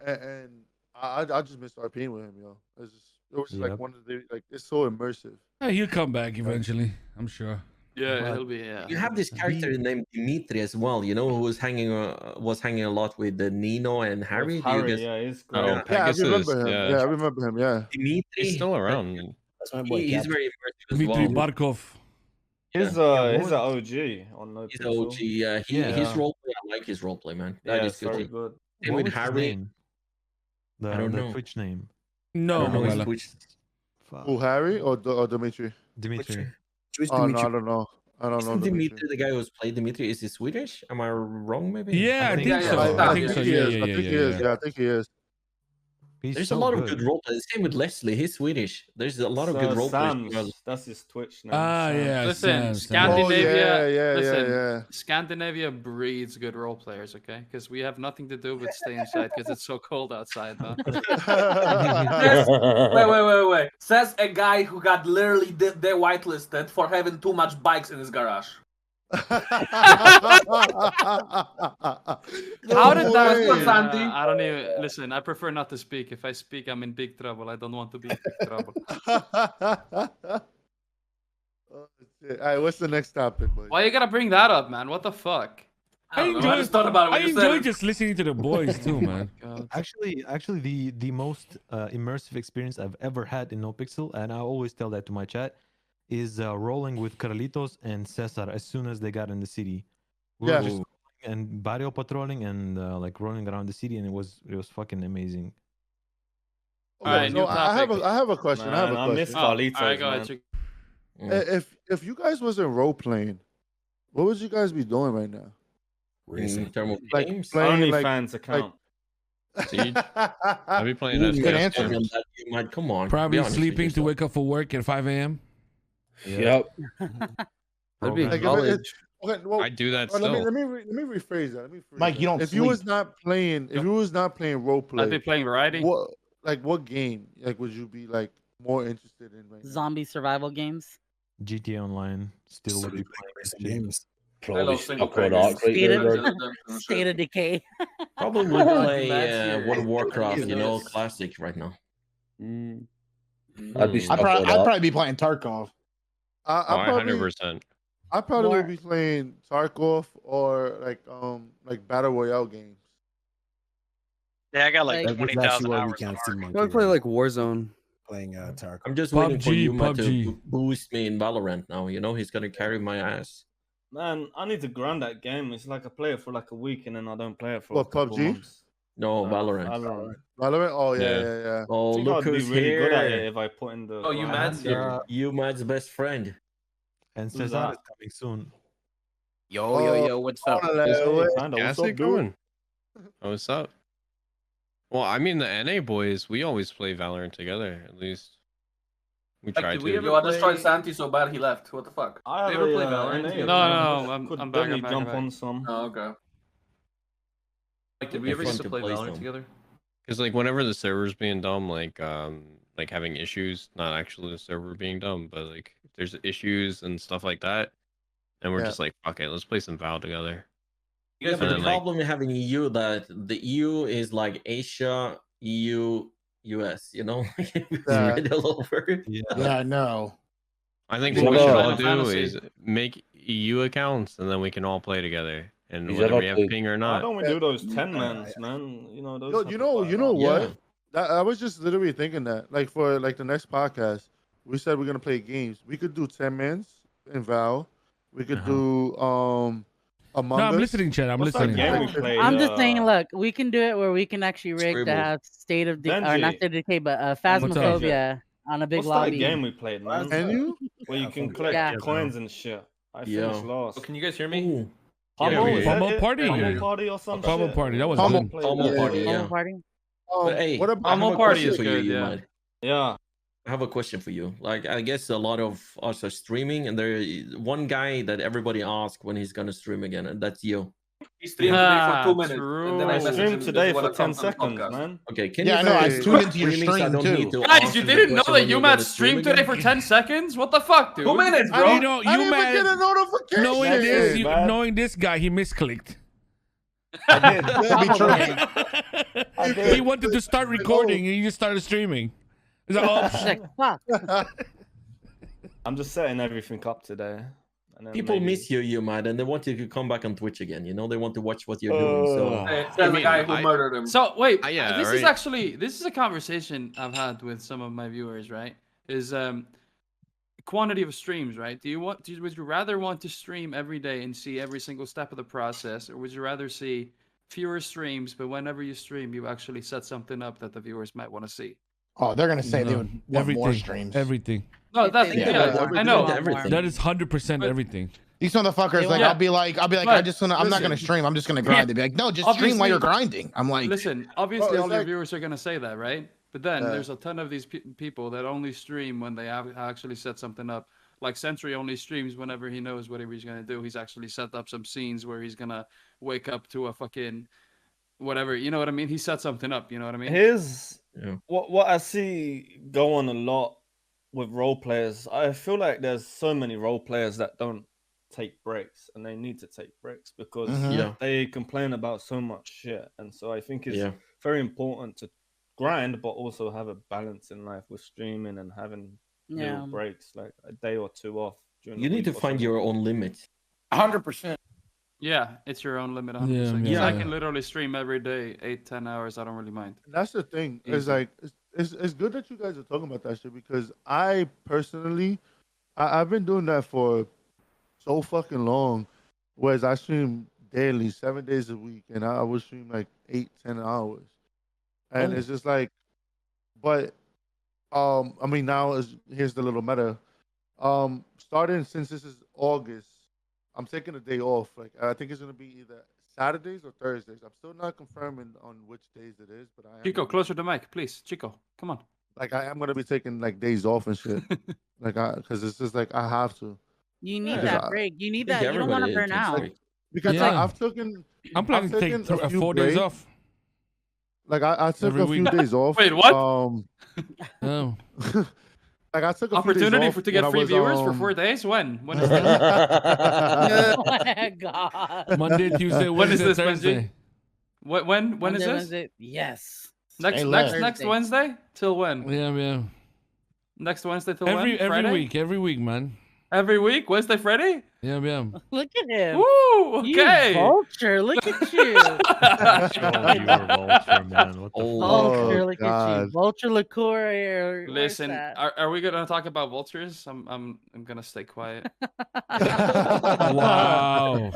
and I just miss RPing with him, yo. It was just like one of the like it's so immersive. Hey, he'll come back eventually, I'm sure. Yeah, he'll be. Yeah. You have this character named Dimitri as well, you know, who was hanging a lot with Nino and Harry. With Do you Harry, guys... yeah, he's Oh, great. Yeah, I Pegasus. remember him. Yeah. Yeah, I remember him. Yeah. Dimitri, He's still around. That's my boy. he's Cap. very immersive as Dmitry well. Barkov. He's Yeah, he's an OG on He's NoPixel. OG. His roleplay, I like his roleplay, man. That Yeah, is it's very good. good. Same What with was his Harry. name? I don't know. Twitch name. No, I don't know his Mangala. Twitch. Who, Harry or Dimitri? Dimitri. Oh no, I don't know. I don't know Isn't Dimitri. Dimitri the guy who's played Dimitri? Is he Swedish? Am I wrong? Maybe. Yeah, I think so. I think he is. I think he is. Yeah, I think he is. There's a lot of good role players. Same with Leslie. He's Swedish. There's a lot of good role players. Sam's, that's his Twitch name. Ah, Sam. yeah. Listen, Sam. Scandinavia. Listen, yeah. Scandinavia breeds good role players. Okay, because we have nothing to do but stay inside because it's so cold outside. Huh? Wait. Says a guy who got literally they whitelisted for having too much bikes in his garage. How did that? I don't even listen. I prefer not to speak. If I speak, I'm in big trouble. I don't want to be in big trouble. All right, what's the next topic, boys? Why you gotta bring that up, man? What the fuck? I enjoy just listening to the boys too, man. Actually, the most immersive experience I've ever had in NoPixel, and I always tell that to my chat, is rolling with Carlitos and Cesar as soon as they got in the city. We were just going and barrio patrolling and like rolling around the city, and it was fucking amazing. All right, no, I have a question. I have a question. miss Carlitos, Alright, go man. ahead. If you guys wasn't role playing, what would you guys be doing right now? In terms of Like games, playing, like- OnlyFans account. Siege. I'll be playing Ooh, FPS good answer. games. You might come on. Probably be honest with sleeping to yourself. wake up for work at 5 a.m. Yep. That'd be Like, if college. okay, well, I do that let me still. rephrase that. Mike, you don't If you was not playing, role play, I'd be playing variety. what game would you be like more interested in right now? Zombie survival games. GTA Online still would be playing games. Probably single stuck on players. Arc right State there, of, bro. State of Decay. Probably would play That's World of Warcraft, you know, Yes. classic right now. I'd be I'd stuck probably, on I'd Arc. probably be playing Tarkov. Oh, I probably 100%. I probably More- would be playing Tarkov or like battle royale games. Yeah, I got like Like- That's 20,000 actually why we hours. can't see I Monkey. want to play right like Warzone. now. Playing Tarkov. I'm just waiting for PUBG, Yuma to PUBG. boost me in Valorant now. You know, he's gonna carry my ass. Man, I need to grind that game. It's like I play it for like a week and then I don't play it for What, a couple PUBG? months. No, Valorant. Valorant. Valorant? Oh yeah, Yeah. yeah, yeah. Oh, I think look I'd be who's really good at it here. if I put in the. Oh, you grind. mad? Yuma's best friend. And Who's Cesar that? is coming soon. Yo, what's up? Hello. Kinda, what's Gassy up, dude? coming. Oh, what's up? Well, I mean, the NA boys, we always play Valorant together. At least we try Did to. we ever I destroyed Santi so bad he left. What the fuck? I We have ever a, play NA Valorant? account. No, I'm Could back, I'm definitely back, jump I'm back. on some. Oh, okay. Like, did we It's ever fun used to to play play Valorant some. together? Because like whenever the server's being dumb, like having issues, not actually the server being dumb, but like if there's issues and stuff like that, and we're Yeah. just like, okay, let's play some Val together. You Yeah, guys but the And then, like- problem with having EU that the EU is like Asia, EU, US. You know, it's Yeah. spread all over. Yeah, I know. I think He's what we ever- should all Final do Fantasy. is make EU accounts, and then we can all play together. And He's whether ever we have played- ping or Why not. don't we do those 10-mans, man? You know those. You know Yeah. what? I was just literally thinking that, like for like the next podcast, we said we're gonna play games. We could do 10-mans in Val. We could do Among No, I'm Us. listening, Chad. I'm What's that listening. game we played? I'm just saying, look, we can do it where we can actually rig to Scribble. have State of Decay, or Benji. not State of Decay, but What's up? Phasmophobia on a big What's lobby. that game we played, man? Can you? Where you can collect Yeah. coins and shit. I Yeah. finished last. Oh, can you guys hear me? Ooh. Pummel, Yeah, is that Pummel it? Party. Pummel Party or some Pummel shit? Party, that was Pummel- good. Pummel Yeah. Party, Home yeah. party. But hey, what I about have Pummel a Party question is for good, you, yeah. Yumad. Yeah. I have a question for you. Like, I guess a lot of us are streaming, and there one guy that everybody asks when he's gonna stream again, and that's you. He streamed today for 2 minutes. true. And then I I messaged him, streamed "This today is what for I 10 found on the seconds, podcast." man. Okay, can Yeah, you I know. I say tuned into your streaming so I stream don't too. need to Guys, ask you you the didn't know question that when you're UMAD gonna stream streamed today again? for 10 seconds? What the fuck, dude? 2 minutes, I bro. didn't- know, I didn't you even get man- a notification. Knowing That's this, it, man. knowing this guy, he misclicked. I did. That'd be true. He wanted to start recording, and he just started streaming. He's like, oh, He's like, fuck. I'm just setting everything up today. And then People maybe... miss you, man, and they want you to come back on Twitch again. You know, they want to watch what you're doing. So That's the guy who murdered him. So wait, yeah, this right. is actually a conversation I've had with some of my viewers. Right? Is quantity of streams, right? Would you rather want to stream every day and see every single step of the process, or would you rather see fewer streams, but whenever you stream, you actually set something up that the viewers might want to see? Oh, they're gonna say they would want everything, more streams. Everything. No, that's I know. That is 100% everything. These motherfuckers, like, I'll be like, I'm not gonna stream. I'm just gonna grind. They'd be like, no, just stream while you're grinding. I'm like, listen, obviously all your viewers are gonna say that, right? But then there's a ton of these people that only stream when they have actually set something up. Like Sentry only streams whenever he knows whatever he's gonna do. He's actually set up some scenes where he's gonna wake up to a fucking whatever. You know what I mean? He set something up. You know what I mean? Here's what I see going a lot with role players. I feel like there's so many role players that don't take breaks, and they need to take breaks because they complain about so much shit. And so I think it's very important to grind, but also have a balance in life with streaming and having little breaks, like a day or two off. You need to find your own limit. 100%. Yeah, it's your own limit. 100%. I can literally stream every day, 8-10 hours. I don't really mind. That's the thing. It's like it's good that you guys are talking about that shit because I personally, I've been doing that for so fucking long. Whereas I stream daily, 7 days a week, and I would stream like 8-10 hours, and it's just like, but I mean now here's the little meta. Starting since this is August, I'm taking a day off. Like I think it's gonna be either Saturdays or Thursdays. I'm still not confirming on which days it is, but I am. Chico, closer to mic, please. Chico, come on. Like I am gonna be taking like days off and shit. Because it's just like I have to. You need that break. You need that. You don't want to burn out. Because I've taken. I'm planning to take 4 days off. Like I took a few days off. Wait, what? Oh. Like I took a opportunity few days to get free viewers for 4 days. When is this? Oh my god. Monday, Tuesday, when is Wednesday, this, Thursday. Benji? When is this? Wednesday? Yes. Next Wednesday till when? Yeah. Next Wednesday till when? Every week, man. Every week, Wednesday, Friday. Yeah. Look at him. Woo! Okay. You vulture, look at you. Vulture, man. What the vulture, look at you. Vulture liqueur. Listen, are we gonna talk about vultures? I'm gonna stay quiet. Wow.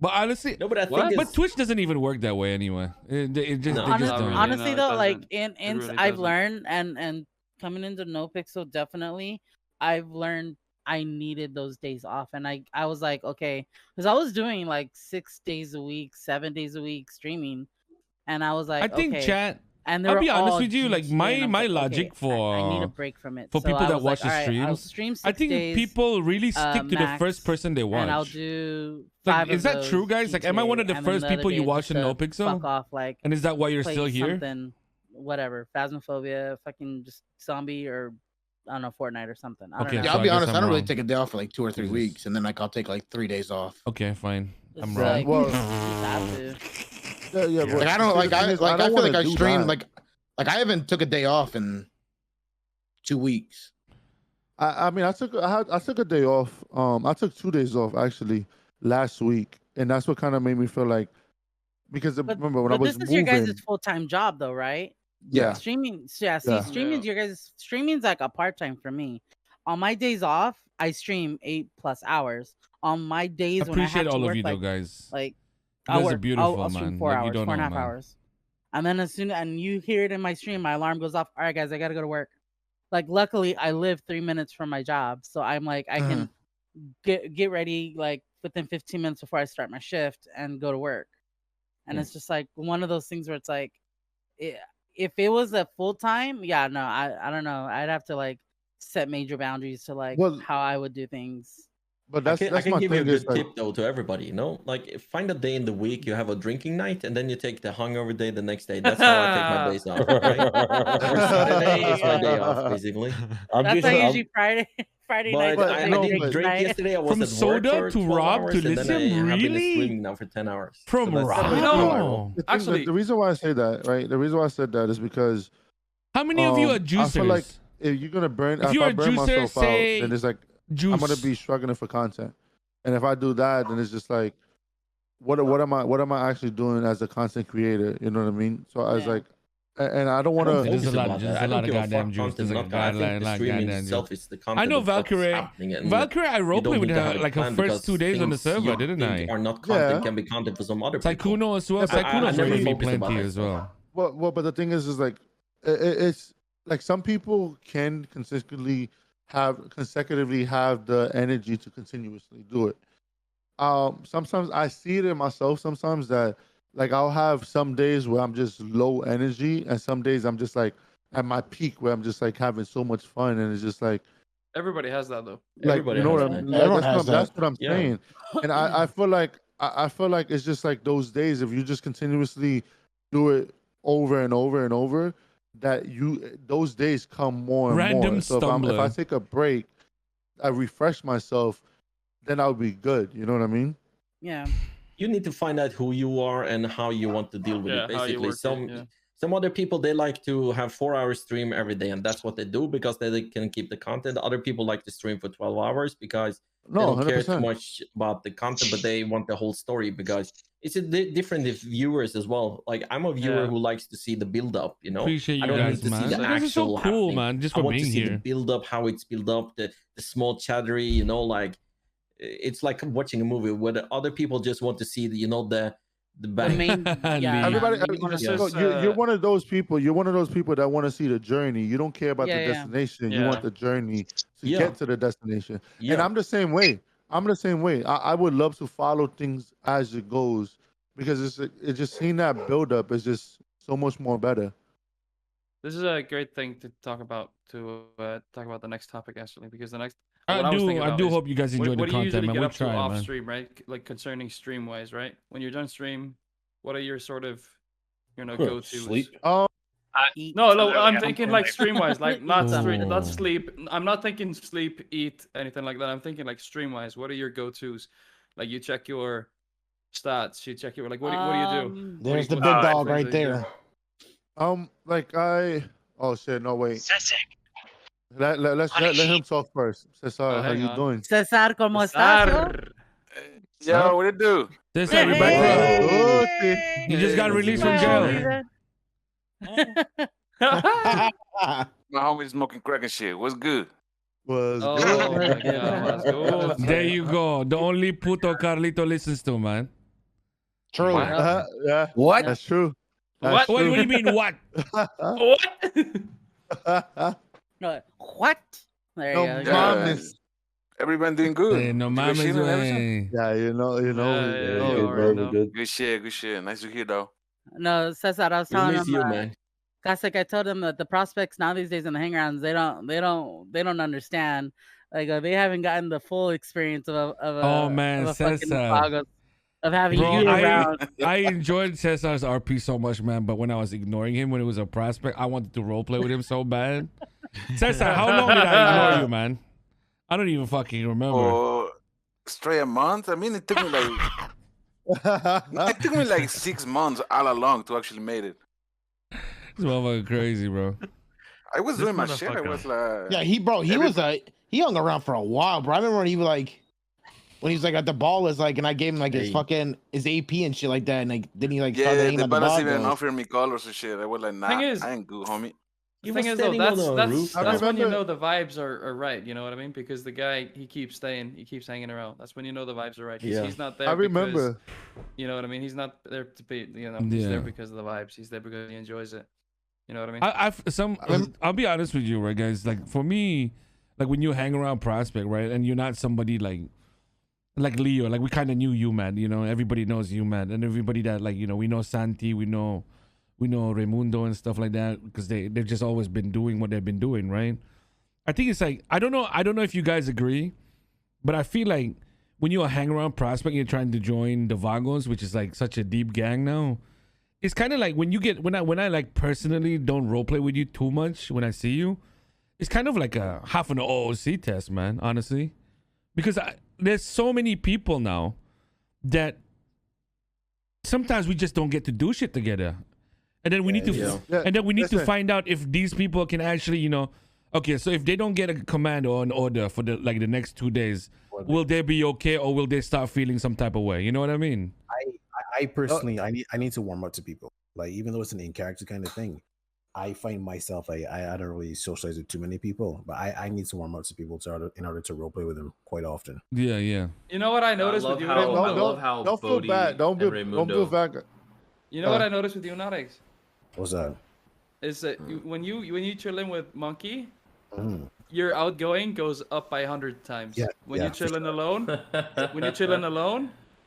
But honestly, no, but I think but Twitch doesn't even work that way anyway. It just, honestly though, like I've doesn't. learned and coming into NoPixel, definitely, I've learned I needed those days off, and I was like, okay, because I was doing like 6 days a week, 7 days a week streaming, and I was like, I think okay. chat. And I'll be honest with you, like my logic for I need a break from it. For So people I that was watch like, the all right, streams, I'll stream 6 I think days, people really stick to the max, first person they watch. and I'll do Like, 5 is of that true, those guys? Like, am I one of the each day, first and then people you another day watch in just to NoPixel? Fuck off, like, And is that why you're play still here? Something, whatever, Phasmophobia, fucking just zombie, or I don't know, Fortnite or something. I don't know. Yeah, I'll be honest. I don't really take a day off for like 2 or 3 weeks, and then like I'll take like 3 days off. Okay, fine. I'm It's wrong. like, Well, you have to. Yeah, but Like I don't like I don't feel like wanna I do streamed that. like I haven't took a day off in 2 weeks. I mean, I took a day off. I took 2 days off actually last week, and that's what kind of made me feel like because remember when I But was this is your moving. guys' full-time job, though, right? Yeah. Streaming, yeah. See, Yeah. streaming's your guys. Streaming's like a part-time for me. On my days off, I stream 8+ hours. On my days when I have Appreciate to all work, of you, though, like, guys. like You I'll guys are work. beautiful, I'll stream man. 4 Like, you hours, don't 4.5 know, man. hours, and then and you hear it in my stream, my alarm goes off. All right, guys, I gotta go to work. Like, luckily, I live 3 minutes from my job, so I'm like, I can get ready like within 15 minutes before I start my shift and go to work. And it's just like one of those things where it's like, if it was a full time, yeah, no, I don't know. I'd have to like set major boundaries to like how I would do things. But I can my give you a thing is, good tip though to everybody. You know, like find a day in the week you have a drinking night, and then you take the hungover day the next day. That's how I take my days off. Right? Every Saturday is my day off, basically. That's how usually Friday night. But I didn't drink yesterday. I was From at work soda for to 12 Rob hours, to and then I lithium, have been really? streaming now for 10 hours. From So that's- Rob? Actually, the reason why I say that, right? The reason why I said that is because how many of you are I feel juicers? like if you're gonna burn, If if you're I a burn juicer, myself say out, then it's like I'm gonna be struggling for content. And if I do that, then it's just like, what am I actually doing as a content creator? You know what I mean? So I was like, and I don't want to. There's a lot of goddamn juice. There's like I think the streaming goddamn itself juice. is the content. I know of what's Valkyrie. happening, and Valkyrie, I you roleplayed don't with need to her have a like her plan first because 2 days on the things server, you didn't I? think are not content can be content for some other people. Tycuno as well. Yeah, but Tycuno's I never rated me focused about plenty it, as so. well. Well, but the thing is like, it's like some people can consecutively have the energy to continuously do it. Sometimes I see it in myself. Sometimes that like I'll have some days where I'm just low energy, and some days I'm just like at my peak where I'm just like having so much fun, and it's just like. Everybody has that though. Like you know what I'm that's what I'm saying, and I feel like I feel like it's just like those days if you just continuously do it over and over and over, that those days come more and Random more. So if stumbler. I take a break, I refresh myself, then I'll be good. You know what I mean? Yeah. You need to find out who you are and how you want to deal with it. how you Basically, work it, some other people, they like to have 4-hour stream every day, and that's what they do because they can keep the content. Other people like to stream for 12 hours because they don't care too 100%. much about the content, but they want the whole story because it's different if viewers as well. Like I'm a viewer Yeah. who likes to see the build up, you know. Appreciate you I don't guys, need to man. see the You guys are so actual cool, happening. man, just I for want to being see here. the build up, how it's built up, the small chattery, you know, like it's like watching a movie where the other people just want to see the, you know, the bang. Everybody, you're one of those people. You're one of those people that want to see the journey. You don't care about Yeah, the yeah. destination. You Yeah. want the journey to Yeah. get to the destination. And Yeah. I'm the same way. I would love to follow things as it goes because it's just seeing that build up is just so much more better. This is a great thing to talk about the next topic actually, because the next. I what was thinking do about is hope you guys enjoy the what do you content, usually man. get We up to try, off man. stream, right? Like concerning stream wise, right? When you're done stream, what are your sort of, go to? Sleep. No, I'm thinking like stream wise, like not Ooh. sleep. I'm not thinking sleep, eat, anything like that. I'm thinking like stream wise. What are your go tos? Like you check your stats, you check your like what do you do? There's the What big are dog things right that you do? there. Like oh shit, no wait. Let him talk first. Cesar, how you doing? Cesar, ¿cómo estás? Yo, what it do? Cesar, you're back from. You just got released from jail. My homie smoking crack and shit. What's good? Was Oh my god, let's go. There you go. The only puto Carlito listens to, man. True. Yeah. What? That's true. What? What do you mean, what? What? No, what? There No you go. mames. Everybody doing good? Hey, no Good mames, shit and everything? güey. Yeah, you know. Good shit, good shit. Nice to hear though. No, Cesar, I was We telling miss him. you, man. Guys, like I told him that the prospects now these days in the hangarounds, they don't understand. Like they haven't gotten the full experience of Oh man, of a fucking Cesar. Vagos, of having Bro, you around. I enjoyed Cesar's RP so much, man. But when I was ignoring him when it was a prospect, I wanted to roleplay with him so bad. Cesar, how long did I ignore you, man? I don't even fucking remember. Oh, straight a month? I mean, it took me like 6 months all along to actually made it. This motherfucker crazy, bro. I was This doing my shit. I motherfucker. was like, Yeah, he hung around for a while, bro. I remember when he was like, when he was like at the ball is like, and I gave him like his AP and shit like that, and like then he like started yeah, hanging the out the balance ball. even offered me colors and shit. I was like, nah, Thing is- I ain't good, homie. The was thing is, though, standing on that's the roof. that's when you remember- know the vibes are right. You know what I mean? Because the guy, he keeps staying, he keeps hanging around. That's when you know the vibes are right. Yeah. He's not there. I remember. Because, you know what I mean? He's not there to be. He's Yeah. there because of the vibes. He's there because he enjoys it. You know what I mean? I'll be honest with you, right, guys. Like for me, like when you hang around prospect, right, and you're not somebody like Leo, like we kind of knew you, man. You know, everybody knows you, man, and everybody that like we know Santi, we know Raimundo and stuff like that because they've just always been doing what they've been doing, right? I think it's like I don't know if you guys agree, but I feel like when you hang around prospect, you're trying to join the Vagos, which is like such a deep gang now. It's kind of like when I like personally don't roleplay with you too much when I see you, it's kind of like a half an OOC test, man. Honestly, because there's so many people now that sometimes we just don't get to do shit together, and then we need to Yeah. and then we need to Listen. find out if these people can actually Okay, so if they don't get a command or an order for the next 2 days, will they be okay or will they start feeling some type of way? You know what I mean? I personally, I need to warm up to people. Like, even though it's an in-character kind of thing, I find myself, I don't really socialize with too many people, but I need to warm up to people in order to roleplay with them quite often. Yeah, yeah. You know what I noticed with you? I love how don't feel Bodhi bad. Don't feel Raymundo. bad. You know what I noticed with you, NoPixel? What's that? Is that when you chill in with Monkey, your outgoing goes up by 100 times. Yeah, when you chilling alone,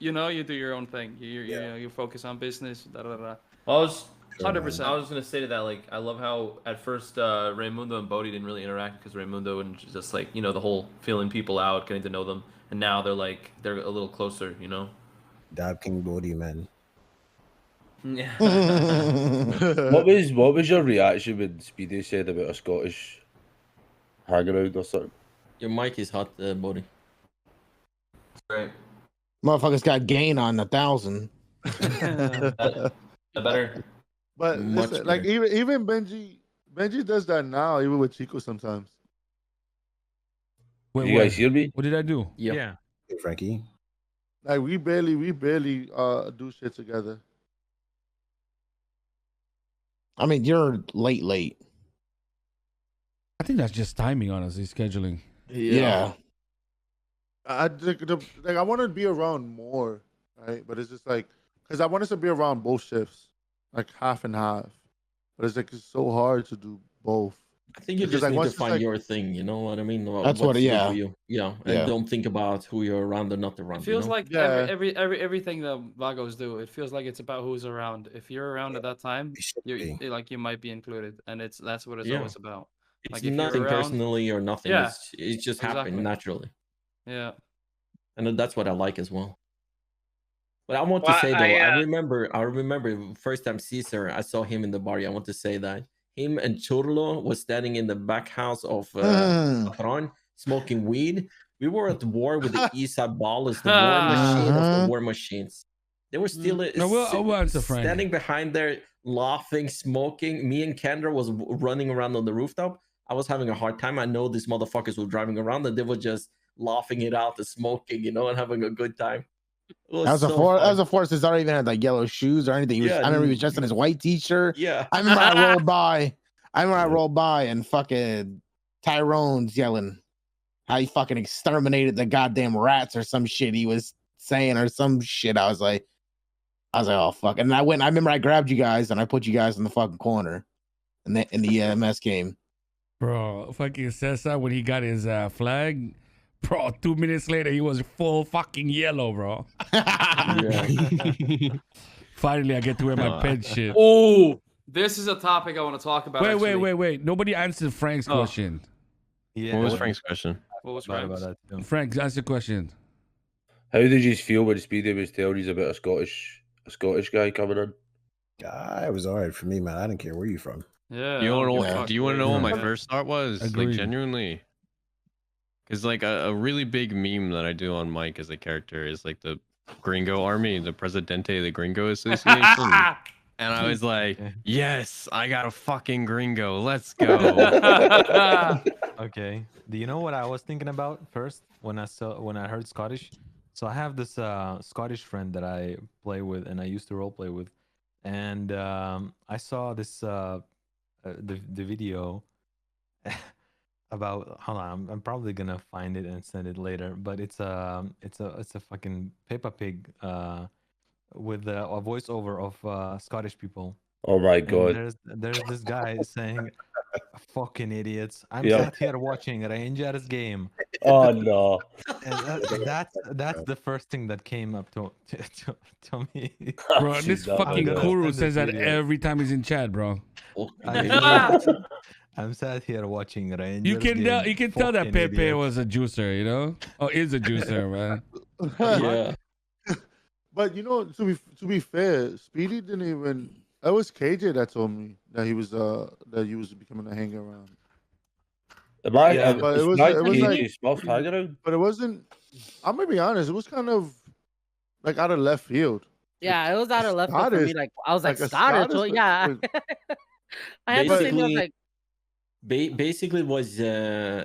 you know, you do your own thing. You focus on business. Da da da. I was 100%. I was gonna say to that, like, I love how at first Raymundo and Bodhi didn't really interact because Raymundo and just like, you know, the whole feeling people out, getting to know them, and now they're a little closer, you know. Dab King Bodhi, man. Yeah. What was your reaction when Speedy said about a Scottish hangaround or something? Your mic is hot, Bodhi. Right. Motherfuckers got gain on 1,000. Better. But listen, like even Benji does that now, even with Chico sometimes. Wait, you guys hear me? What did I do? Yeah. Hey, Frankie. Like we barely do shit together. I mean, you're late. I think that's just timing, honestly, scheduling. Yeah. I want to be around more, right? But it's just like, because I want us to be around both shifts, like half and half. But it's like, it's so hard to do both. I think you just like, need to once it's find like- your thing. You know what I mean? That's what- What's good yeah. for you. Yeah, Yeah. and don't think about who you're around or not around. It feels you know? like everything that Vagos do. It feels like it's about who's around. If you're around at that time, you might be included, and that's what it's always about. It's Like if nothing you're around, personally or nothing. Yeah, It's just exactly. happened naturally. Yeah. And that's what I like as well. But I want to Well, say though, I remember first time Caesar, I saw him in the bar. I want to say that him and Churlo was standing in the back house of Patron smoking weed. We were at war with the Eastside Ballers, the war machine of the war machines. They were still we'll answer Frank. standing behind there, laughing, smoking. Me and Kendra was running around on the rooftop. I was having a hard time. I know these motherfuckers were driving around and they were just laughing it out and smoking, you know, and having a good time. That was a force. His already even had like yellow shoes or anything. I remember he was just in his white t-shirt. Yeah. I remember I rolled by and fucking Tyrone's yelling how he fucking exterminated the goddamn rats or some shit he was saying or some shit. I was like, oh fuck. And I remember I grabbed you guys and I put you guys in the fucking corner in the EMS game. Bro, fucking Cesar, when he got his flag, bro, 2 minutes later, he was full fucking yellow, bro. Finally, I get to wear my pen shit. Oh, this is a topic I want to talk about. Wait. Nobody answered Frank's question. Yeah. What was Frank's question? What was Frank's? Frank, answer the question. How did you feel when Speedy was telling you about a Scottish guy coming in? It was alright for me, man. I didn't care where you're from. Yeah. Do you want to know what my first thought was? Agreed. Like, genuinely. Because, like, a really big meme that I do on Mike as a character is, like, the Gringo Army, the Presidente de Gringo Association. And I was like, yes, I got a fucking gringo. Let's go. Okay. Do you know what I was thinking about first when I heard Scottish? So I have this Scottish friend that I play with and I used to role play with. And I saw this the video about, hold on, I'm probably gonna find it and send it later, but it's a fucking Peppa Pig with a voiceover of Scottish people. Oh my And god. there's this guy saying, "Fucking idiots! I'm Yeah. sat here watching Rangers game." Oh no. And that's the first thing that came up to me. Bro, this fucking Kuru says that every time he's in chat, bro. I'm sat here watching Rangers. You can tell that fucking Pepe idiots. was a juicer, you know? Oh, is a juicer, man. Yeah. But you know, to be fair, Speedy didn't even. That was KJ that told me that he was becoming a hang around. But it was like, but it wasn't. I'm gonna be honest. It was kind of like out of left field. Yeah, it was out of left field for me. Like I was like a Scottish. Scottish, Yeah. I had the same. I was like, Basically, it was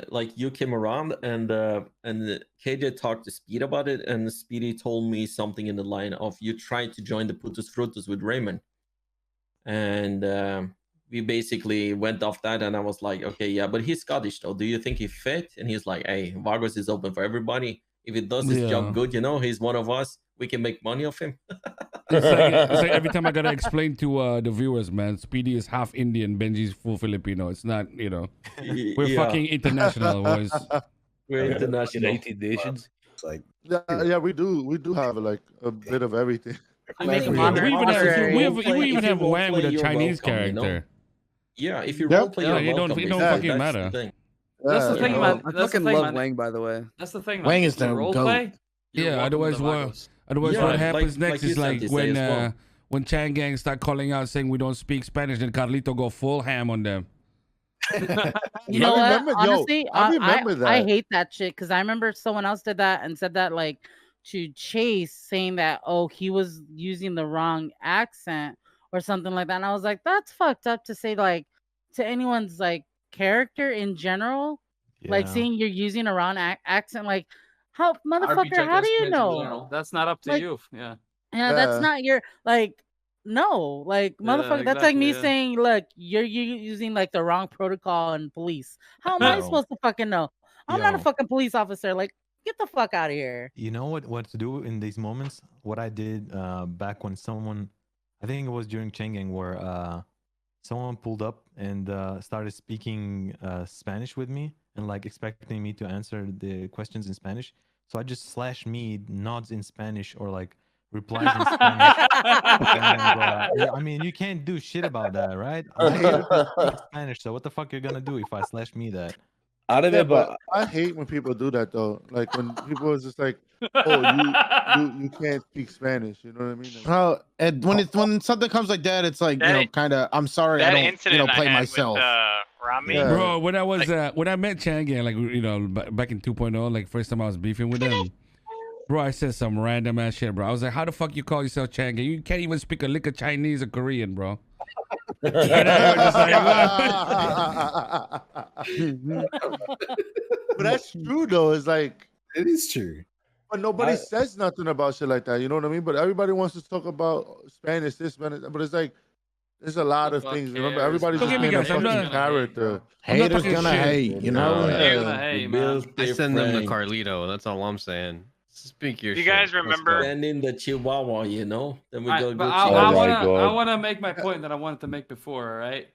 like you came around and KJ talked to Speed about it, and Speedy told me something in the line of you tried to join the Putus Frutus with Raymond, and we basically went off that, and I was like, okay, yeah, but he's Scottish though. Do you think he fit? And he's like, hey, Vagos is open for everybody. If he does his job good, he's one of us. We can make money off him. It's like every time I gotta explain to the viewers, man. Speedy is half Indian, Benji's full Filipino. It's not, we're fucking international, boys. We're international. United Nations. It's like yeah, we do have like a bit of everything. I make a we even have Wang with a Chinese character. Yeah, if you roleplay, it don't fucking matter. That's the thing, man. I fucking love Wang, by the way. That's the thing. Wang is the roleplay. Yeah, otherwise what happens next is like when Chan Gang start calling out saying we don't speak Spanish, then Carlito go full ham on them. You know what? Honestly, I remember that. I hate that shit because I remember someone else did that and said that like to Chase, saying that he was using the wrong accent or something like that, and I was like, that's fucked up to say like to anyone's like character in general, like saying you're using a wrong accent, like. How motherfucker? How do you know? That's not up to you. Yeah, that's not your no, motherfucker. That's like me saying, look, you're using like the wrong protocol in police. How am I supposed to fucking know? I'm not a fucking police officer. Like, get the fuck out of here. You know what to do in these moments? What I did back when someone, I think it was during Changgang, where someone pulled up and started speaking Spanish with me and like expecting me to answer the questions in Spanish. So I just /me nods in Spanish or like replies in Spanish. And, I mean, you can't do shit about that, right? I'm able to speak Spanish, so what the fuck you're gonna do if I /me that? But I hate when people do that though. Like when people is just like, "Oh, you can't speak Spanish." You know what I mean? Like, and when something comes like that, it's like kind of. I'm sorry, I don't play myself. Bro, when I met Changan, like back in 2.0, like first time I was beefing with him, bro, I said some random ass shit, bro. I was like, "How the fuck you call yourself Changan? You can't even speak a lick of Chinese or Korean, bro." But that's true though. It's like it is true. But nobody says nothing about shit like that. You know what I mean? But everybody wants to talk about Spanish, Spanish. But it's like there's a lot of things. Remember, everybody's just being a fucking character. Haters gonna hate. You know. I send them to Carlito. That's all I'm saying. Speak your shit. You guys remember? And in the Chihuahua, Then we go. I want to make my point that I wanted to make before. All right.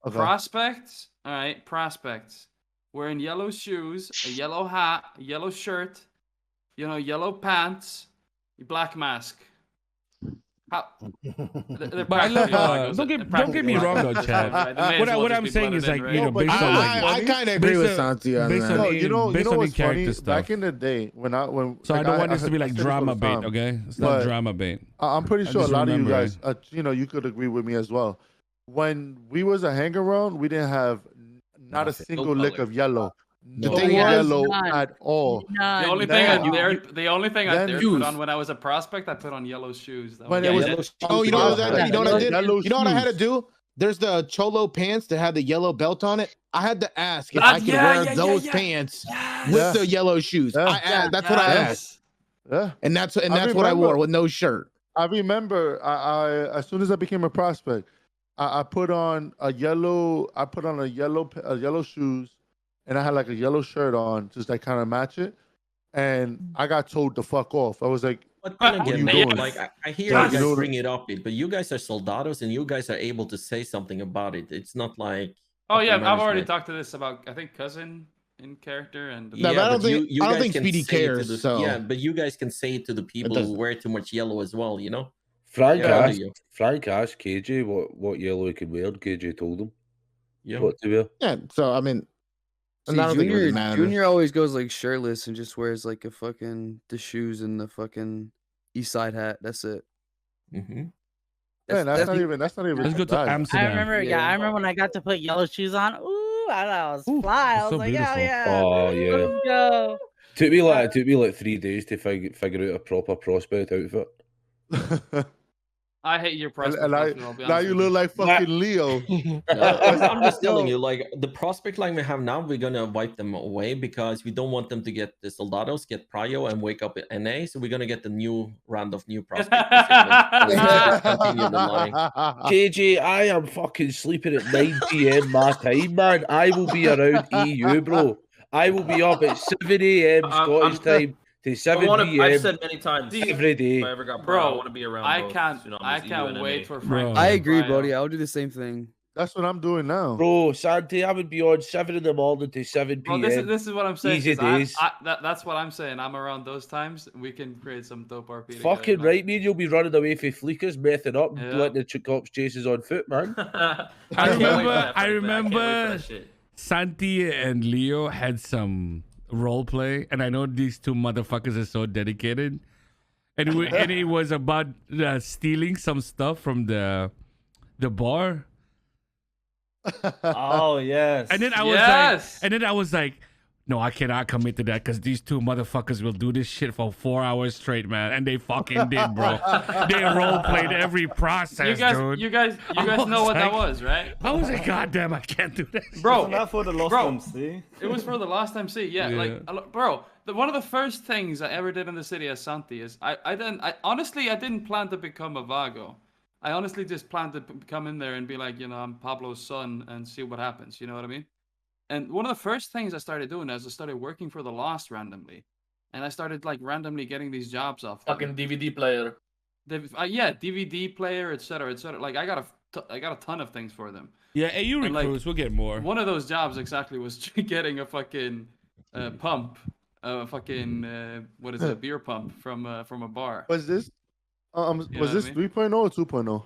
Okay. Prospects. All right. Prospects wearing yellow shoes, a yellow hat, a yellow shirt, yellow pants, a black mask. But I love, don't get me wrong though, Chad. What I'm saying is like, based on I kind of agree with Santi on that. No, you know what's funny? Back in the day when so I don't want this to be like drama bait, okay? It's not drama bait. I'm pretty sure a lot of you guys, you could agree with me as well. When we was a hang around, we didn't have not a single lick of yellow. No yellow at all. The only thing I dared put on when I was a prospect, I put on yellow shoes. You know what I did? You know what I had to do? There's the cholo pants that had the yellow belt on it. I had to ask if I could wear those pants with the yellow shoes. That's what I asked. Yeah, and that's what I wore with no shirt. I remember. I as soon as I became a prospect, I put on a yellow shoes. And I had like a yellow shirt on, just like kind of match it. And I got told to fuck off. I was like, "What are you doing?" Like I hear you guys bring it up, but you guys are soldados, and you guys are able to say something about it. It's not like. Oh yeah, I've already talked to this about. I think cousin in character and. No, but I don't think Speedy cares. Yeah, but you guys can say it to the people who wear too much yellow as well. Frank asked KJ what yellow he could wear. KJ told him. Yeah. What to wear. Yeah. So I mean. See, Junior always goes like shirtless and just wears like the shoes and the fucking East Side hat. That's it. Mm-hmm. That's not even. Let's go to Amsterdam. I remember when I got to put yellow shoes on. Ooh, I thought I was fly. I was so like, beautiful. yeah. Oh yeah. Let's go. Took me like 3 days to figure out a proper prospect outfit. I hate your prospect. Now you look like fucking Leo. I'm just telling you, like the prospect line we have now, we're gonna wipe them away because we don't want them to get the soldados, get prio, and wake up at NA. So we're gonna get the new round of new prospects. Continue the line. KJ, I am fucking sleeping at 9 PM my time, man. I will be around EU, bro. I will be up at 7 AM Scottish time to 7 PM. I've said many times every day. If I ever got Bro, I want to be around. I both can't. tsunamis, I EU can't and wait NA. for Frank. I agree, buddy. I'll do the same thing. That's what I'm doing now. Bro, Santi, I would be on 7 in the morning to 7 Well, PM. this is what I'm saying. Easy 'cause days. That's what I'm saying. I'm around those times. We can create some dope RP. Fucking right, man. You'll be running away for fleekers, messing up, and Yeah. letting the cops chase us on foot, man. I remember Santi and Leo had some role play, and I know these two motherfuckers are so dedicated. And it was about stealing some stuff from the bar. Oh yes. And then I was like, no, I cannot commit to that because these two motherfuckers will do this shit for 4 hours straight, man. And they fucking did, bro. They role played every process, dude. You guys know what that was, right? I was like, God damn, I can't do this. Bro, Wasn't that for the Lost MC? It was for the last MC. Yeah, like, bro, one of the first things I ever did in the city as Santi is I didn't plan to become a Vago. I honestly just planned to come in there and be like, I'm Pablo's son and see what happens. You know what I mean? And one of the first things I started doing is I started working for the Lost randomly, and I started like randomly getting these jobs off. Fucking DVD player. Yeah, DVD player, etc., etc. Like I got a ton of things for them. Yeah, AU And, like, recruits, we'll get more. One of those jobs exactly was getting a fucking pump, a what is it, a beer pump from a bar. Was this was what I this mean? 3.0 or 2.0?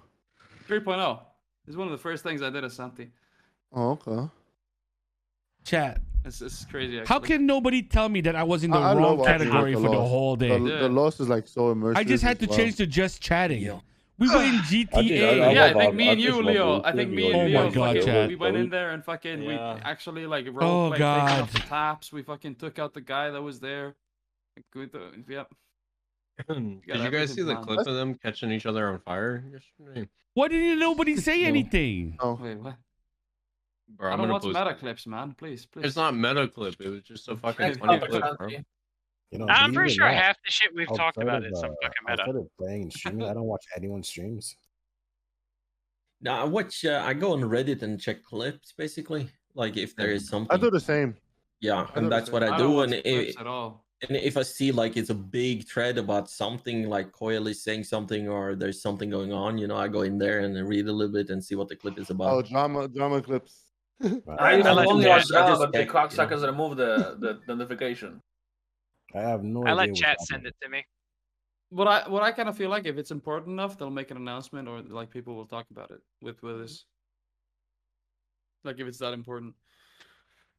3.0. This is one of the first things I did as Santi. Oh, okay. Chat. It's crazy. Actually. How can nobody tell me that I was in the I wrong love watching category the for the Lost. whole day? The Lost is like so immersive. I just had to as well. change to just chatting. We were in GTA. Yeah, I think me and you, Leo. I think me and Oh Leo. my God, fucking, Chad. we went in there and fucking we actually like Oh, role played taking God. off the taps. We fucking took out the guy that was there. Yep. Did you guys see the clip of them catching each other on fire yesterday? Why didn't nobody say anything? Oh. Wait, what? Bro, I I'm don't gonna watch post meta it. clips, man. Please. It's not meta clip. It was just a fucking Hey, funny Papa clip, Santi. bro. You know, I'm believe pretty it or sure not, half the shit we've talked outside about of, is some fucking meta. outside of playing and streaming, I don't watch anyone's streams. Now I watch. I go on Reddit and check clips, basically. Like if there is something. I do the same. Yeah, I do and the that's same. what I I do. don't And watch clips at all. and if I see like it's a big thread about something, like Coil is saying something or there's something going on, I go in there and read a little bit and see what the clip is about. Oh, drama clips. I used to only watch drama, but the check, cocksuckers removed the notification. I have no I idea. let what's chat happening. send it to me. What I kind of feel like if it's important enough, they'll make an announcement or like people will talk about it with us. Like if it's that important.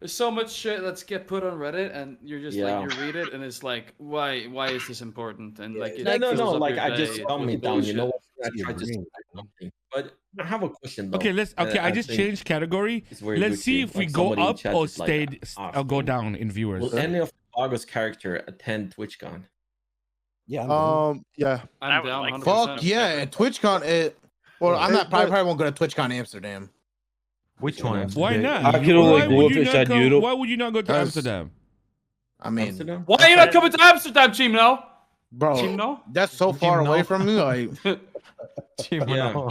There's so much shit that's get put on Reddit, and you're just Yeah. like you read it, and it's like, why is this important? And like, it No. fills up Like your I just day calm with me down. You know bullshit. what? I try to say something. But I have a question though. Okay, I just think changed category. it's very Let's good see to- if we like go somebody in up chat or is, like, or go down in viewers. Will any of the Vagos character attend TwitchCon? Yeah. Yeah. I'm down 100%. Fuck yeah, at TwitchCon. Well, I'm not. Probably won't go to TwitchCon Amsterdam. Which one? Why not? I can only go if it's in Europe. Why would you not go to Amsterdam? I mean, Amsterdam? Why are you not coming to Amsterdam, Chimno? bro, Chimno? that's so far away from me. Like, Yeah. Call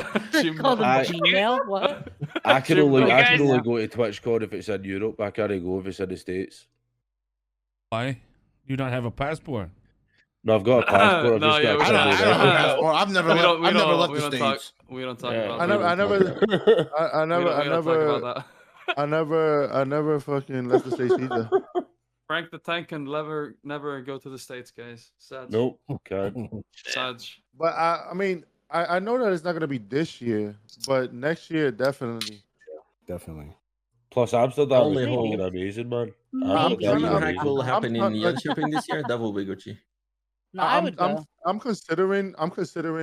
them I- Gmail? What? I can only guys- go to TwitchCon if it's in Europe. I can't go if it's in the States. Why? You don't have a passport. No, I've got a passport. I've No, just yeah, got we to don't- go I there. don't have a passport. I've never left the talk. States. We don't talk Yeah. about I that. I never fucking left the States either. Frank the Tank can never go to the States, guys. Sad. Nope. Okay. Sad. But I mean, I know that it's not gonna be this year, but next year definitely. Definitely. Plus, Amsterdam Only is fucking hope. amazing, man. I'm If trying to- DreamHack will happen in I'm- Jönköping this year, that will be Gucci. No, I would go. I'm considering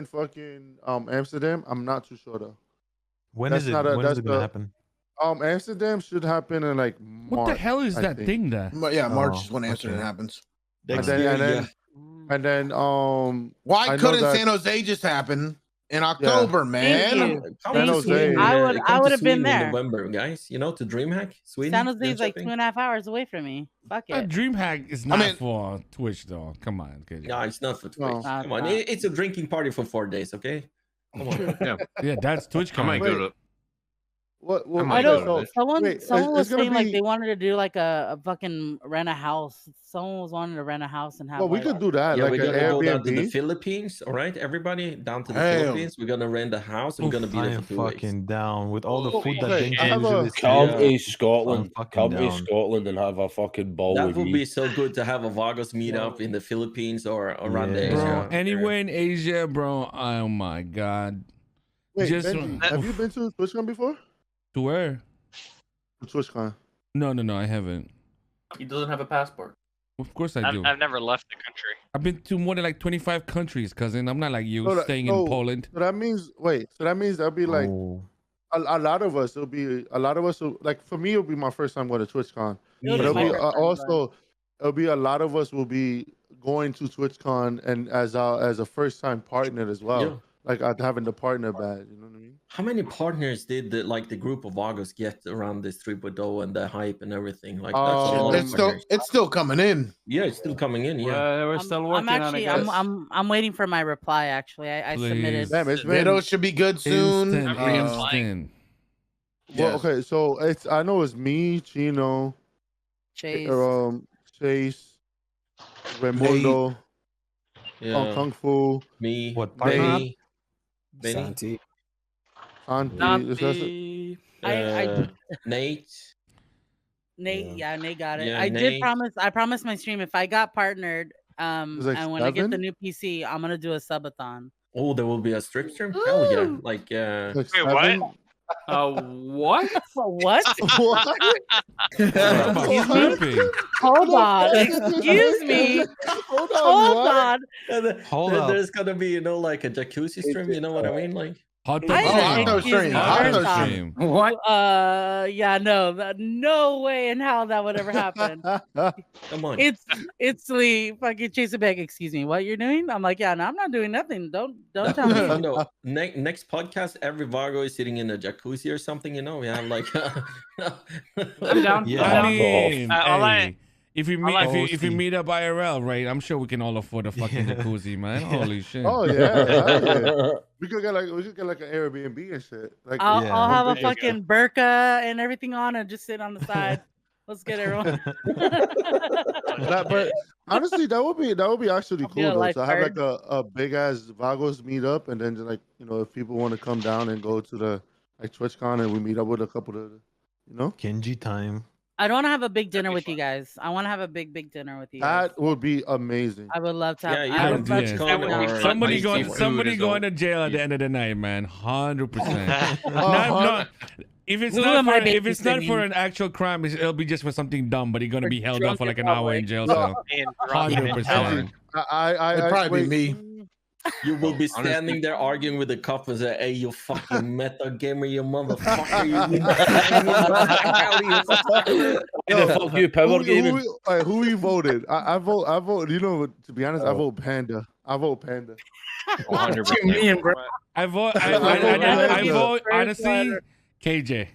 fucking Amsterdam. I'm not too sure though. When That's is it? not a- When is that's it gonna the- happen? Amsterdam should happen in like March. What the hell is I that think. thing there? But yeah, March Oh, is when Amsterdam okay. happens. And then Why I know couldn't that- San Jose just happen? in October, man. Come to Sweden, I would have been there. in November, guys. You know, to DreamHack, Sweden. San Jose's like 2.5 hours away from me. Fuck it. DreamHack is not for Twitch though. Come on, No, it's not for Twitch. No. Come on, it's a drinking party for 4 days, okay? Come on. Yeah, that's Twitch. I might go to. I don't. Someone it's was gonna saying like be- they wanted to do like a fucking rent a house. Someone was wanting to rent a house and have. Well, we like, could do that, Yeah, like we're an gonna go down to the Airbnb. Philippines, all right? Everybody down to the Damn. Philippines. We're gonna rent a house and we're gonna be I there am for 2 weeks. fucking down with all the Oh, food that okay, Benji I have a- usually Come says. to Scotland. I'm fucking Come to down. Scotland and have a fucking ball That with would me. be so good to have a Vagos meetup in the Philippines or around the Bro, Asia. anywhere in Asia, bro. Oh my god. Wait, Just Benji, have you been to TwitchCon before? to where? TwitchCon. No, I haven't. He doesn't have a passport. Of course I do. I've never left the country. I've been to more than like 25 countries, cousin. I'm not like you staying so- in Poland. So that means that'll be like Oh. a lot of us. It'll be a lot of us. Like for me, it'll be my first time going to TwitchCon. It'll But be it'll my be first time, also it'll be a lot of us will be going to TwitchCon and as a first time partner as well. Yeah. Like having the partner badge. You know what I mean? How many partners did the group of Vagos get around this 3.0 and the hype and everything? Like that's a lot of partners. It's still coming in. Yeah, it's still coming in. Yeah. We're still I'm working actually. on it. guys. I'm waiting for my reply. Actually, I submitted. Damn, it's been. Video should be good soon. Instant. Well, okay, so I know it's me, Chino, Chase. Chase, Raimundo, Yeah. Kung Fu, Me. What? Benny. Santi. Santi. Nate. Nate, yeah, Nate got it. Yeah, I Nate. I promised my stream if I got partnered, was like and when I get the 7? new PC, I'm gonna do a subathon. Oh, there will be a strip stream? Hell yeah. Like, Like Wait, what? 7? What? What? What? Hold on, excuse me. Hold Hold on. Hold up. There's gonna be, like a jacuzzi stream, you know what I mean? Like, Hot I tub didn't stream. excuse me, Hot first tub off. stream. What? Yeah, no way in hell that would ever happen. come on. It's Lee fucking chasing back. Excuse me, what you're doing? I'm like, yeah, no, I'm not doing nothing. Don't tell me. No, next podcast, every Vago is sitting in a jacuzzi or something, We have like I'm down. Yeah. I mean, all I- hey, if we meet up IRL, right? I'm sure we can all afford a fucking jacuzzi, man. Holy shit. Oh yeah. We could get like an Airbnb and shit. Like I'll have a fucking burqa and everything on and just sit on the side. Let's get everyone. but honestly, that would be actually I'll be cool a though. So I have like lifeguard. a big ass Vagos meetup, and then just like if people want to come down and go to the like TwitchCon, and we meet up with a couple of Kenji time. I don't want to have a big dinner with you guys. I want to have a big dinner with you guys. That would be amazing. I would love to have. Yeah, I you would know, love to- TwitchCon or Somebody ice going cream. somebody going to jail at the end of the night, man. 100%. Not, if it's Who not am I for if it's not for babysitting? an actual crime, it'll be just for something dumb. But he's gonna be held up for like an drunk hour in in jail. public. So And drunk in 100%. I Probably wait, be me. You will be standing there arguing with the cop and say, "Hey, you fucking meta gamer, you motherfucker! Fuck you, power gaming. Who you voted? I vote. To be honest, I vote Panda. I vote Panda. 100%. bro. I vote. I I vote. First Honestly, letter. KJ.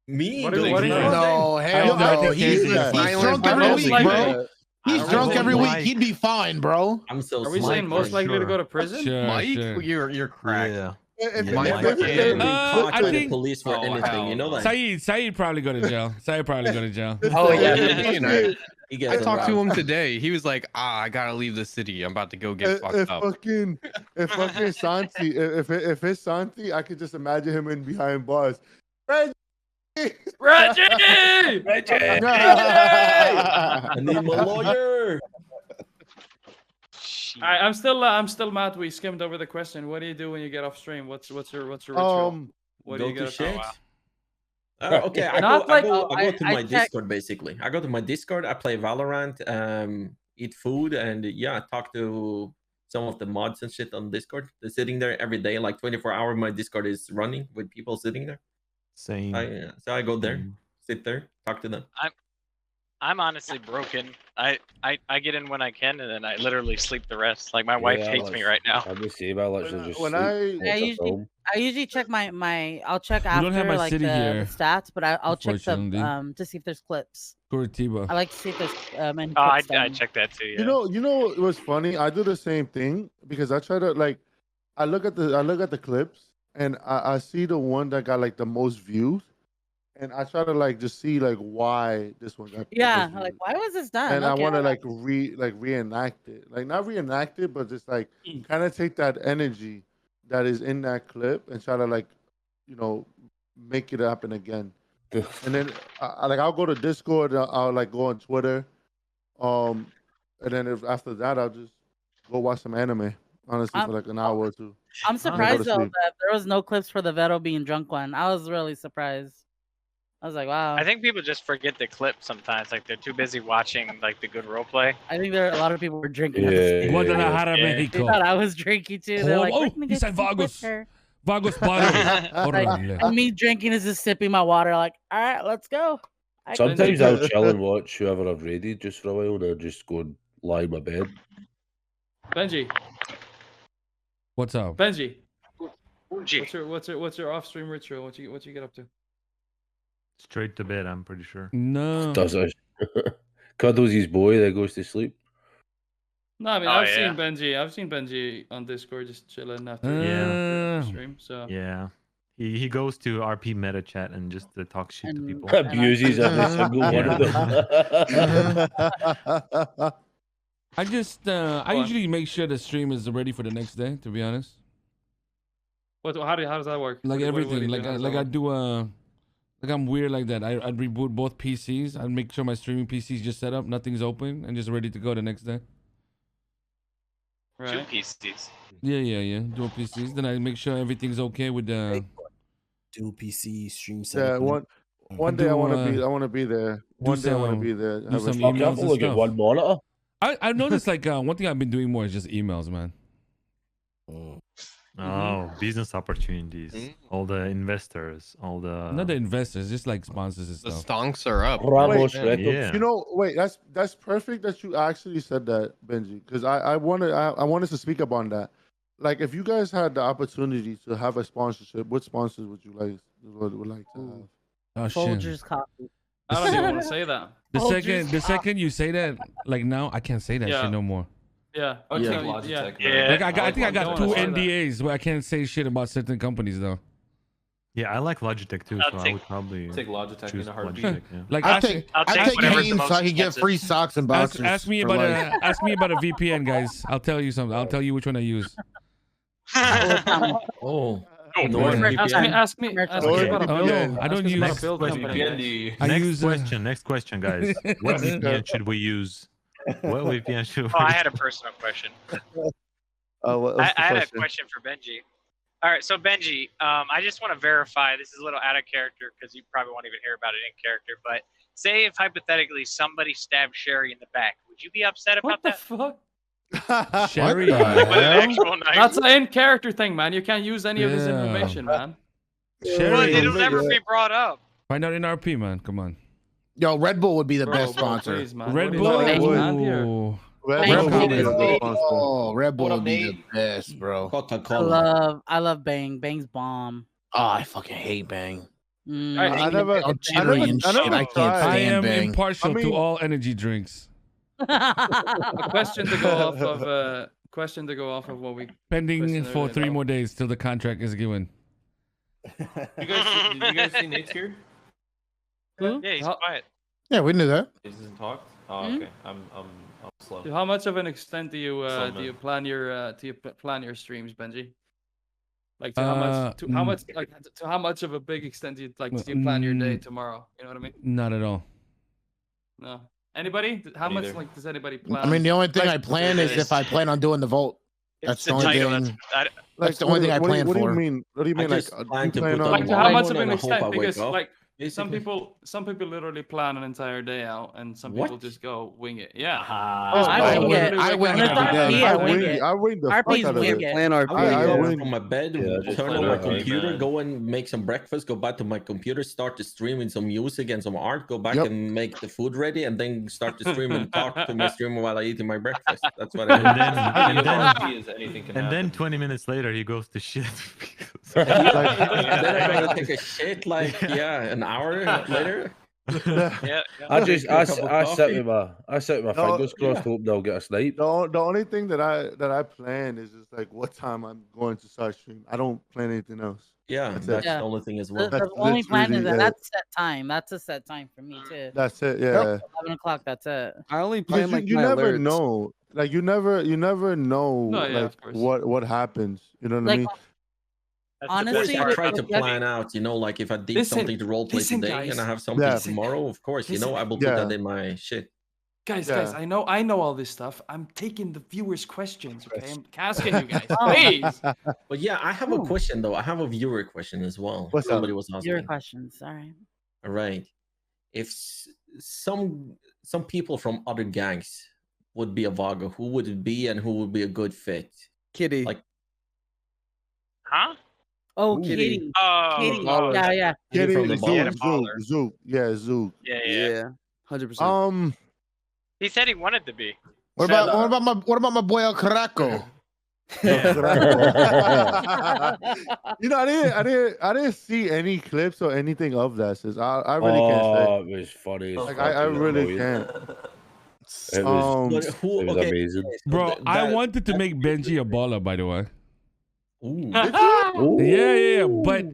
Me? What are you Doing saying? that? No, hell I no. think He's KJ. drunk every Most week, likely- bro. He's I drunk vote every week. Mike. He'd be fine, bro. I'm so Are we smart saying most for likely to sure. go to prison? Sure, Mike, sure. you're cracked. Yeah. If, Yeah, if, Mike. if, You if, can't be I caught by the think- police for Oh, anything, hell you know no. that? Saeed probably go to jail. Saeed probably go to jail. Oh yeah. He I gets talked to around. him today. He was like, I gotta leave the city. I'm about to go get if fucked up. fucking Santi, if it's Santi, I could just imagine him in behind bars. Reggie! I need my lawyer. I'm still mad. We skimmed over the question. What do you do when you get off stream? What's your ritual? What do Go you to get? shit. Oh, wow. Okay, I Not go like- to my I check- Discord basically. I go to my Discord. I play Valorant, eat food, and yeah, talk to some of the mods and shit on Discord. They're sitting there every day, like 24 hours. My Discord is running with people sitting there. Same. So I go there, sit there, talk to them. I'm honestly broken. I get in when I can, and then I literally sleep the rest. Like my wife hates me right now. I'm the same. I literally just When sleep. I usually check my I'll check We don't have after my like city the here, stats, but I'll check the unfortunately. to see if there's clips. Curitiba. I like to see if there's any Oh, I clips done. check that too. Yeah. You know it was funny. I do the same thing because I try to like, I look at the clips and I see the one that got like the most views, and I try to like just see like why this one got. Yeah, like why was this done? And I Okay, want to hold on. like reenact it, like not reenact it, but just like kind of take that energy that is in that clip and try to like, you know, make it happen again. And then I'll go to Discord, I'll like go on Twitter, and then after that I'll just go watch some anime. Honestly, for like an hour or two. I'm and then go surprised to though sleep. that there was no clips for the Vero being drunk one. I was really surprised. I was like, wow. I think people just forget the clip sometimes. Like they're too busy watching like the good role play. I think there a lot of people were drinking. At the same Guadalajara, time. They Mexico. thought I was drinking too. They're like, we're gonna he get said some clips Vagos. here. Vagos bottle. Like, Órale. and me drinking is just sipping my water. Like, all right, let's go. Sometimes I'll chill and watch whoever I've raided just for a while, and I'll just go and lie in my bed. Benji. What's up? Benji. What's your off-stream ritual? What you get up to? Straight to bed, I'm pretty sure. No. Does it? Cuddles his boy, then goes to sleep. No, I mean Oh, I've yeah. seen Benji. I've seen Benji on Discord just chilling after Yeah. stream. So Yeah. He goes to RP meta chat and just talk shit to people. Abuses every single one of them. I just I usually make sure the stream is ready for the next day. To be honest, What? How does that work? like What do you everything, do? like How does like that I work? do like I'm weird like that. I'd reboot both PCs. I'd make sure my streaming PC's just set up, nothing's open, and just ready to go the next day. Two PCs. Yeah. Dual PCs. Then I make sure everything's okay with the. Dual PC stream Yeah, setup. one day I want to be there. One day I want to be there. Do Have a- some emails and stuff. one monitor. I noticed like one thing I've been doing more is just emails, man. Oh, business opportunities. All the investors, all the Not the investors, just like sponsors and The stuff. stonks are up. Ramos, Yeah. Yeah. You know, wait, that's perfect that you actually said that, Benji, because I wanted to speak up on that. Like, if you guys had the opportunity to have a sponsorship, what sponsors would you like to have? Oh shit. Folgers coffee. I don't even want to say that. The second you say that, like now, I can't say that Yeah. shit no more. Yeah. I would So, take Logitech. yeah. Like I think I got don't two wanna say that. NDAs where I can't say shit about certain companies though. Yeah, I like Logitech too, I'll so I take- would probably take Logitech choose in a heartbeat. Logitech, yeah. Like I ask- take whatever's the games most so I can get expensive. free socks and ask, boxers. ask me for about life. ask me about a VPN, guys. I'll tell you something. I'll tell you which one I use. Oh. Ask me about a Oh, build. no, I don't Ask us about use. a build company. I Next use, question, guys. What VPN should we use? What VPN should we Oh, I had a personal question. I had a question for Benji. All right, so Benji, I just want to verify. This is a little out of character because you probably won't even hear about it in character. But say if hypothetically somebody stabbed Sherry in the back, would you be upset about that? Fuck. Sherry. With an actual knife. That's an in-character thing, man. You can't use any of this Yeah. information, man. Sherry. Well, it'll never be brought up. Find out in RP, man. Come on. Yo, Red Bull would be the Bro, best bro, sponsor. please, man. Red What Bull. is going on here? Ooh. Red Bull would be the best sponsor. Oh, Red Bull What up, would be the Nate? best, bro. I love Bang. Bang's bomb. Oh, I fucking hate Bang. I never All jittery and shit. I can't I stand am Bang. impartial I mean- to all energy drinks. A question to go off of what we Pending questioned for earlier 3 about- more days till the contract is given. You guys see Nate's here? Yeah, he's quiet. Yeah, we knew that. He doesn't talk. Oh, Hmm? okay. I'm slow. To how much of an extent do you Some, do you plan your streams, Benji? Like to Uh, how much of a big extent do you plan your day tomorrow? You know what I mean? Not at all. No. Anybody? How much Neither. does anybody plan? I mean, the only thing I Like, plan is if I plan on doing the vote. That's the the only title. thing. That's That's the only thing I plan what do you for. mean? What do you mean? Like, just do plan you to plan put on? like on to how I much want of an and I hope extent? I wake Because up. like Some people literally plan an entire day out, and some people just go wing it. Yeah. I wing it. I wing it every day. I wing the fuck out of it. Plan RP. I wing. from my bed, turn on my computer, go and make some breakfast, go back to my computer, start the stream with some music and some art, go back and make the food ready, and then start the stream and talk to my streamer while I eating my breakfast. That's what I do. And then 20 minutes later, he goes to shit. Like, and then I gotta take a shit like an hour later. I sit with my fingers crossed, hope they'll get a snipe. The only thing that I plan is just like what time I'm going to start stream. I don't plan anything else. Yeah, that's the only thing as well. The only plan is that's set time. That's a set time for me too. That's it. Yeah. 11 o'clock. That's it. I only plan like you my never alerts. know. Like you never know No, yeah, like of course. what happens. You know what I Like, mean? honestly, I try to plan out, like if I did something to roleplay today guys. and I have something tomorrow, of course, I will put that in my shit. Guys, I know all this stuff. I'm taking the viewers' questions, okay? I'm asking you guys, please. But yeah, I have a question though. I have a viewer question as well. What's Somebody up? was asking. Your questions. All right. All right. If some people from other gangs would be a Vago, who would it be and who would be a good fit? Kitty. Like, Huh? Oh, Kitty. Kitty. Oh, Kitty. Yeah. Kitty, from the Zook. Yeah, Zook. Yeah. 100%. He said he wanted to be. What about my boy El Caraco? I didn't see any clips or anything of that. Sis. I really can't say. It was funny. Like I really can't. It was amazing. Bro, I wanted to make Benji a baller, by the way. Ooh. Yeah. But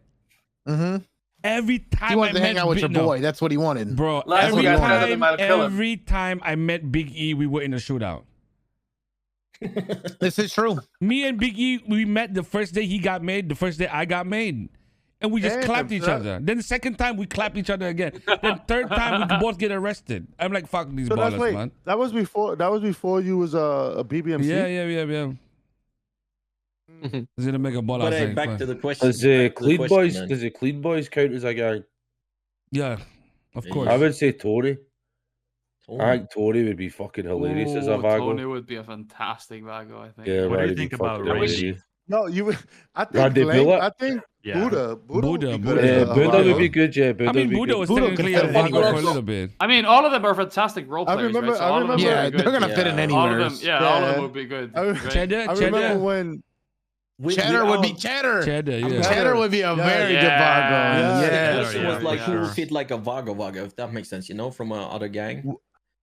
every time He wanted I to hang met out with your Big- no. boy. That's what he wanted. Bro, Last every guy doesn't matter, kill him. every time I met Big E, we were in a shootout. This is true. Me and Big E, we met the first day he got made, the first day I got made. And we just Damn, clapped each son. other. Then the second time, we clapped each other again. Then third time, we both get arrested. I'm like, fuck these So that's ballers, man. That was before you was a BBMC. Yeah. He's gonna make a baller. But back to the question. Does the Clean Boys then. does the Clean Boys count as a gang? Yeah, of course. I would say Tory. I think Tory would be fucking hilarious as a Vago. Tony would be a fantastic Vago, I think. Yeah, What do you he'd be think about fucking Randy? hilarious. No, you. I think. Randy Blank, Bullock? I think Yeah. Buddha would be good Buddha. as Yeah, a Buddha would Vago. be good. Yeah, Buddha I mean, would be Buddha good. was Buddha technically can a fit Vago anywhere. for a little bit. I mean, all of them are fantastic role players, remember- right? So I all of them remember- would Yeah, be they're good. gonna fit in All anywhere. of them, all of them would be good. I right? Cheddar. remember when. Cheddar would be Cheddar. Cheddar, yeah. Cheddar would be a very good Vago. Yeah. Yeah. The question was like, who sure. would fit like a Vago, if that makes sense, from another gang?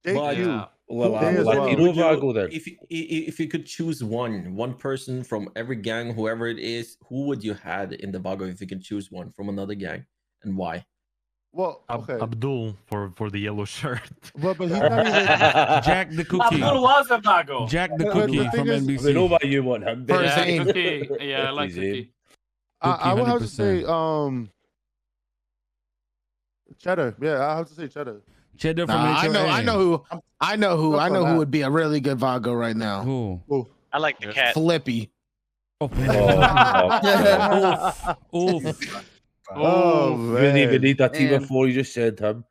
Thank But- you. Well, They as well. Latino Vago then. If you could choose one person from every gang, whoever it is, who would you had in the Vago if you could choose one from another gang, and why? Well, okay. Abdul for the yellow shirt. Well, but he's not even. Jack the Cookie. Abdul was a Vago. Jack the But Cookie the thing from is- I NBC. know why you want him. For Yeah, Zane. Cookie. Yeah, I like Cookie. I would have to 100%. say Cheddar. Yeah, I have to say Cheddar. Cheddar from Nah, I know who Up on that. would be a really good Vago right now. Who? I like the cat. Flippy. Oh, Oof. Oh, You didn't even man. need that team Man. before you just said him.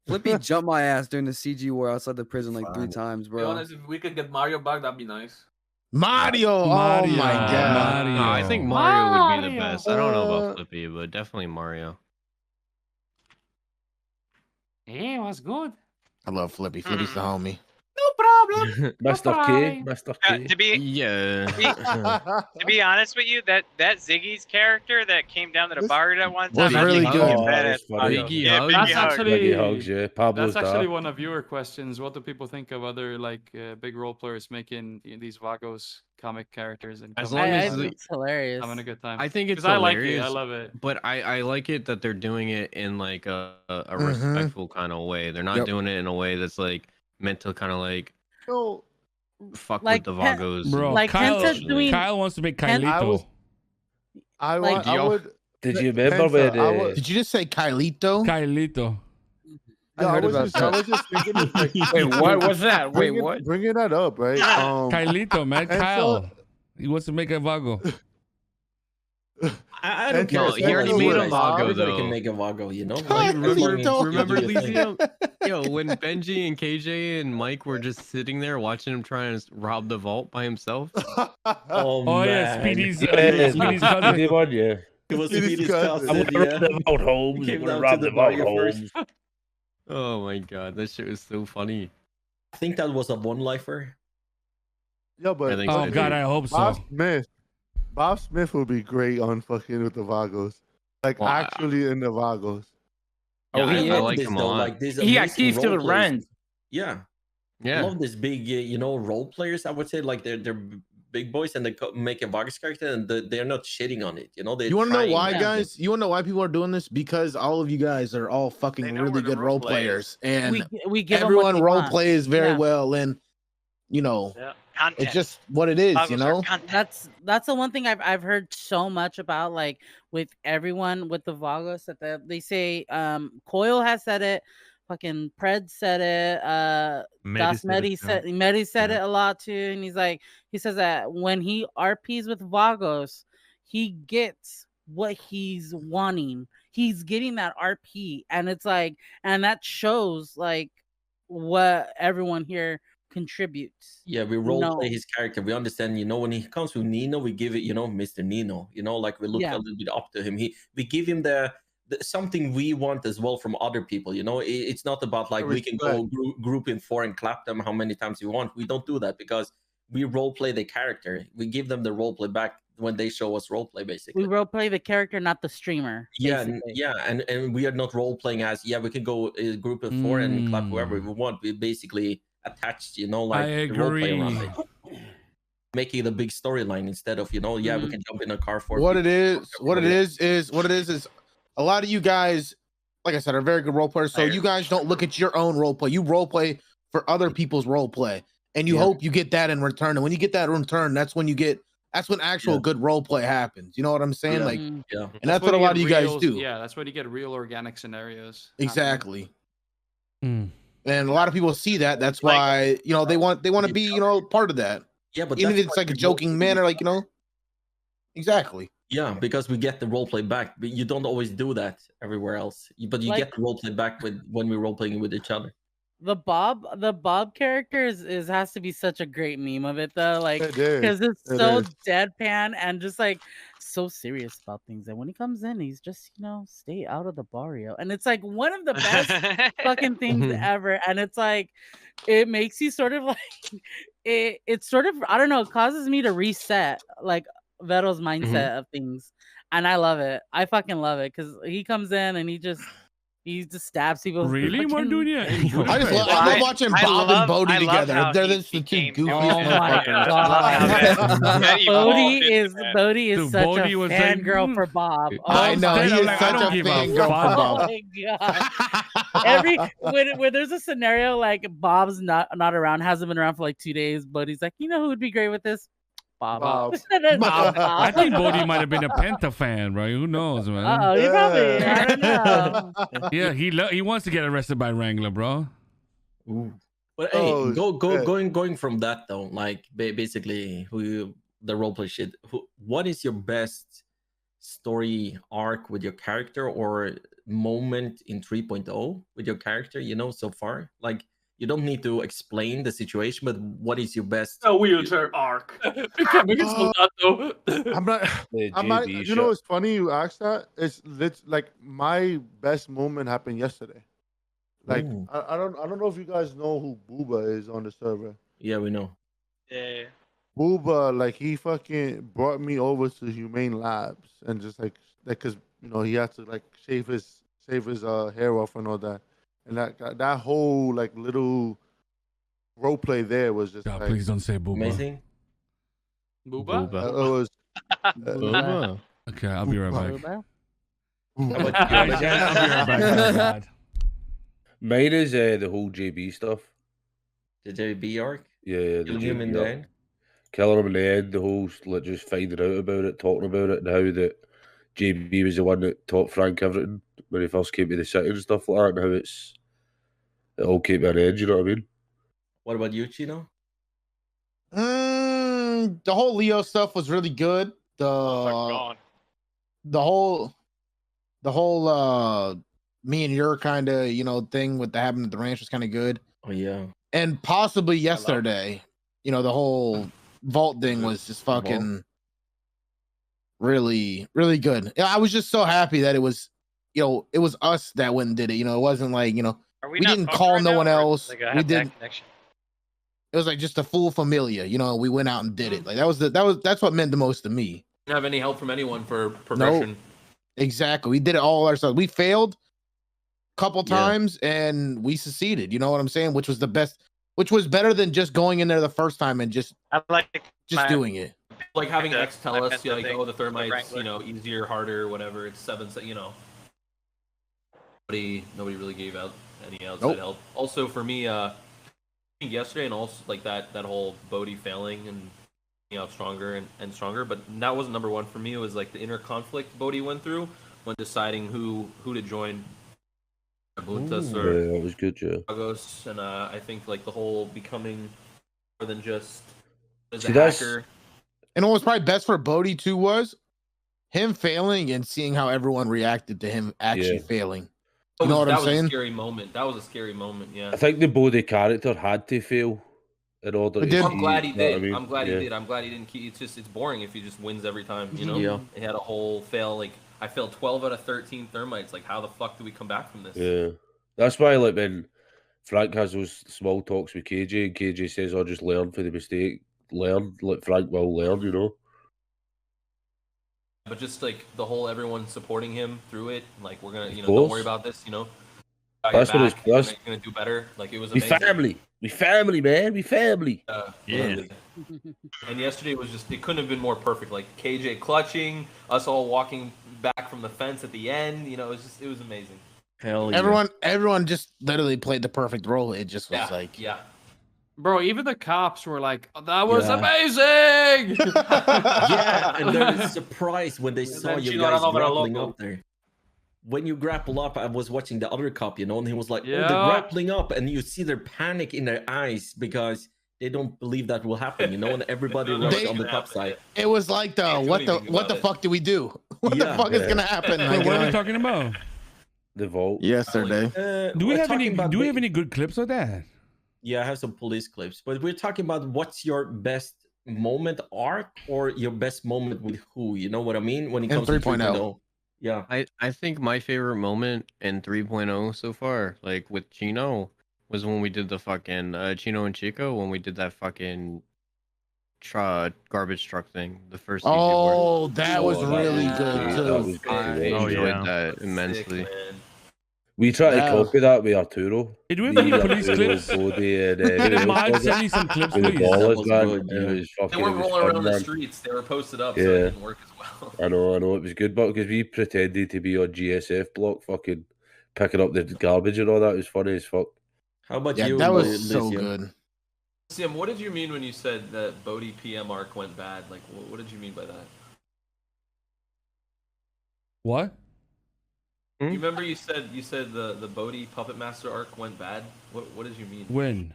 Flippy jumped my ass during the CG war outside the prison like 3 times, To be bro. honest, if we could get Mario back, that'd be nice. Mario. Oh Mario. my god. Mario. No, I think Mario would be the best. I don't know about Flippy, but definitely Mario. Yeah, it was good. I love Flippy. Flippy's the homie. No problem. Mr. K. Mr. K. To be Yeah. to be honest with you, that Ziggy's character that came down to the bar at one was time, really I think good. he Oh, badass. that's funny. Biggie Yeah, Hugs. Biggie That's Hugs. actually Biggie Hugs, yeah. Pablo's That's actually dad. one of viewer questions. What do people think of other big role players making these Vagos comic characters and As coming long I as think it's hilarious. having a good time? I think it's 'Cause I like it. hilarious. I love it. But I like it that they're doing it in like a respectful kind of way. They're not Yep. doing it in a way that's like meant to kind of like So, fuck Like with the Pen- Vagos. Bro, Like Kyle, Penta's doing- Kyle wants to make Pen- Kylito. I Like, would. Did you remember Penta, when I would- Did you just say Kylito? Kylito. I Yeah, heard about I that. was just thinking. Of, like, Wait, what was that? Wait, what? Bringing that up, right? Kylito, man. and Kyle. He wants to make a Vago. I don't No, care. he already made a Vago, Everybody though. can make a Vago, you know? Like, remember, remember Elysium? Yo, when Benji and KJ and Mike were just sitting there watching him trying to rob the vault by himself. Oh, yeah, Speedy's Yeah, Speedy's cousin. Speedy one, yeah. It was Speedy's Speedy's cousin. cousin. I'm gonna rob the vault, He Holmes. came I'm gonna down rob to the the vault, barrier first. Holmes. Oh my god, that shit was so funny. I think that was a one-lifer. Yeah, but I think Oh so, god, dude. I hope Bob so. Smith. Bob Smith would be great on fucking with the Vagos. Like Well, actually in the Vagos. Yeah, I I love like this him a though. lot. Like these He got amazing keys to the role players. rent. Yeah. I Yeah. love this big, role players. I would say like they're big boys and they make a Vagos character and they're not shitting on it. You know, they're You want to know trying why, to- guys? You want to know why people are doing this? Because all of you guys are all fucking really good role players, and we give 'em what everyone they role want. plays very Yeah. well, and you know, Content. it's just what it is. You know, That's the one thing I've heard so much about, like with everyone with the Vagos, that they say Coil has said it, fucking Pred said it, Das Medi said it a lot too, and he says that when he RPs with Vagos, he gets what he's wanting. He's getting that RP, and it's like, and that shows like what everyone here contributes. Yeah, we role play his character. We understand, when he comes with Nino, we give it, Mr. Nino. Like we look a little bit up to him. We give him the something we want as well from other people. It's not about like we can go group in 4 and clap them how many times we want. We don't do that because we role play the character. We give them the role play back when they show us role play, basically. We role play the character, not the streamer. Yeah, basically. and we are not role playing as we can go group of 4 and clap whoever we want. We basically attached, like I the role play agree. around it. Making it a big storyline instead of, we can jump in a car for what it is a lot of you guys, like I said, are very good role players. So you guys don't look at your own role play. You role play for other people's role play, and you hope you get that in return. And when you get that in return, that's when actual good role play happens. You know what I'm saying? Like, and that's what a lot of you guys do. Yeah, that's why you get real organic scenarios. Exactly. And a lot of people see that. That's why they want to be part of that. Yeah, but even if that's it's why like a we joking manner, like exactly. Yeah, because we get the role play back, but you don't always do that everywhere else. But you get the role play back when we're role playing with each other. The Bob character has to be such a great meme of it though, like It is. because it's It so is. deadpan and just like so serious about things. And when he comes in, he's just stay out of the barrio, and it's like one of the best fucking things ever. And it's like it makes you sort of like it's sort of, I don't know, it causes me to reset like Veto's mindset of things, and I love it. I fucking love it because he comes in and he just stabs people. Really, Mardunia? I love watching Bob and Bodie together. They're just the two goofiest. Oh my god, Bodie is Dude, such Bodie a was like, fangirl for Bob. I know he is such a fangirl for Bob. Oh my god! When there's a scenario like Bob's not around, hasn't been around for like 2 days, but he's like, who would be great with this? Bob. I think Bodie might have been a Penta fan, right? Who knows, man? He probably. I don't know. Yeah, he wants to get arrested by Wrangler, bro. Ooh. But hey, going from that though, like basically the roleplay shit. What is your best story arc with your character or moment in 3.0 with your character? So far, like. You don't need to explain the situation, but what is your best? A wheelchair arc. Becoming a soldato. I'm not. You know, it's funny you asked that. It's like my best moment happened yesterday. Like I don't know if you guys know who Booba is on the server. Yeah, we know. Yeah. Booba, like he fucking brought me over to Humane Labs and just like because he had to like shave his hair off and all that. And that whole like little role play there was just like, please don't say Booba. Amazing. Booba? It was Booba. Okay, I'll be right back. Booba. I'll be right back. Mine is the whole JB stuff. The JB arc? Yeah, the Killing him in JB the arc. end? Killing him in the end, the whole like just finding out about it, talking about it, and how that JB was the one that taught Frank everything when he first came to the city and stuff like that, and how it all came to an end, you know what I mean? What about you, Chino? The whole Leo stuff was really good. The the whole me and your kind of thing with the happening at the ranch was kind of good. Oh yeah. And possibly yesterday, the whole vault thing was just fucking really, really good. I was just so happy that it was, it was us that went and did it. It wasn't like, we didn't call no one else. We didn't. It was like just a full familia, we went out and did it. Like that's what meant the most to me. Didn't have any help from anyone for progression. Nope. Exactly. We did it all ourselves. We failed a couple times and we succeeded. You know what I'm saying? Which was the best, which was better than just going in there the first time and just doing it. Like having X tell us, like, oh, the thermites, easier, harder, whatever. It's 7, Nobody really gave out any outside help. Also, for me, I think yesterday and also like that whole Bodhi failing and out stronger and stronger, but that wasn't number one for me. It was like the inner conflict Bodhi went through when deciding who to join. Buntas or that was good, yeah. Vagos, and I think like the whole becoming more than just as See, a hacker. And what was probably best for Bodhi too was him failing and seeing how everyone reacted to him actually failing. You know what I'm saying? That was a scary moment. That was a scary moment, yeah. I think the Bodhi character had to fail in order to I'm glad he did. I mean? I'm glad he did. I'm glad he didn't keep. It's boring if he just wins every time, Yeah. He had a whole fail. Like I failed 12 out of 13 thermites. Like how the fuck do we come back from this? Yeah, that's why like when Frank has those small talks with KJ and KJ says, "I'll just learn for the mistake. Learn." Like Frank will learn, But just like the whole everyone supporting him through it, like we're gonna, don't worry about this, That's what it's. That's gonna do better. Like it was we amazing. family, man. We family. Yeah. And yesterday was just, it couldn't have been more perfect. Like KJ clutching, us all walking back from the fence at the end. It was amazing. Hell yeah. Everyone just literally played the perfect role. It just was like, yeah. Bro, even the cops were like, "That was amazing!" Yeah, and they're surprised when they saw you guys grappling up there. When you grapple up, I was watching the other cop, and he was like, "Oh, they're grappling up," and you see their panic in their eyes because they don't believe that will happen, and everybody rushed on the top side. It was like what the fuck do we do? What the fuck is gonna happen? What are we talking about? The vault yesterday. Do we have any good clips of that? Yeah, I have some police clips, but we're talking about what's your best moment arc or your best moment with who? You know what I mean? When it comes to 3.0. Yeah. I think my favorite moment in 3.0 so far, like with Chino, was when we did the fucking Chino and Chico, when we did that fucking garbage truck thing. The first. Oh, that was really good too. I enjoyed that immensely. We tried to copy that with Arturo. Did we have any police clips? Did Mike send me some clips, please? They weren't rolling around the streets. They were posted up, so it didn't work as well. I know. It was good, but because we pretended to be on GSF block, fucking picking up the garbage and all that. It was funny as fuck. How about you? That was so good. Sam, what did you mean when you said that Bodhi PM arc went bad? Like, what did you mean by that? What? You remember you said the Bodhi Puppet Master arc went bad? What did you mean? When?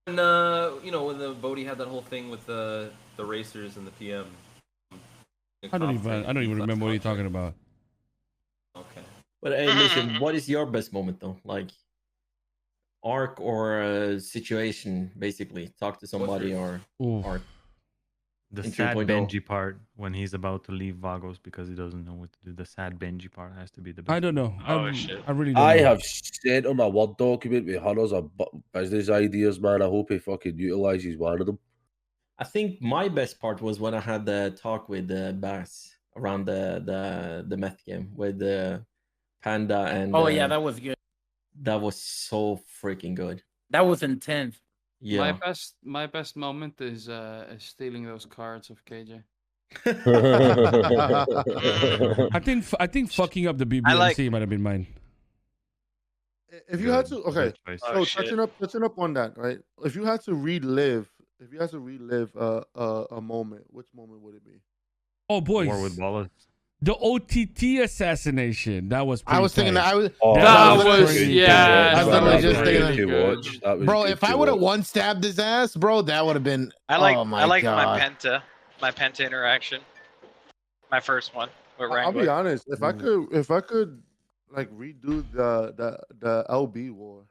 When when the Bodhi had that whole thing with the racers and the PM. I don't even remember what you're talking about. Okay. But hey, listen, what is your best moment though? Like arc or a situation, basically. Talk to somebody or arc. The sad Benji part when he's about to leave Vagos because he doesn't know what to do. The sad Benji part has to be the best. I don't know. Shit. I really don't know. have sent on my Word document with hundreds of business ideas, man. I hope he fucking utilizes one of them. I think my best part was when I had the talk with Bass around the meth game with Panda and. Oh yeah, that was good. That was so freaking good. That was intense. Yeah. My best moment is stealing those cards of KJ. I think fucking up the BBMC might have been mine. If you had to, so touching up on that, right? If you had to relive a moment, which moment would it be? Oh, boys. War with Wallace. The OTT assassination. That was. I was thinking that. I was just thinking that. Bro, if I would have one stabbed his ass, bro, that would have been. I like oh my my God. penta interaction. My first one with I'll Wrangler. be honest. If I could, like redo the LB war.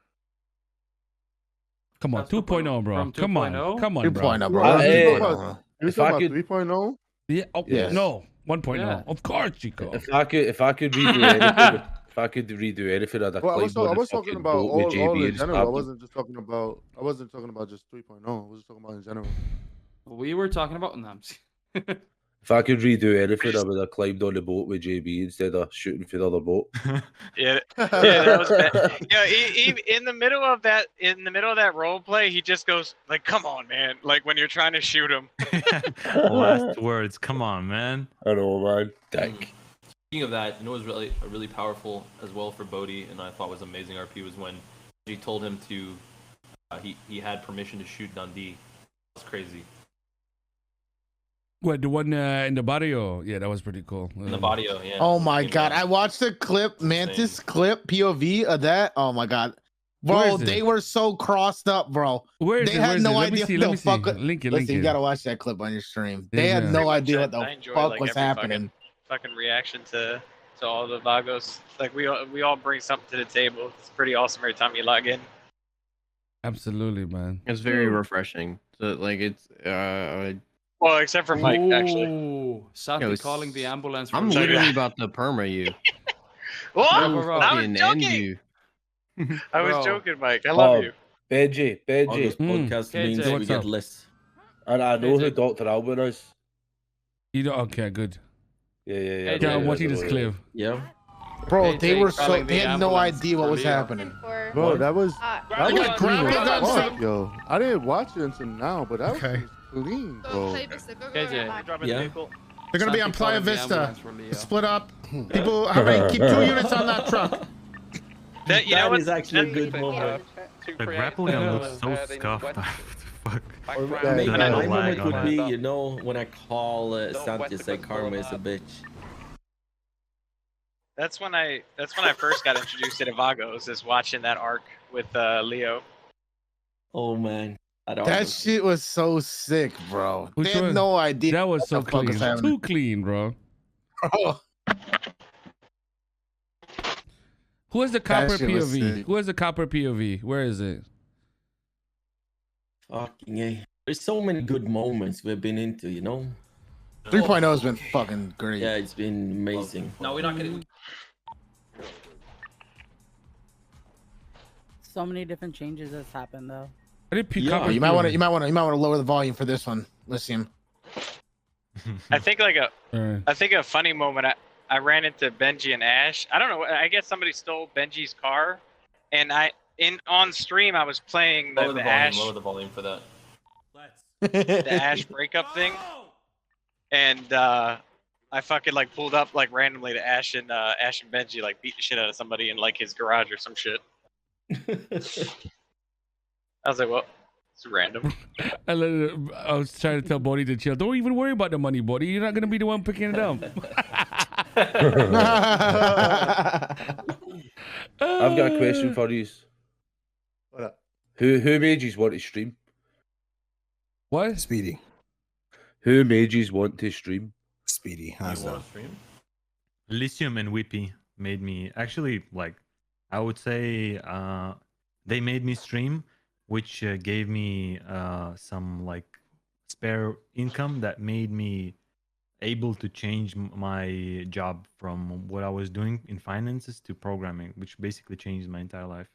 Come on, 2.0, bro. From Come on, 2.0? come on, bro. 2.0, bro. You talking about 3.0? Yeah. Oh, Yes. No, 1.0. Yeah. Of course, Chico. If I could redo anything, if I could redo anything, I'd have Well, I was climbed on the talking fucking about boat with all JB in and general. I stabbed him. wasn't talking about just 3.0. I was just talking about in general. We were talking about Nams. If I could redo anything, I would have climbed on the boat with JB instead of shooting for the other boat. Yeah, that was bad. Yeah, he in the middle of that role play, he just goes like, "Come on, man!" Like when you're trying to shoot him. Last words. Come on, man. I know, man. Dank. Speaking of that, you know what was really powerful as well for Bodhi, and I thought was amazing RP was when he told him to he had permission to shoot Dundee. That's crazy. What, the one in the barrio? Yeah, that was pretty cool. In the barrio, yeah. Oh my god, I watched the clip, Mantis clip POV of that. Oh my god, Where bro, is it? they were so crossed up, bro. Where is they it? had Where is no it? Let me idea see, what let the me see. fuck. Link it, Listen, link you it. gotta watch that clip on your stream. Yeah, They had yeah. no Pretty idea much what the I enjoy, fuck like, was every happening. Fucking reaction to all the Vagos. Like we all bring something to the table. It's pretty awesome every time you log in. Absolutely, man. It's very refreshing. So like it's Well, except for Mike, actually. Ooh, Sati Yo, calling the ambulance. I'm from literally about to perma you. What? I'm I was fucking end joking. you. I was Bro. joking, Mike. I love you. Benji. August podcast KJ. means we What's get up? less. And I know who KJ. Dr. Alban is. You know? Okay, good. Yeah. Yeah, I'm watching this clip. Yeah. Bro, KJ they were so calling they the had no ambulance idea what for was Leo. happening. Bro, that was You got clean as grappled on fuck, yo. I didn't watch it until now, but that was clean, bro. KJ. Yeah. They're gonna be Sati on Playa calling the Vista. ambulance for Leo. Split up. People, how many? Keep 2 units on that truck. That, you know That what? is actually a good moment. The grapple gun looks so scuffed. Fuck. Or Maybe that my lag moment on would it. be, you know, when I call Santi say Karma is a bitch. That's when I first got introduced to the Vagos, is watching that arc with Leo. Oh man. That shit was so sick, bro. Which They had one? no idea. That was what so the fuck clean. was happening. Too clean, bro. Bro. Who has the copper shit was POV? sick. Who has the copper POV? Where is it? Fucking A. There's so many good moments we've been into, you know? 3.0 has been fucking great. Yeah, it's been amazing. No, we're not getting. So many different changes that's happened though. I didn't pick Yeah, copper You might want to. POV. You might want to lower the volume for this one. Lithium. I think like Alright. I think a funny moment. I ran into Benji and Ash. I don't know. I guess somebody stole Benji's car, and on stream I was playing the Ash Lower the volume for that. the Ash breakup thing, and I fucking like pulled up like randomly to Ash and Benji like beat the shit out of somebody in like his garage or some shit. I was like, well, it's random. I was trying to tell Bodhi to chill. Don't even worry about the money, Bodhi. You're not gonna be the one picking it up. I've got a question for you. What up? Who made you want to stream? What? Speedy. Who made you want to stream? Speedy. How's that? Lithium and Whippy made me actually like I would say they made me stream, which gave me some like spare income that made me able to change my job from what I was doing in finances to programming, which basically changed my entire life.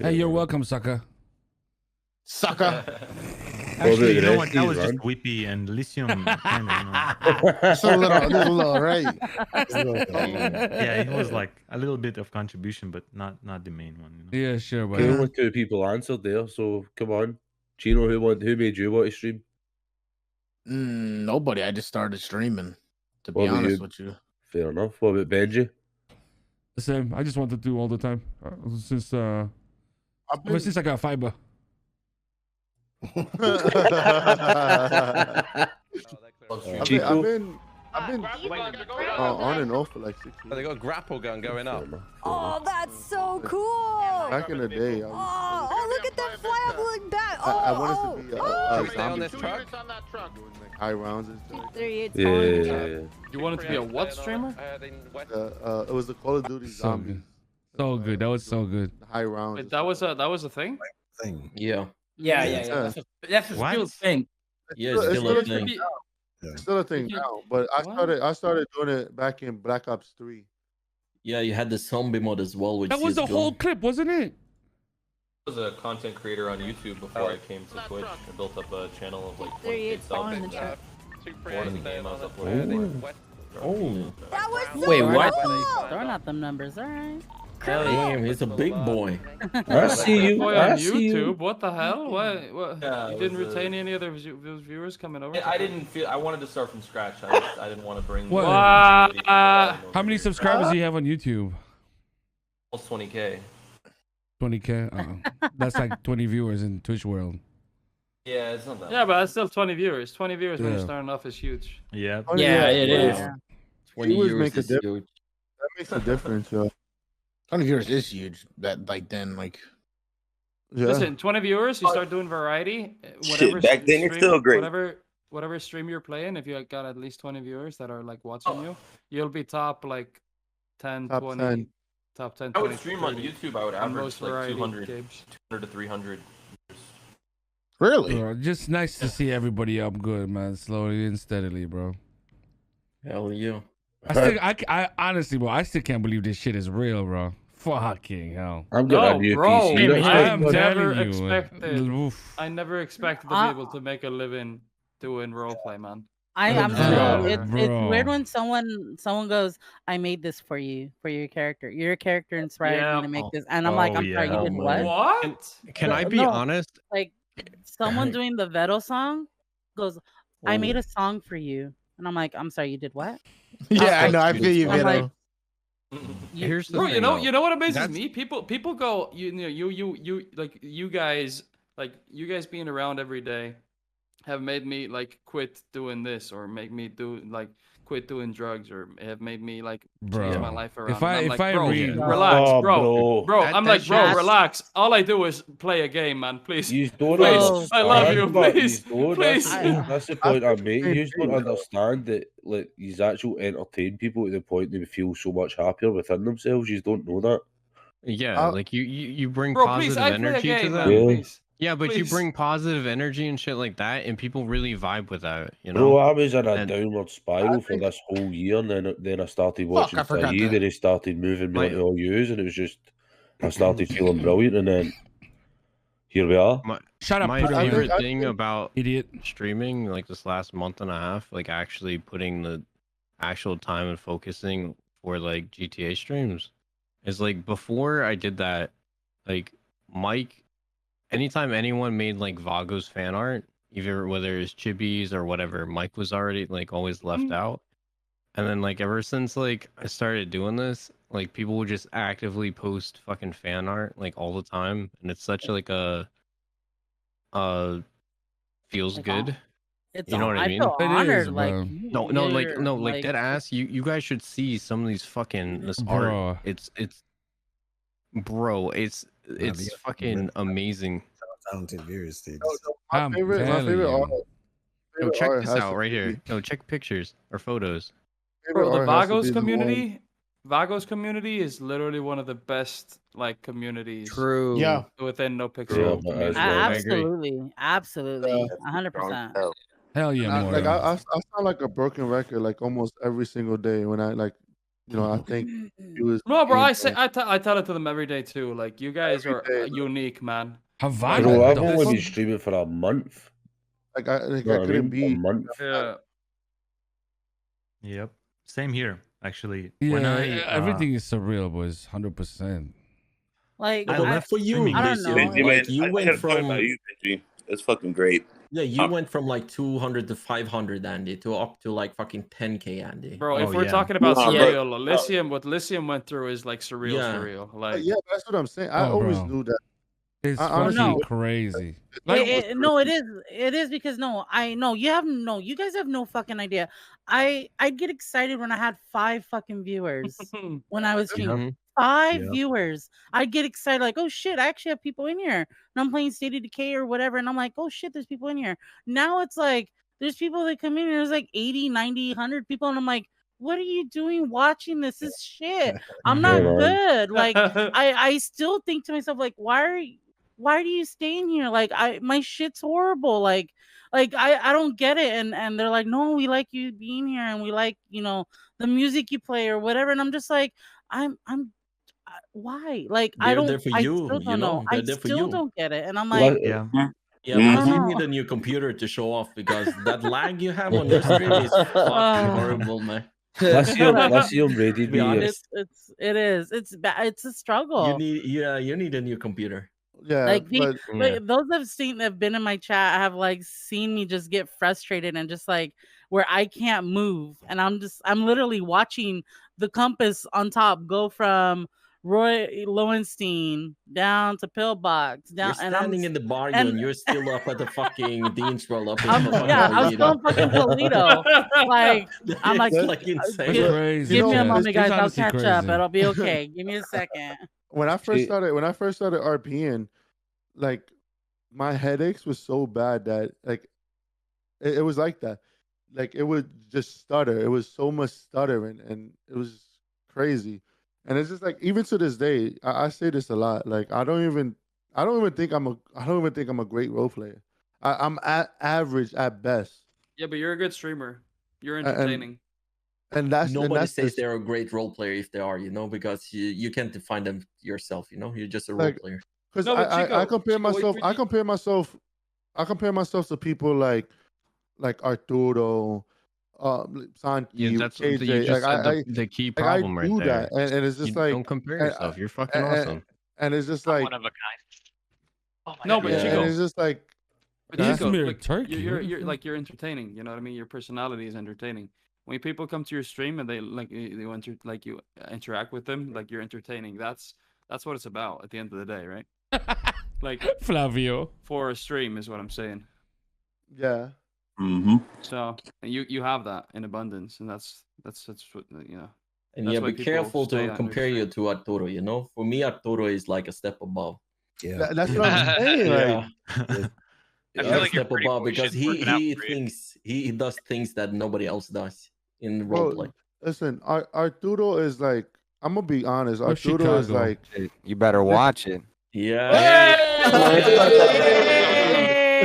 Hey, you're welcome, sucker. Sucker. Actually, you know what? That was just Whippy and Lithium. Kind of, It's a little, right? yeah, it was like a little bit of contribution, but not the main one. You know? Yeah, sure, but Only 2 people answered there, so come on. Chino, who made you want to stream? Nobody. I just started streaming. To be What about honest you? with you. Fair enough. What about Benji? the same. I just want to do all the time since ever since I got fiber. I've been on and off for like 6 years. They got a grapple gun going up. Oh, that's so cool. Back in the day, I was, Oh, look at them fly up, look back. I wanted to be a Stay on zombie. this truck. On that truck. high rounds and stuff. Yeah. You wanted to be a what streamer? It was the Call of Duty So Zombies. good. So good. That was so good. The high rounds. Wait, that was a thing? Yeah. Yeah. That's a still thing. Yeah, it's still a thing. It's still a thing now, but I started doing it back in Black Ops 3. Yeah, you had the zombie mod as well, which That was the CS:GO. whole clip, wasn't it? I was a content creator on YouTube before I came to Twitch. I built up a channel of like 20 subs. More in the game, I was uploading. Oh. That was so Wait, what? Throwing out them numbers, all right. Damn, he's a big boy. I see you. Boy I on see you. YouTube. What the hell? What? Yeah, You it didn't was retain any other those viewers coming over? I didn't feel. I wanted to start from scratch. I didn't want to bring. What? How many subscribers do you have on YouTube? Almost 20K. 20K. That's like 20 viewers in Twitch world. Yeah, it's not that. Yeah, but that's still 20 viewers. 20 viewers when you're Yeah. starting off is huge. Yeah. Yeah, it is. 20 Viewers years make a is difference. huge. That makes a difference, yo. 20 viewers is huge. That like then like. Yeah. Listen, 20 viewers, you start doing variety. Shit, back then it's still great. Whatever stream you're playing, if you got at least 20 viewers that are like watching you, you'll be top like 10, Top 20, 10. top 10. I would 20, stream on 30 YouTube. I would on average most like variety 200 games. to 300. Really? Bro, just nice to see everybody up good, man. Slowly and steadily, bro. Hell yeah. I honestly, bro, I still can't believe this shit is real, bro. Fucking hell. I'm good on you, bro, PC. I'm never telling you. expected. Oof. I never expected to be able to make a living doing roleplay, man. I'm Bro, sorry. It's bro. weird when someone goes, "I made this for you, for your character. Your character inspired Yeah. me to make this," and I'm like, "I'm sorry, you did what?" What? Can I be No, honest? Like someone doing the Vettel song goes, "I made a song for you," and I'm like, "I'm sorry, you did what?" Yeah, I know. I feel you, I'm like, Vito. Here's the Bro, thing, you though. know what amazes That's- me? People go, you like you guys being around every day have made me like quit doing this or make me do like quit doing drugs or have made me like change Bro, my life around. if And I'm I like, bro, read, relax, Oh, bro. bro. I'm That like, bro, shit- relax. All I do is play a game, man. Please, You don't please. understand, I love you. but Please, you don't. please. That's the point I'm making. You don't understand that, like, you actually entertain people to the point they feel so much happier within themselves. You don't know that. Yeah, like you bring Bro, positive please, I play a energy to game, that. man. Yeah. Please. Yeah, but you Please. bring positive energy and shit like that, and people really vibe with that. You know. Bro, I was in a And- downward spiral for this whole year, and then I started watching I forgot Saeed, that. and he started moving me My- into all yous, and it was just, I started feeling brilliant, and then here we are. Shut up, My Peter. favorite thing about Idiot. streaming, like this last month and a half, like actually putting the actual time and focusing for like GTA streams, is like before I did that, like Mike, anytime anyone made like Vagos fan art, either whether it's chibis or whatever, Mike was already like always left out. And then like ever since like I started doing this, like people would just actively post fucking fan art like all the time, and it's such like a feels good. It's You know what I mean? feel It honored, is, like bro. Like dead ass. You guys should see some of these fucking this Bro. art. It's bro. It's fucking amazing. Talented viewers, dude. I'm my telling favorite you. art. Yo, check art this has out to right be- here. No, check pictures or photos. favorite Bro, the art has to Vagos be the one- community is literally one of the best like communities. True. Yeah. Within NoPixel. Yeah, but community. Absolutely, absolutely, 100%. Hell yeah, I, more. like I sound like a broken record like almost every single day when I like, I think it was. No, bro, I tell it to them every day too. Like you guys are unique, man. Have I? Bro, I've the only fuck? been streaming for a month. Like I You know what I couldn't mean? A be. month. Yeah. Yep. Same here, actually. Yeah, When I everything is surreal, boys. 100%. Like I left for you. I don't know. Benji, Like, man, you I went gotta talk from about you, Benji. It's fucking great. yeah, you went from like 200 to 500, Andy, to up to like fucking 10K, Andy. Bro, if Oh, we're yeah. talking about Nah, bro. surreal, Elysium, what Elysium went through is like surreal, Yeah. surreal. Like Yeah, that's what I'm saying. I Oh, always bro. knew that. It's I fucking honestly- crazy. No, it is because you guys have no fucking idea. I'd get excited when I had 5 fucking viewers when I was streaming. Mhm. 5 Yep. viewers. I'd get excited like, oh shit, I actually have people in here. And I'm playing State of Decay or whatever, and I'm like, oh shit, there's people in here. Now it's like there's people that come in and there's like 80, 90, 100 people, and I'm like, what are you doing watching this? This is shit. I'm not good. Like I still think to myself, like, why do you stay in here? Like my shit's horrible. Like I don't get it. And they're like, no, we like you being here and we like, the music you play or whatever. And I'm just like, why? Like They're there for you, still don't know. They're I there for still you. don't get it. And I'm like, Yeah, I because don't you know. need a new computer to show off because that lag you have on your stream is fucking horrible, man. Lithium ready To be honest, it is. It's bad. It's a struggle. you need a new computer. Yeah, Like Yeah. those have been in my chat have like seen me just get frustrated and just like where I can't move, and I'm literally watching the compass on top go from Roy Lowenstein down to Pillbox down, You're and standing in the barrio and you're still up at the fucking Dean's roll up in I'm still in fucking Toledo. Like I'm like, It's like insane. give me a moment, guys. I'll honestly catch up. crazy. It'll be okay. Give me a second. When I first started RPing, like my headaches was so bad that like it was like that. Like it would just stutter. It was so much stuttering and it was crazy. And it's just like even to this day, I say this a lot. Like I don't even think I'm a great role player. I'm average at best. Yeah, but you're a good streamer. You're And- entertaining. And that's Nobody says just, they're a great role player if they are, because you can't define them yourself. You're just a role Like, player. because No, but I compare Chico, myself. I compare myself to people like Arturo, Santi, Yeah, that's KJ. you just like, said the key I problem right do there. that, and it's just You like don't compare and- yourself. You're fucking and- awesome. And it's just I'm like one of a kind. Oh my No, God. but yeah, Chico, and it's just like but Huh? Chico, Izmir, like, Turkey, you're what the fuck? like you're entertaining. You know what I mean? Your personality is entertaining. When people come to your stream and they you interact with them, like you're entertaining. That's what it's about at the end of the day, right? Like Flavio. for a stream is what I'm saying. yeah. Mm-hmm. So and you have that in abundance, and that's what And that's yeah, why be people careful stay to on compare your you to Arturo. For me, Arturo is like a step above. Yeah. That's what I'm saying. Yeah. I Yeah, feel like you're step pretty above cool. because Shit's working out he for you. thinks he does things that nobody else does in Bro, roleplay. listen, Arturo is like I'm gonna be honest. Or Arturo is Chicago. like You better watch it. Yeah.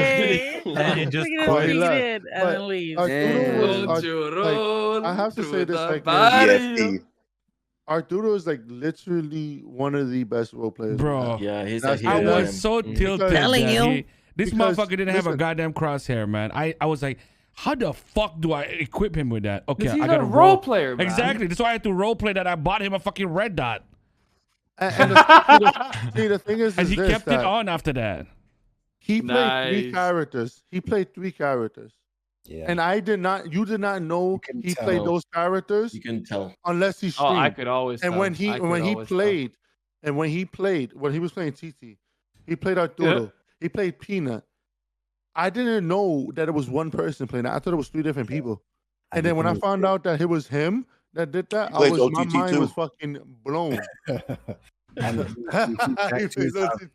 Hey, just Look at him But he sneaking left. in and But then leaves. Arturo was Don't you roll I have to say through this the like barrio. Arturo is like literally one of the best role players. we Bro. have. Yeah, he's That's a I hero. was man. so Mhm. tilted Telling that you. this Because, motherfucker didn't have a listen. goddamn crosshair, man. I was like, how the fuck do I equip him with that? Okay, Because he's I got a to role player, man. Exactly. That's why I had to role play that I bought him a fucking red dot, And the thing is and he this, kept it that on after that. He played three Nice. characters. He played three characters. Yeah. And I did not. You did not know couldn't he tell. played those characters You can tell. unless he Oh, streamed. I could always. And tell. when I he could when he always tell. played, and when he was playing TT, he played Arturo. He played Peanut. I didn't know that it was one person playing that. I thought it was three different people. And then when I found out that it was him that did that, plays my OTT mind too. was fucking blown. And the two He characters plays have OTT.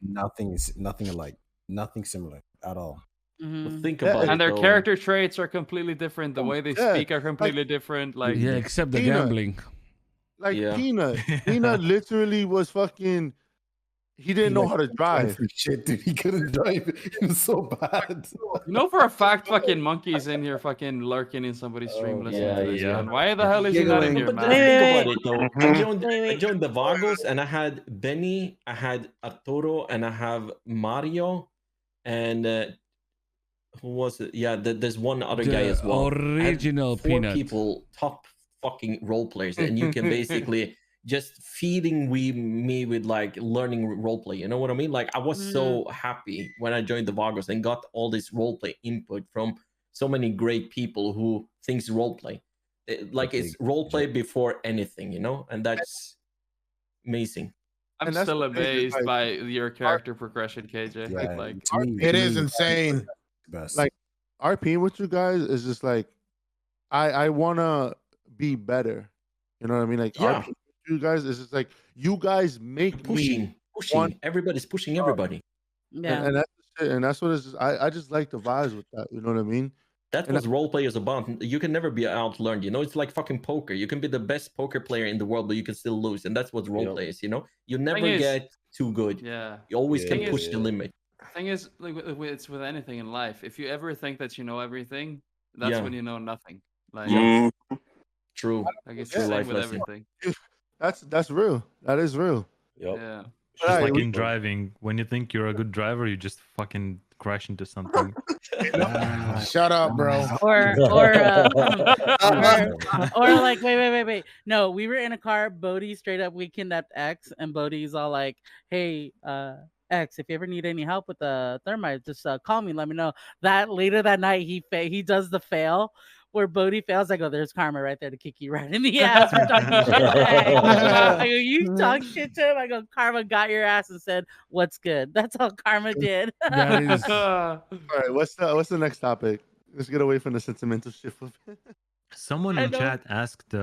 nothing alike, nothing similar at all. Mhm. Think Yeah, about it. And their though. character traits are completely different. The way they Yeah, speak are completely different. Like Yeah, except the Peanut. gambling. Like Yeah. Peanut. Peanut literally was fucking. He didn't know how to drive. Shit, dude, he couldn't drive. It was so bad. you know for a fact, fucking monkey's in here, fucking lurking in somebody's stream. listening yeah, to this, yeah. man. Why the hell is he not in Giggling. here, But man? think about it though. Wait. I joined the Vagos and I had Benny, I had Arturo, and I have Mario, and who was it? Yeah, there's one other guy The as well. I had original four Peanut. people, top fucking role players, and you can basically just feeding me with like learning roleplay. You know what I mean? Like I was so happy when I joined the Vagos and got all this roleplay input from so many great people who thinks roleplay. Like it's roleplay before anything, and that's amazing. I'm And that's still the thing, is, amazed like, by your character progression, KJ. Yeah, Like, to me, It to is me, insane. best. Like RPing with you guys is just like I wanna be better. You know what I mean? Like Yeah. RPing with you guys is just like you guys make me Pushing. want, Everybody's pushing everybody. Yeah. and that's the shit, and that's what it's just, I just like the vibes with that. You know what I mean? That's what role play is about. You can never be outlearned. You know, it's like fucking poker. You can be the best poker player in the world, but you can still lose, and that's what role play is. You know, you never get too good. Yeah. You always can push the limit. Thing is, like it's with anything in life. If you ever think that you know everything, that's when you know nothing. Like true. Like it's the same with everything. That's real. That is real. Yeah. It's just like in driving. When you think you're a good driver, you just fucking crash into something. Shut up, bro. Or like wait. No, we were in a car. Bodhi straight up we kidnapped X, and Bodhi's all like, "Hey, X, if you ever need any help with the thermite, just call me. Let me know." That later that night he does the fail. Where Bodhi fails, I go, "There's karma right there to kick you right in the ass for talking shit." I go, "You talk shit to him." I go, "Karma got your ass and said, 'What's good?'" That's all Karma did. That is... All right, what's the next topic? Let's get away from the sentimental shit. Someone in chat asked,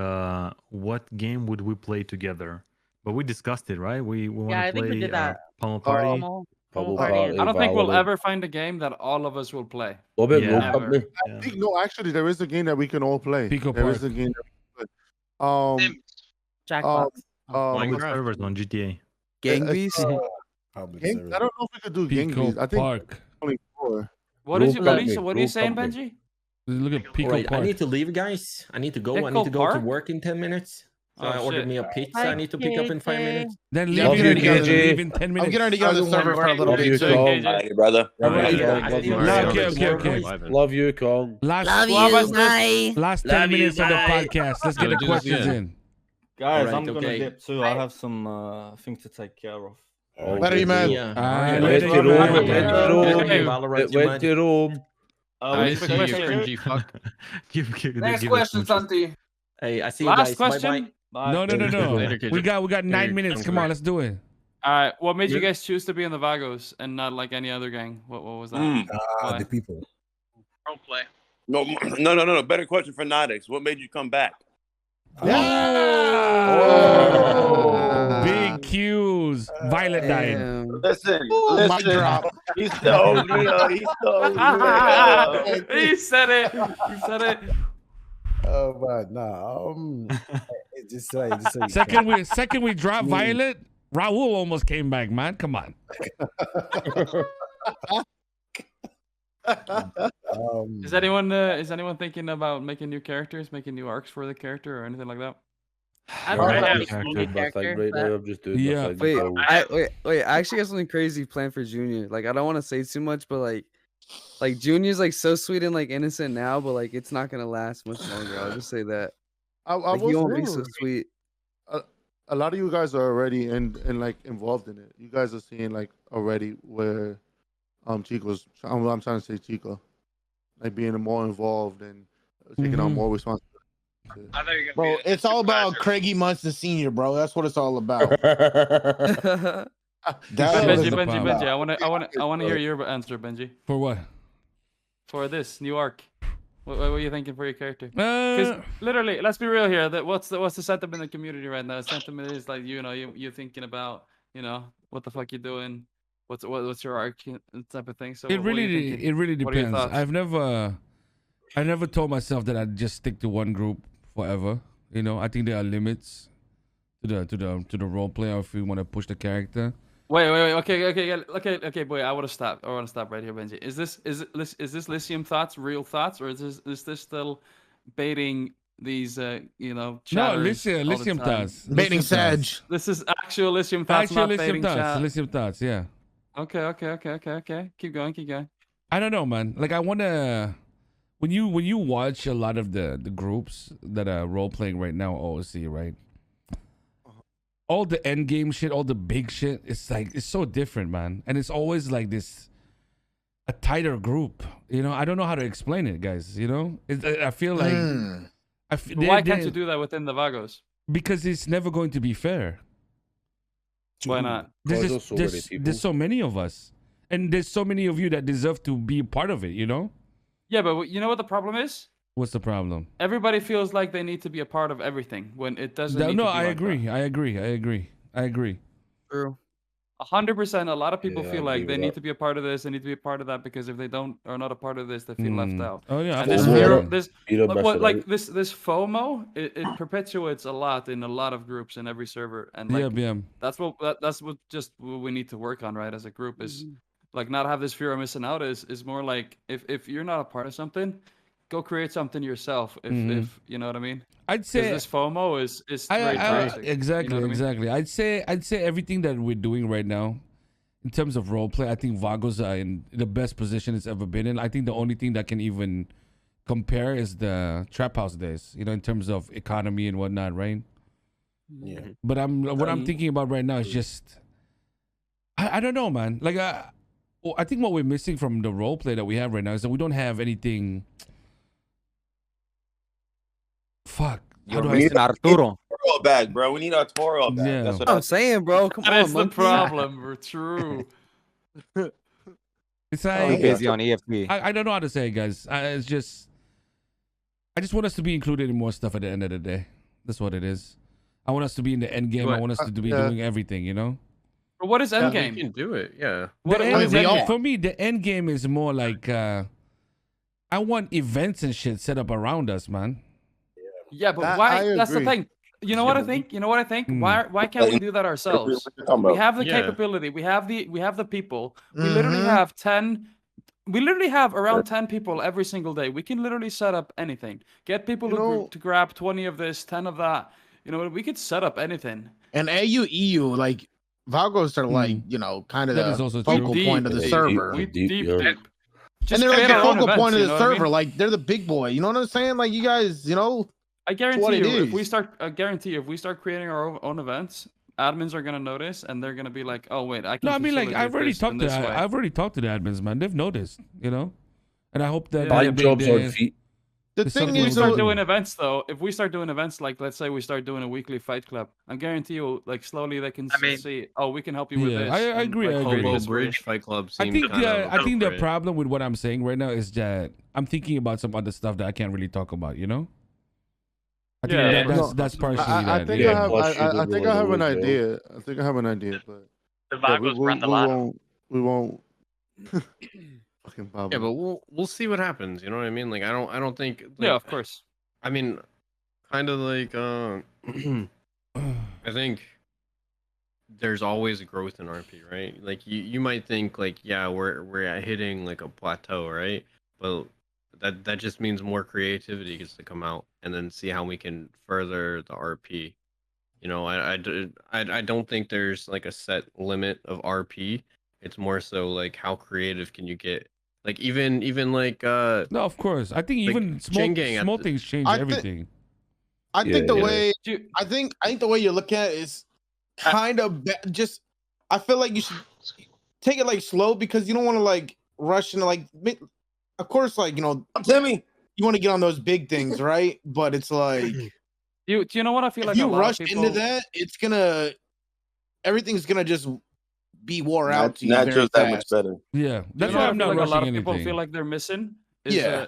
"What game would we play together?" But we discussed it, right? We want to play. I think we did that. Pummel Party. I don't think we'll ever find a game that all of us will play. What about Ever. Company? I think, no, actually, there is a game that we can all play. There is a game that we can play. Jackbox. Public servers on GTA. Gang Beast? I don't know if we could do Gang Beast. I think only 4. What are you saying, Benji? Look at Pico Alright, I Park. need to leave, guys. I need to go. I Pickle need to go to Park? work in 10 minutes. So I ordered me a pizza. I need to pick up in 5 minutes. Then Love leave you, it together. KJ. Leave in 10 minutes. I'm getting ready to get on the server for a little bit. So. Alright, brother. Okay. Love you, Kong. Last 10 minutes of the podcast. Let's get the questions in. Guys, Alright, I'm gonna okay. dip too. I have some things to take care of. Better you, man. Went to Rome. I see you, cringy fuck. Next question, Santi. Hey, I see you Last guys. question. Bye-bye. No. Later, KJ. We got 9 Later, minutes. Come Duncan. on, let's do it. All right. What made you guys choose to be in the Vagos and not like any other gang? What was that? Why? The people. Role play. No. Better question for dhNx. What made you come back? Big Q's. Violet died. Listen. Mic drop. He stole me. He stole me. He said it. Oh, but no. Just so Second we dropped Violet. Raul almost came back, man. Come on. Is anyone thinking about making new characters, making new arcs for the character, or anything like that? I don't know I'm just doing Yeah. Wait, I actually got something crazy planned for Junior. Like, I don't want to say too much, but like Junior's like so sweet and like innocent now, but like it's not gonna last much longer. I'll just say that. I He won't be so sweet. A lot of you guys are already and like involved in it. You guys are seeing like already where Chico's. I'm trying to say Chico, like being more involved and taking on more responsibility. Bro, it's all about Craigie Munson Senior, bro. That's what it's all about. Benji, I want to hear your answer, Benji. For what? For this new arc. What are you thinking for your character? Because literally, let's be real here. That what's the sentiment in the community right now? The sentiment is like you're thinking about what the fuck you doing, what's your arc type of thing. So It really depends. I've never told myself that I'd just stick to one group forever. I think there are limits to the role play, or if we want to push the character. Wait. Okay, boy. I want to stop right here, Benji. Is this Lithium Thoughts real thoughts, or is this still baiting these No, chatters Lithium all the time? Thoughts. Baiting Sag. This is actual Lithium Thoughts, Actual not baiting chat. Lithium Thoughts, yeah. Okay. Keep going. I don't know, man. Like I wanna when you watch a lot of the groups that are role playing right now, OOC, right? All the end game shit, all the big shit, it's so different, man. And it's always like a tighter group. I don't know how to explain it, guys. I feel like why can't you do that within the Vagos? Because it's never going to be fair. Why not? There's so many of us, and there's so many of you that deserve to be a part of it. Yeah, but you know what the problem is? What's the problem? Everybody feels like they need to be a part of everything when it doesn't. No, I agree. I agree. True. 100%. A lot of people Yeah, I feel agree like they with need that. to be a part of this, they need to be a part of that, because if they don't are not a part of this, they feel left out. Oh yeah, And this absolutely. fear, this You don't miss what it like out. this FOMO, it perpetuates a lot in a lot of groups in every server, and like Yeah. that's what what we need to work on, right? As a group is like not have this fear of missing out. Is more like if you're not a part of something, go create something yourself. If you know what I mean. I'd say this FOMO is very toxic. exactly, You know what I mean? exactly. I'd say everything that we're doing right now, in terms of role play, I think Vagos are in the best position it's ever been in. I think the only thing that can even compare is the trap house days. You know, in terms of economy and whatnot, right? Yeah. But what I'm thinking about right now is just, I don't know, man. Like I think what we're missing from the role play that we have right now is that we don't have anything. Fuck. You're missing Arturo. Toro back, bro. We need our Toro back. Yeah. That's what I'm saying, bro. Come That on, is the monkey. problem. We're true. It's Too like busy on EFP. I don't know how to say it, guys. It's just, I just want us to be included in more stuff at the end of the day. That's what it is. I want us to be in the end game. I want us to be doing everything, you know? But what is end game? You can do it, yeah. For me, the end game is more like, I want events and shit set up around us, man. Yeah, but That- why? I That's the agree. thing. You know what I think? You know what I think? Why can't we do that ourselves? What you talking We about? have the Yeah. capability. We have the people. We literally have 10. We literally have around 10 people every single day. We can literally set up anything. Get people to grab 20 of this, 10 of that. You know, we could set up anything. And AU, EU, like Vagos are like, you know, kind of That is the also focal true. point of the Yeah, server. deep, deep. Just And they're like create the our own focal events, point of you the know what I mean? server. Like they're the big boy. You know what I'm saying? Like you guys, you know, I what guarantee it you, if we is. start, I guarantee you, if we start creating our own events, admins are gonna notice, and they're gonna be like, "Oh wait, I can." No, I mean, like, facilitate I've already this talked in to this way." I've already talked to the admins, man. They've noticed, you know? And I hope that Yeah. Five jobs on feet. the There's thing something If we is, start though, doing events, though, if we start doing events, like let's say we start doing a weekly fight club, I guarantee you, like slowly they can see, oh, we can help you with Yeah, this. I and, agree, like, I create agree. this for you. Bridge Fight Club I seems think kind of I think the appropriate. problem with what I'm saying right now is that I'm thinking about some other stuff that I can't really talk about, you know? I think Yeah, that's partially I that. think yeah. I have. plus you I don't think know I have the an rules, bro. idea. I think I have an idea, but The yeah, Vagos run the lotto. we won't. Fucking Pablo. Yeah, but we'll see what happens. You know what I mean? Like I don't think. Like, Yeah, of course. I mean, kind of like I think there's always growth in RP, right? Like you might think like, yeah, we're at hitting like a plateau, right? But that just means more creativity gets to come out, and then see how we can further the RP. You know, I don't think there's like a set limit of RP. It's more so like how creative can you get? Like even like No, of course. I think like even Chain Gang at small the- things change I thi- everything. I think the Yeah. way I think the way you look at it is kind of just. I feel like you should take it like slow because you don't want to like rush into like. Of course, like you know, Timmy, you want to get on those big things, right? But it's like Do you know what I feel like? if a you lot rush of people... into that, it's gonna everything's gonna just be wore out to you very Natural's that much fast. better. Yeah, that's You know why what I'm I not feel like a rushing lot of people anything. feel like they're missing is Yeah.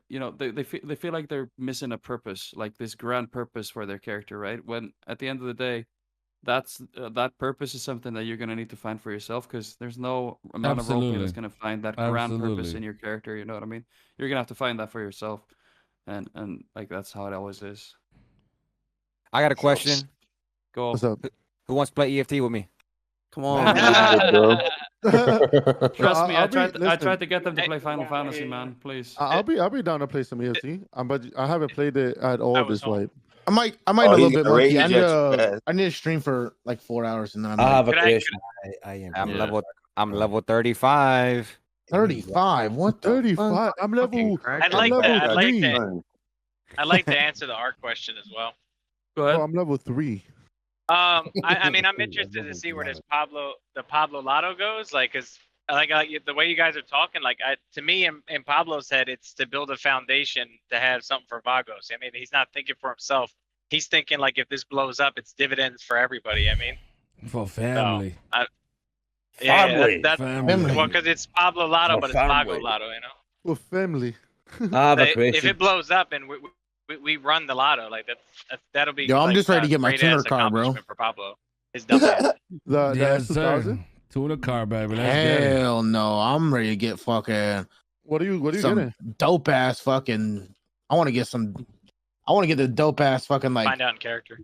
you know they feel like they're missing a purpose, like this grand purpose for their character, right? When at the end of the day, that's that purpose is something that you're gonna need to find for yourself, because there's no amount of roleplay Absolutely. that's gonna find that grand purpose Absolutely. in your character. You know what I mean? You're gonna have to find that for yourself, and like that's how it always is. I got a question. Go. What's up? Who wants to play EFT with me? Come on, Trust me, I listen, tried to get them to play Final Fantasy, man. Please. I'll be down to play some EFT. But I haven't played it at all this wipe. I might Oh, a little he's bit gonna monkey. rage at you, I need to stream for like 4 hours and then I'm I have like, a question. I am. I'm level 35. 35. What the 35? I'm level. I'd I'm like level to. three. I'd like to answer the art question as well. Go ahead. Oh, I'm level 3. I mean, I'm interested to see where the Pablo Lotto goes. Like, cause like the way you guys are talking, like to me in Pablo's head, it's to build a foundation to have something for Vagos. I mean, he's not thinking for himself. He's thinking like if this blows up, it's dividends for everybody. I mean, For family. yeah, Family. that's Family. well, cause it's Pablo Lotto, For but it's Vago family. Lotto, you know. With family. I have a If question. it blows up and we run the lotto, like that'll be. Yo, I'm like, just ready to get my great-ass tuner car, bro. accomplishment for Pablo. It's double. The Yes, S2000. sir. Tuna car, baby. Let's get it. Hell no, I'm ready to get fucking. What are you some getting? dope ass fucking. I want to get some. I want to get the dope ass fucking like Find out in character.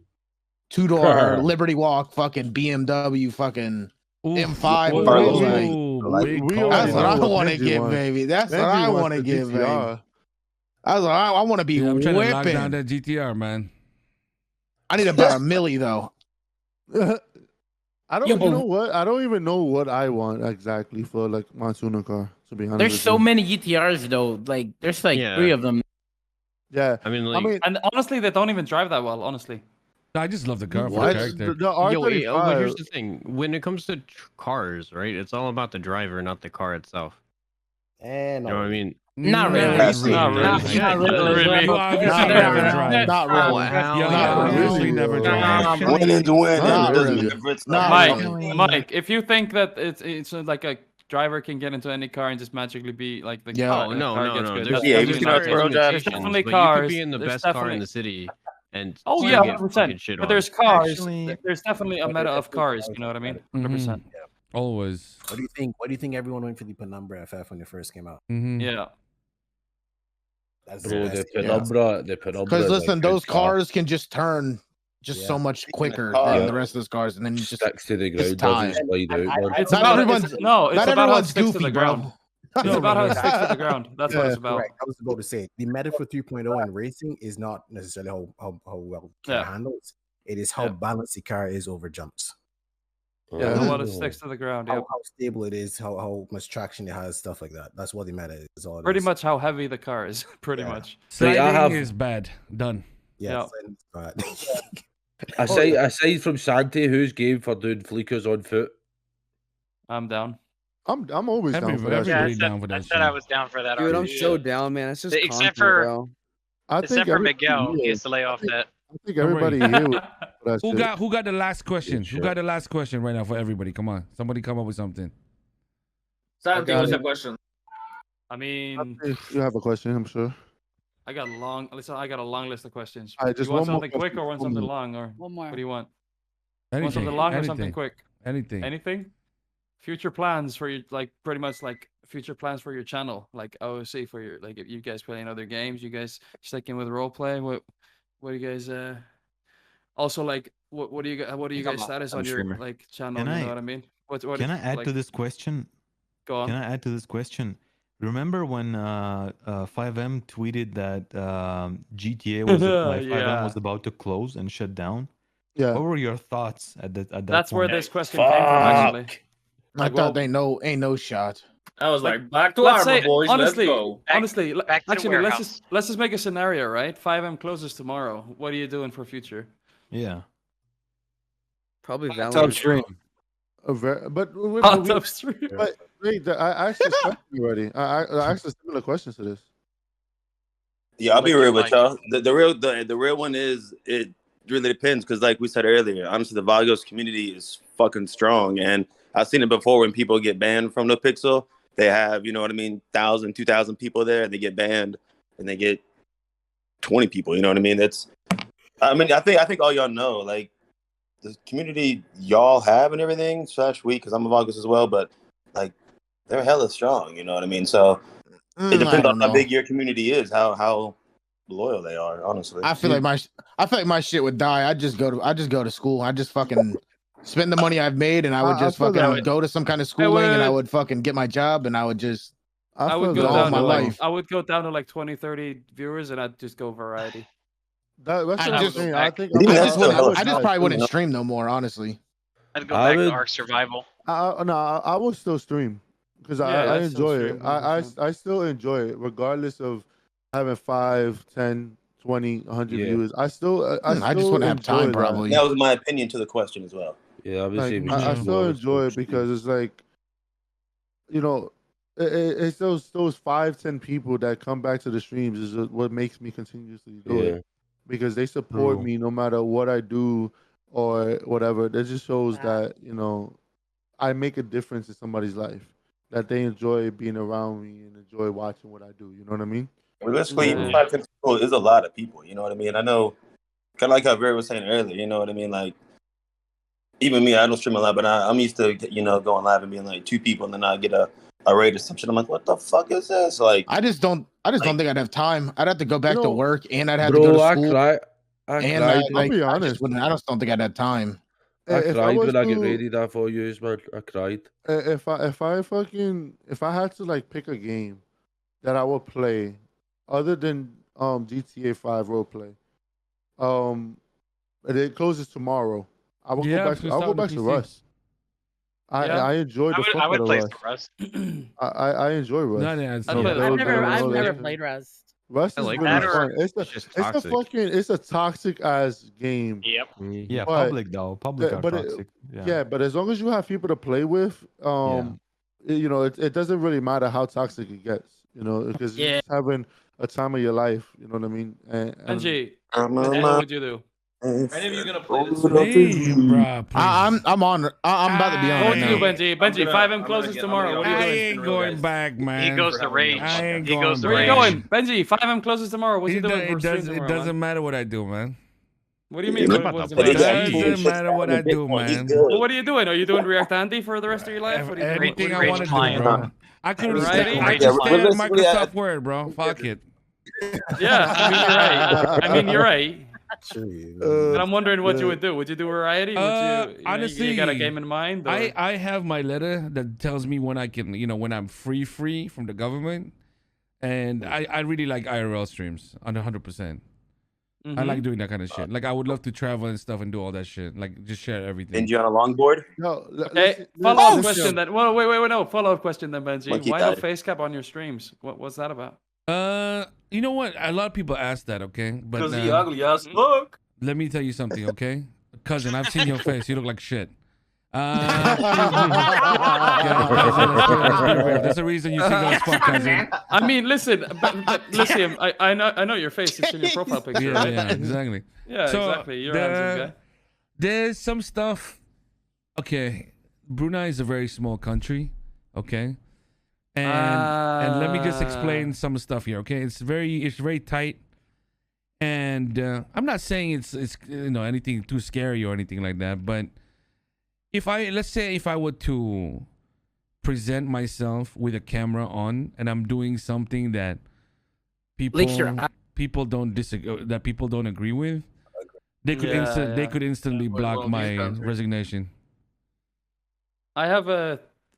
2-door Liberty Walk fucking BMW fucking M5. That's what I want to get, baby. That's what I want to get, baby. That's what I want to be I'm trying to lock whipping. down that GTR, man. I need about a milli though. I don't. You know what? I don't even know what I want exactly for like my tuner car. To be honest, There's so many GTRs though. Like there's like 3 of them. Yeah, I mean, and honestly, they don't even drive that well. Honestly, I just love the car for the character. But here's the thing: when it comes to cars, right? It's all about the driver, not the car itself. And you know what I mean? Not really. Not really. Not really. You obviously never drive. Not really. You obviously never drive. Mike, if you think that it's like a driver can get into any car and just magically be like the car, Oh no, car no, gets no. good. There's There's definitely but cars. you could be in the there's best car in definitely- the city and Oh still yeah, get 100%. fucking shit But on. there's cars. Actually- There's definitely a meta of cars. You know what I mean? 100%. Always. What do you think? What do you think everyone went for the Penumbra FF when it first came out? Yeah. That's Bro, the best. the Penumbra. Because listen, like, those good car. cars can just turn just so much quicker car. than the rest of those cars, and then you just Sticks to the just ground, tie. doesn't slide out. man. It's Not about, everyone's- it's, no, it's not about how it everyone's sticks to goofy, the bro. ground. It's about how it sticks to the ground. That's what it's about. Correct. I was about to say the meta for 3.0 and racing is not necessarily how well the car handles. It is how balanced the car is over jumps. Yeah, how well it sticks to the ground. Yeah. How stable it is, how much traction it has, stuff like that. That's what the meta is. All it Pretty is. much how heavy the car is. Pretty much. Sliding is bad. Done. Yeah. Aside from Santi, who's game for doing fleekers on foot? I'm down. I'm always down for that. Yeah, shit. I said I was down for that. Dude, I'm already. so down, man. It's just Except content, for bro. except for Miguel, he has to lay off that. I think everybody here. Would, Who got the last question? Who got the last question right now for everybody? Come on, somebody come up with something. Santi, what's your question? I mean, you have a question, I'm sure. I got a long list of questions. All right, just you want one more something quick or want question something for me. long or One more. What do you want? Anything. Want something long or anything, something quick? Anything. Anything? Future plans for your pretty much future plans for your channel, like OOC for your if you guys playing other games, you guys sticking with role play. What do you guys also what do you guys status on your channel? Can you I- know what I mean? What Can I add to this question? Go on. Can I add to this question? Remember when 5M tweeted that GTA was like 5M Yeah. was about to close and shut down? Yeah. What were your thoughts at that? That's where point? this question came from, actually. I thought they ain't no shot. I was like, back to let's armor, say, boys. honestly, Let's go. honestly, back to the actually, warehouse. let's just make a scenario, right? 5M closes tomorrow. What are you doing for future? Yeah. Probably Hot Valorant. tub stream. But Hot tub stream. But wait, I asked this question already. I asked a similar question to this. Yeah, I'll be Like real your with y'all. The real one is it really depends because, like we said earlier, honestly, the Vagos community is fucking strong, and I've seen it before when people get banned from NoPixel. They have, you know what I mean, 1,000, 2,000 people there, and they get banned, and they get 20 people. You know what I mean? I think all y'all know, like the community y'all have and everything. / we, because I'm a Vagos as well, but like they're hella strong. You know what I mean? So. It depends on how big your community is, how loyal they are. Honestly, I feel like my shit would die. I just go to school. I just fucking spend the money I've made, and I would just fucking go to some kind of schooling, and I would fucking get my job, and I would just. I would go go all down my to life. I would go down to like 20, 30 viewers, and I'd just go variety. That's what I I'm just- saying. I think I just probably wouldn't stream no more, honestly. I'd go back to Ark Survival. I will still stream because Yeah, I I'd still enjoy it. stream, I still enjoy it regardless of having 5, 10, 20, 100 Yeah. viewers. I still I just wouldn't have time, enjoy that. probably. that was my opinion to the question as well. Yeah, Like, I still enjoy it because it's like, you know, it's those 5, 10 people that come back to the streams is what makes me continuously do Yeah. it because they support True. me no matter what I do or whatever. That just shows that, you know, I make a difference in somebody's life, that they enjoy being around me and enjoy watching what I do. You know what I mean? Realistically, even 5, 10 people is a lot of people. You know what I mean? I know, kind of like how Vera was saying earlier. You know what I mean? Like, even me, I don't stream a lot, but I'm used to going live and being like 2 people, and then I get a raid or some shit. I'm like, what the fuck is this? Like, I just don't think I'd have time. I'd have to go back to work, and I'd have to go to school. I'll be honest. I just don't think I'd have time. I cried when I get raided that 4 years, man. I cried. If I had to like pick a game that I would play other than GTA 5 roleplay, it closes tomorrow. I will go back to Rust. I enjoyed the fuck I would out play of some Rust. I enjoy Rust. I've never played Rust. Rust is really fun. It's a toxic ass game. Yep. Yeah, But- public though. Public are but toxic. yeah, but as long as you have people to play with, it doesn't really matter how toxic it gets, because you're just having a time of your life. You know what I mean? Benji, Benji, what would you do? Any of you gonna play this? I'm on. I'm about to be on. What right would you now. do, Benji? Benji, 5M closes tomorrow. What are you I doing? ain't going back, man. He goes to rage. I ain't He going goes to Where back. are you going? Benji, 5M closes tomorrow. What you doing for It stream doesn't, tomorrow, man? matter what I do, man. What do you mean? It What does it doesn't matter what I do, man. Well, what are you doing? Are you doing React Andy for the rest of your life? What are you doing? Everything What I are want you to doing? do, bro. I could Alrighty. I just stay on Microsoft Word, bro. Fuck it. Yeah, I mean, you're right. I mean, you're right. True. But I'm wondering what you would do. Would you do variety? Would you honestly, you got a game in mind? Or? I have my letter that tells me when I can, when I'm free from the government, and I really like IRL streams on 100%. I like doing that kind of shit. Like I would love to travel and stuff and do all that shit. Like just share everything. Benji on a longboard? No. Okay. Follow-up question then. Well, wait. No. Follow-up question then, Benji. Monkey Why no died. face cap on your streams? What's that about? You know what? A lot of people ask that, okay? But Because he ugly as fuck. let me tell you something, okay? Cousin, I've seen your face. You look like shit. There's a reason you single as fuck, cousin. I mean, listen, but listen, I know your face. It's in your profile picture. Yeah, right? yeah, exactly. Yeah, So, exactly. You're a handsome guy. There's some stuff. Okay, Brunei is a very small country. Okay, and let me just explain some stuff here. Okay, it's very tight, and I'm not saying it's anything too scary or anything like that. But let's say if I were to present myself with a camera on and I'm doing something that people don't disagree, that people don't agree with, they could instantly block my resignation. I have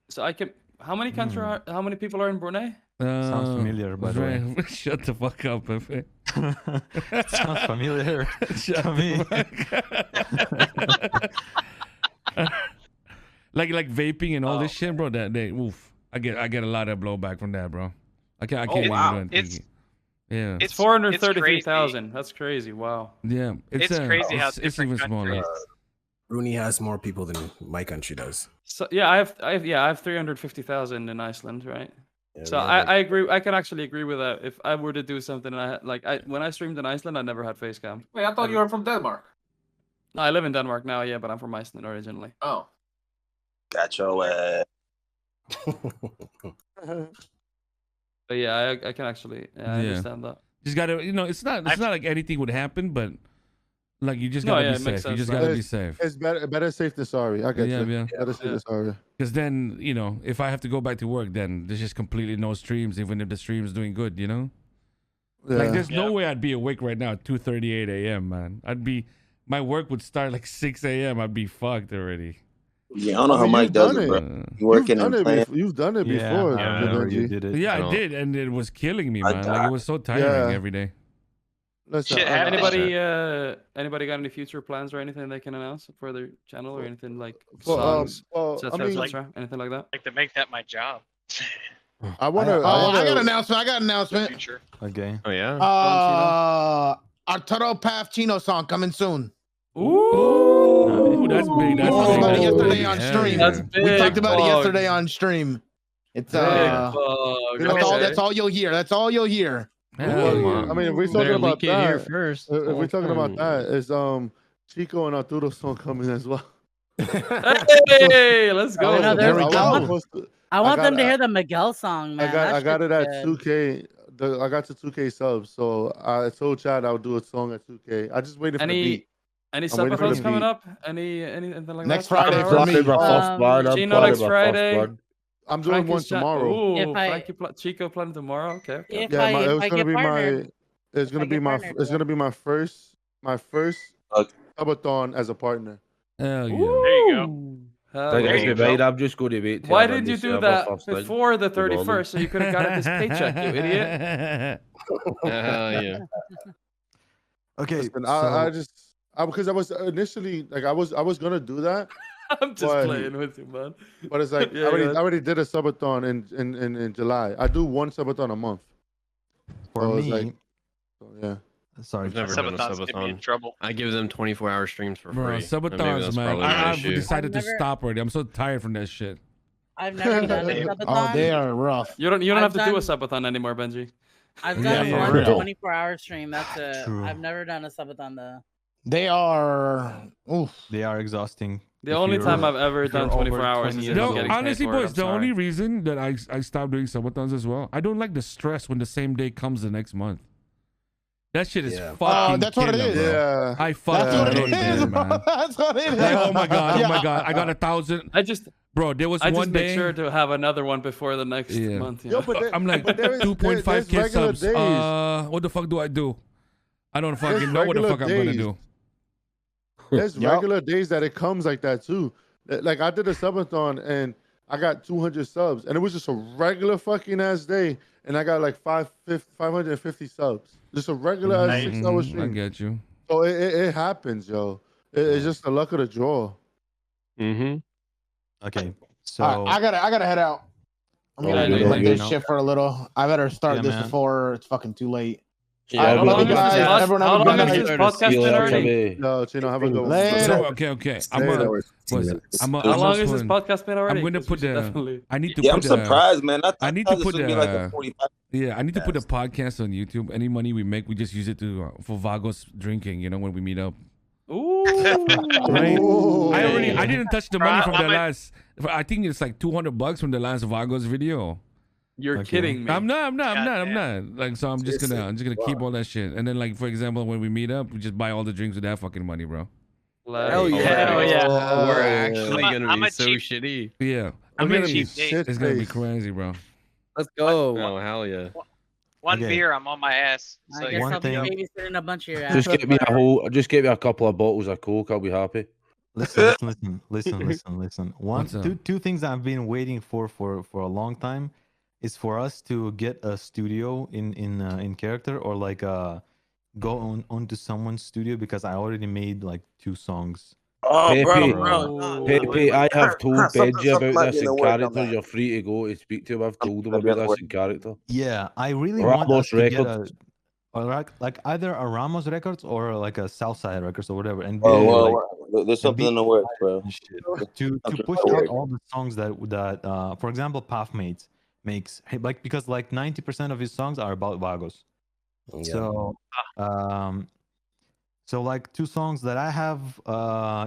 so I can. How many How many people are in Brunei? Sounds familiar, by the way. Shut the fuck up, Pepe. Sounds familiar Shut to me. like vaping and all this shit, bro. I get a lot of blowback from that, bro. I can't even do anything. Yeah, It's 433,000. That's crazy. Wow. Yeah, It's crazy how it's even smaller. Brunei has more people than my country does. So yeah, I have 350,000 in Iceland, right? Yeah, So we have I agree. I can actually agree with that. If I were to do something, when I streamed in Iceland, I never had face cam. Wait, I thought you were from Denmark. No, I live in Denmark now, yeah, but I'm from Iceland originally. Oh. Got your But yeah, I can actually I understand that. Just gotta, it's not like anything would happen, but like you just gotta be safe. You just gotta be safe. It's better safe than sorry. I get you. Yeah. Better safe than sorry. Because then, if I have to go back to work, then there's just completely no streams, even if the stream's doing good, Yeah. Like there's no way I'd be awake right now at 2:38 a.m., man. My work would start like 6 a.m. I'd be fucked already. Yeah, I don't know how Mike does it, bro. You working and playing. You've done it before. I remember you did it. Yeah, I did, and it was killing me, man. Like it was so tiring every day. Listen, anybody got any future plans or anything they can announce for their channel or anything like songs, etc., anything like that? Like to make that my job. I wanna. I got an announcement. I got an announcement. Future. Okay. Oh yeah. Arturo Path Chino song coming soon. Ooh, that's big. That's we talked about it yesterday big. on stream. That's We talked about it yesterday on stream. It's that's all you'll hear. That's all you'll hear. I mean, if we're talking about that, here first. if we're talking about that, is Chico and Arturo's song coming as well. Hey, let's go. There we go. I want them to hear the Miguel song, man. I got it at 2K. I got to 2K subs, so I told Chad I would do a song at 2K. I just waited for the beat. Any I'm waiting for subathons the coming beat. up? Anything like Next that? Friday I'm for planning me. my first blood. I'm Gino planning next my first Friday. blood. I'm doing one tomorrow. Ooh, If I- Frankie Chico planning tomorrow. Okay. okay. If Yeah, I it if was I gonna get be partnered, it's gonna be my partnered, it's gonna be my first subathon as a partner. Hell yeah. There you go. Like, There in you my mind, go. I'm just going to wait till Why I'm in did you do December that first thing before the in the morning. 31st so you could have got this paycheck, you idiot? Hell yeah. Okay, Listen, so because I was initially like I was gonna do that. I'm just playing with you, man. But it's like Yeah, I yeah. already did a subathon in July. I do one subathon a month. for So it's me, like, yeah. sorry, I've never done a Subathons get me in subathon. trouble. I give them 24-hour streams for Bro, free. Maybe subathons, that's man. probably my I've issue. decided to I've never- stop already. I'm so tired from that shit. I've never done a subathon. Oh, they are rough. You don't I've have to do a done- subathon anymore, Benji. I've Yeah, done for one real. 24-hour stream. That's it. True. I've never done a subathon though. They are. Oof. they are exhausting. The If only you're- time I've ever if you're done 24 over hours 20 is years if I'm old. getting paid Honestly, for it, boys, I'm the sorry. only reason that I stopped doing subathons as well, I don't like the stress when the same day comes the next month. That shit is Yeah. fucking that's what it killer, is. bro. Yeah. I fucking That's what it hate is, that, bro. man. That's what it is. Like, oh my god, Yeah. I got 1,000. Bro, there was I one just day. make sure to have another one before the next Yeah. month. You Yo, know? but I'm like but there is- 2.5k there's regular subs. days. What the fuck do I do? I don't There's fucking know what the regular fuck I'm gonna days. do. There's Yup. regular days that it comes like that too. Like I did a subathon and I got 200 subs, and it was just a regular fucking ass day, and I got like 550 subs. Just a regular ass 6-hour I stream. get you. So it happens, yo. It's just the luck of the draw. Mm-hmm. Okay, so All right, I gotta head out. I'm Oh, gonna good, play good. this shit for a little. I better start Yeah, this man. before it's fucking too late. Yeah, All right, love you guys. Everyone have a good night. this podcast been already? No, Chino, have a good one. Later. So, okay. I'm Later. How long has this podcast been already? I'm gonna 'Cause put we should the. definitely- I need to Yeah, I'm put surprised, man. I need thought to this put would be like a 45. Yeah, I need to put the podcast on YouTube. Any money we make, we just use it to for Vagos drinking. You know, when we meet up. Ooh. Right? Ooh. I didn't touch the money from I the might- last. I think it's like $200 from the last Vagos video. You're Okay. kidding me. I'm not. Like, so I'm just gonna keep Wow. all that shit. And then, like, for example, when we meet up, we just buy all the drinks with that fucking money, bro. Hell yeah. Hell yeah. We're actually I'm gonna be a so cheap- shitty. Yeah, I'm We're a gonna be- cheap date. It's gonna be crazy, bro. Let's go. Oh hell yeah. One Okay. beer, I'm on my ass. So I guess One I'll be thing- babysitting a bunch of your Just ass. get me a couple of bottles of Coke. I'll be happy. Listen. One, What's up? two things I've been waiting for a long time is for us to get a studio in character, or like go onto someone's studio, because I already made like 2 songs. Oh, Pepe, bro. Pepe, I have told Something Benji about might this be in in the work on character. that. You're free to go to speak to him. I've told him Might be in about the this work. in character. Yeah, I really want us Ramos to get a, Records. or like either a Ramos Records or like a Southside Records or whatever, and be Oh, like, well, there's something in the works, bro. and shit, to Something push in the out works. all the songs that for example, Puff makes, like, because like 90% of his songs are about Vagos. So so like 2 songs that I have,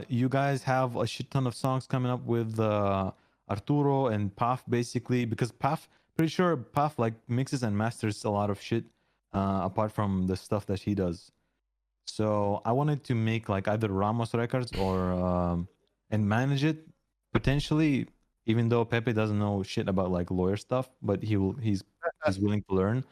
you guys have a shit ton of songs coming up with Arturo and Puff, basically, because pretty sure Puff like mixes and masters a lot of shit apart from the stuff that he does. So I wanted to make like either Ramos Records or and manage it potentially, even though Pepe doesn't know shit about like lawyer stuff, but he's willing to learn.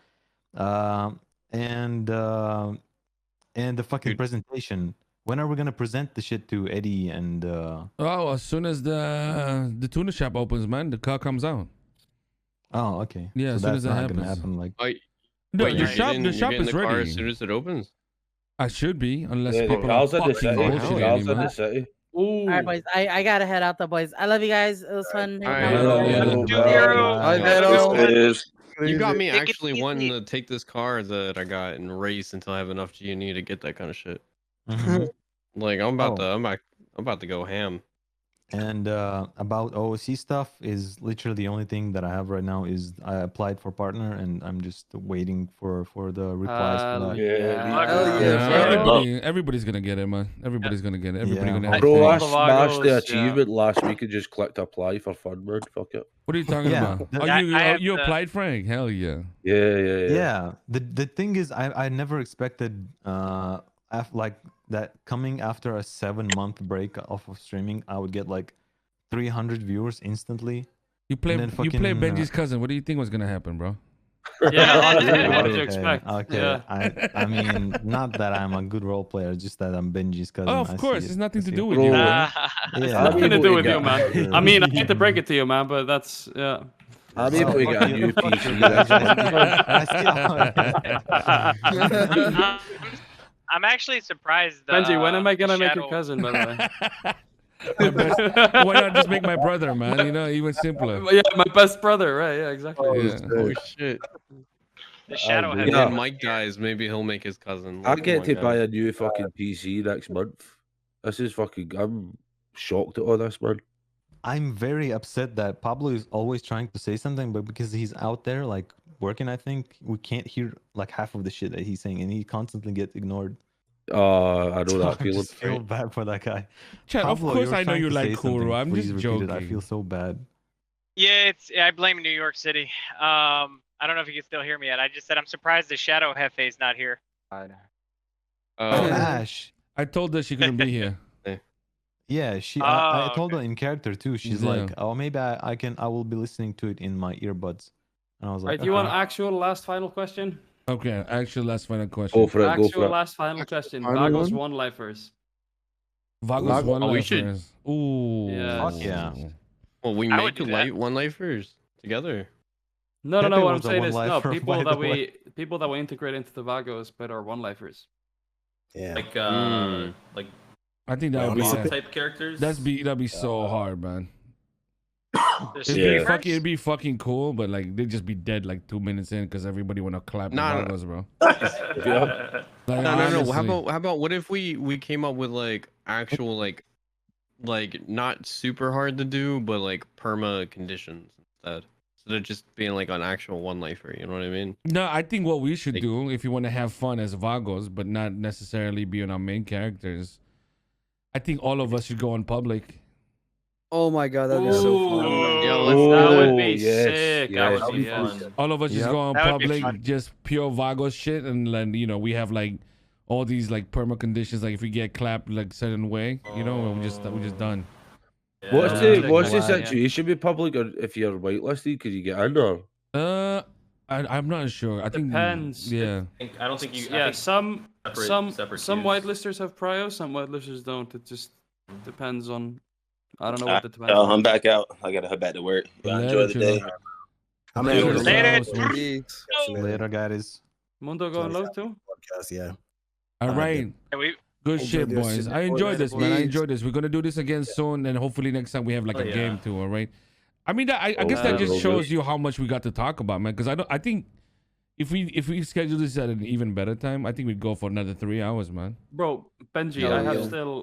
And the fucking presentation. When are we gonna present the shit to Eddie and? Oh, as soon as the tuna shop opens, man, the car comes out. Oh, okay. Yeah, So as soon as that's that not gonna happens. happen. Like, No, Wait, the you're shop getting is the car ready. as soon as it opens. I should be, unless Yeah, the people are car's in the fucking city. The bullshitting car's me, in the man. city. All right, boys. I gotta head out, though, boys. I love you guys. It was fun. All hanging right, out with you guys. You got me Take it actually easy. wanting to take this car that I got and race until I have enough G&E to get that kind of shit. Like I'm about to go ham. and about OOC stuff is literally the only thing that I have right now is I applied for partner and I'm just waiting for the replies for that. Everybody's gonna get it, man. Everybody's gonna get it. Everybody gonna have Bro, I it. smashed the achievement last week and just clicked apply for fun, man. Fuck it. What are you talking Yeah, about? the- Oh, you applied, Frank? Hell yeah. Yeah. Yeah. The thing is, I never expected like that coming after a 7-month break off of streaming, I would get like 300 viewers instantly. You play and then you play fucking, Benji's cousin. What do you think was gonna happen, bro? Yeah, honestly, what did you Okay, expect? Okay, Yeah. I mean, not that I'm a good role player, just that I'm Benji's cousin. Oh, of I course, see it's it. nothing I to see do it. with you. man. It's Yeah. nothing to do with you, Yeah. man. I mean, I hate to break it to you, man, but that's yeah. I'm able to get a new PC. I'm actually surprised. Benji, when am I gonna make your Shadow- cousin, by the way? Why not just make my brother, man? You know, even simpler. Yeah, my best brother, right? Yeah, exactly. Oh shit. The Shadow And has then Mike dies, maybe he'll make his cousin. I Like, get oh to my buy God. a new fucking PC next month. This is fucking. I'm shocked at all this, man. I'm very upset that Pablo is always trying to say something, but because he's out there like working, I think we can't hear like half of the shit that he's saying, and he constantly gets ignored. I know So that I feeling. just feel bad for that guy. Chad, of Pablo, course you're I know trying you to like say something. Kuro. I'm Please just repeat it. I joking. feel so bad. Yeah, I blame New York City. I don't know if you can still hear me yet. I just said I'm surprised the Shadow Hefe is not here. Ash. I told her she couldn't be here. Yeah, she. Oh, I told her in character too. She's Yeah. like, "Oh, maybe I can. I will be listening to it in my earbuds." And I was like, Right, do you want "Okay." actual last final question? Okay, actually, last final question. Go for it. Go Actual for it. last final question. Final Vagos one? one-lifers. Vagos one Oh, we should- lifers. Ooh. Yes. Fuck yeah. Well, we I make would do a that. one-lifers together. No. Pepe What I'm was a saying is, no, one-lifer, by people the that way. we integrate into the Vagos, but are one-lifers. Yeah. Like I think that would be Boss type characters. that'd be so hard, man. The It'd be streamers? fucking, it'd be fucking cool, but like they'd just be dead like 2 minutes in because everybody wanna clap the Nah, nah. Vagos, bro. Yeah. Like, No. How honestly. about what if we came up with like actual like not super hard to do, but like perma conditions instead. Instead of just being like an actual one lifer, you know what I mean? No, I think what we should Like- do if you want to have fun as Vagos, but not necessarily be on our main characters, I think all of us should go on public. Oh my god, that'd be so fun. That would be yes, sick. yes. Actually, That would yes. be fun. All of us just Yep. go on That would be public, fun. just pure Vagos shit, and then you know we have like all these like perma conditions. Like if we get clapped like certain way, you know, we're just done. What's Yeah. the Yeah. situation with public, or if you're whitelisted, could you get in or? I'm not sure. I think Depends. Yeah. I don't think you. I Yeah, think some separate some queues. whitelisters have prio, some whitelisters don't. It just depends on. I don't know what it depends. Oh, on. I'm back out. I gotta head back to work. Y'all enjoy the day. I'm Later, gonna Later. Later, guys. Mundo going low too. podcast, yeah. All right. Yeah, Good Enjoy shit, this boys. shit. I enjoyed this, man. I Please. enjoyed this. We're gonna do this again soon, and hopefully next time we have like Oh, a yeah. game too. All right. I mean, I guess that just shows you how much we got to talk about, man. Because I think if we schedule this at an even better time, I think we'd go for another 3 hours, man. Bro, Benji, Oh, I have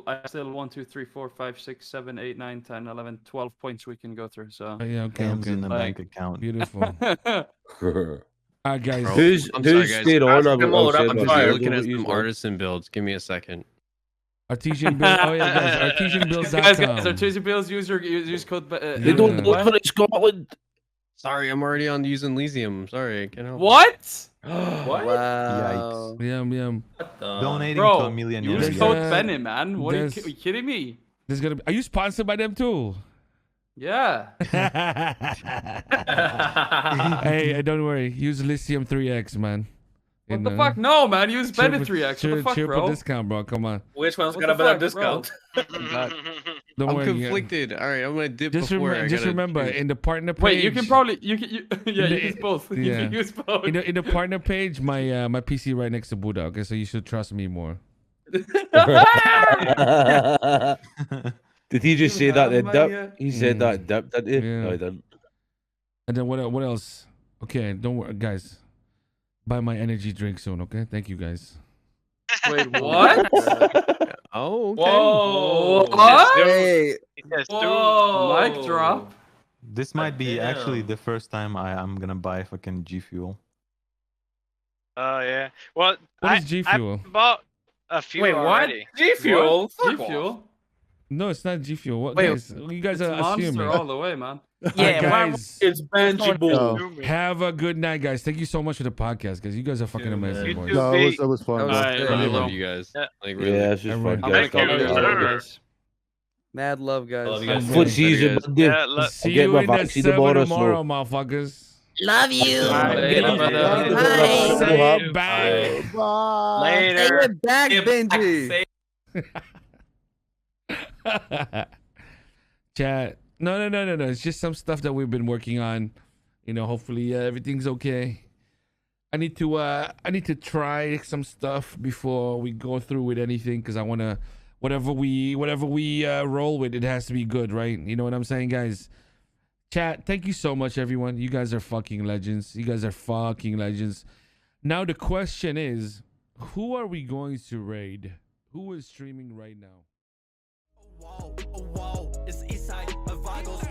yeah. still 1, 2, 3, 4, 5, 6, 7, 8, 9, 10, 11, 12 points we can go through. So. Yeah. Okay. Hands in Okay. the Like- bank account. Beautiful. All right, guys. Bro, Who's I'm sorry, who's guys. stayed on? I'm I'm busy looking at some artisan builds. Give me a second. Artesian build. Oh yeah, guys. Artesianbuilds.com. guys, Artesian Bills use code. They don't Yeah. look for it, Scotland. Sorry, I'm already on using Lysium. Sorry, I can't help. What? What? Wow. Yum. Donating to Bro, a million use euros. code Yeah, Bennett, man. What are there's- you kidding me? There's gonna be. Are you sponsored by them too? Yeah. Hey, don't worry. Use Lithium 3X, man. What the fuck? No, man. Use Bennett 3X. What the fuck, triple bro? discount, bro. Come on. Which one's What got a the better fuck, bro? discount? Don't I'm worry. conflicted. All right, I'm gonna dip Just, before I just gotta remember, choose. in the partner page. Wait, you can probably yeah, In you the- use both. You yeah. can use both. in the partner page, my my PC right next to Buddha. Okay, so you should trust me more. Did he just say that in my, dip? He said that in dip, didn't he? Yeah. No, he didn't. And then what else? Okay, don't worry, guys. Buy my energy drink soon. Okay, thank you, guys. Wait, what? Oh, okay. Whoa! What? Hey, Whoa! Mic drop. This might be actually damn. the first time I'm gonna buy fucking G Fuel. Oh yeah. Well, What is G Fuel? I bought a few Wait, what? already. G Fuel? G Fuel. No, it's not G Fuel. What Wait, guys? You guys It's are Monster assuming. all the way, man. Alright, guys. It's Benji Bull. Have a good night, guys. Thank you so much for the podcast, guys. You guys are fucking amazing, You boys. too, No, B. it was fun. All bro. right, I love you guys. Yeah. Like, really. Yeah, it's just fun, Everyone. guys. Mad love, guys. I love you guys. Foot season, guys. buddy. Yeah, I'll See get you my in the vaccine 7 tomorrow, tomorrow, so. motherfuckers. Love you. Say it back. Later. Say it back, Benji. Chat. No. It's just some stuff that we've been working on. You know, hopefully everything's okay. I need to try some stuff before we go through with anything, because I want to whatever we roll with, it has to be good, right? You know what I'm saying, guys? Chat, thank you so much, everyone. You guys are fucking legends. Now the question is, who are we going to raid? Who is streaming right now? It's Eastside of Vagos.